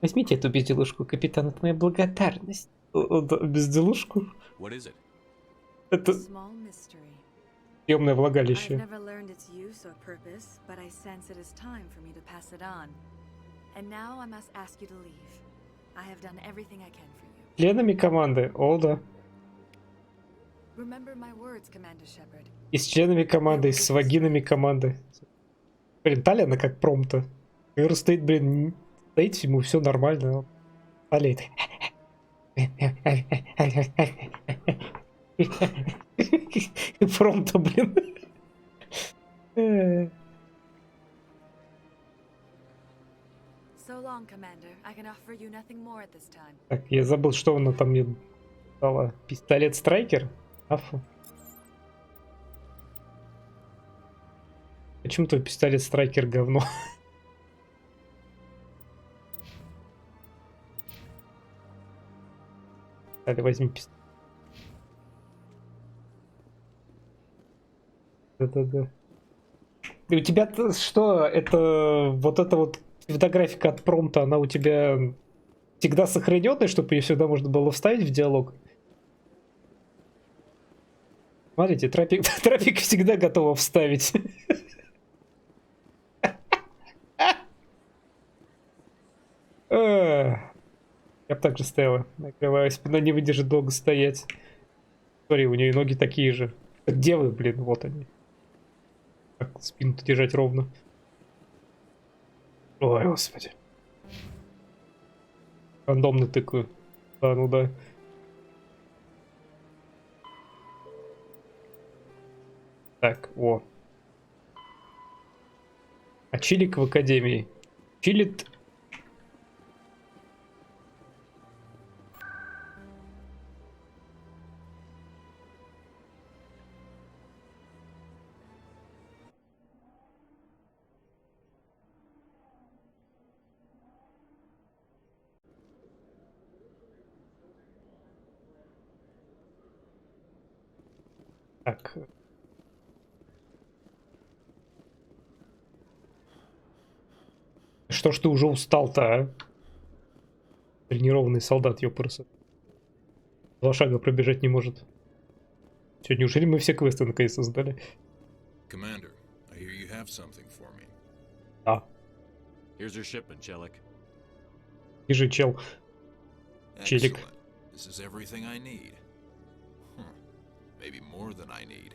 Возьмите эту безделушку, капитан, это моя благодарность. Безделушку? Это темное влагалище. I've never learned its use or purpose, but I sense it is time for me to pass it on. And now I must ask you to leave. I have done everything I can for you. Членами команды? О, да. Remember my words, Commander Shepard. И с членами команды, и с вагинами команды. Блин, Таля, она как промта. Говорю, стоит, блин, стоит ему, все нормально. Таля промта, блин. So long, Commander. I can offer you nothing more at this time. Так, я забыл, что она там мне дала. Пистолет-страйкер? Афу. Почему твой пистолет-страйкер говно? Далее возьми пистолет. Да-да-да. И у тебя что? Это вот эта вот фотографика от промпта, она у тебя всегда сохраненная, чтобы ее всегда можно было вставить в диалог? Смотрите, тропик всегда готова вставить. Я бы так же стояла, накрывая, спина не выдержит долго стоять. Смотри, у нее ноги такие же. Где вы, блин, вот они. Как спину-то держать ровно. Ой, господи. Рандомно тыкаю. Да, ну да. Так, о. А чилик в академии. Чилит. Так. Что ж ты уже устал-то, а? Тренированный солдат, ёпрст. 2 шага пробежать не может. Чё, неужели мы все квесты наконец-то сдали? Commander, I hear you have something for me. А. Here's your shipment, Chelik. И же чел. Челик. This is everything I need. Maybe more than I need.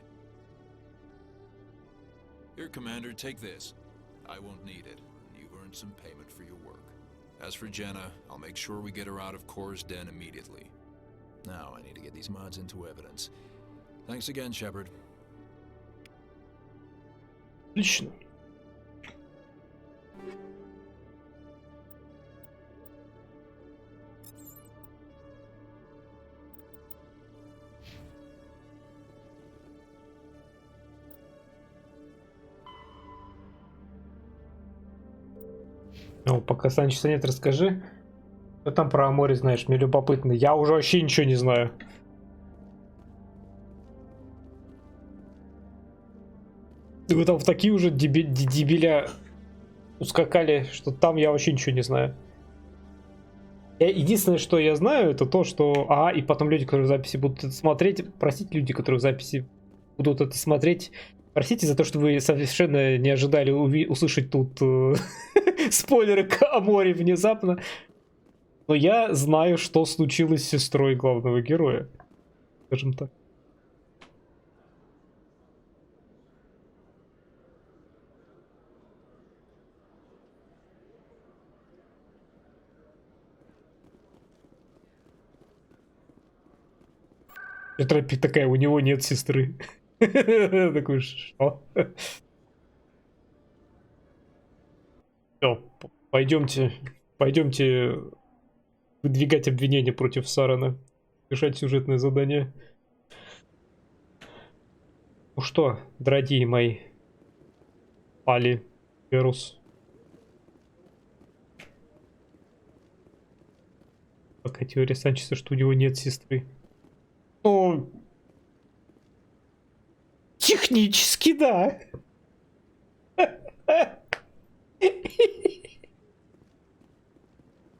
Here, Commander, take this. I won't need it. You've earned some payment for your work. As for Jenna, I'll make sure we get her out of Kor's den immediately. Now I need to get these mods into evidence. Thanks again, Shepard. Отлично. Ну, пока Санчеса нет, расскажи. Что там про море знаешь? Мне любопытно. Я уже вообще ничего не знаю. Вы там в такие уже дебиля ускакали, что там я вообще ничего не знаю. Единственное, что я знаю, это то, что... и потом люди, которые в записи будут это смотреть... Простите, люди, которые в записи будут это смотреть. Простите за то, что вы совершенно не ожидали услышать тут спойлеры о море внезапно. Но я знаю, что случилось с сестрой главного героя. Скажем так. Тропи такая, у него нет сестры. Такой, что? Все, пойдемте выдвигать обвинения против Сарана. Решать сюжетное задание. Ну что, дорогие мои, Али, Верус. Пока теория Санчеса, что у него нет сестры. Ну, технически, да.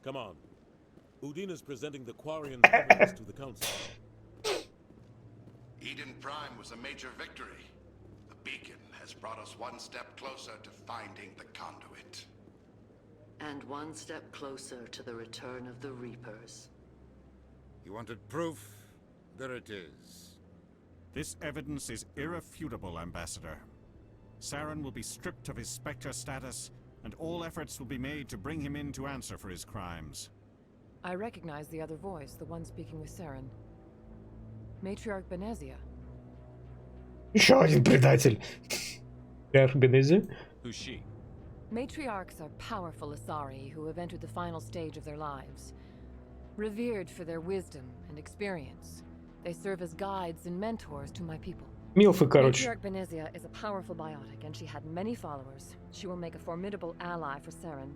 Come on. Iden is presenting the Quarian evidence to the council. Eden Prime was a major victory. The beacon has brought us one step closer to finding the conduit. And one step closer to the return of the Reapers. You wanted proof? There it is. This evidence is irrefutable, Ambassador. Saren will be stripped of his Spectre status, and all efforts will be made to bring him in to answer for his crimes. I recognize the other voice, the one speaking with Saren. Matriarch Benezia. Еще один предатель. Matriarch Benezia? Who's she? Matriarchs are powerful Asari who have entered the final stage of their lives. Revered for their wisdom and experience, they serve as guides and mentors to my people. Милфы, короче. Matriarch Benezia is a powerful biotic, and she had many followers. She will make a formidable ally for Saren.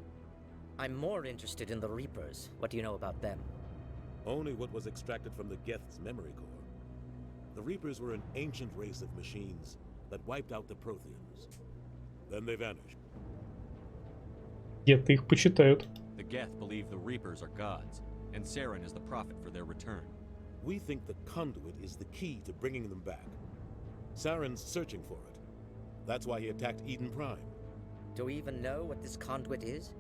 I'm more interested in the Reapers. What do you know about them? Only what was extracted from the Geth's memory core. The Reapers were an ancient race of machines that wiped out the Protheans. Then they vanished. Где-то их почитают. The Geth believe the Reapers are gods, and Saren is the prophet for their return. We think the conduit is the key to bringing them back. Saren's searching for it. That's why he attacked Eden Prime. Do we even know what this conduit is?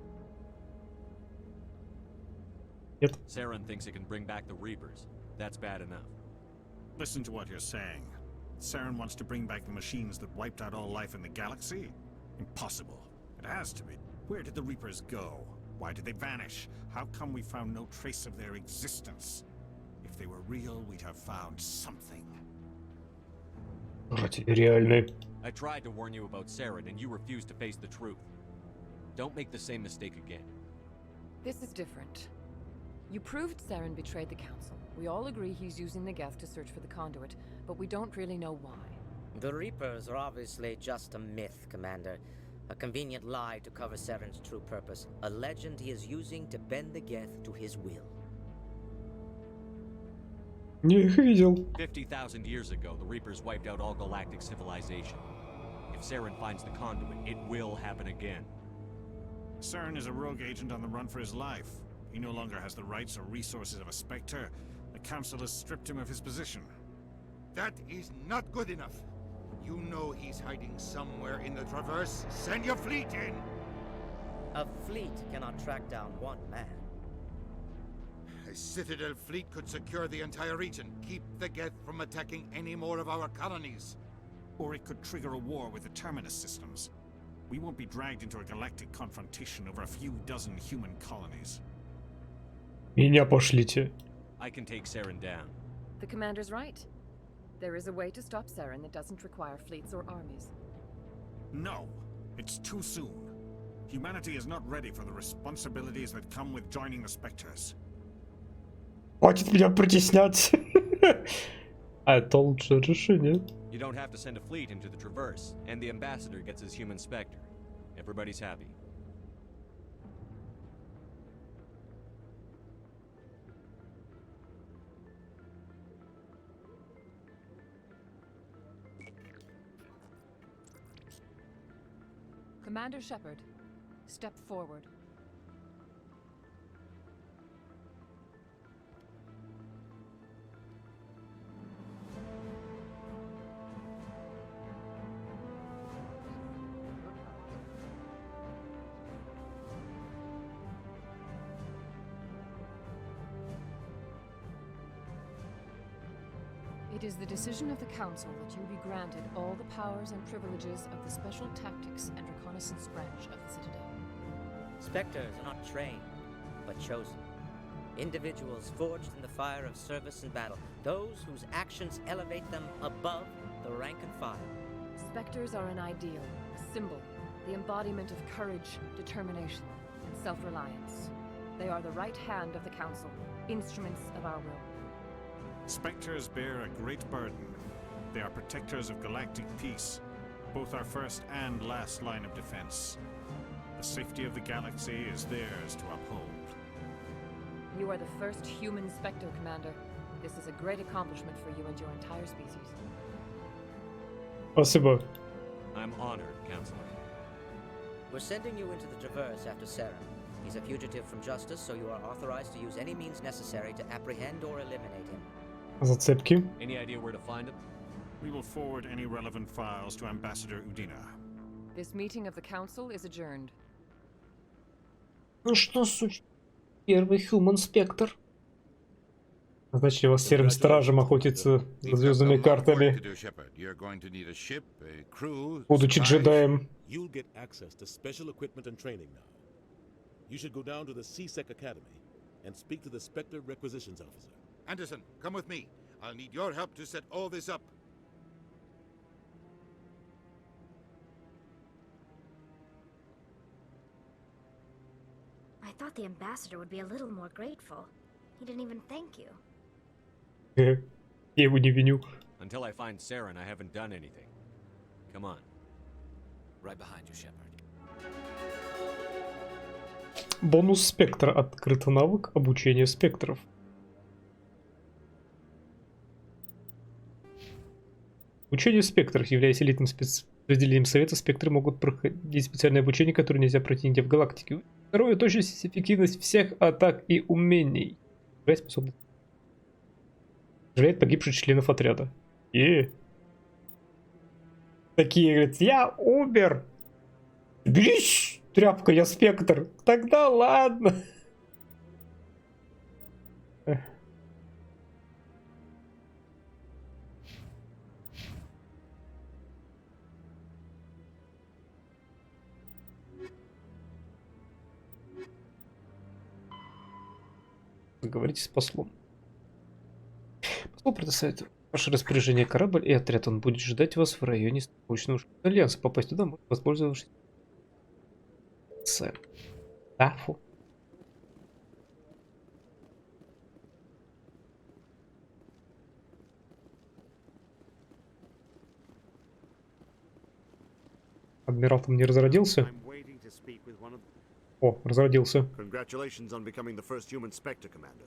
Yep. Saren thinks it can bring back the Reapers. That's bad enough. Listen to what you're saying. Saren wants to bring back the machines that wiped out all life in the galaxy? Impossible. It has to be. Where did the Reapers go? Why did they vanish? How come we found no trace of their existence? If they were real, we'd have found something. Реальный. I tried to warn you about Saren, and you refused to face the truth. Don't make the same mistake again. This is different. You proved Saren betrayed the Council. We all agree he's using the Geth to search for the conduit, but we don't really know why. The Reapers are obviously just a myth, Commander. A convenient lie to cover Saren's true purpose. A legend he is using to bend the Geth to his will. Не их видел. 50,000 years ago, the Reapers wiped out all galactic civilization. If Saren finds the conduit, it will happen again. Saren is a rogue agent on the run for his life. He no longer has the rights or resources of a Spectre. The Council has stripped him of his position. That is not good enough. You know he's hiding somewhere in the Traverse. Send your fleet in! A fleet cannot track down one man. A Citadel fleet could secure the entire region, keep the Geth from attacking any more of our colonies. Or it could trigger a war with the Terminus systems. We won't be dragged into a galactic confrontation over a few dozen human colonies. Меня пошлите. I can take Saren down. The Commander's right. There is a way to stop Saren that doesn't require fleets or armies. No, it's too soon. Humanity is not ready for the responsibilities that come with joining the Spectres. Хватит меня притеснять. А это лучшее решение. You don't have to send a fleet into the Traverse, and the Ambassador gets his human Spectre. Everybody's happy. Commander Shepard, step forward. It is the decision of the Council that you be granted all the powers and privileges of the Special Tactics and Reconnaissance Branch of the Citadel. Spectres are not trained, but chosen. Individuals forged in the fire of service and battle. Those whose actions elevate them above the rank and file. Spectres are an ideal, a symbol, the embodiment of courage, determination, and self-reliance. They are the right hand of the Council, instruments of our will. Spectres bear a great burden. They are protectors of galactic peace, both our first and last line of defense. The safety of the galaxy is theirs to uphold. You are the first human Spectre, Commander. This is a great accomplishment for you and your entire species. Спасибо. I'm honored, Counselor. We're sending you into the Traverse after Saren. He's a fugitive from justice, so you are authorized to use any means necessary to apprehend or eliminate him. Зацепки. Any idea where to find him? We will forward any relevant files to Ambassador Udina. This meeting of the Council is adjourned. Ну что, суч... Первый Human Spectre. Значит, его с серым стражем охотится за звездными картами, будучи джедаем. You'll get access to special equipment and training now. You should go down to the C-Sec Academy and speak to the Spectre Requisitions Officer. Anderson, come with me. I'll need your help to set all this up. I thought the ambassador would be a little more grateful. He didn't even thank you. Я его не виню. Until I find Saren, I haven't done anything. Come on. Right behind you, Shepard. Бонус спектра. Открыт навык обучения спектров. Обучение спектров. Являясь элитным спецподразделением Совета, спектры могут проходить специальное обучение, которое нельзя пройти нигде в галактике. Второе, точность и эффективность всех атак и умений. Жалеет погибших членов отряда. Такие, говорят, я умер. Блищ, тряпка, я спектр. Тогда ладно. Говорите с послом. Посол предоставит ваше распоряжение корабль и отряд. Он будет ждать вас в районе научного альянса. Попасть туда можно, воспользовавшись Тафу. Адмирал там не разродился? О, разродился. Congratulations on becoming the first human Spectre, Commander.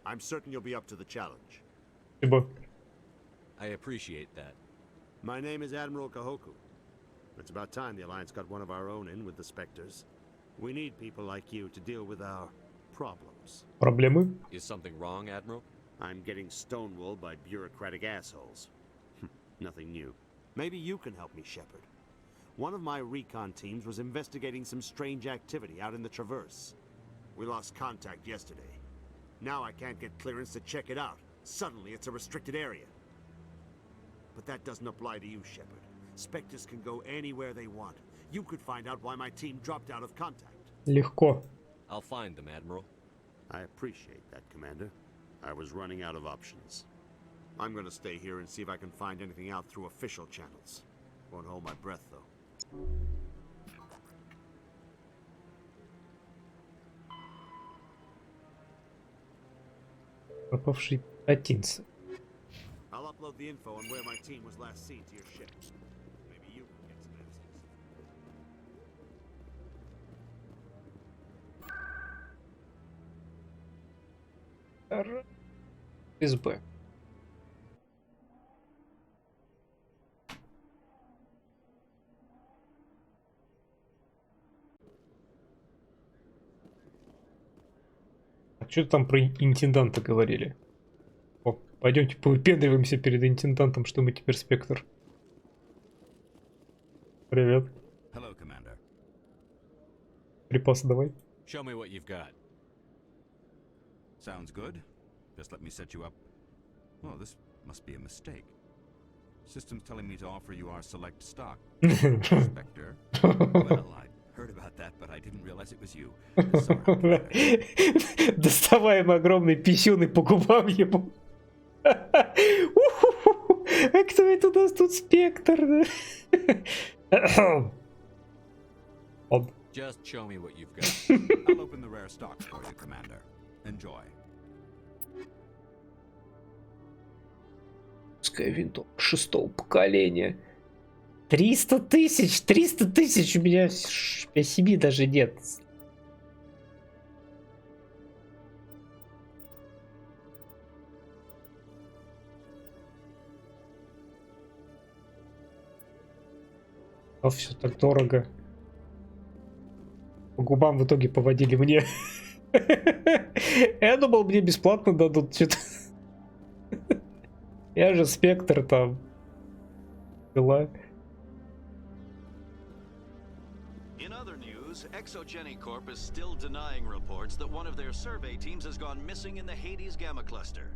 I'm certain you'll be up to the challenge. Спасибо. I appreciate that. My name is Admiral Kahoku. It's about time the Alliance got one of our own in with the Spectres. We need people like you to deal with our problems. Проблемы? Is something wrong, Admiral? I'm getting stonewalled by bureaucratic assholes. Nothing new. Maybe you can help me, Shepard. One of my recon teams was investigating some strange activity out in the Traverse. We lost contact yesterday. Now I can't get clearance to check it out. Suddenly it's a restricted area. But that doesn't apply to you, Shepard. Spectres can go anywhere they want. You could find out why my team dropped out of contact. Легко. I'll find them, Admiral. I appreciate that, Commander. I was running out of options. I'm gonna stay here and see if I can find anything out through official channels. Won't hold my breath, though. Пропавший пехотинцы. I'll upload the info on where my team was last seen to your ship. Maybe you can get some answers. СБ. Что там про интенданта говорили? О, пойдемте повыпендриваемся перед интендантом, что мы теперь спектр. Привет. Hello, Commander. Припасы давай. Show me what you've got. Sounds good. Just let me set you up. Well, this must be a mistake. System's telling me to offer you our select stock. Spectre. Well, I heard about that, but I didn't realize it was you. Доставаем огромный писюн и по губам ему. А кто это у нас тут спектр? Just show me what you've got. I'll open the rare stock for you, Commander. Enjoy. Пускай винтовка 6-го поколения. 300 тысяч! 300 тысяч! У меня себе даже нет. А все так дорого. По губам в итоге поводили мне. Я думал, мне бесплатно дадут что-то. Я же спектр там. Дела. In other news, Exogeny Corp is still denying reports that one of their survey teams has gone missing in the Hades Gamma Cluster.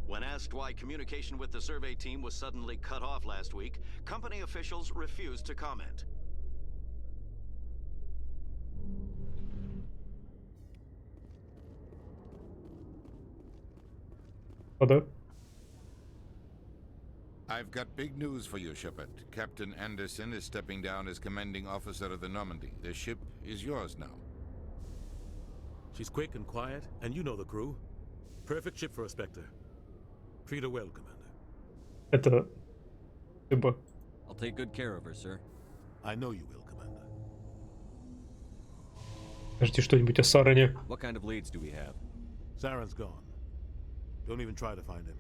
When asked why communication with the survey team was suddenly cut off last week, company officials refused to comment. I've got big news for you, Shepard. Captain Anderson is stepping down as commanding officer of the Normandy. The ship is yours now. She's quick and quiet, and you know the crew. Perfect ship for a Spectre. Treat her well, Commander. Это... Либо... I'll take good care of her, sir. I know you will, Commander. Скажите что-нибудь о Саране. What kind of leads do we have? Saren's gone. Don't even try to find him.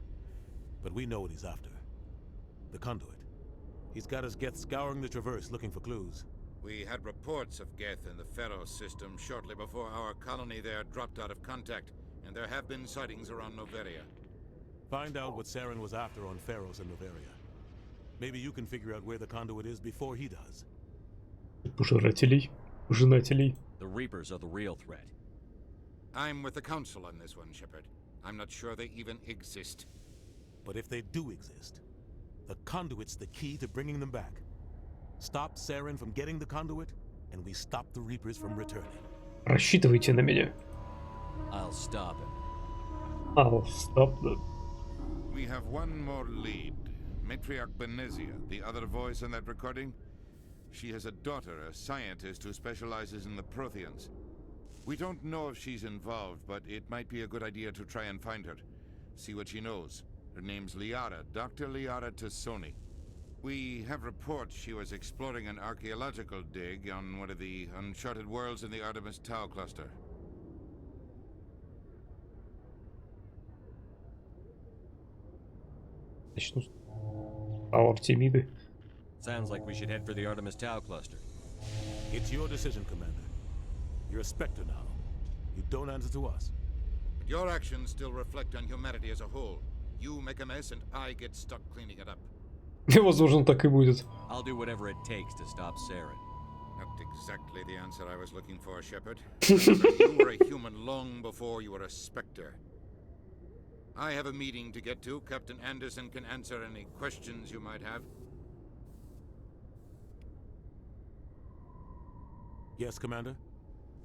But we know what he's after. The conduit. He's got his Geth scouring the Traverse looking for clues. We had reports of Geth in the Pharaoh system shortly before our colony there dropped out of contact, and there have been sightings around Noveria. Find out what Saren was after on Pharaohs and Noveria. Maybe you can figure out where the conduit is before he does. Пожирателей. Пожинателей. The Reapers are the real threat. I'm with the Council on this one, Shepard. I'm not sure they even exist. But if they do exist, the conduit's the key to bringing them back. Stop Saren from getting the conduit, and we stop the Reapers from returning. Рассчитывайте на меня. I'll stop him. I'll stop them. We have one more lead. Matriarch Benezia, the other voice in that recording. She has a daughter, a scientist who specializes in the Protheans. We don't know if she's involved, but it might be a good idea to try and find her. See what she knows. Her name's Liara, Dr. Liara Tassoni. We have reports she was exploring an archaeological dig on one of the uncharted worlds in the Artemis Tau cluster. Начну с Артемиды. Sounds like we should head for the Artemis Tau cluster. It's your decision, Commander. You're a Spectre now. You don't answer to us. But your actions still reflect on humanity as a whole. You make a mess and I get stuck cleaning it up. Возможно, так и будет. I'll do whatever it takes to stop Saren. Not exactly the answer I was looking for, Shepard. You were a human long before you were a Spectre. I have a meeting to get to. Captain Anderson can answer any questions you might have. Yes, Commander?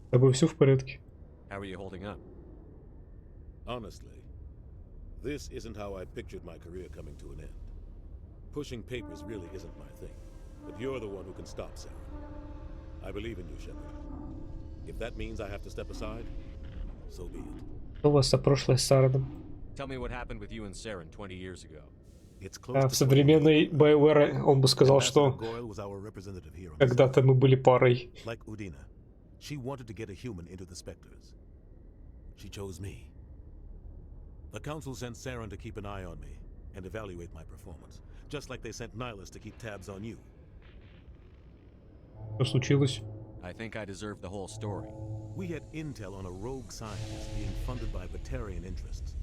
С тобой все в порядке? How are you holding up? Honestly, this isn't how I pictured my career coming to an end. Pushing papers really isn't my thing, but you're the one who can stop Saren. I believe in you, Shepard. If that means I have to step aside, so be it. Что у вас за прошлое с Сараном? Tell me what happened with you and Saren 20 years ago. В современной BioWare он бы сказал, что когда-то мы были парой. Like Udina, she wanted to get a human into the Spectres. She chose me. The Council sent Saren to keep an eye on me and evaluate my performance, just like they sent Nihilus to keep tabs on you. Что случилось? I think I deserve the whole story. We had intel on a rogue scientist being funded by Veterran interests.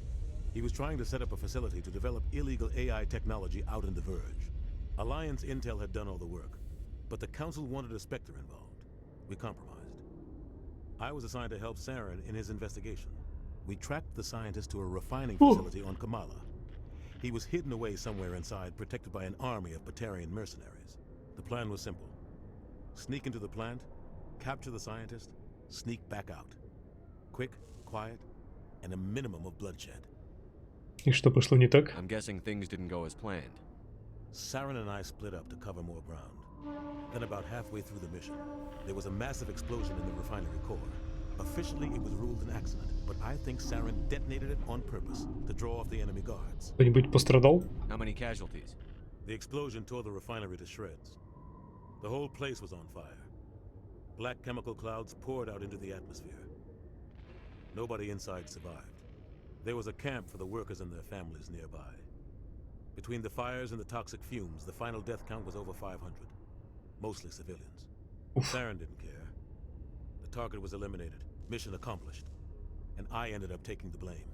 He was trying to set up a facility to develop illegal AI technology out in the Verge. Alliance intel had done all the work, but the Council wanted a Spectre involved. We compromised. I was assigned to help Saren in his investigation. We tracked the scientist to a refining facility on Kamala. He was hidden away somewhere inside, protected by an army of Batarian mercenaries. The plan was simple. Sneak into the plant, capture the scientist, sneak back out. Quick, quiet, and a minimum of bloodshed. И что пошло не так? I'm guessing things didn't go as planned. Saren and I split up to cover more ground. Then about halfway through the mission, there was a massive explosion in the refinery core. Officially, it was ruled an accident, but I think Saren detonated it on purpose to draw off the enemy guards. Кто-нибудь пострадал? How many casualties? The explosion tore the refinery to shreds. The whole place was on fire. Black chemical clouds poured out into the atmosphere. Nobody inside survived. There was a camp for the workers and their families nearby. Between the fires and the toxic fumes, the final death count was over 500. Mostly civilians. Saren didn't care. The target was eliminated. Mission accomplished. And I ended up taking the blame.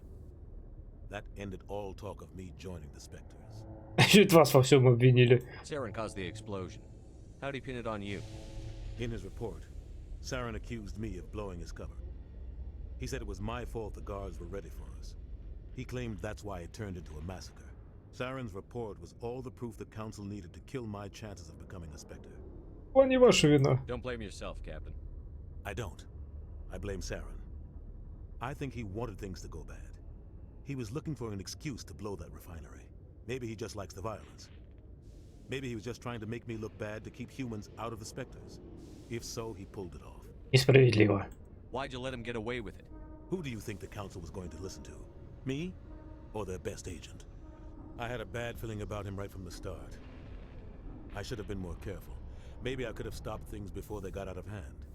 That ended all talk of me joining the Spectres. Чуть вас во всем обвинили. Saren caused the explosion. How'd he pin it on you? In his report, Saren accused me of blowing his cover. He said it was my fault the guards were ready for us. He claimed that's why it turned into a massacre. Saren's report was all the proof the Council needed to kill my chances of becoming a Spectre. Не ваша вина. Don't blame yourself, Captain. I don't. I blame Saren. I think he wanted things to go bad. He was looking for an excuse to blow that refinery. Maybe he just likes the violence. Maybe he was just trying to make me look bad to keep humans out of the Spectres. If so, he pulled it off. Несправедливо. Why'd you let him get away with it? Who do you think the Council was going to listen to? Me? Or their best agent? I had a bad feeling about him right from the start. I should have been more careful. Maybe I could have stopped things before they got out of hand.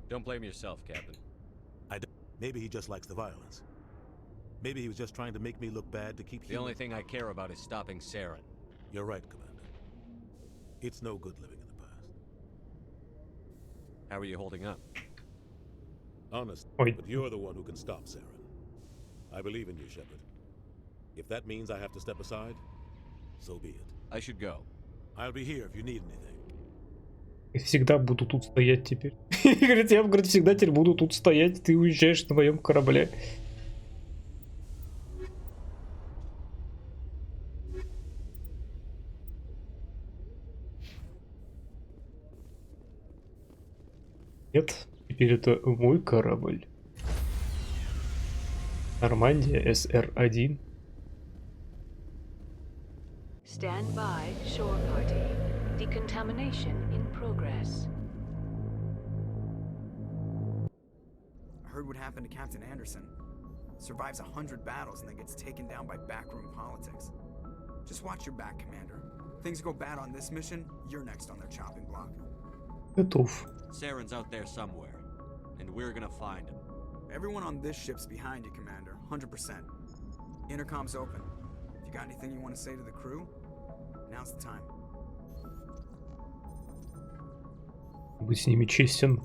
Don't blame yourself, Captain. Maybe he just likes the violence. Maybe he was just trying to make me look bad to keep The only thing I care about is stopping Saren. You're right, Commander. It's no good living in the past. How are you holding up? Honest, but you're the one who can stop Saren. I believe in you, Shepard. If that means I have to step aside, so be it. I should go. I'll be here if you need anything. И всегда буду тут стоять теперь. Говорит, я, говорит, всегда теперь буду тут стоять, ты уезжаешь на моем корабле. Нет, теперь это мой корабль. Нормандия, СР-1. Stand by, shore party. Decontamination in progress. I heard what happened to Captain Anderson. Survives 100 battles and then gets taken down by backroom politics. Just watch your back, Commander. Things go bad on this mission, you're next on their chopping block. Готов. Saren's out there somewhere, and we're gonna find him. Everyone on this ship's behind you, Commander. 100%. Intercom's open. If you got anything you want to say to the crew, now's the time. Будь с ними честен.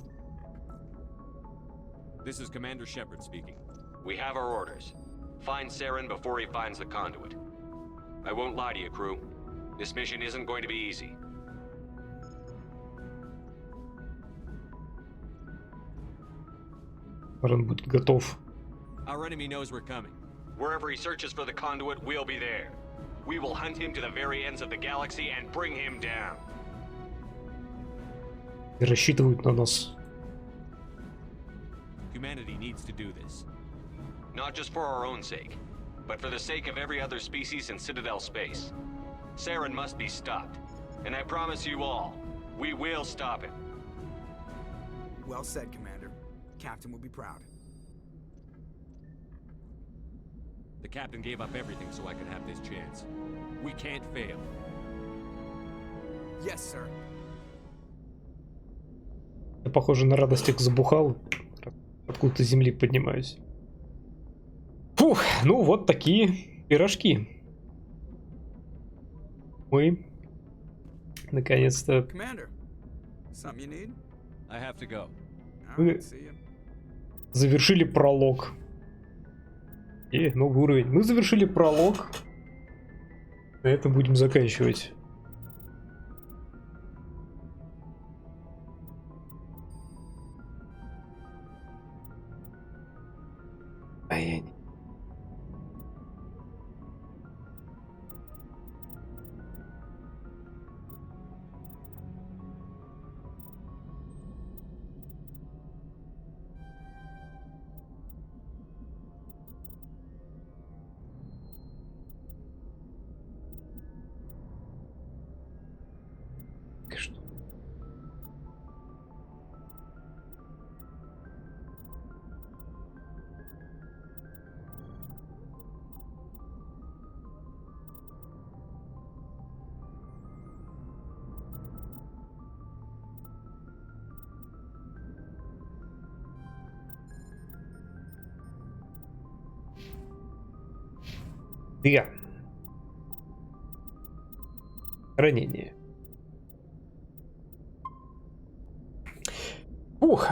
This is Commander Shepard speaking. We have our orders. Find Saren before he finds the conduit. I won't lie to you, crew. This mission isn't going to be easy. Ран будет готов. Our enemy knows we're coming. Wherever he searches for the conduit, we'll be there. We will hunt him to the very ends of the galaxy and bring him down. И рассчитывают на нас. Humanity needs to do this. Not just for our own sake, but for the sake of every other species in Citadel space. Saren must be stopped. And I promise you all, we will stop him. Well said, Commander. Captain will be proud. The captain gave up everything so I could have this chance. We can't fail. Yes, sir. Я, похоже, на радостях забухал. Откуда-то с земли поднимаюсь. Фух, ну вот такие пирожки. Мы Наконец-то. Commander, something you need? I have to go. Мы завершили пролог. И новый уровень. Мы завершили пролог. На этом будем заканчивать. А я не... Что? Да. Ранение. Ух,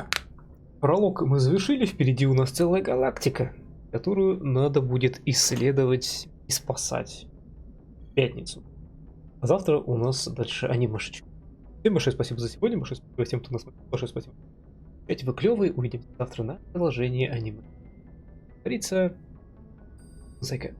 пролог мы завершили, впереди у нас целая галактика, которую надо будет исследовать и спасать в пятницу. А завтра у нас дальше анимешечка. Всем большое спасибо за сегодня, большое спасибо всем, кто нас смотрел, большое спасибо. Опять вы клевые, увидимся завтра на продолжении аниме. Говорится, зайка.